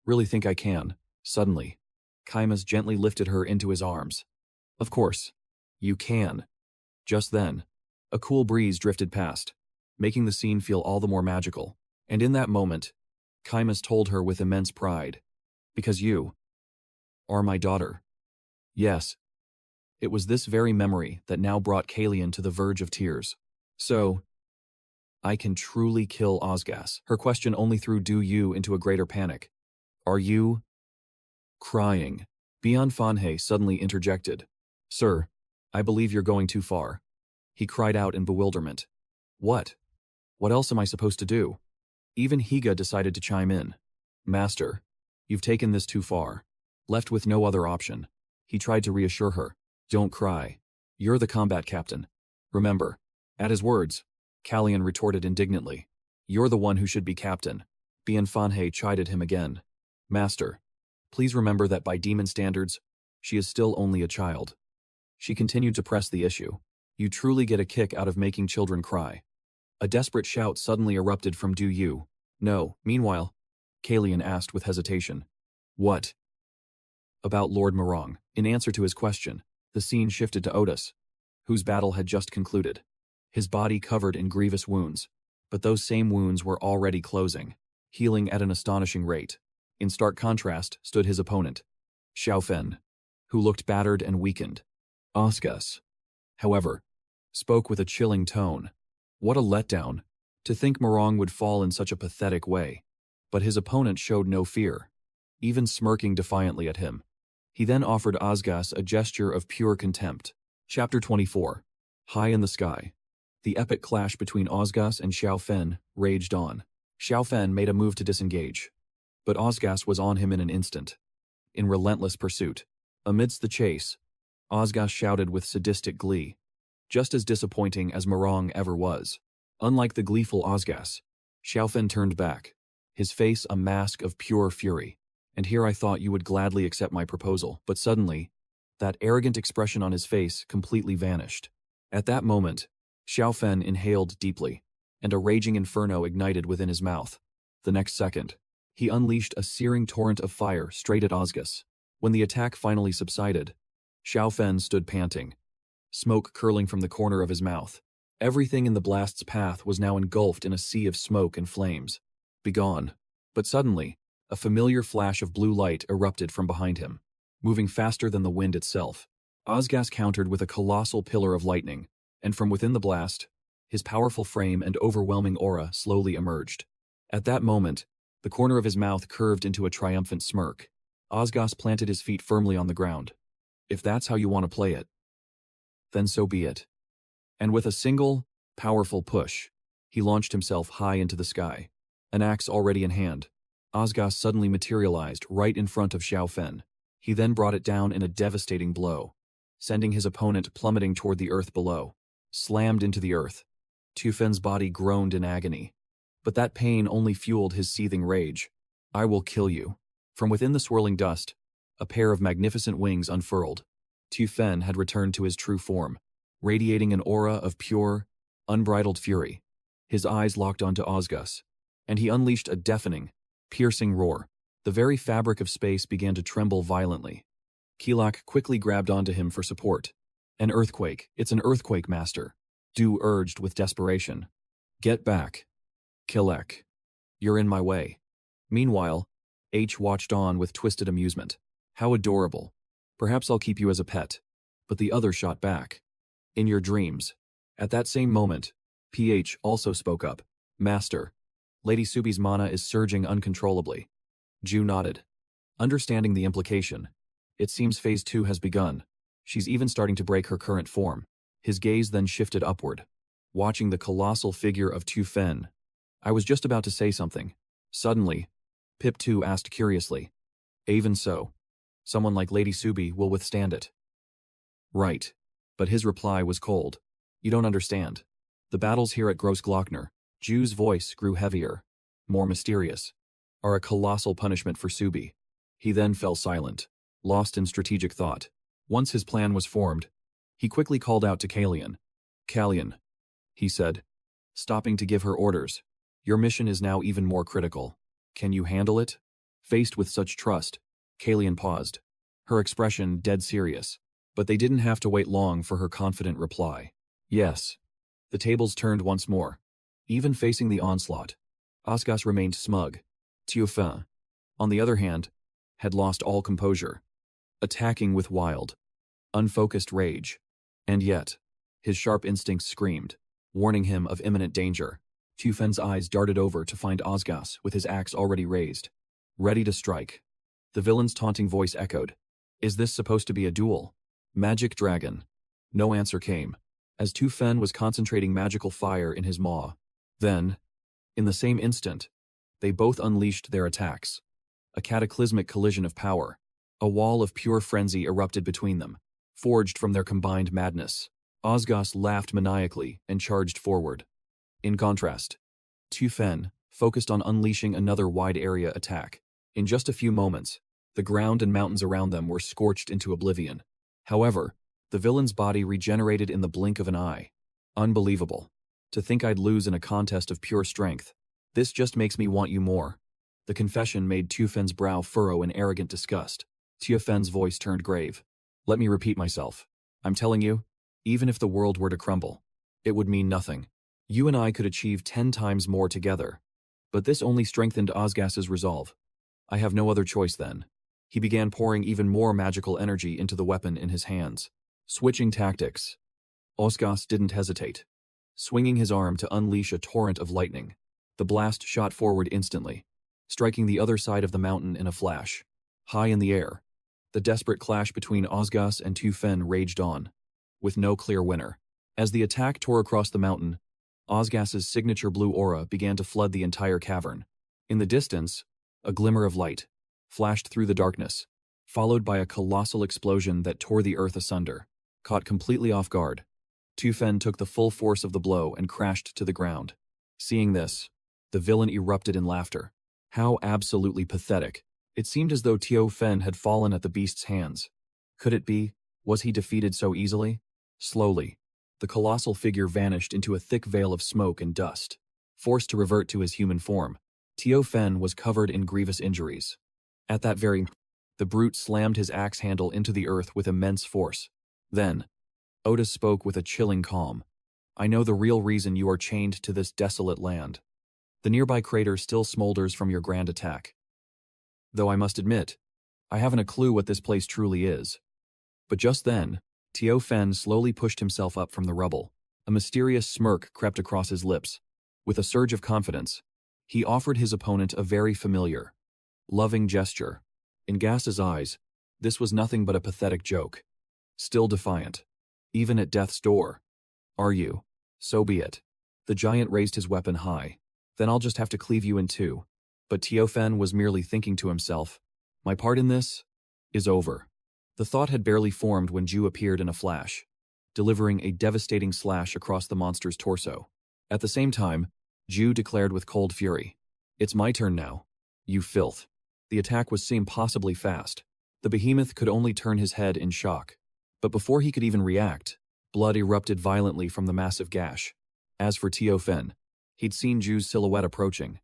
really think I can? Suddenly, Chimus gently lifted her into his arms. Of course, you can. Just then, a cool breeze drifted past, making the scene feel all the more magical. And in that moment, Chimus told her with immense pride, because you are my daughter. Yes. It was this very memory that now brought Callian to the verge of tears. So, I can truly kill Osgas. Her question only threw Du Yu into a greater panic. Are you crying? Bian Fanhe suddenly interjected. Sir, I believe you're going too far. He cried out in bewilderment. What? What else am I supposed to do? Even Higa decided to chime in. Master, you've taken this too far. Left with no other option, he tried to reassure her. Don't cry. You're the combat captain. Remember. At his words, Callian retorted indignantly. You're the one who should be captain. Bian Fanhe chided him again. Master, please remember that by demon standards, she is still only a child. She continued to press the issue. You truly get a kick out of making children cry. A desperate shout suddenly erupted from Du Yu. No, meanwhile, Callian asked with hesitation. What? About Lord Morong. In answer to his question, the scene shifted to Otis, whose battle had just concluded. His body covered in grievous wounds, but those same wounds were already closing, healing at an astonishing rate. In stark contrast stood his opponent, Xiaofen, who looked battered and weakened. Osgas, however, spoke with a chilling tone. What a letdown, to think Morong would fall in such a pathetic way. But his opponent showed no fear, even smirking defiantly at him. He then offered Osgas a gesture of pure contempt. Chapter 24. High in the Sky. The epic clash between Osgas and Xiaofen raged on. Xiaofen made a move to disengage, but Osgas was on him in an instant. In relentless pursuit. Amidst the chase, Osgas shouted with sadistic glee, just as disappointing as Morong ever was. Unlike the gleeful Osgas, Xiaofen turned back, his face a mask of pure fury. And here I thought you would gladly accept my proposal, but suddenly, that arrogant expression on his face completely vanished. At that moment, Xiaofen inhaled deeply, and a raging inferno ignited within his mouth. The next second, he unleashed a searing torrent of fire straight at Osgas. When the attack finally subsided, Xiaofen stood panting, smoke curling from the corner of his mouth. Everything in the blast's path was now engulfed in a sea of smoke and flames. Begone. But suddenly, a familiar flash of blue light erupted from behind him, moving faster than the wind itself. Osgas countered with a colossal pillar of lightning, and from within the blast, His powerful frame and overwhelming aura slowly emerged. At that moment, the corner of his mouth curved into a triumphant smirk. Osgas planted his feet firmly on the ground. If that's how you want to play it, then so be it. And with a single, powerful push, he launched himself high into the sky. An axe already in hand, Osgas suddenly materialized right in front of Xiao Fen. He then brought it down in a devastating blow, sending his opponent plummeting toward the earth below. Slammed into the earth, Tu Fen's body groaned in agony. But that pain only fueled his seething rage. I will kill you. From within the swirling dust, a pair of magnificent wings unfurled. Tu Fen had returned to his true form, radiating an aura of pure, unbridled fury. His eyes locked onto Osgas, and he unleashed a deafening, piercing roar. The very fabric of space began to tremble violently. Kilak quickly grabbed onto him for support. An earthquake. It's an earthquake, master. Du urged with desperation. Get back. Kilak. You're in my way. Meanwhile, H watched on with twisted amusement. How adorable. Perhaps I'll keep you as a pet. But the other shot back. In your dreams. At that same moment, PH also spoke up. Master. Lady Subi's mana is surging uncontrollably. Ju nodded. Understanding the implication, it seems phase 2 has begun. She's even starting to break her current form. His gaze then shifted upward, watching the colossal figure of Tu Fen. I was just about to say something. Suddenly, Pip 2 asked curiously. Even so, someone like Lady Subi will withstand it. Right. But his reply was cold. You don't understand. The battles here at Grossglockner, Ju's voice grew heavier, more mysterious, are a colossal punishment for Subi. He then fell silent, lost in strategic thought. Once his plan was formed, he quickly called out to Kalian. Kalian, he said, stopping to give her orders. Your mission is now even more critical. Can you handle it? Faced with such trust, Kalian paused, her expression dead serious. But they didn't have to wait long for her confident reply. Yes. The tables turned once more. Even facing the onslaught, Osgas remained smug. Tu Fen, on the other hand, had lost all composure, attacking with wild, unfocused rage. And yet, his sharp instincts screamed, warning him of imminent danger. Tu Fen's eyes darted over to find Osgas with his axe already raised, ready to strike. The villain's taunting voice echoed. Is this supposed to be a duel? Magic dragon. No answer came, as Tu Fen was concentrating magical fire in his maw. Then, in the same instant, they both unleashed their attacks. A cataclysmic collision of power. A wall of pure frenzy erupted between them, forged from their combined madness. Osgas laughed maniacally and charged forward. In contrast, Tu Fen focused on unleashing another wide-area attack. In just a few moments, the ground and mountains around them were scorched into oblivion. However, the villain's body regenerated in the blink of an eye. Unbelievable. To think I'd lose in a contest of pure strength. This just makes me want you more. The confession made Tu Fen's brow furrow in arrogant disgust. Tu Fen's voice turned grave. Let me repeat myself. I'm telling you, even if the world were to crumble, it would mean nothing. You and I could achieve 10 times more together. But this only strengthened Osgas's resolve. I have no other choice then. He began pouring even more magical energy into the weapon in his hands. Switching tactics. Osgas didn't hesitate, swinging his arm to unleash a torrent of lightning. The blast shot forward instantly, striking the other side of the mountain in a flash. High in the air, the desperate clash between Osgas and Tu Fen raged on, with no clear winner. As the attack tore across the mountain, Osgas's signature blue aura began to flood the entire cavern. In the distance, a glimmer of light flashed through the darkness, followed by a colossal explosion that tore the earth asunder. Caught completely off guard, Tu Fen took the full force of the blow and crashed to the ground. Seeing this, the villain erupted in laughter. How absolutely pathetic. It seemed as though Tu Fen had fallen at the beast's hands. Could it be? Was he defeated so easily? Slowly, the colossal figure vanished into a thick veil of smoke and dust. Forced to revert to his human form, Tu Fen was covered in grievous injuries. At that very moment, the brute slammed his axe handle into the earth with immense force. Then, Otis spoke with a chilling calm. I know the real reason you are chained to this desolate land. The nearby crater still smolders from your grand attack. Though I must admit, I haven't a clue what this place truly is. But just then, Tu Fen slowly pushed himself up from the rubble. A mysterious smirk crept across his lips. With a surge of confidence, he offered his opponent a very familiar, loving gesture. In Gas's eyes, this was nothing but a pathetic joke. Still defiant. Even at death's door. Are you? So be it. The giant raised his weapon high. Then I'll just have to cleave you in two. But Tiofen was merely thinking to himself, my part in this is over. The thought had barely formed when Ju appeared in a flash, delivering a devastating slash across the monster's torso. At the same time, Ju declared with cold fury, it's my turn now. You filth. The attack was impossibly fast. The behemoth could only turn his head in shock. But before he could even react, blood erupted violently from the massive gash. As for Tiofen, he'd seen Ju's silhouette approaching.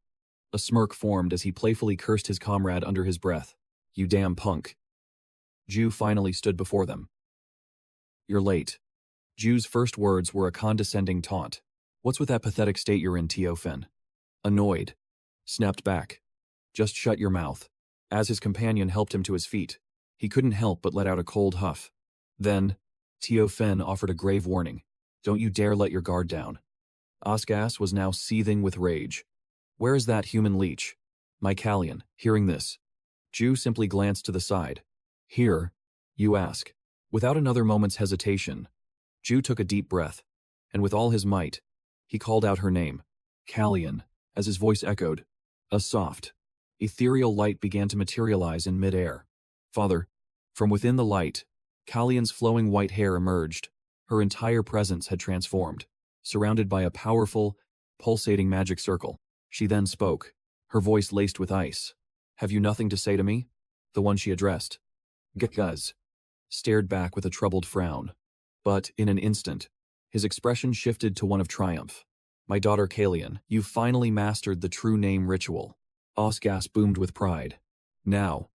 A smirk formed as he playfully cursed his comrade under his breath. You damn punk. Ju finally stood before them. You're late. Ju's first words were a condescending taunt. What's with that pathetic state you're in, Tiofen? Annoyed. Snapped back. Just shut your mouth. As his companion helped him to his feet, he couldn't help but let out a cold huff. Then, Tiofen offered a grave warning. Don't you dare let your guard down. Osgas was now seething with rage. Where is that human leech? Mycalian, hearing this. Ju simply glanced to the side. Here, you ask. Without another moment's hesitation, Ju took a deep breath, and with all his might, he called out her name. Callian, as his voice echoed. A soft, ethereal light began to materialize in midair. Father, from within the light, Callian's flowing white hair emerged. Her entire presence had transformed, surrounded by a powerful, pulsating magic circle. She then spoke, her voice laced with ice. Have you nothing to say to me? The one she addressed. Guz stared back with a troubled frown. But, in an instant, his expression shifted to one of triumph. My daughter Callian, you've finally mastered the true name ritual. Osgas boomed with pride. Now,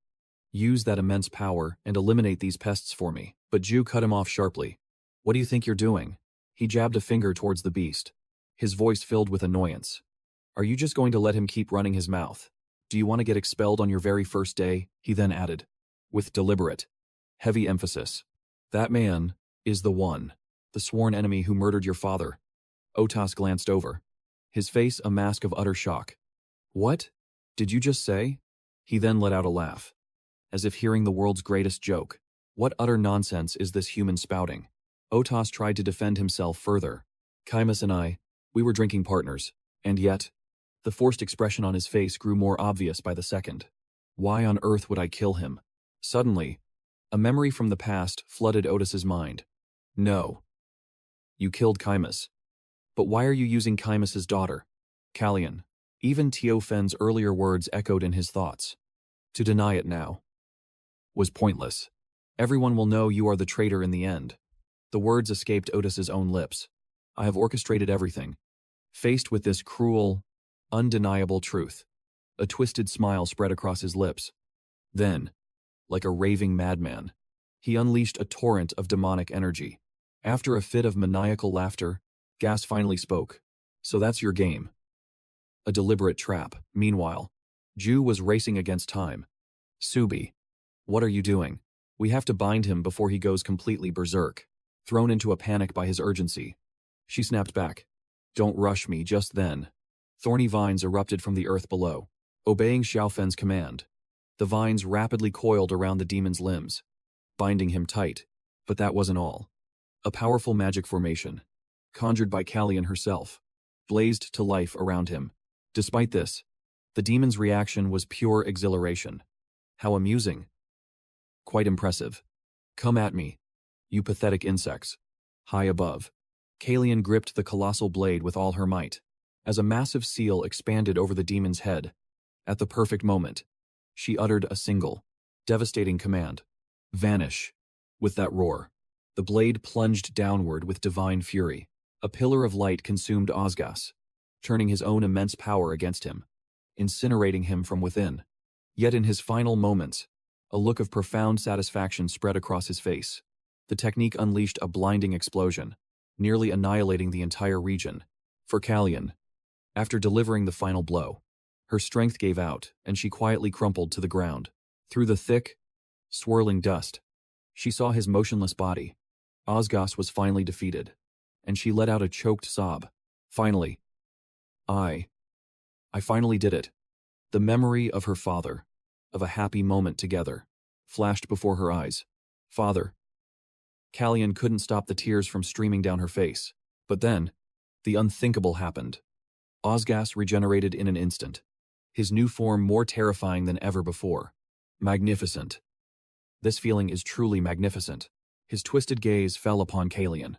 use that immense power and eliminate these pests for me. But Ju cut him off sharply. What do you think you're doing? He jabbed a finger towards the beast, his voice filled with annoyance. Are you just going to let him keep running his mouth? Do you want to get expelled on your very first day? He then added, with deliberate, heavy emphasis. That man is the one, the sworn enemy who murdered your father. Otas glanced over, his face a mask of utter shock. What? Did you just say? He then let out a laugh, as if hearing the world's greatest joke. What utter nonsense is this human spouting? Otas tried to defend himself further. Chimus and I, we were drinking partners, and yet, the forced expression on his face grew more obvious by the second. Why on earth would I kill him? Suddenly, a memory from the past flooded Otis's mind. No. You killed Chimus. But why are you using Chimus's daughter? Callian. Even Tiofen's earlier words echoed in his thoughts. To deny it now was pointless. Everyone will know you are the traitor in the end. The words escaped Otis's own lips. I have orchestrated everything. Faced with this cruel, undeniable truth, a twisted smile spread across his lips. Then, like a raving madman, he unleashed a torrent of demonic energy. After a fit of maniacal laughter, Gas finally spoke. So that's your game. A deliberate trap. Meanwhile, Ju was racing against time. Subi, what are you doing? We have to bind him before he goes completely berserk. Thrown into a panic by his urgency, she snapped back. Don't rush me. Just then, thorny vines erupted from the earth below. Obeying Xiaofen's command, the vines rapidly coiled around the demon's limbs, binding him tight. But that wasn't all. A powerful magic formation, conjured by Callian herself, blazed to life around him. Despite this, the demon's reaction was pure exhilaration. How amusing. Quite impressive. Come at me, you pathetic insects. High above, Callian gripped the colossal blade with all her might, as a massive seal expanded over the demon's head. At the perfect moment, she uttered a single, devastating command. Vanish. With that roar, the blade plunged downward with divine fury. A pillar of light consumed Osgas, turning his own immense power against him, incinerating him from within. Yet in his final moments, a look of profound satisfaction spread across his face. The technique unleashed a blinding explosion, nearly annihilating the entire region. For Callian, after delivering the final blow, her strength gave out and she quietly crumpled to the ground. Through the thick, swirling dust, she saw his motionless body. Osgas was finally defeated. and she let out a choked sob. Finally. I finally did it. The memory of her father, of a happy moment together, flashed before her eyes. Father. Callian couldn't stop the tears from streaming down her face. But then, the unthinkable happened. Osgas regenerated in an instant, his new form more terrifying than ever before. Magnificent. This feeling is truly magnificent. His twisted gaze fell upon Callian,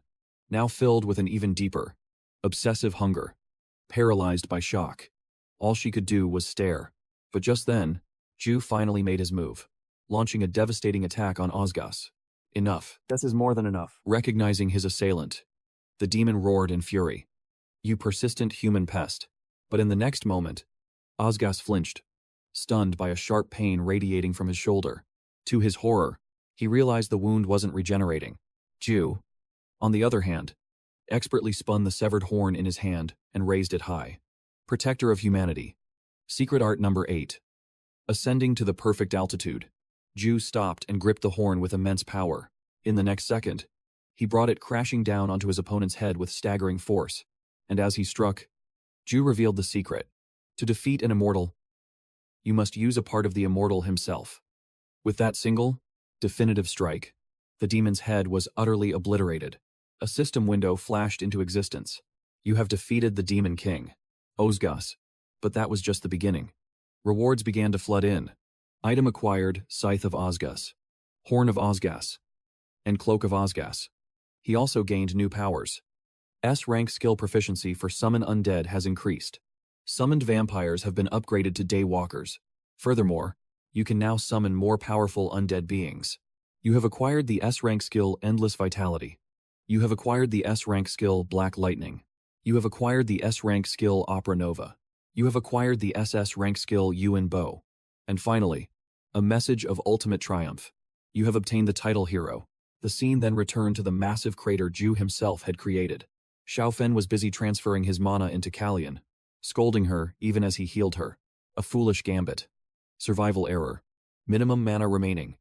now filled with an even deeper, obsessive hunger. Paralyzed by shock, all she could do was stare. But just then, Ju finally made his move, launching a devastating attack on Osgas. Enough. This is more than enough. Recognizing his assailant, the demon roared in fury. You persistent human pest. But in the next moment, Osgas flinched, stunned by a sharp pain radiating from his shoulder. To his horror, he realized the wound wasn't regenerating. Ju, on the other hand, expertly spun the severed horn in his hand and raised it high. Protector of humanity. Secret art number 8. Ascending to the perfect altitude, Ju stopped and gripped the horn with immense power. In the next second, he brought it crashing down onto his opponent's head with staggering force. And as he struck, Ju revealed the secret. To defeat an immortal, you must use a part of the immortal himself. With that single, definitive strike, the demon's head was utterly obliterated. A system window flashed into existence. You have defeated the Demon King, Osgas. But that was just the beginning. Rewards began to flood in. Item acquired, Scythe of Osgas, Horn of Osgas, and Cloak of Osgas. He also gained new powers. S-rank skill proficiency for Summon Undead has increased. Summoned vampires have been upgraded to Daywalkers. Furthermore, you can now summon more powerful undead beings. You have acquired the S-rank skill Endless Vitality. You have acquired the S-rank skill Black Lightning. You have acquired the S-rank skill Opera Nova. You have acquired the SS-rank skill Yuan Bow. And finally, a message of ultimate triumph. You have obtained the title Hero. The scene then returned to the massive crater Ju himself had created. Xiaofen was busy transferring his mana into Callian, scolding her even as he healed her. A foolish gambit. Survival error. Minimum mana remaining.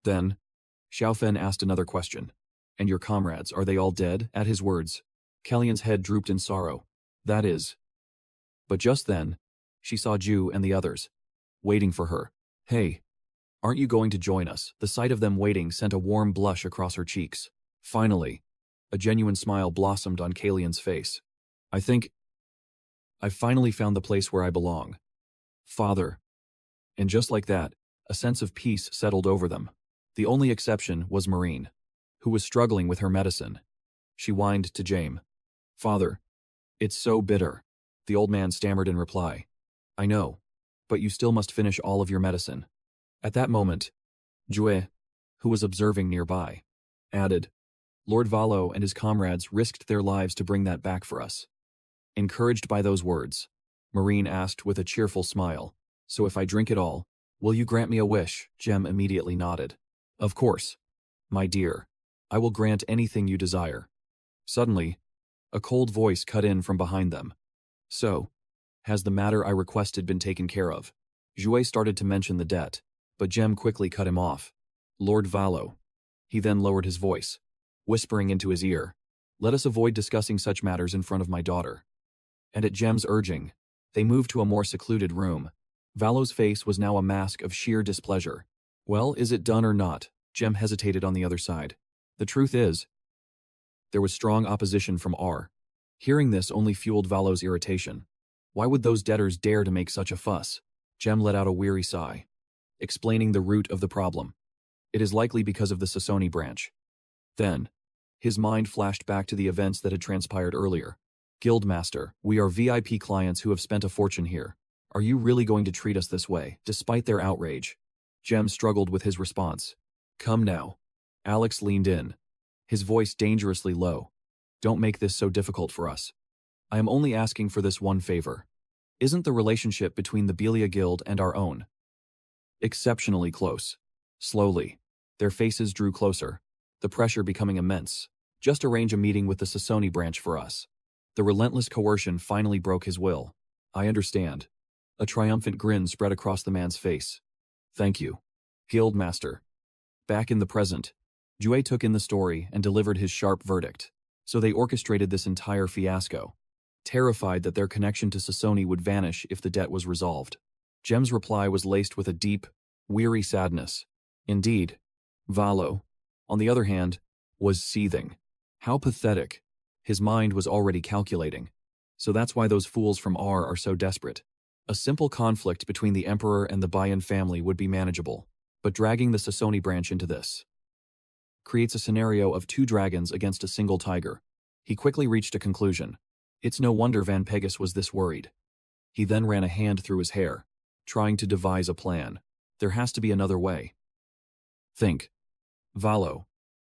Then, Xiaofen asked another question. And your comrades, are they all dead? At his words, Callian's head drooped in sorrow. That is. But just then, she saw Ju and the others, waiting for her. Hey, aren't you going to join us? The sight of them waiting sent a warm blush across her cheeks. Finally, a genuine smile blossomed on Callian's face. I think I've finally found the place where I belong. Father. And just like that, a sense of peace settled over them. The only exception was Marine, who was struggling with her medicine. She whined to Jaime. Father, it's so bitter. The old man stammered in reply. I know, but you still must finish all of your medicine. At that moment, Jue, who was observing nearby, added, Lord Valo and his comrades risked their lives to bring that back for us. Encouraged by those words, Marine asked with a cheerful smile, so if I drink it all, will you grant me a wish? Jem immediately nodded. Of course, my dear. I will grant anything you desire. Suddenly, a cold voice cut in from behind them. So, has the matter I requested been taken care of? Jue started to mention the debt, but Jem quickly cut him off. Lord Valo. He then lowered his voice, whispering into his ear, let us avoid discussing such matters in front of my daughter. And at Jem's urging, they moved to a more secluded room. Valo's face was now a mask of sheer displeasure. Well, is it done or not? Jem hesitated on the other side. The truth is, there was strong opposition from R. Hearing this only fueled Valo's irritation. Why would those debtors dare to make such a fuss? Jem let out a weary sigh, explaining the root of the problem. It is likely because of the Sassoni branch. Then, his mind flashed back to the events that had transpired earlier. Guildmaster, we are VIP clients who have spent a fortune here. Are you really going to treat us this way? Despite their outrage, Jem struggled with his response. Come now. Alex leaned in, his voice dangerously low. Don't make this so difficult for us. I am only asking for this one favor. Isn't the relationship between the Belia Guild and our own exceptionally close? Slowly, their faces drew closer, the pressure becoming immense. Just arrange a meeting with the Sassoni branch for us. The relentless coercion finally broke his will. I understand. A triumphant grin spread across the man's face. Thank you, Guildmaster. Back in the present, Jue took in the story and delivered his sharp verdict. So they orchestrated this entire fiasco, terrified that their connection to Sasoni would vanish if the debt was resolved. Jem's reply was laced with a deep, weary sadness. Indeed. Valo, on the other hand, was seething. How pathetic. His mind was already calculating. So that's why those fools from R are so desperate. A simple conflict between the Emperor and the Bayan family would be manageable, but dragging the Sasoni branch into this creates a scenario of 2 dragons against a single tiger. He quickly reached a conclusion. It's no wonder Van Pegas was this worried. He then ran a hand through his hair, trying to devise a plan. There has to be another way. Think. Valo,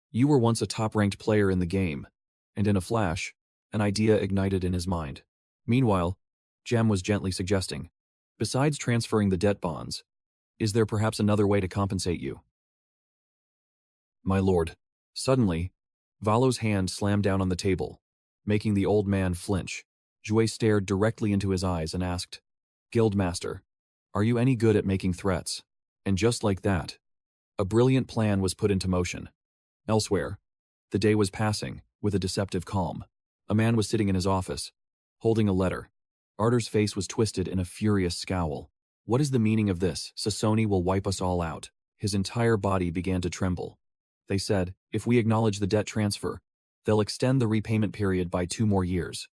you were once a top-ranked player in the game, and in a flash, an idea ignited in his mind. Meanwhile, Jem was gently suggesting, besides transferring the debt bonds, is there perhaps another way to compensate you? My lord. Suddenly, Valo's hand slammed down on the table, making the old man flinch. Jouet stared directly into his eyes and asked, Guildmaster, are you any good at making threats? And just like that, a brilliant plan was put into motion. Elsewhere, the day was passing, with a deceptive calm. A man was sitting in his office, holding a letter. Arter's face was twisted in a furious scowl. What is the meaning of this? Sasoni will wipe us all out. His entire body began to tremble. They said, if we acknowledge the debt transfer, they'll extend the repayment period by 2 more years.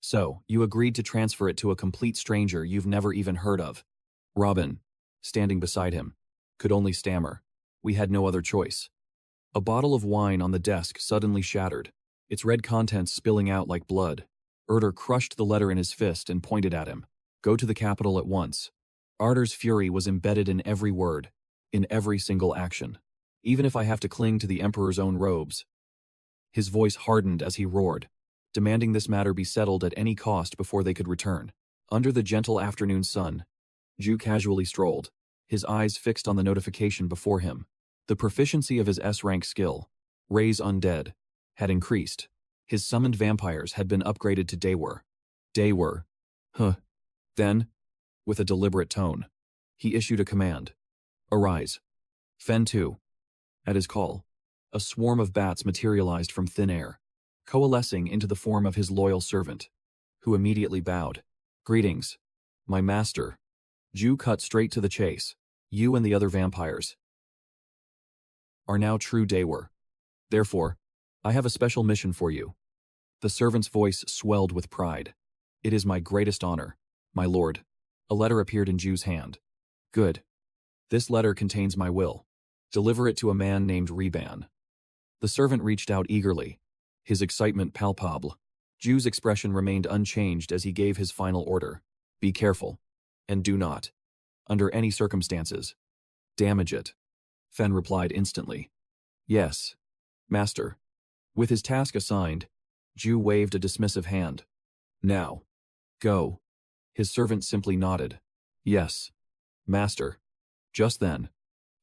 So, you agreed to transfer it to a complete stranger you've never even heard of. Robin, standing beside him, could only stammer. We had no other choice. A bottle of wine on the desk suddenly shattered, its red contents spilling out like blood. Erter crushed the letter in his fist and pointed at him. Go to the capital at once. Arter's fury was embedded in every word, in every single action. Even if I have to cling to the Emperor's own robes. His voice hardened as he roared, demanding this matter be settled at any cost before they could return. Under the gentle afternoon sun, Ju casually strolled, his eyes fixed on the notification before him. The proficiency of his S-rank skill, Raise Undead, had increased. His summoned vampires had been upgraded to Daywur. Daywur. Then, with a deliberate tone, he issued a command. Arise. Fen 2. At his call, a swarm of bats materialized from thin air, coalescing into the form of his loyal servant, who immediately bowed. Greetings, my master. Ju cut straight to the chase. You and the other vampires are now true Daywur. Therefore, I have a special mission for you. The servant's voice swelled with pride. It is my greatest honor, my lord. A letter appeared in Ju's hand. Good. This letter contains my will. Deliver it to a man named Reban. The servant reached out eagerly, his excitement palpable. Ju's expression remained unchanged as he gave his final order. Be careful, and do not, under any circumstances, damage it. Fen replied instantly. Yes, master. With his task assigned, Ju waved a dismissive hand. Now, go. His servant simply nodded. Yes, master. Just then,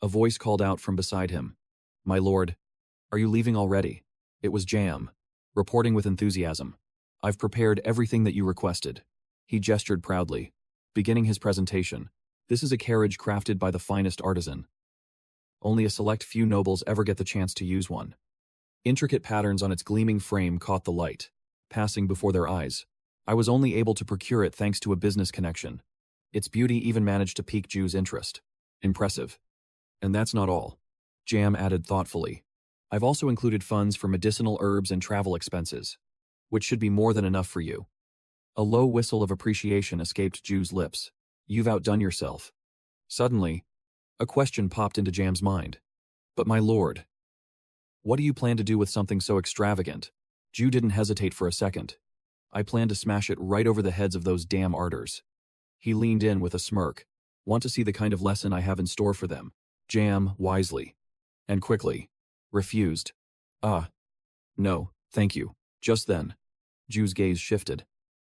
a voice called out from beside him. My lord, are you leaving already? It was Jam, reporting with enthusiasm. I've prepared everything that you requested. He gestured proudly, beginning his presentation. This is a carriage crafted by the finest artisan. Only a select few nobles ever get the chance to use one. Intricate patterns on its gleaming frame caught the light, passing before their eyes. I was only able to procure it thanks to a business connection. Its beauty even managed to pique Ju's interest. Impressive. And that's not all. Jam added thoughtfully. I've also included funds for medicinal herbs and travel expenses, which should be more than enough for you. A low whistle of appreciation escaped Ju's lips. You've outdone yourself. Suddenly, a question popped into Jam's mind. But my lord, what do you plan to do with something so extravagant? Ju didn't hesitate for a second. I plan to smash it right over the heads of those damn arters. He leaned in with a smirk. Want to see the kind of lesson I have in store for them? Jam, wisely, and quickly, refused. No, thank you. Just then, Ju's gaze shifted.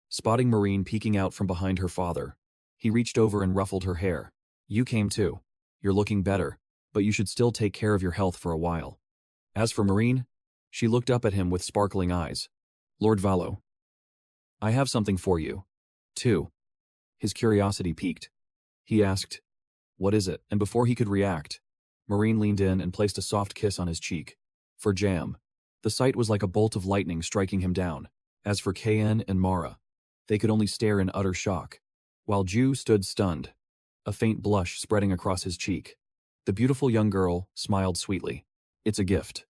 Spotting Marine peeking out from behind her father, he reached over and ruffled her hair. You came too. You're looking better, but you should still take care of your health for a while. As for Marine, she looked up at him with sparkling eyes. Lord Valo, I have something for you, too. His curiosity piqued. He asked, what is it? And before he could react, Marine leaned in and placed a soft kiss on his cheek. For Jam, The sight was like a bolt of lightning striking him down. As for KN and Mara, they could only stare in utter shock, while Ju stood stunned, a faint blush spreading across his cheek. The beautiful young girl smiled sweetly. It's a gift.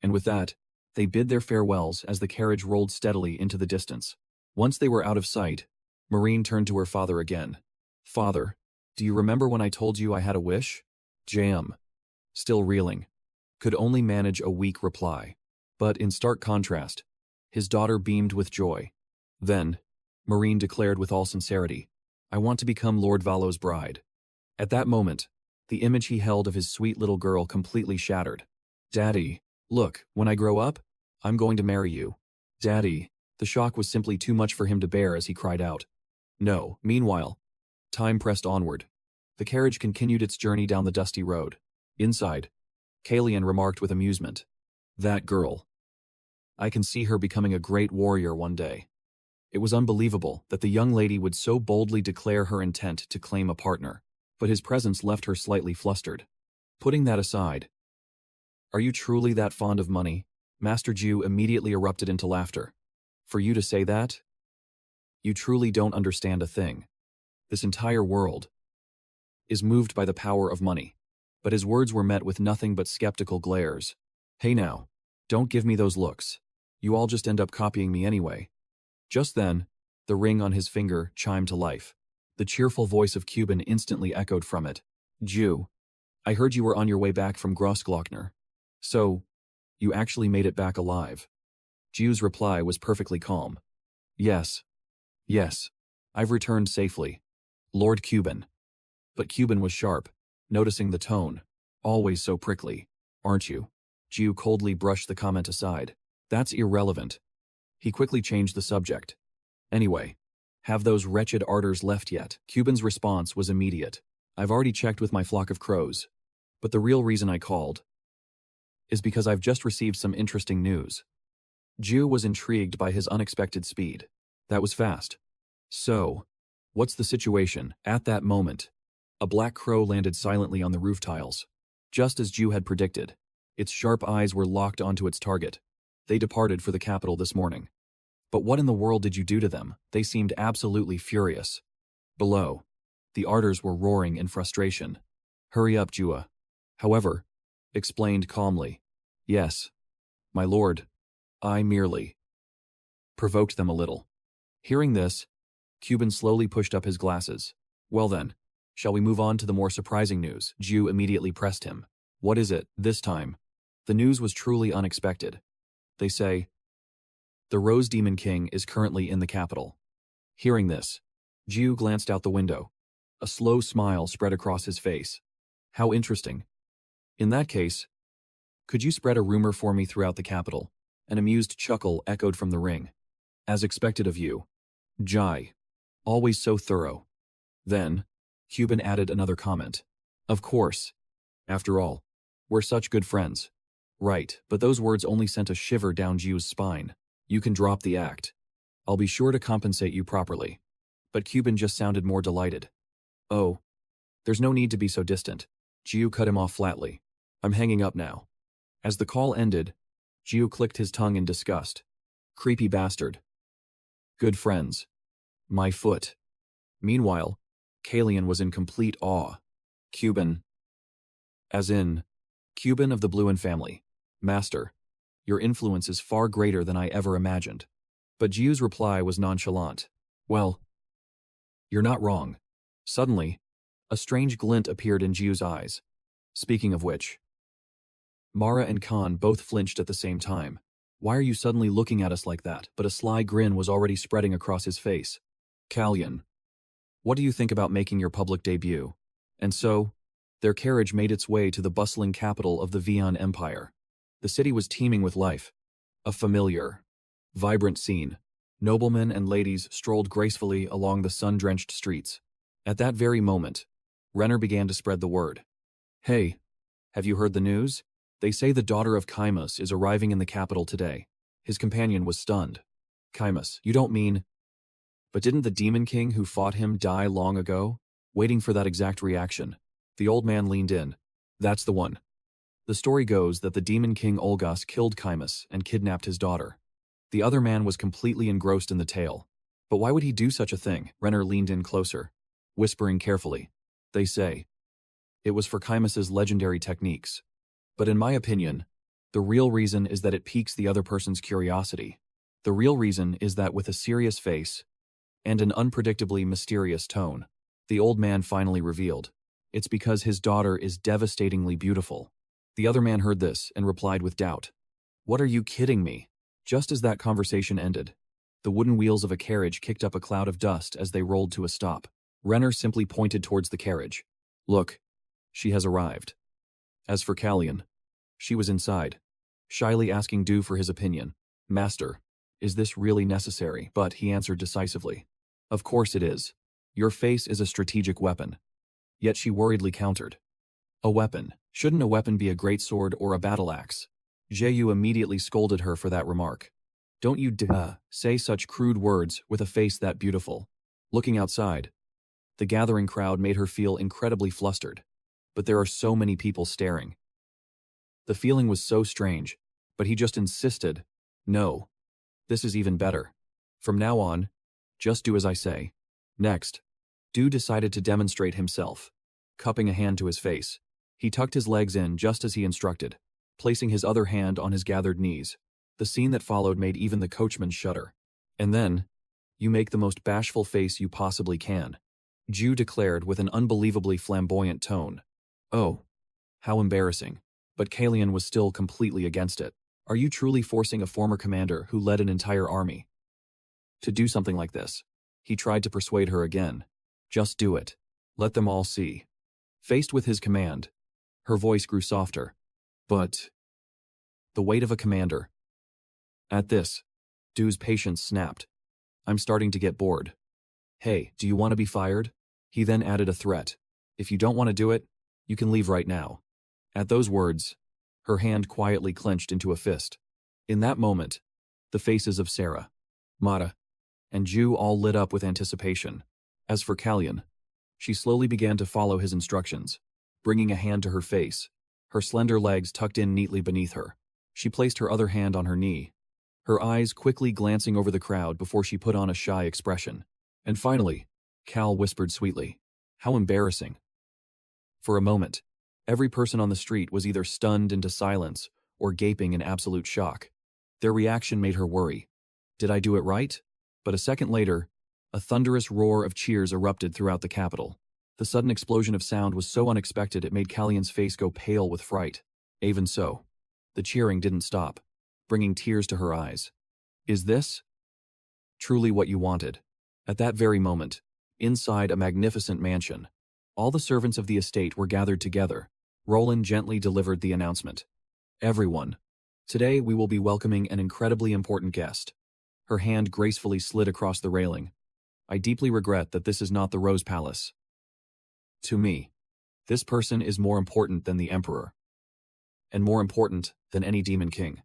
And with that, they bid their farewells as the carriage rolled steadily into the distance. Once they were out of sight, Marine turned to her father again. Father, do you remember when I told you I had a wish? Jam. Still reeling. Could only manage a weak reply. But in stark contrast, his daughter beamed with joy. Then, Marine declared with all sincerity, I want to become Lord Valo's bride. At that moment, the image he held of his sweet little girl completely shattered. Daddy, look, when I grow up, I'm going to marry you. Daddy, the shock was simply too much for him to bear as he cried out. No, meanwhile, time pressed onward. The carriage continued its journey down the dusty road. Inside, Kalian remarked with amusement. That girl. I can see her becoming a great warrior one day. It was unbelievable that the young lady would so boldly declare her intent to claim a partner, but his presence left her slightly flustered. Putting that aside, are you truly that fond of money? Master Ju immediately erupted into laughter. For you to say that? You truly don't understand a thing. This entire world is moved by the power of money. But his words were met with nothing but skeptical glares. Hey now, don't give me those looks. You all just end up copying me anyway. Just then, the ring on his finger chimed to life. The cheerful voice of Cuban instantly echoed from it. Ju, I heard you were on your way back from Grossglockner. So, you actually made it back alive. Ju's reply was perfectly calm. Yes. Yes. I've returned safely. Lord Cuban. But Cuban was sharp, noticing the tone. Always so prickly, aren't you? Ju coldly brushed the comment aside. That's irrelevant. He quickly changed the subject. Anyway, have those wretched ardors left yet? Cuban's response was immediate. I've already checked with my flock of crows. But the real reason I called is because I've just received some interesting news. Ju was intrigued by his unexpected speed. That was fast. So, what's the situation? At that moment, a black crow landed silently on the roof tiles. Just as Ju had predicted, its sharp eyes were locked onto its target. They departed for the capital this morning. But what in the world did you do to them? They seemed absolutely furious. Below, the ardors were roaring in frustration. Hurry up, Jua. However, explained calmly. Yes, my lord, I merely provoked them a little. Hearing this, Cuban slowly pushed up his glasses. Well then, shall we move on to the more surprising news? Ju immediately pressed him. What is it, this time? The news was truly unexpected. They say, the Rose Demon King is currently in the capital. Hearing this, Ju glanced out the window. A slow smile spread across his face. How interesting. In that case, could you spread a rumor for me throughout the capital? An amused chuckle echoed from the ring. As expected of you. Jai. Always so thorough. Then, Cuban added another comment. Of course. After all, we're such good friends. Right, but those words only sent a shiver down Ju's spine. You can drop the act. I'll be sure to compensate you properly. But Cuban just sounded more delighted. Oh, there's no need to be so distant. Ju cut him off flatly. I'm hanging up now. As the call ended, Ju clicked his tongue in disgust. Creepy bastard. Good friends. My foot. Meanwhile, Kalian was in complete awe. Cuban. As in, Cuban of the Bluin family. Master, your influence is far greater than I ever imagined. But Ju's reply was nonchalant. Well, you're not wrong. Suddenly, a strange glint appeared in Ju's eyes. Speaking of which, Mara and Khan both flinched at the same time. Why are you suddenly looking at us like that? But a sly grin was already spreading across his face. Kalian, what do you think about making your public debut? And so, their carriage made its way to the bustling capital of the Vian Empire. The city was teeming with life. A familiar, vibrant scene. Noblemen and ladies strolled gracefully along the sun-drenched streets. At that very moment, Renner began to spread the word. Hey, have you heard the news? They say the daughter of Kaimus is arriving in the capital today. His companion was stunned. Kaimus, you don't mean... But didn't the Demon King who fought him die long ago? Waiting for that exact reaction, the old man leaned in. That's the one. The story goes that the demon king Olgas killed Chimus and kidnapped his daughter. The other man was completely engrossed in the tale. But why would he do such a thing? Renner leaned in closer, whispering carefully. They say it was for Chimus's legendary techniques. But in my opinion, the real reason is that it piques the other person's curiosity. The real reason is that with a serious face and an unpredictably mysterious tone, the old man finally revealed, it's because his daughter is devastatingly beautiful. The other man heard this and replied with doubt. What are you kidding me? Just as that conversation ended, the wooden wheels of a carriage kicked up a cloud of dust as they rolled to a stop. Renner simply pointed towards the carriage. Look, she has arrived. As for Callion, she was inside, shyly asking Du for his opinion. Master, is this really necessary? But he answered decisively. Of course it is. Your face is a strategic weapon. Yet she worriedly countered. A weapon? Shouldn't a weapon be a greatsword or a battle axe? Jeyu immediately scolded her for that remark. Don't you say such crude words with a face that beautiful. Looking outside, the gathering crowd made her feel incredibly flustered. But there are so many people staring. The feeling was so strange, but he just insisted. No. This is even better. From now on, just do as I say. Next, Du decided to demonstrate himself. Cupping a hand to his face, he tucked his legs in just as he instructed, placing his other hand on his gathered knees. The scene that followed made even the coachman shudder. And then, you make the most bashful face you possibly can, Ju declared with an unbelievably flamboyant tone. Oh, how embarrassing. But Callion was still completely against it. Are you truly forcing a former commander who led an entire army to do something like this? He tried to persuade her again. Just do it. Let them all see. Faced with his command, her voice grew softer. But the weight of a commander. At this, Du's patience snapped. I'm starting to get bored. Hey, do you want to be fired? He then added a threat. If you don't want to do it, you can leave right now. At those words, her hand quietly clenched into a fist. In that moment, the faces of Sarah, Mata, and Ju all lit up with anticipation. As for Callion, she slowly began to follow his instructions, bringing a hand to her face, her slender legs tucked in neatly beneath her. She placed her other hand on her knee, her eyes quickly glancing over the crowd before she put on a shy expression. And finally, Cal whispered sweetly, how embarrassing. For a moment, every person on the street was either stunned into silence or gaping in absolute shock. Their reaction made her worry. Did I do it right? But a second later, a thunderous roar of cheers erupted throughout the capital. The sudden explosion of sound was so unexpected it made Callion's face go pale with fright. Even so, the cheering didn't stop, bringing tears to her eyes. Is this truly what you wanted? At that very moment, inside a magnificent mansion, all the servants of the estate were gathered together. Roland gently delivered the announcement. Everyone, today we will be welcoming an incredibly important guest. Her hand gracefully slid across the railing. I deeply regret that this is not the Rose Palace. To me, this person is more important than the Emperor. And more important than any demon king.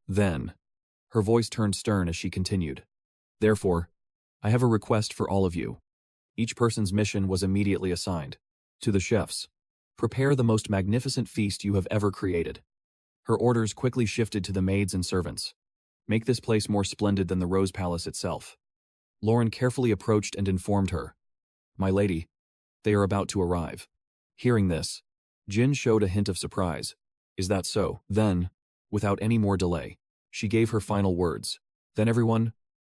Then, her voice turned stern as she continued. Therefore, I have a request for all of you. Each person's mission was immediately assigned. To the chefs, prepare the most magnificent feast you have ever created. Her orders quickly shifted to the maids and servants. Make this place more splendid than the Rose Palace itself. Lauren carefully approached and informed her. My lady, they are about to arrive. Hearing this, Jin showed a hint of surprise. Is that so? Then, without any more delay, she gave her final words. Then everyone,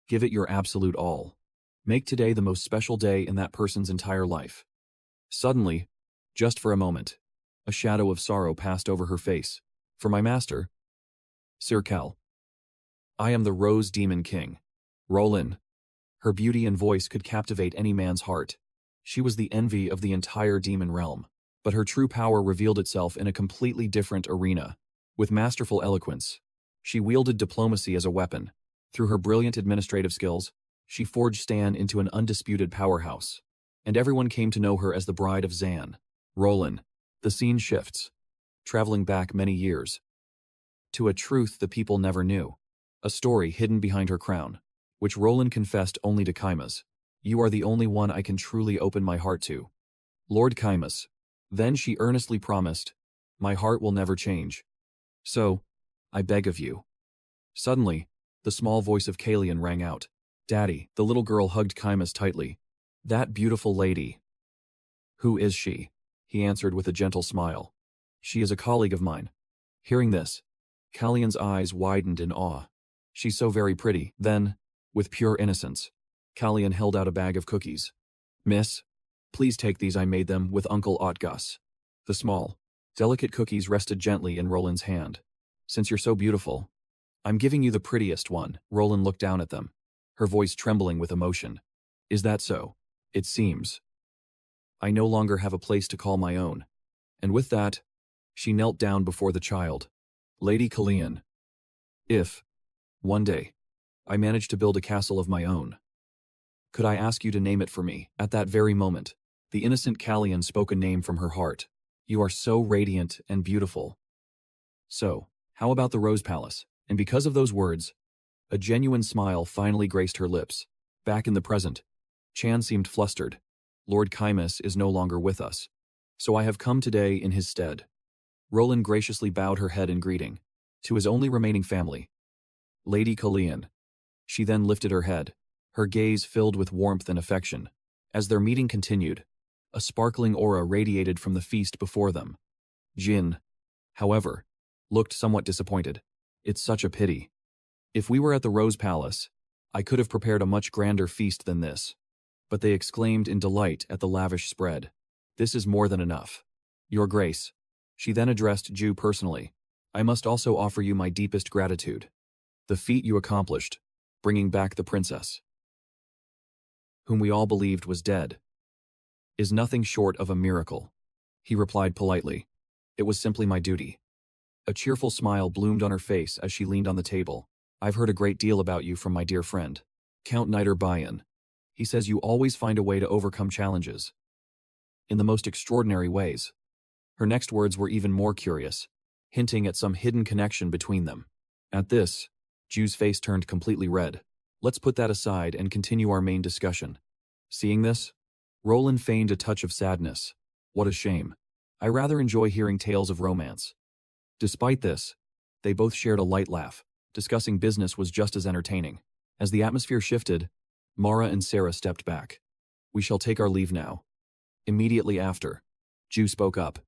give it your absolute all. Make today the most special day in that person's entire life. Suddenly, just for a moment, a shadow of sorrow passed over her face. For my master, Sir Cal, I am the Rose Demon King. Roland. Her beauty and voice could captivate any man's heart. She was the envy of the entire demon realm. But her true power revealed itself in a completely different arena. With masterful eloquence, she wielded diplomacy as a weapon. Through her brilliant administrative skills, she forged Stan into an undisputed powerhouse. And everyone came to know her as the bride of Zan. Roland. The scene shifts, traveling back many years, to a truth the people never knew. A story hidden behind her crown, which Roland confessed only to Chimus. You are the only one I can truly open my heart to. Lord Chimus. Then she earnestly promised, My heart will never change. So, I beg of you. Suddenly, the small voice of Kalian rang out. Daddy, the little girl hugged Kaimas tightly. That beautiful lady. Who is she? He answered with a gentle smile. She is a colleague of mine. Hearing this, Kalian's eyes widened in awe. She's so very pretty. Then, with pure innocence, Kalian held out a bag of cookies. Miss, please take these. I made them with Uncle Otgus. The small, delicate cookies rested gently in Roland's hand. Since you're so beautiful, I'm giving you the prettiest one. Roland looked down at them, her voice trembling with emotion. Is that so? It seems. I no longer have a place to call my own. And with that, she knelt down before the child. Lady Kalian, if, one day, I manage to build a castle of my own, could I ask you to name it for me? At that very moment, the innocent Kalian spoke a name from her heart. You are so radiant and beautiful. So, how about the Rose Palace? And because of those words, a genuine smile finally graced her lips. Back in the present, Chan seemed flustered. Lord Kaimas is no longer with us, so I have come today in his stead. Roland graciously bowed her head in greeting. To his only remaining family, Lady Kalian. She then lifted her head, her gaze filled with warmth and affection. As their meeting continued, a sparkling aura radiated from the feast before them. Jin, however, looked somewhat disappointed. It's such a pity. If we were at the Rose Palace, I could have prepared a much grander feast than this. But they exclaimed in delight at the lavish spread. This is more than enough. Your Grace. She then addressed Ju personally. I must also offer you my deepest gratitude. The feat you accomplished, bringing back the princess, whom we all believed was dead, is nothing short of a miracle. He replied politely. It was simply my duty. A cheerful smile bloomed on her face as she leaned on the table. I've heard a great deal about you from my dear friend, Count Niter Bayan. He says you always find a way to overcome challenges, in the most extraordinary ways. Her next words were even more curious, hinting at some hidden connection between them. At this, Ju's face turned completely red. Let's put that aside and continue our main discussion. Seeing this, Roland feigned a touch of sadness. What a shame. I rather enjoy hearing tales of romance. Despite this, they both shared a light laugh. Discussing business was just as entertaining. As the atmosphere shifted, Mara and Sarah stepped back. We shall take our leave now. Immediately after, Ju spoke up.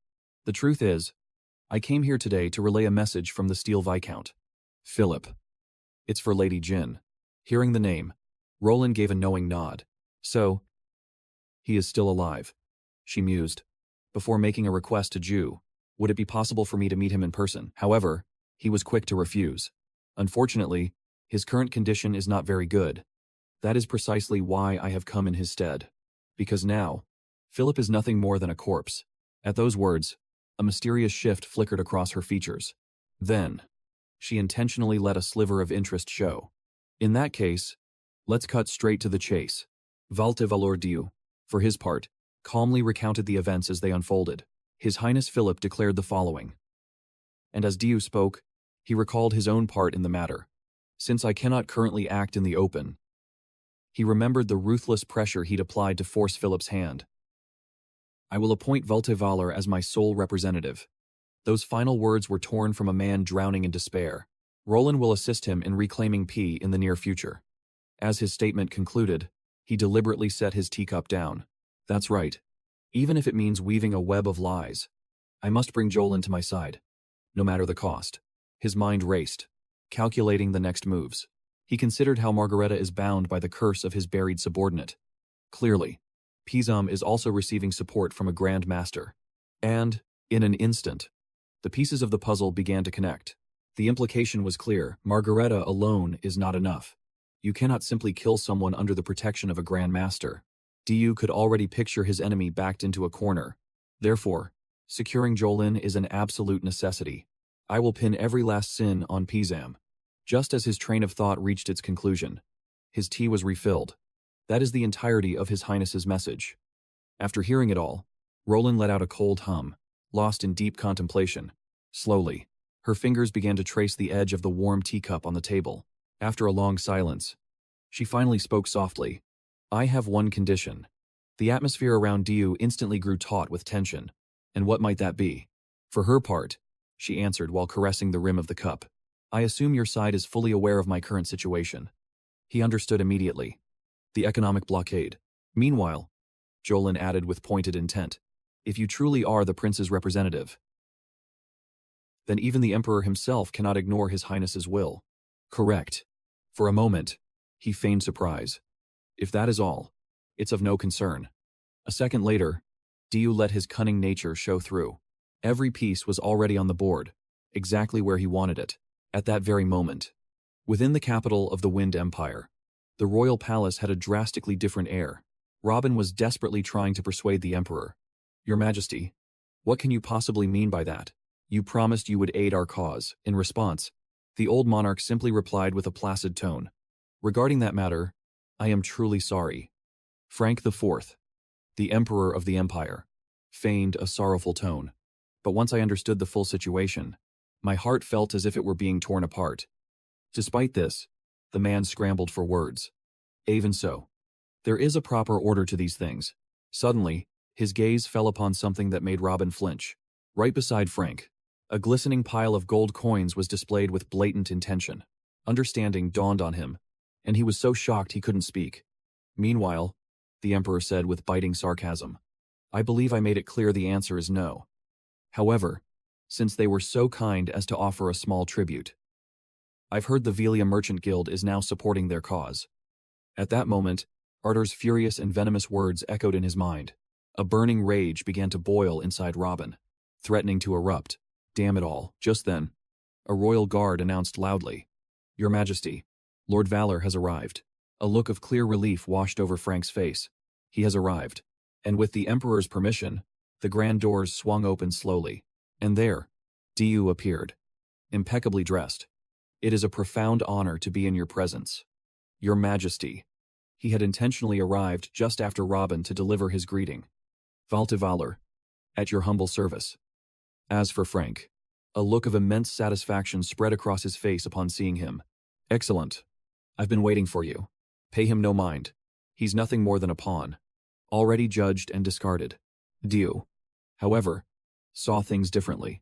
The truth is, I came here today to relay a message from the Steel Viscount. Philip. It's for Lady Jin. Hearing the name, Roland gave a knowing nod. So, he is still alive, she mused, before making a request to Ju. Would it be possible for me to meet him in person? However, he was quick to refuse. Unfortunately, his current condition is not very good. That is precisely why I have come in his stead. Because now, Philip is nothing more than a corpse. At those words, a mysterious shift flickered across her features. Then, she intentionally let a sliver of interest show. In that case, let's cut straight to the chase. Valte Valor Dieu, for his part, calmly recounted the events as they unfolded. His Highness Philip declared the following. And as Dieu spoke, he recalled his own part in the matter. Since I cannot currently act in the open, he remembered the ruthless pressure he'd applied to force Philip's hand. I will appoint Valte Valor as my sole representative. Those final words were torn from a man drowning in despair. Roland will assist him in reclaiming P in the near future. As his statement concluded, he deliberately set his teacup down. That's right. Even if it means weaving a web of lies, I must bring Jolin to my side, no matter the cost. His mind raced, calculating the next moves. He considered how Margareta is bound by the curse of his buried subordinate. Clearly, Pizam is also receiving support from a Grand Master. And, in an instant, the pieces of the puzzle began to connect. The implication was clear. Margareta alone is not enough. You cannot simply kill someone under the protection of a Grand Master. Dieu could already picture his enemy backed into a corner. Therefore, securing Jolin is an absolute necessity. I will pin every last sin on Pizam. Just as his train of thought reached its conclusion, his tea was refilled. That is the entirety of His Highness's message. After hearing it all, Roland let out a cold hum, lost in deep contemplation. Slowly, her fingers began to trace the edge of the warm teacup on the table. After a long silence, she finally spoke softly. I have one condition. The atmosphere around Dieu instantly grew taut with tension. And what might that be? For her part, she answered while caressing the rim of the cup, I assume your side is fully aware of my current situation. He understood immediately. The economic blockade. Meanwhile, Jolin added with pointed intent, if you truly are the prince's representative, then even the emperor himself cannot ignore his highness's will. Correct. For a moment, he feigned surprise. If that is all, it's of no concern. A second later, Diu let his cunning nature show through. Every piece was already on the board, exactly where he wanted it, at that very moment. Within the capital of the Wind Empire, the royal palace had a drastically different air. Robin was desperately trying to persuade the emperor. Your Majesty, what can you possibly mean by that? You promised you would aid our cause. In response, the old monarch simply replied with a placid tone. Regarding that matter, I am truly sorry. Frank IV, the emperor of the empire, feigned a sorrowful tone. But once I understood the full situation, my heart felt as if it were being torn apart. Despite this, the man scrambled for words. Even so, there is a proper order to these things. Suddenly, his gaze fell upon something that made Robin flinch. Right beside Frank, a glistening pile of gold coins was displayed with blatant intention. Understanding dawned on him, and he was so shocked he couldn't speak. Meanwhile, the emperor said with biting sarcasm, I believe I made it clear the answer is no. However, since they were so kind as to offer a small tribute, I've heard the Velia Merchant Guild is now supporting their cause. At that moment, Arthur's furious and venomous words echoed in his mind. A burning rage began to boil inside Robin, threatening to erupt. Damn it all. Just then, a royal guard announced loudly, Your Majesty, Lord Valor has arrived. A look of clear relief washed over Frank's face. He has arrived. And with the Emperor's permission, the grand doors swung open slowly. And there, Diu appeared, impeccably dressed. It is a profound honor to be in your presence. Your Majesty. He had intentionally arrived just after Robin to deliver his greeting. Valte Valor, at your humble service. As for Frank, a look of immense satisfaction spread across his face upon seeing him. Excellent. I've been waiting for you. Pay him no mind. He's nothing more than a pawn, already judged and discarded. Diu, however, saw things differently,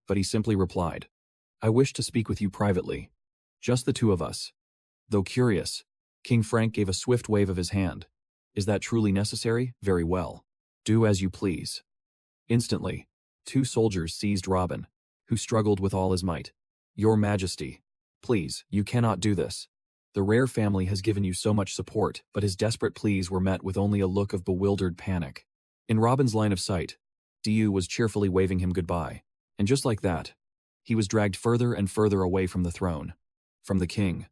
but he simply replied, I wish to speak with you privately. Just the two of us. Though curious, King Frank gave a swift wave of his hand. Is that truly necessary? Very well. Do as you please. Instantly, two soldiers seized Robin, who struggled with all his might. Your Majesty, please, you cannot do this. The Rare family has given you so much support, but his desperate pleas were met with only a look of bewildered panic. In Robin's line of sight, Diu was cheerfully waving him goodbye, and just like that, he was dragged further and further away from the throne, from the king,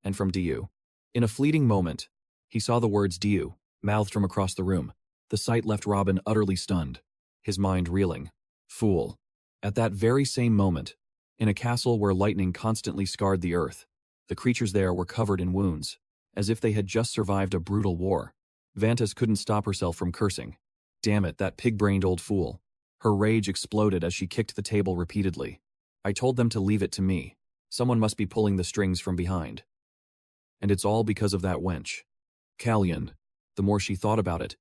and from Diu. In a fleeting moment, he saw the words Diu, mouthed from across the room. The sight left Robin utterly stunned, his mind reeling. Fool. At that very same moment, in a castle where lightning constantly scarred the earth, the creatures there were covered in wounds, as if they had just survived a brutal war. Vantas couldn't stop herself from cursing. Damn it, that pig-brained old fool. Her rage exploded as she kicked the table repeatedly. I told them to leave it to me. Someone must be pulling the strings from behind. And it's all because of that wench. Callion. The more she thought about it,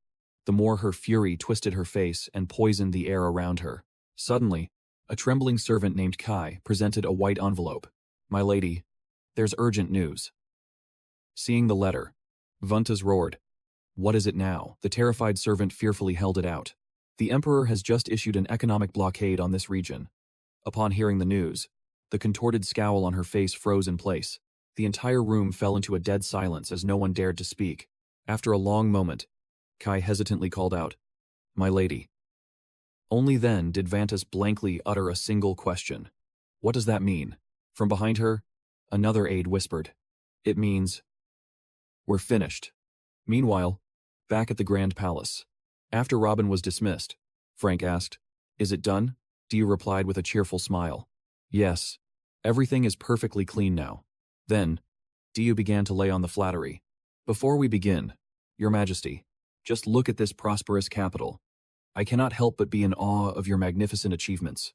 the more her fury twisted her face and poisoned the air around her. Suddenly, a trembling servant named Kai presented a white envelope. My lady, there's urgent news. Seeing the letter, Vantas roared. What is it now? The terrified servant fearfully held it out. The Emperor has just issued an economic blockade on this region. Upon hearing the news, the contorted scowl on her face froze in place. The entire room fell into a dead silence as no one dared to speak. After a long moment, Kai hesitantly called out, My lady. Only then did Vantas blankly utter a single question. What does that mean? From behind her, another aide whispered. It means, we're finished. Meanwhile, back at the Grand Palace, after Robin was dismissed, Frank asked, Is it done? Diu replied with a cheerful smile. Yes, everything is perfectly clean now. Then, Diu began to lay on the flattery. Before we begin, Your Majesty, just look at this prosperous capital. I cannot help but be in awe of your magnificent achievements.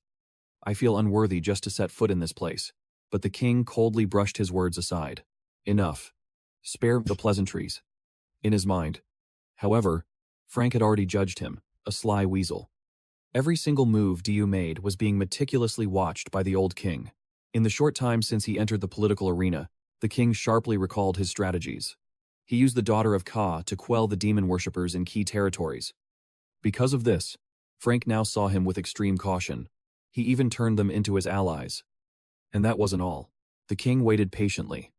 I feel unworthy just to set foot in this place. But the king coldly brushed his words aside. Enough. Spare the pleasantries. In his mind, however, Frank had already judged him, a sly weasel. Every single move Du made was being meticulously watched by the old king. In the short time since he entered the political arena, the king sharply recalled his strategies. He used the daughter of Ka to quell the demon worshippers in key territories. Because of this, Frank now saw him with extreme caution. He even turned them into his allies. And that wasn't all. The king waited patiently.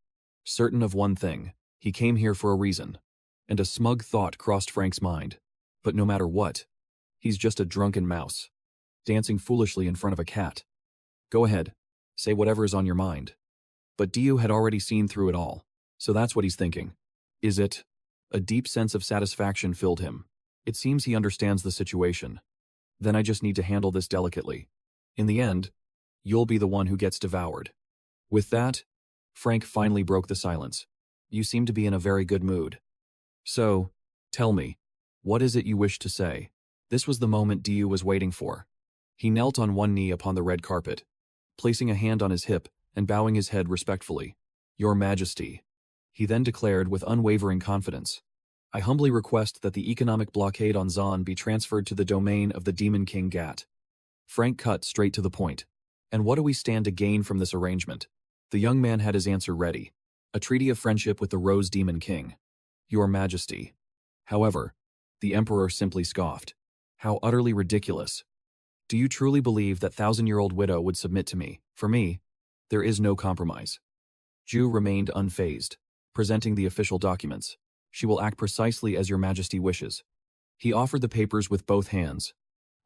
Certain of one thing, he came here for a reason. And a smug thought crossed Frank's mind. But no matter what, he's just a drunken mouse, dancing foolishly in front of a cat. Go ahead, say whatever is on your mind. But Du had already seen through it all, so that's what he's thinking. Is it? A deep sense of satisfaction filled him. It seems he understands the situation. Then I just need to handle this delicately. In the end, you'll be the one who gets devoured. With that, Frank finally broke the silence. You seem to be in a very good mood. So, tell me, what is it you wish to say? This was the moment Du was waiting for. He knelt on one knee upon the red carpet, placing a hand on his hip and bowing his head respectfully. Your Majesty, he then declared with unwavering confidence, I humbly request that the economic blockade on Zon be transferred to the domain of the Demon King Gat. Frank cut straight to the point. And what do we stand to gain from this arrangement? The young man had his answer ready. A treaty of friendship with the Rose Demon King. Your Majesty. However, the Emperor simply scoffed. How utterly ridiculous. Do you truly believe that thousand-year-old widow would submit to me? For me, there is no compromise. Ju remained unfazed, presenting the official documents. She will act precisely as your Majesty wishes. He offered the papers with both hands,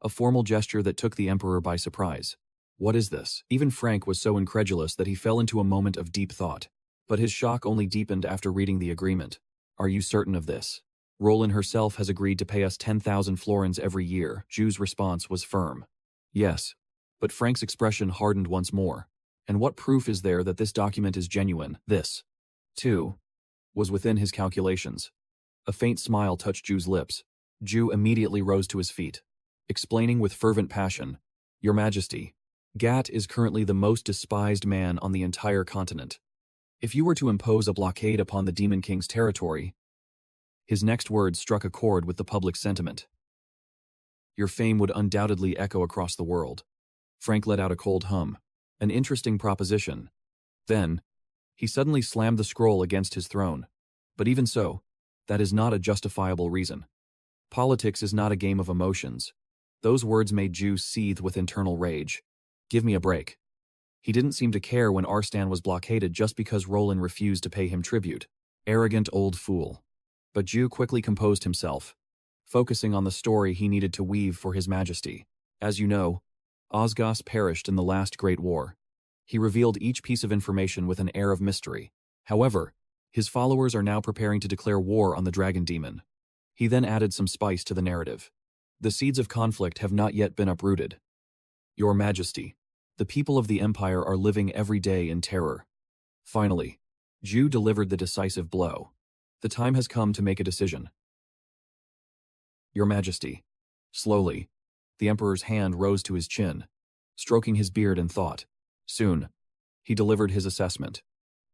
a formal gesture that took the Emperor by surprise. What is this? Even Frank was so incredulous that he fell into a moment of deep thought. But his shock only deepened after reading the agreement. Are you certain of this? Roland herself has agreed to pay us 10,000 florins every year. Ju's response was firm. Yes. But Frank's expression hardened once more. And what proof is there that this document is genuine? This, too, was within his calculations. A faint smile touched Ju's lips. Ju immediately rose to his feet, explaining with fervent passion, Your Majesty, Gat is currently the most despised man on the entire continent. If you were to impose a blockade upon the Demon King's territory, his next words struck a chord with the public sentiment. Your fame would undoubtedly echo across the world. Frank let out a cold hum. An interesting proposition. Then, he suddenly slammed the scroll against his throne. But even so, that is not a justifiable reason. Politics is not a game of emotions. Those words made Ju seethe with internal rage. Give me a break. He didn't seem to care when Arstan was blockaded just because Roland refused to pay him tribute. Arrogant old fool. But Ju quickly composed himself, focusing on the story he needed to weave for His Majesty. As you know, Osgos perished in the last Great War. He revealed each piece of information with an air of mystery. However, his followers are now preparing to declare war on the Dragon Demon. He then added some spice to the narrative. The seeds of conflict have not yet been uprooted. Your Majesty, the people of the Empire are living every day in terror. Finally, Ju delivered the decisive blow. The time has come to make a decision. Your Majesty. Slowly, the Emperor's hand rose to his chin, stroking his beard in thought. Soon, he delivered his assessment.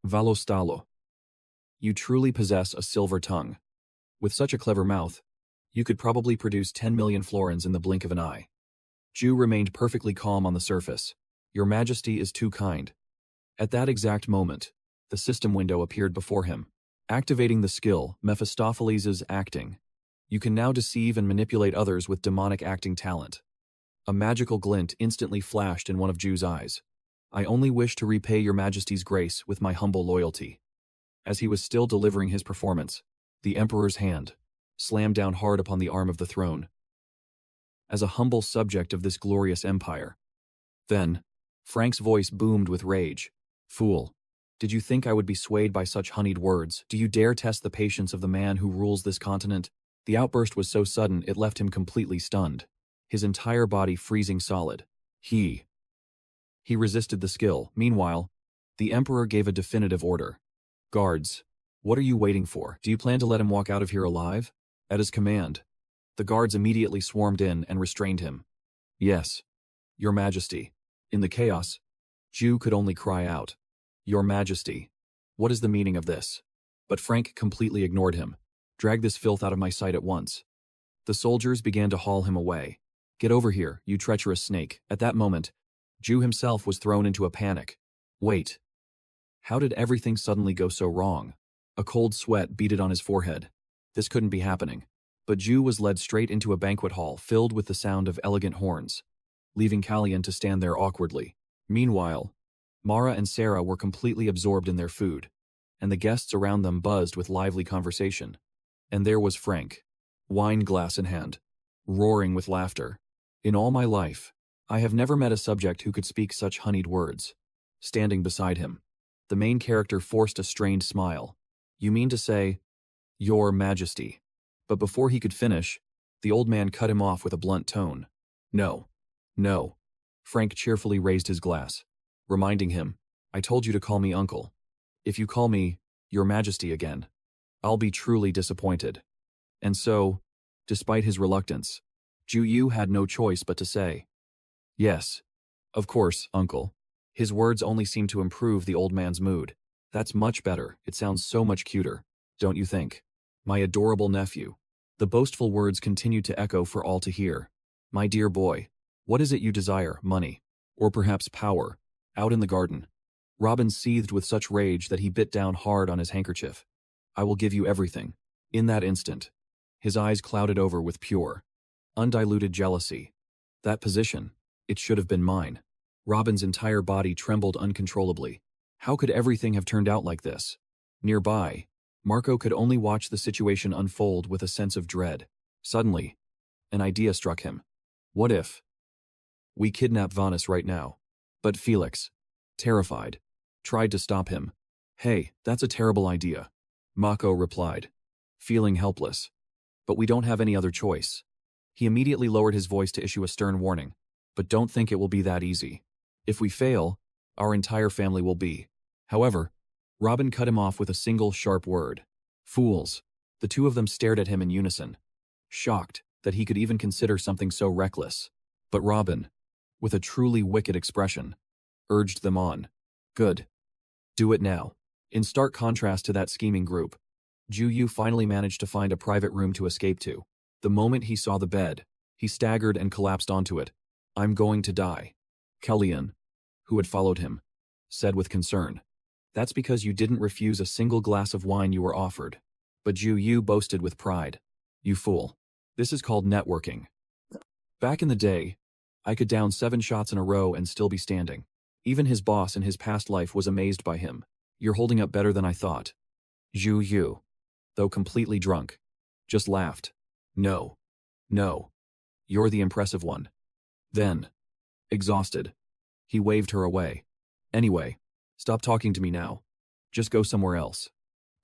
Valostalo. You truly possess a silver tongue. With such a clever mouth, you could probably produce 10 million florins in the blink of an eye. Ju remained perfectly calm on the surface. Your Majesty is too kind. At that exact moment, the system window appeared before him. Activating the skill, Mephistopheles' acting. You can now deceive and manipulate others with demonic acting talent. A magical glint instantly flashed in one of Ju's eyes. I only wish to repay your Majesty's grace with my humble loyalty. As he was still delivering his performance, the Emperor's hand slammed down hard upon the arm of the throne. As a humble subject of this glorious empire. Then, Frank's voice boomed with rage. Fool. Did you think I would be swayed by such honeyed words? Do you dare test the patience of the man who rules this continent? The outburst was so sudden it left him completely stunned, his entire body freezing solid. He resisted the skill. Meanwhile, the Emperor gave a definitive order. Guards, what are you waiting for? Do you plan to let him walk out of here alive? At his command, the guards immediately swarmed in and restrained him. Yes, Your Majesty. In the chaos, Ju could only cry out, Your Majesty, what is the meaning of this? But Frank completely ignored him. Drag this filth out of my sight at once. The soldiers began to haul him away. Get over here, you treacherous snake. At that moment, Ju himself was thrown into a panic. Wait. How did everything suddenly go so wrong? A cold sweat beaded on his forehead. This couldn't be happening. But Ju was led straight into a banquet hall filled with the sound of elegant horns, leaving Kalyan to stand there awkwardly. Meanwhile, Mara and Sarah were completely absorbed in their food, and the guests around them buzzed with lively conversation. And there was Frank, wine glass in hand, roaring with laughter. In all my life, I have never met a subject who could speak such honeyed words. Standing beside him, the main character forced a strained smile. You mean to say, Your Majesty? But before he could finish, the old man cut him off with a blunt tone. No. No. Frank cheerfully raised his glass, reminding him, I told you to call me uncle. If you call me Your Majesty again, I'll be truly disappointed. And so, despite his reluctance, Ju Yu had no choice but to say, Yes, of course, uncle. His words only seemed to improve the old man's mood. That's much better. It sounds so much cuter, don't you think? My adorable nephew. The boastful words continued to echo for all to hear. My dear boy, what is it you desire, money? Or perhaps power? Out in the garden. Robin seethed with such rage that he bit down hard on his handkerchief. I will give you everything. In that instant, his eyes clouded over with pure, undiluted jealousy. That position, it should have been mine. Robin's entire body trembled uncontrollably. How could everything have turned out like this? Nearby, Marco could only watch the situation unfold with a sense of dread. Suddenly, an idea struck him. What if we kidnap Vanus right now? But Felix, terrified, tried to stop him. Hey, that's a terrible idea, Mako replied, feeling helpless. But we don't have any other choice. He immediately lowered his voice to issue a stern warning. But don't think it will be that easy. If we fail, our entire family will be. However, Robin cut him off with a single sharp word. Fools. The two of them stared at him in unison, shocked that he could even consider something so reckless. But Robin, with a truly wicked expression, urged them on. Good. Do it now. In stark contrast to that scheming group, Ju Yu finally managed to find a private room to escape to. The moment he saw the bed, he staggered and collapsed onto it. I'm going to die. Kalyan, who had followed him, said with concern. That's because you didn't refuse a single glass of wine you were offered. But Ju Yu boasted with pride. You fool. This is called networking. Back in the day, I could down 7 shots in a row and still be standing. Even his boss in his past life was amazed by him. You're holding up better than I thought. Ju Yu, though completely drunk, just laughed. No. No. You're the impressive one. Then, exhausted, he waved her away. Anyway, stop talking to me now. Just go somewhere else.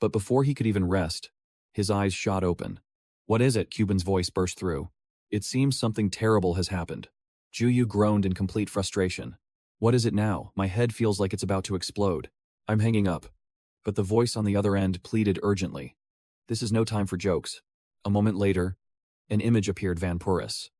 But before he could even rest, his eyes shot open. What is it? Cuban's voice burst through. It seems something terrible has happened. Ju Yu groaned in complete frustration. What is it now? My head feels like it's about to explode. I'm hanging up. But the voice on the other end pleaded urgently. This is no time for jokes. A moment later, an image appeared Vanpuris,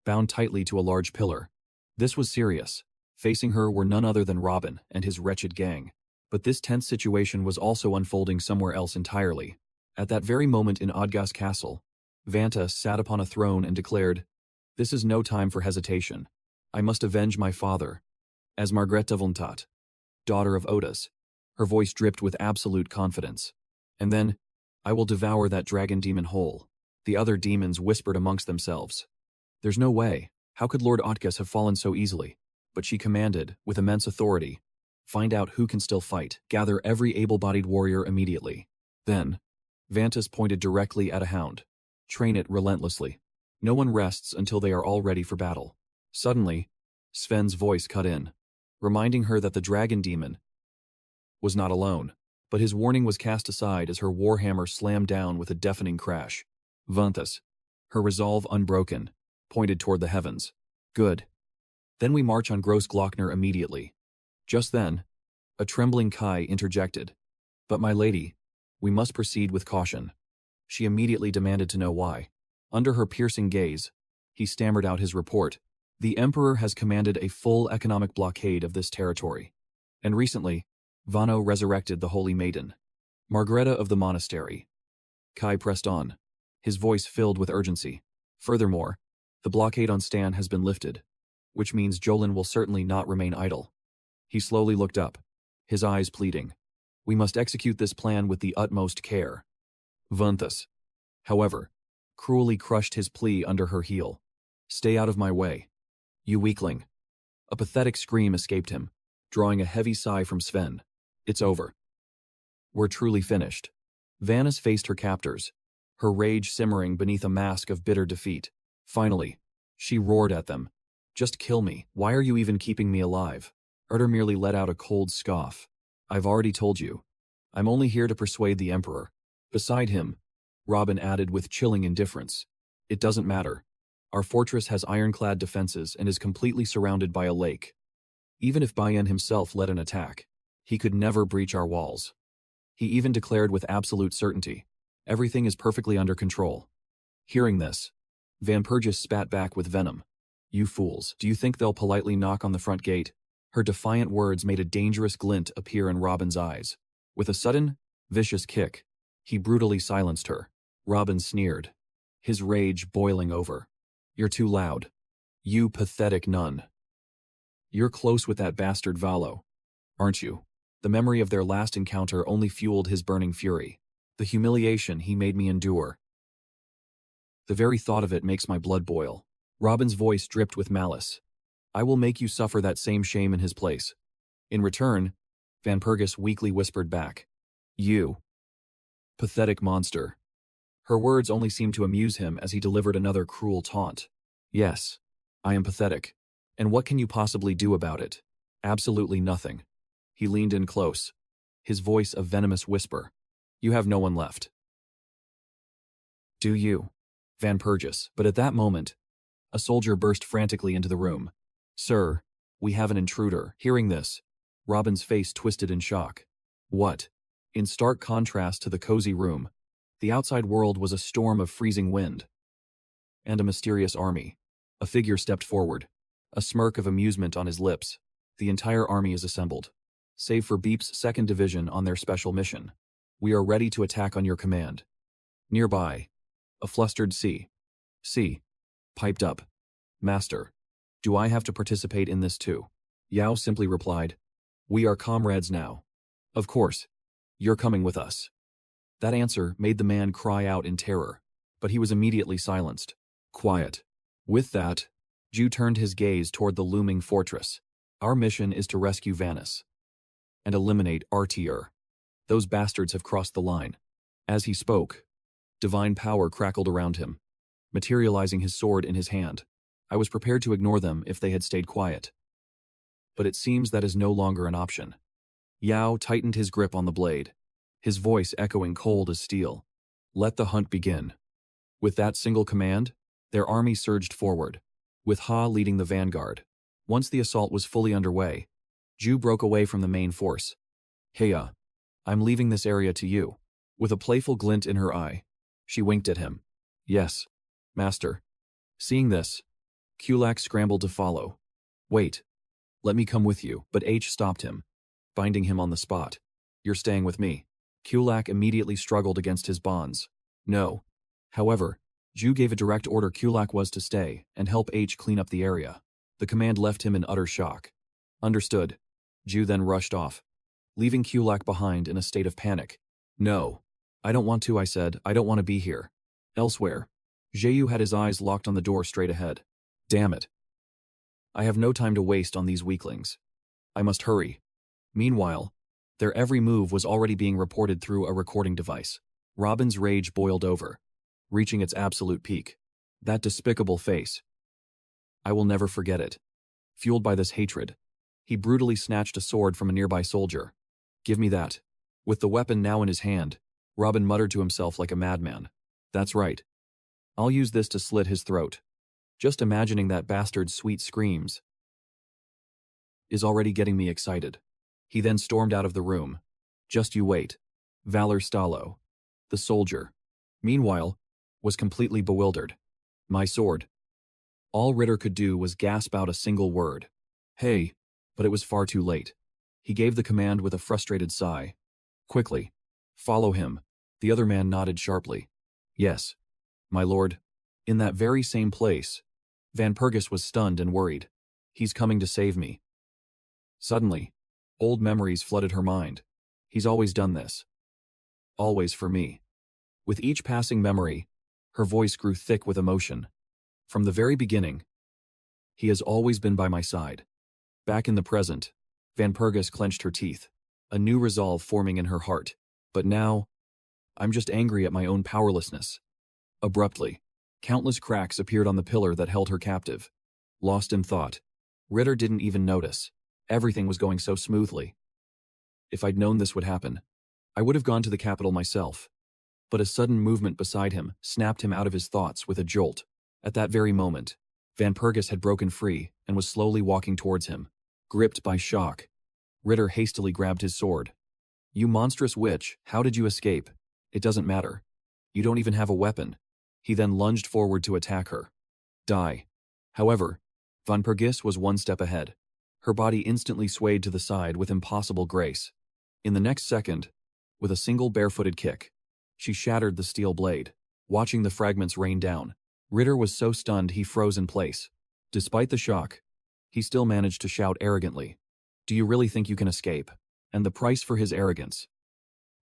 bound tightly to a large pillar. This was serious. Facing her were none other than Robin and his wretched gang. But this tense situation was also unfolding somewhere else entirely. At that very moment in Odgas Castle, Vanta sat upon a throne and declared, This is no time for hesitation. I must avenge my father. As Margreta Volntat, daughter of Otis. Her voice dripped with absolute confidence. And then, I will devour that dragon demon whole. The other demons whispered amongst themselves. There's no way. How could Lord Otkas have fallen so easily? But she commanded, with immense authority, find out who can still fight. Gather every able-bodied warrior immediately. Then, Vantas pointed directly at a hound. Train it relentlessly. No one rests until they are all ready for battle. Suddenly, Sven's voice cut in, reminding her that the dragon demon was not alone. But his warning was cast aside as her warhammer slammed down with a deafening crash. Vantas, her resolve unbroken, pointed toward the heavens. Good. Then we march on Gross Glockner immediately. Just then, a trembling Kai interjected. But my lady, we must proceed with caution. She immediately demanded to know why. Under her piercing gaze, he stammered out his report. The Emperor has commanded a full economic blockade of this territory. And recently, Vano resurrected the Holy Maiden, Margreta of the Monastery. Kai pressed on, his voice filled with urgency. Furthermore, The blockade on Stan has been lifted, which means Jolin will certainly not remain idle. He slowly looked up, his eyes pleading. We must execute this plan with the utmost care. Vunthus, however, cruelly crushed his plea under her heel. Stay out of my way. You weakling. A pathetic scream escaped him, drawing a heavy sigh from Sven. It's over. We're truly finished. Vanus faced her captors, her rage simmering beneath a mask of bitter defeat. Finally, she roared at them. Just kill me. Why are you even keeping me alive? Erder merely let out a cold scoff. I've already told you. I'm only here to persuade the Emperor. Beside him, Robin added with chilling indifference. It doesn't matter. Our fortress has ironclad defenses and is completely surrounded by a lake. Even if Bayan himself led an attack, he could never breach our walls. He even declared with absolute certainty, everything is perfectly under control. Hearing this, Vanpergus spat back with venom. You fools, do you think they'll politely knock on the front gate? Her defiant words made a dangerous glint appear in Robin's eyes. With a sudden, vicious kick, he brutally silenced her. Robin sneered, his rage boiling over. You're too loud. You pathetic nun. You're close with that bastard Valo, aren't you? The memory of their last encounter only fueled his burning fury. The humiliation he made me endure. The very thought of it makes my blood boil. Robin's voice dripped with malice. I will make you suffer that same shame in his place. In return, Vanpergus weakly whispered back. You. Pathetic monster. Her words only seemed to amuse him as he delivered another cruel taunt. Yes, I am pathetic. And what can you possibly do about it? Absolutely nothing. He leaned in close, his voice a venomous whisper. You have no one left. Do you? Vanpergus. But at that moment, a soldier burst frantically into the room. Sir, we have an intruder. Hearing this, Robin's face twisted in shock. What? In stark contrast to the cozy room, the outside world was a storm of freezing wind. And a mysterious army. A figure stepped forward, a smirk of amusement on his lips. The entire army is assembled, save for Beep's 2nd Division on their special mission. We are ready to attack on your command. Nearby, a flustered C piped up. Master, do I have to participate in this too? Yao simply replied, we are comrades now. Of course, you're coming with us. That answer made the man cry out in terror, but he was immediately silenced. Quiet. With that, Ju turned his gaze toward the looming fortress. Our mission is to rescue Vanus and eliminate RTR. Those bastards have crossed the line. As he spoke, divine power crackled around him, materializing his sword in his hand. I was prepared to ignore them if they had stayed quiet. But it seems that is no longer an option. Yao tightened his grip on the blade, his voice echoing cold as steel. Let the hunt begin. With that single command, their army surged forward, with Ha leading the vanguard. Once the assault was fully underway, Ju broke away from the main force. Heya, I'm leaving this area to you. With a playful glint in her eye, she winked at him. Yes, master. Seeing this, Kulak scrambled to follow. Wait, let me come with you, but H stopped him, binding him on the spot. You're staying with me. Kulak immediately struggled against his bonds. No. However, Ju gave a direct order Kulak was to stay and help H clean up the area. The command left him in utter shock. Understood. Ju then rushed off, leaving Kulak behind in a state of panic. No. I don't want to, I said. I don't want to be here. Elsewhere, Jeyu had his eyes locked on the door straight ahead. Damn it. I have no time to waste on these weaklings. I must hurry. Meanwhile, their every move was already being reported through a recording device. Robin's rage boiled over, reaching its absolute peak. That despicable face. I will never forget it. Fueled by this hatred, he brutally snatched a sword from a nearby soldier. Give me that. With the weapon now in his hand, Robin muttered to himself like a madman. That's right. I'll use this to slit his throat. Just imagining that bastard's sweet screams is already getting me excited. He then stormed out of the room. Just you wait. Valor Stallo, the soldier, meanwhile, was completely bewildered. My sword. All Ritter could do was gasp out a single word. Hey, but it was far too late. He gave the command with a frustrated sigh. Quickly. Follow him. The other man nodded sharply. Yes, my lord. In that very same place, Van Pergus was stunned and worried. He's coming to save me. Suddenly, old memories flooded her mind. He's always done this. Always for me. With each passing memory, her voice grew thick with emotion. From the very beginning, he has always been by my side. Back in the present, Van Pergus clenched her teeth, a new resolve forming in her heart. But now, I'm just angry at my own powerlessness. Abruptly, countless cracks appeared on the pillar that held her captive. Lost in thought, Ritter didn't even notice. Everything was going so smoothly. If I'd known this would happen, I would have gone to the capital myself. But a sudden movement beside him snapped him out of his thoughts with a jolt. At that very moment, Van Pergus had broken free and was slowly walking towards him. Gripped by shock, Ritter hastily grabbed his sword. You monstrous witch, how did you escape? It doesn't matter. You don't even have a weapon. He then lunged forward to attack her. Die. However, Van Pergus was one step ahead. Her body instantly swayed to the side with impossible grace. In the next second, with a single barefooted kick, she shattered the steel blade. Watching the fragments rain down, Ritter was so stunned he froze in place. Despite the shock, he still managed to shout arrogantly, "Do you really think you can escape?" And the price for his arrogance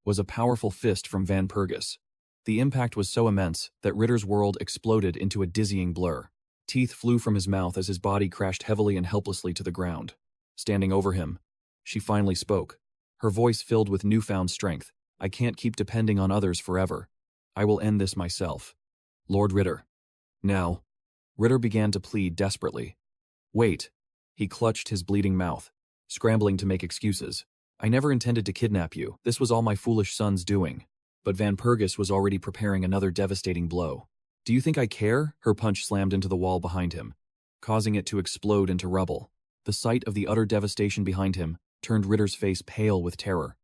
was a powerful fist from Van Pergus. The impact was so immense that Ritter's world exploded into a dizzying blur. Teeth flew from his mouth as his body crashed heavily and helplessly to the ground. Standing over him, she finally spoke, her voice filled with newfound strength. I can't keep depending on others forever. I will end this myself. Lord Ritter. Now. Ritter began to plead desperately. Wait. He clutched his bleeding mouth, scrambling to make excuses. I never intended to kidnap you. This was all my foolish son's doing. But Van Pergus was already preparing another devastating blow. Do you think I care? Her punch slammed into the wall behind him, causing it to explode into rubble. The sight of the utter devastation behind him turned Ritter's face pale with terror.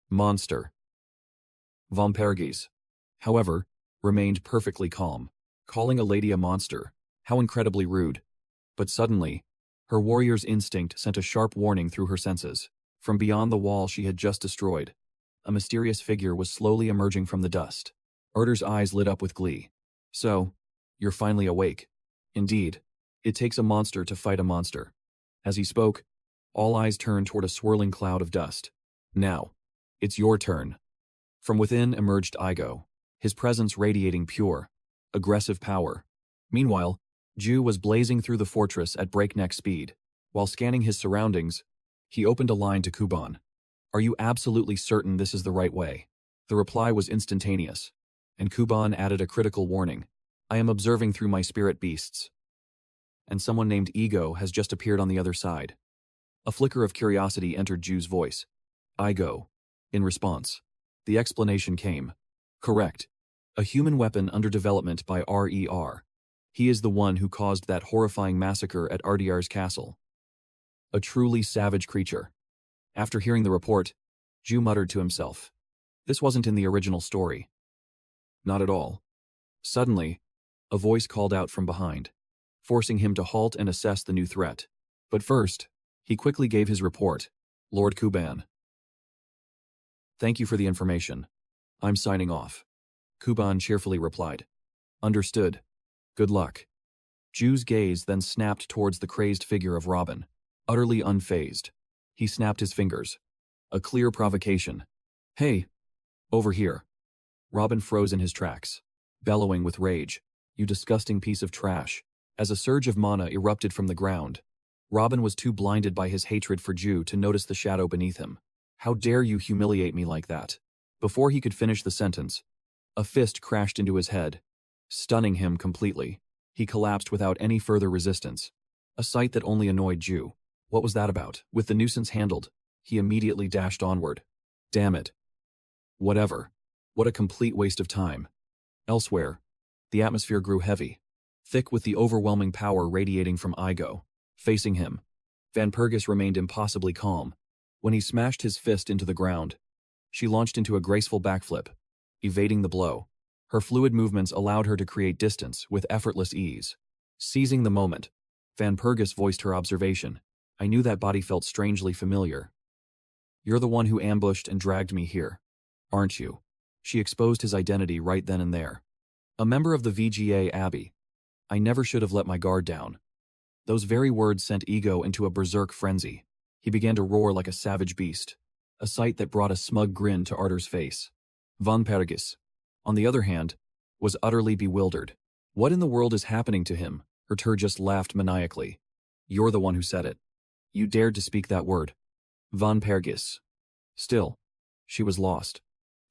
Monster. Van Pergus, however, remained perfectly calm. Calling a lady a monster, how incredibly rude. But suddenly, her warrior's instinct sent a sharp warning through her senses. From beyond the wall she had just destroyed, a mysterious figure was slowly emerging from the dust. Ritter's eyes lit up with glee. So, you're finally awake. Indeed, it takes a monster to fight a monster. As he spoke, all eyes turned toward a swirling cloud of dust. Now, it's your turn. From within emerged Igo, his presence radiating pure, aggressive power. Meanwhile, Ju was blazing through the fortress at breakneck speed. While scanning his surroundings, he opened a line to Kuban. Are you absolutely certain this is the right way? The reply was instantaneous, and Kuban added a critical warning. I am observing through my spirit beasts. And someone named Ego has just appeared on the other side. A flicker of curiosity entered Ju's voice. Igo. In response, the explanation came. Correct. A human weapon under development by RER. He is the one who caused that horrifying massacre at Ardiar's castle. A truly savage creature. After hearing the report, Ju muttered to himself. This wasn't in the original story. Not at all. Suddenly, a voice called out from behind, forcing him to halt and assess the new threat. But first, he quickly gave his report. Lord Kuban. Thank you for the information. I'm signing off. Kuban cheerfully replied. Understood. Good luck. Ju's gaze then snapped towards the crazed figure of Robin, utterly unfazed. He snapped his fingers. A clear provocation. Hey! Over here. Robin froze in his tracks, bellowing with rage. You disgusting piece of trash. As a surge of mana erupted from the ground, Robin was too blinded by his hatred for Ju to notice the shadow beneath him. How dare you humiliate me like that? Before he could finish the sentence, a fist crashed into his head, stunning him completely. He collapsed without any further resistance, a sight that only annoyed Ju. What was that about? With the nuisance handled, he immediately dashed onward. Damn it. Whatever. What a complete waste of time. Elsewhere, the atmosphere grew heavy, thick with the overwhelming power radiating from Igo. Facing him, Van Pergus remained impossibly calm. When he smashed his fist into the ground, she launched into a graceful backflip, evading the blow. Her fluid movements allowed her to create distance with effortless ease. Seizing the moment, Van Pergus voiced her observation. I knew that body felt strangely familiar. You're the one who ambushed and dragged me here, aren't you? She exposed his identity right then and there. A member of the VGA Abbey. I never should have let my guard down. Those very words sent Ego into a berserk frenzy. He began to roar like a savage beast, a sight that brought a smug grin to Arthur's face. Von Pergis, on the other hand, was utterly bewildered. What in the world is happening to him? Arthur just laughed maniacally. You're the one who said it. You dared to speak that word. Von Pergis. Still, she was lost.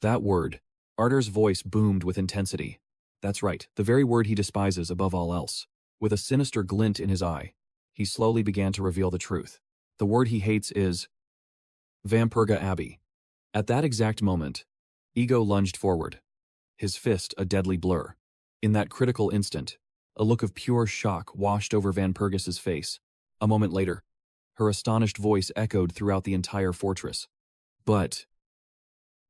That word. Arthur's voice boomed with intensity. That's right, the very word he despises above all else. With a sinister glint in his eye, he slowly began to reveal the truth. The word he hates is Vampurga Abbey. At that exact moment, Ego lunged forward, his fist a deadly blur. In that critical instant, a look of pure shock washed over Van Pergis's face. A moment later, her astonished voice echoed throughout the entire fortress. But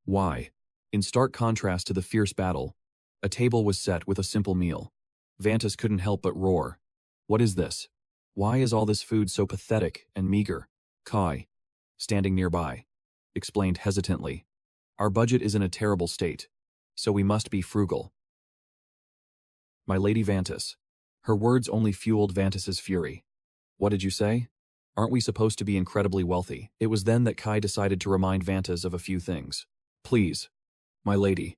why? In stark contrast to the fierce battle, a table was set with a simple meal. Vantus couldn't help but roar. What is this? Why is all this food so pathetic and meager? Kai, standing nearby, explained hesitantly. Our budget is in a terrible state, so we must be frugal. My Lady Vantus. Her words only fueled Vantus's fury. What did you say? Aren't we supposed to be incredibly wealthy? It was then that Kai decided to remind Vantus of a few things. Please, my lady,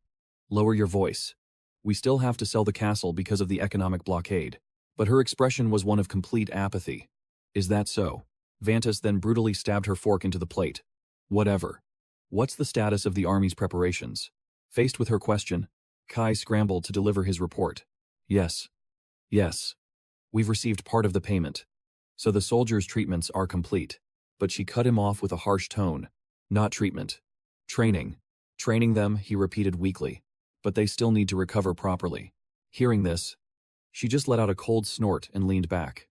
lower your voice. We still have to sell the castle because of the economic blockade. But her expression was one of complete apathy. Is that so? Vantus then brutally stabbed her fork into the plate. Whatever. What's the status of the army's preparations? Faced with her question, Kai scrambled to deliver his report. Yes. We've received part of the payment. So the soldiers' treatments are complete. But she cut him off with a harsh tone. Not treatment. Training. Training them, he repeated weakly. But they still need to recover properly. Hearing this, she just let out a cold snort and leaned back.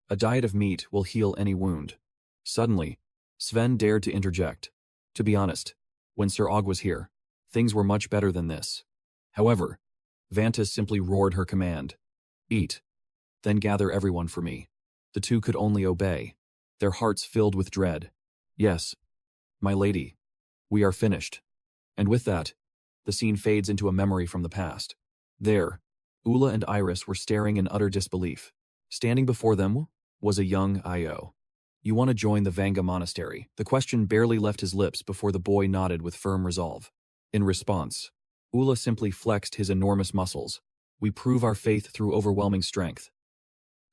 A diet of meat will heal any wound. Suddenly, Sven dared to interject. To be honest, when Sir Og was here, things were much better than this. However, Vantus simply roared her command. Eat. Then gather everyone for me. The two could only obey, their hearts filled with dread. Yes, my lady, we are finished. And with that, the scene fades into a memory from the past. There, Ula and Iris were staring in utter disbelief. Standing before them was a young Io. You want to join the Vanga monastery? The question barely left his lips before the boy nodded with firm resolve. In response, Ula simply flexed his enormous muscles. We prove our faith through overwhelming strength.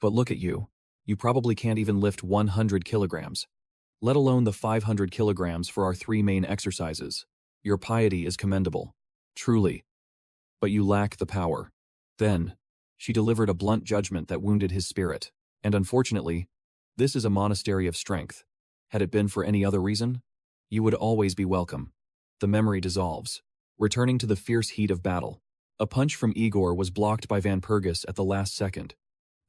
But look at you. You probably can't even lift 100 kilograms, let alone the 500 kilograms for our 3 main exercises. Your piety is commendable. Truly. But you lack the power. Then, she delivered a blunt judgment that wounded his spirit. And unfortunately, this is a monastery of strength. Had it been for any other reason, you would always be welcome. The memory dissolves, returning to the fierce heat of battle. A punch from Igor was blocked by Van Pergis at the last second.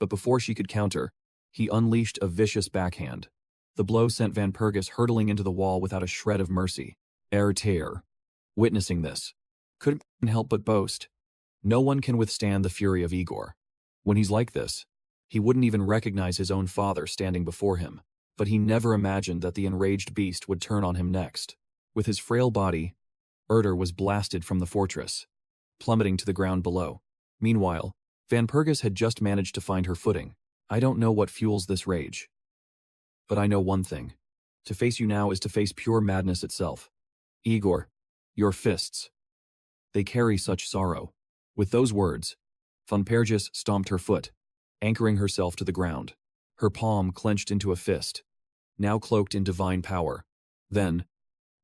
But before she could counter, he unleashed a vicious backhand. The blow sent Van Pergis hurtling into the wall without a shred of mercy. Tear. Witnessing this, couldn't help but boast. No one can withstand the fury of Igor. When he's like this, he wouldn't even recognize his own father standing before him. But he never imagined that the enraged beast would turn on him next. With his frail body, Erder was blasted from the fortress, plummeting to the ground below. Meanwhile, Van Pergis had just managed to find her footing. I don't know what fuels this rage. But I know one thing. To face you now is to face pure madness itself. Igor, your fists. They carry such sorrow. With those words, Van Pergis stomped her foot, anchoring herself to the ground. Her palm clenched into a fist, now cloaked in divine power. Then,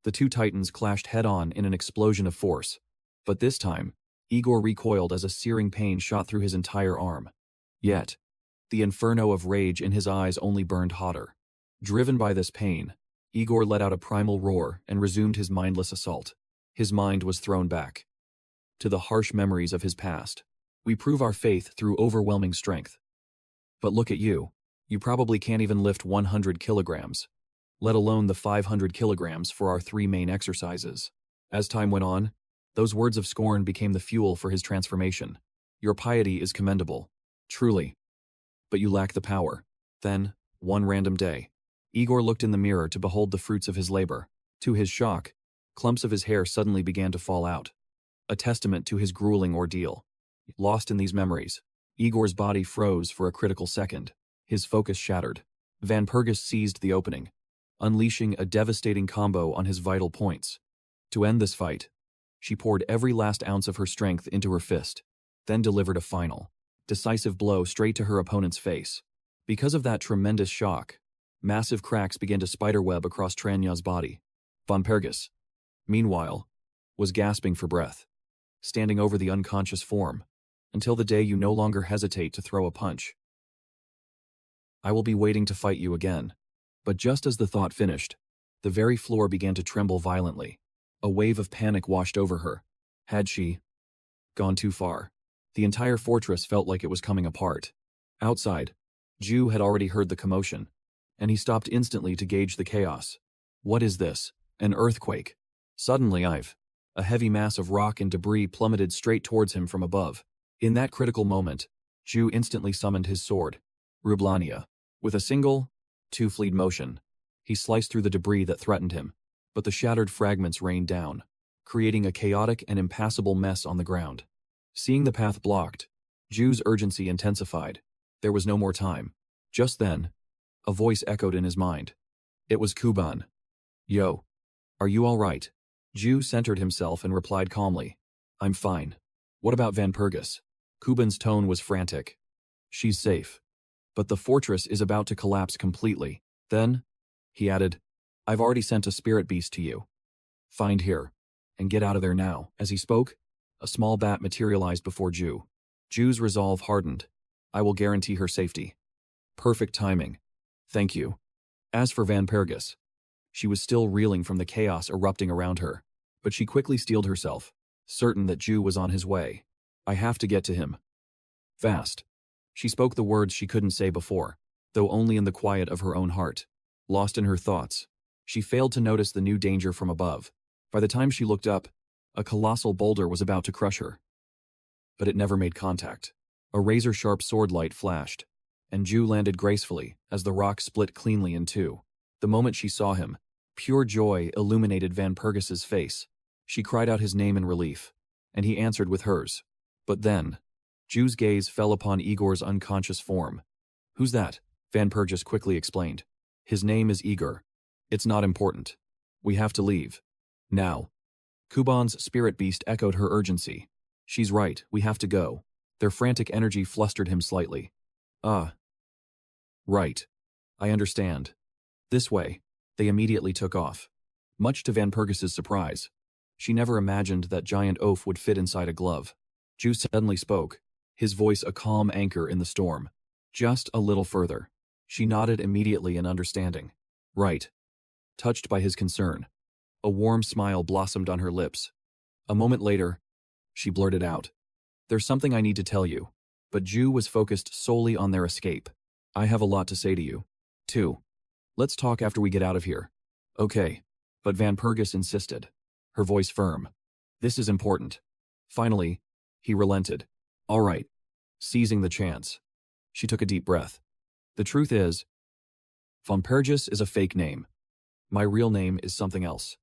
the two titans clashed head-on in an explosion of force. But this time, Igor recoiled as a searing pain shot through his entire arm. Yet, the inferno of rage in his eyes only burned hotter. Driven by this pain, Igor let out a primal roar and resumed his mindless assault. His mind was thrown back to the harsh memories of his past. We prove our faith through overwhelming strength. But look at you. You probably can't even lift 100 kilograms, let alone the 500 kilograms for our 3 main exercises. As time went on, those words of scorn became the fuel for his transformation. Your piety is commendable, truly. But you lack the power. Then, one random day, Igor looked in the mirror to behold the fruits of his labor. To his shock, clumps of his hair suddenly began to fall out, a testament to his grueling ordeal. Lost in these memories, Igor's body froze for a critical second. His focus shattered. Valpurgis seized the opening, unleashing a devastating combo on his vital points. To end this fight, she poured every last ounce of her strength into her fist, then delivered a final, decisive blow straight to her opponent's face. Because of that tremendous shock, massive cracks began to spiderweb across Tranya's body. Valpurgis, meanwhile, was gasping for breath, standing over the unconscious form. Until the day you no longer hesitate to throw a punch, I will be waiting to fight you again. But just as the thought finished, the very floor began to tremble violently. A wave of panic washed over her. Had she gone too far? The entire fortress felt like it was coming apart. Outside, Ju had already heard the commotion, and he stopped instantly to gauge the chaos. What is this? An earthquake? Suddenly a heavy mass of rock and debris plummeted straight towards him from above. In that critical moment, Ju instantly summoned his sword, Rublania. With a single, two-fleet motion, he sliced through the debris that threatened him, but the shattered fragments rained down, creating a chaotic and impassable mess on the ground. Seeing the path blocked, Ju's urgency intensified. There was no more time. Just then, a voice echoed in his mind. It was Kuban. Yo, are you all right? Ju centered himself and replied calmly. I'm fine. What about Valpurgis? Kuban's tone was frantic. She's safe. But the fortress is about to collapse completely. Then, he added, I've already sent a spirit beast to you. Find her, and get out of there now. As he spoke, a small bat materialized before Ju. Ju's resolve hardened. I will guarantee her safety. Perfect timing. Thank you. As for Valpurgis, she was still reeling from the chaos erupting around her, but she quickly steeled herself, certain that Ju was on his way. I have to get to him. Fast. She spoke the words she couldn't say before, though only in the quiet of her own heart. Lost in her thoughts, she failed to notice the new danger from above. By the time she looked up, a colossal boulder was about to crush her. But it never made contact. A razor-sharp sword light flashed, and Ju landed gracefully as the rock split cleanly in two. The moment she saw him, pure joy illuminated Valpurgis's face. She cried out his name in relief, and he answered with hers. But then, Ju's gaze fell upon Igor's unconscious form. Who's that? Valpurgis quickly explained. His name is Igor. It's not important. We have to leave. Now. Kuban's spirit beast echoed her urgency. She's right, we have to go. Their frantic energy flustered him slightly. Right. I understand. This way. They immediately took off. Much to Valpurgis's surprise, she never imagined that giant oaf would fit inside a glove. Ju suddenly spoke, his voice a calm anchor in the storm. Just a little further. She nodded immediately in understanding. Right. Touched by his concern, a warm smile blossomed on her lips. A moment later, she blurted out, There's something I need to tell you. But Ju was focused solely on their escape. I have a lot to say to you, too. Let's talk after we get out of here. Okay. But Valpurgis insisted, her voice firm. This is important. Finally, he relented. All right. Seizing the chance. She took a deep breath. The truth is, Valpurgis is a fake name. My real name is something else.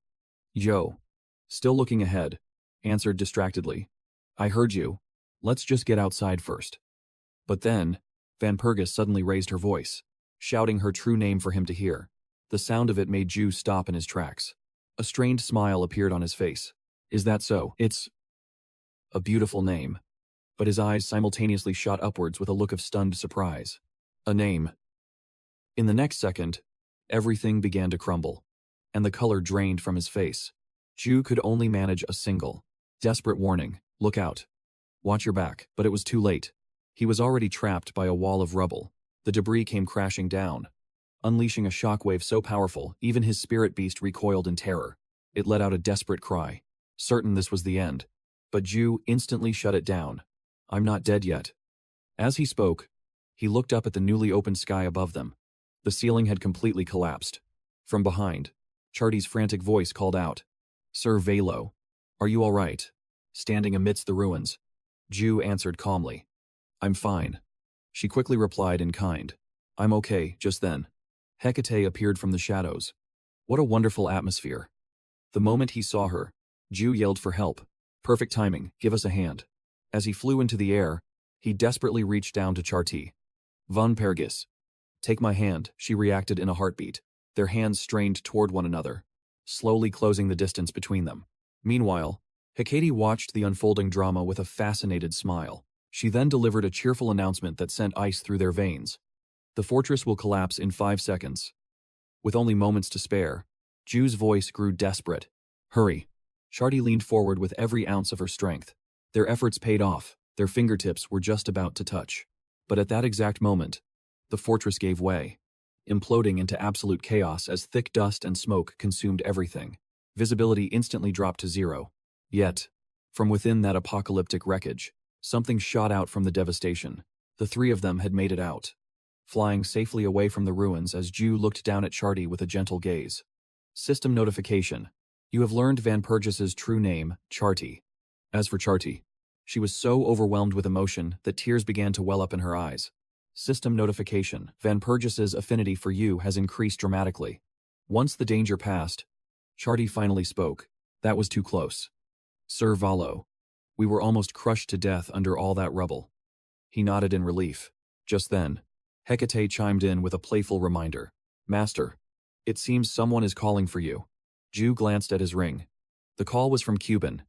Yo. Still looking ahead, answered distractedly. I heard you. Let's just get outside first. But then, Valpurgis suddenly raised her voice, shouting her true name for him to hear. The sound of it made Ju stop in his tracks. A strained smile appeared on his face. Is that so? It's a beautiful name. But his eyes simultaneously shot upwards with a look of stunned surprise. A name. In the next second, everything began to crumble, and the color drained from his face. Ju could only manage a single, desperate warning. Look out. Watch your back. But it was too late. He was already trapped by a wall of rubble. The debris came crashing down, unleashing a shockwave so powerful, even his spirit beast recoiled in terror. It let out a desperate cry, certain this was the end. But Ju instantly shut it down. I'm not dead yet. As he spoke, he looked up at the newly opened sky above them. The ceiling had completely collapsed. From behind, Charty's frantic voice called out, Sir Velo, are you all right? Standing amidst the ruins, Ju answered calmly, I'm fine. She quickly replied in kind, I'm okay. Just then, Hecate appeared from the shadows. What a wonderful atmosphere. The moment he saw her, Ju yelled for help. Perfect timing, give us a hand. As he flew into the air, He desperately reached down to Charti. Von Pergis. Take my hand, she reacted in a heartbeat. Their hands strained toward one another, slowly closing the distance between them. Meanwhile, Hecate watched the unfolding drama with a fascinated smile. She then delivered a cheerful announcement that sent ice through their veins. The fortress will collapse in 5 seconds. With only moments to spare, Ju's voice grew desperate. Hurry. Charti leaned forward with every ounce of her strength. Their efforts paid off. Their fingertips were just about to touch. But at that exact moment, the fortress gave way, imploding into absolute chaos as thick dust and smoke consumed everything. Visibility instantly dropped to 0. Yet, from within that apocalyptic wreckage, something shot out from the devastation. The 3 of them had made it out, flying safely away from the ruins as Ju looked down at Charti with a gentle gaze. System notification. You have learned Van Pergis's true name, Charti. As for Charti, she was so overwhelmed with emotion that tears began to well up in her eyes. System notification. Van Pergis's affinity for you has increased dramatically. Once the danger passed, Charti finally spoke. That was too close. Sir Valo. We were almost crushed to death under all that rubble. He nodded in relief. Just then, Hecate chimed in with a playful reminder. Master, it seems someone is calling for you. Ju glanced at his ring. The call was from Cuban,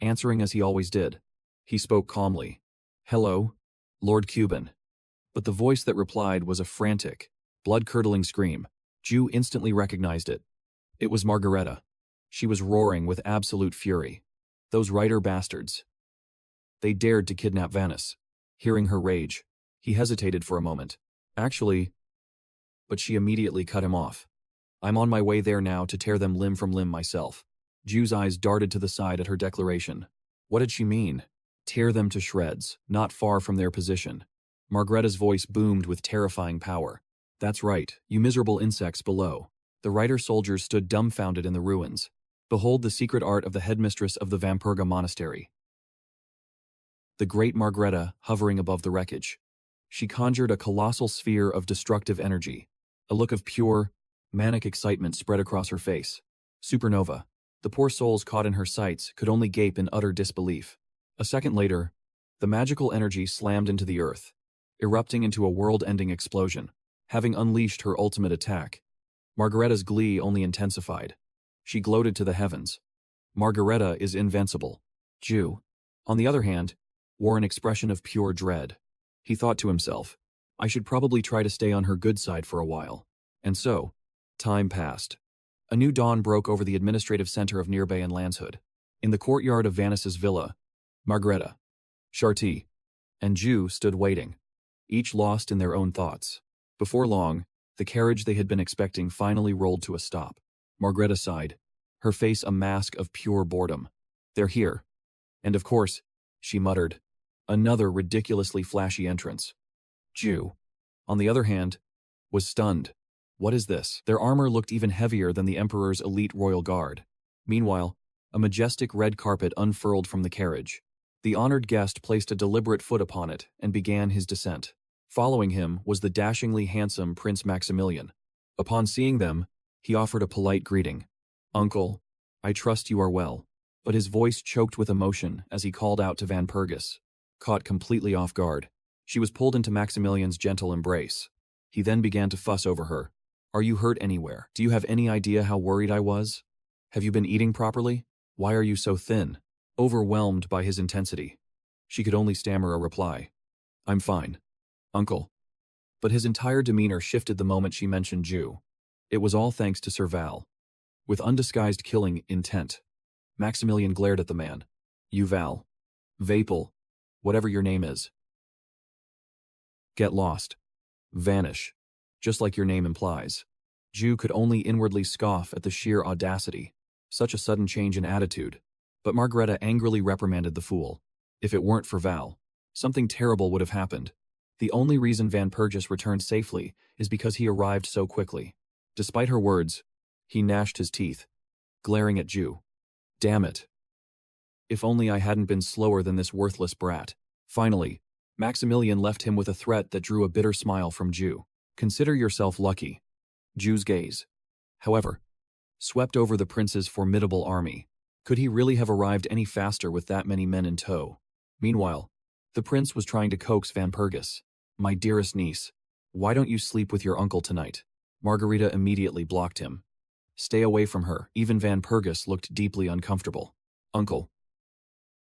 answering as he always did. He spoke calmly. Hello, Lord Cuban. But the voice that replied was a frantic, blood-curdling scream. Ju instantly recognized it. It was Margareta. She was roaring with absolute fury. Those writer bastards. They dared to kidnap Vanis. Hearing her rage, he hesitated for a moment. Actually, but she immediately cut him off. I'm on my way there now to tear them limb from limb myself. Ju's eyes darted to the side at her declaration. What did she mean? Tear them to shreds, not far from their position. Margareta's voice boomed with terrifying power. That's right, you miserable insects below. The writer soldiers stood dumbfounded in the ruins. Behold the secret art of the headmistress of the Vampurga monastery. The great Margareta hovering above the wreckage. She conjured a colossal sphere of destructive energy. A look of pure, manic excitement spread across her face. Supernova. The poor souls caught in her sights could only gape in utter disbelief. A second later, the magical energy slammed into the earth, erupting into a world-ending explosion. Having unleashed her ultimate attack, Margareta's glee only intensified. She gloated to the heavens. Margareta is invincible. Ju, on the other hand, wore an expression of pure dread. He thought to himself, I should probably try to stay on her good side for a while. And so, time passed. A new dawn broke over the administrative center of Nirbay and Landshood. In the courtyard of Vanis's villa, Margareta, Charti, and Ju stood waiting, each lost in their own thoughts. Before long, the carriage they had been expecting finally rolled to a stop. Margareta sighed, her face a mask of pure boredom. They're here. And of course, she muttered, another ridiculously flashy entrance. Ju, on the other hand, was stunned. What is this? Their armor looked even heavier than the Emperor's elite royal guard. Meanwhile, a majestic red carpet unfurled from the carriage. The honored guest placed a deliberate foot upon it and began his descent. Following him was the dashingly handsome Prince Maximilian. Upon seeing them, he offered a polite greeting. Uncle, I trust you are well. But his voice choked with emotion as he called out to Van Pergis. Caught completely off guard, she was pulled into Maximilian's gentle embrace. He then began to fuss over her. Are you hurt anywhere? Do you have any idea how worried I was? Have you been eating properly? Why are you so thin? Overwhelmed by his intensity, she could only stammer a reply. I'm fine, Uncle. But his entire demeanor shifted the moment she mentioned Ju. It was all thanks to Sir Val. With undisguised killing intent, Maximilian glared at the man. You Val. Vapel. Whatever your name is. Get lost. Vanish. Just like your name implies. Ju could only inwardly scoff at the sheer audacity. Such a sudden change in attitude. But Margareta angrily reprimanded the fool. If it weren't for Val, something terrible would have happened. The only reason Van Pergis returned safely is because he arrived so quickly. Despite her words, he gnashed his teeth, glaring at Ju. Damn it. If only I hadn't been slower than this worthless brat. Finally, Maximilian left him with a threat that drew a bitter smile from Ju. Consider yourself lucky. Ju's gaze, however, swept over the prince's formidable army. Could he really have arrived any faster with that many men in tow? Meanwhile, The prince was trying to coax Vanpergus. "My dearest niece, why don't you sleep with your uncle tonight?" Margarita immediately blocked him. "Stay away from her." Even Vanpergus looked deeply uncomfortable. "Uncle."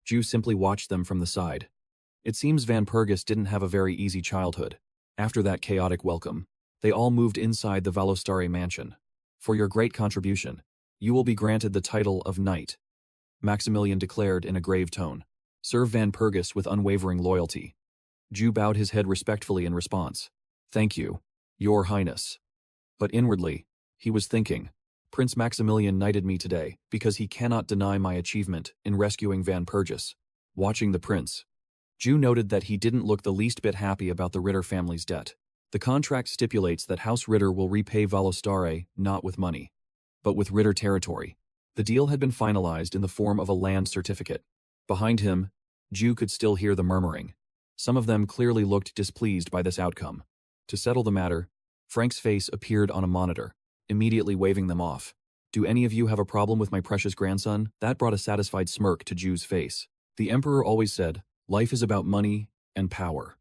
Ju simply watched them from the side. It seems Vanpergus didn't have a very easy childhood. After that chaotic welcome, they all moved inside the Valostare mansion. "For your great contribution, you will be granted the title of knight," Maximilian declared in a grave tone. "Serve Vanpergus with unwavering loyalty." Ju bowed his head respectfully in response. "Thank you, Your Highness." But inwardly, he was thinking, Prince Maximilian knighted me today because he cannot deny my achievement in rescuing Vanpergus. Watching the prince, Ju noted that he didn't look the least bit happy about the Ritter family's debt. The contract stipulates that House Ritter will repay Valostare not with money, but with Ritter territory. The deal had been finalized in the form of a land certificate. Behind him, Ju could still hear the murmuring. Some of them clearly looked displeased by this outcome. To settle the matter, Frank's face appeared on a monitor, immediately waving them off. "Do any of you have a problem with my precious grandson?" That brought a satisfied smirk to Ju's face. The Emperor always said, life is about money and power.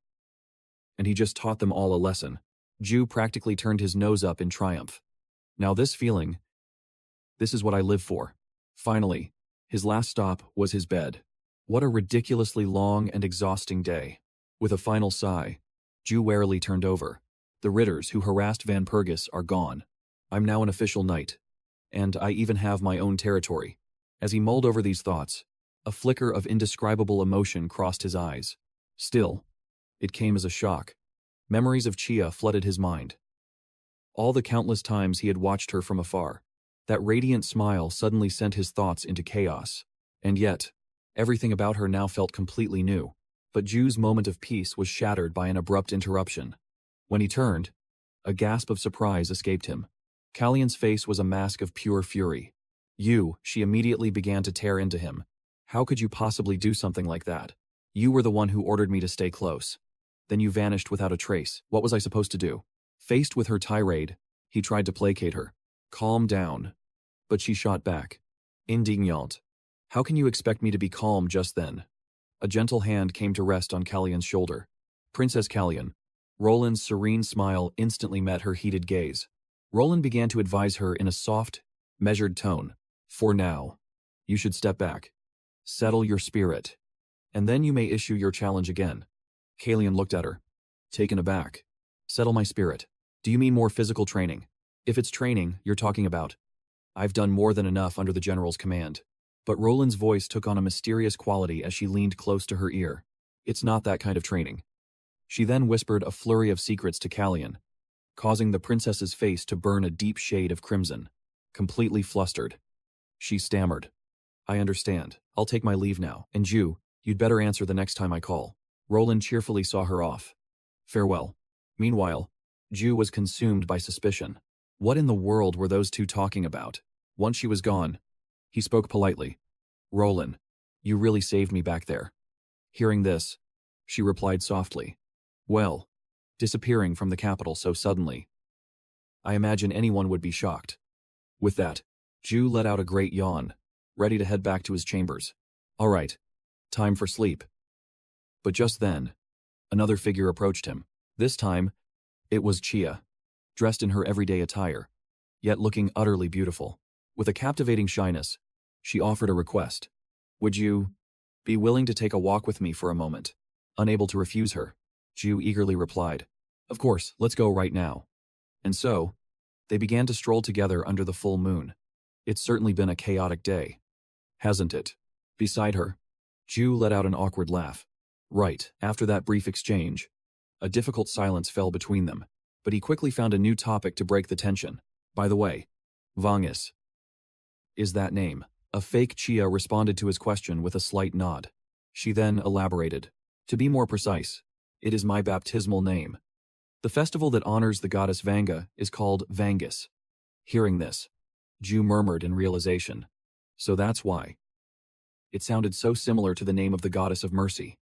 And he just taught them all a lesson. Ju practically turned his nose up in triumph. Now this feeling, this is what I live for. Finally, his last stop was his bed. What a ridiculously long and exhausting day. With a final sigh, Ju warily turned over. The Ritters who harassed Vanpergus are gone. I'm now an official knight. And I even have my own territory. As he mulled over these thoughts, a flicker of indescribable emotion crossed his eyes. Still, it came as a shock. Memories of Chia flooded his mind. All the countless times he had watched her from afar. That radiant smile suddenly sent his thoughts into chaos. And yet, everything about her now felt completely new. But Ju's moment of peace was shattered by an abrupt interruption. When he turned, a gasp of surprise escaped him. Callian's face was a mask of pure fury. "You," she immediately began to tear into him. "How could you possibly do something like that? You were the one who ordered me to stay close. Then you vanished without a trace. What was I supposed to do?" Faced with her tirade, he tried to placate her. "Calm down." But she shot back. "Indignant. How can you expect me to be calm just then?" A gentle hand came to rest on Callian's shoulder. "Princess Callian." Roland's serene smile instantly met her heated gaze. Roland began to advise her in a soft, measured tone. "For now, you should step back. Settle your spirit. And then you may issue your challenge again." Callian looked at her, taken aback. "Settle my spirit. Do you mean more physical training? If it's training you're talking about, I've done more than enough under the general's command." But Roland's voice took on a mysterious quality as she leaned close to her ear. "It's not that kind of training." She then whispered a flurry of secrets to Callian, causing the princess's face to burn a deep shade of crimson. Completely flustered, she stammered, "I understand. I'll take my leave now. And Ju, you'd better answer the next time I call." Roland cheerfully saw her off. "Farewell." Meanwhile, Ju was consumed by suspicion. What in the world were those two talking about? Once she was gone, he spoke politely. "Roland, you really saved me back there." Hearing this, she replied softly, "Well, disappearing from the capital so suddenly. I imagine anyone would be shocked." With that, Ju let out a great yawn, ready to head back to his chambers. All right, time for sleep. But just then, another figure approached him. This time, it was Chia, dressed in her everyday attire, yet looking utterly beautiful. With a captivating shyness, she offered a request. "Would you be willing to take a walk with me for a moment?" Unable to refuse her, Ju eagerly replied, "Of course, let's go right now." And so, they began to stroll together under the full moon. It's certainly been a chaotic day, hasn't it? Beside her, Ju let out an awkward laugh. Right after that brief exchange, a difficult silence fell between them, but he quickly found a new topic to break the tension. "By the way, Vangis is that name?" A fake Chia responded to his question with a slight nod. She then elaborated. "To be more precise, it is my baptismal name. The festival that honors the goddess Vanga is called Vangis." Hearing this, Ju murmured in realization. So that's why. It sounded so similar to the name of the goddess of mercy.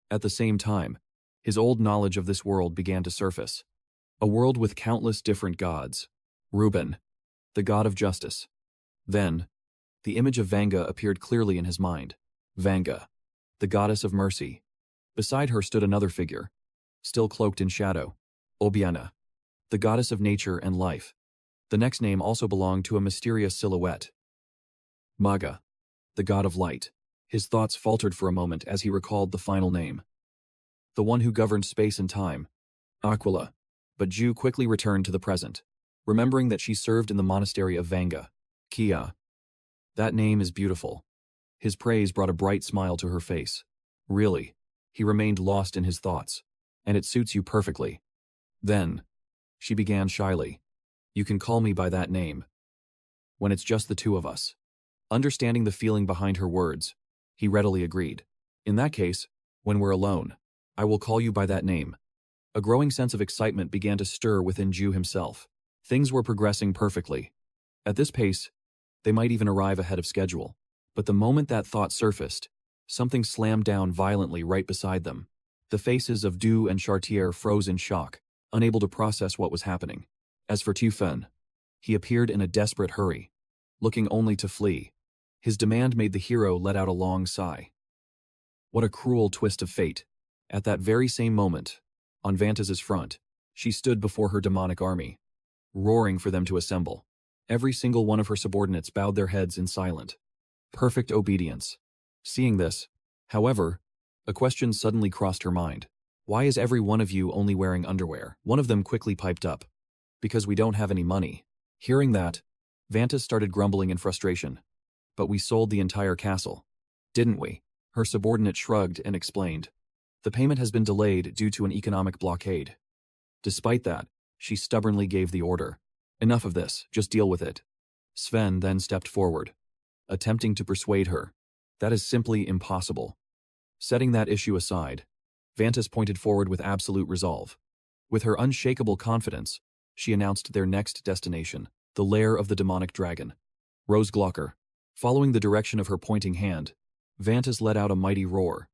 At the same time, his old knowledge of this world began to surface. A world with countless different gods. Ruben, the god of justice. Then, the image of Vanga appeared clearly in his mind. Vanga, the goddess of mercy. Beside her stood another figure, still cloaked in shadow. Obiana, the goddess of nature and life. The next name also belonged to a mysterious silhouette. Maga, the god of light. His thoughts faltered for a moment as he recalled the final name. The one who governed space and time. Aquila. But Ju quickly returned to the present, remembering that she served in the monastery of Vanga. Kia. That name is beautiful. His praise brought a bright smile to her face. Really. He remained lost in his thoughts. And it suits you perfectly. Then, she began shyly. You can call me by that name. When it's just the two of us. Understanding the feeling behind her words, he readily agreed. In that case, when we're alone, I will call you by that name. A growing sense of excitement began to stir within Ju himself. Things were progressing perfectly. At this pace, they might even arrive ahead of schedule. But the moment that thought surfaced, something slammed down violently right beside them. The faces of Du and Chartier froze in shock, unable to process what was happening. As for Tufen, he appeared in a desperate hurry, looking only to flee. His demand made the hero let out a long sigh. What a cruel twist of fate. At that very same moment, on Vanta's front, she stood before her demonic army, roaring for them to assemble. Every single one of her subordinates bowed their heads in silent, perfect obedience. Seeing this, however, a question suddenly crossed her mind. Why is every one of you only wearing underwear? One of them quickly piped up. Because we don't have any money. Hearing that, Vanta started grumbling in frustration. But we sold the entire castle. Didn't we? Her subordinate shrugged and explained. The payment has been delayed due to an economic blockade. Despite that, she stubbornly gave the order. Enough of this, just deal with it. Sven then stepped forward, attempting to persuade her. That is simply impossible. Setting that issue aside, Vantas pointed forward with absolute resolve. With her unshakable confidence, she announced their next destination, the lair of the demonic dragon. Rose Glocker. Following the direction of her pointing hand, Vantas let out a mighty roar,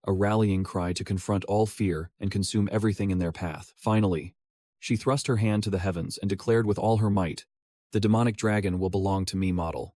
a rallying cry to confront all fear and consume everything in their path. Finally, she thrust her hand to the heavens and declared with all her might, the demonic dragon will belong to me model.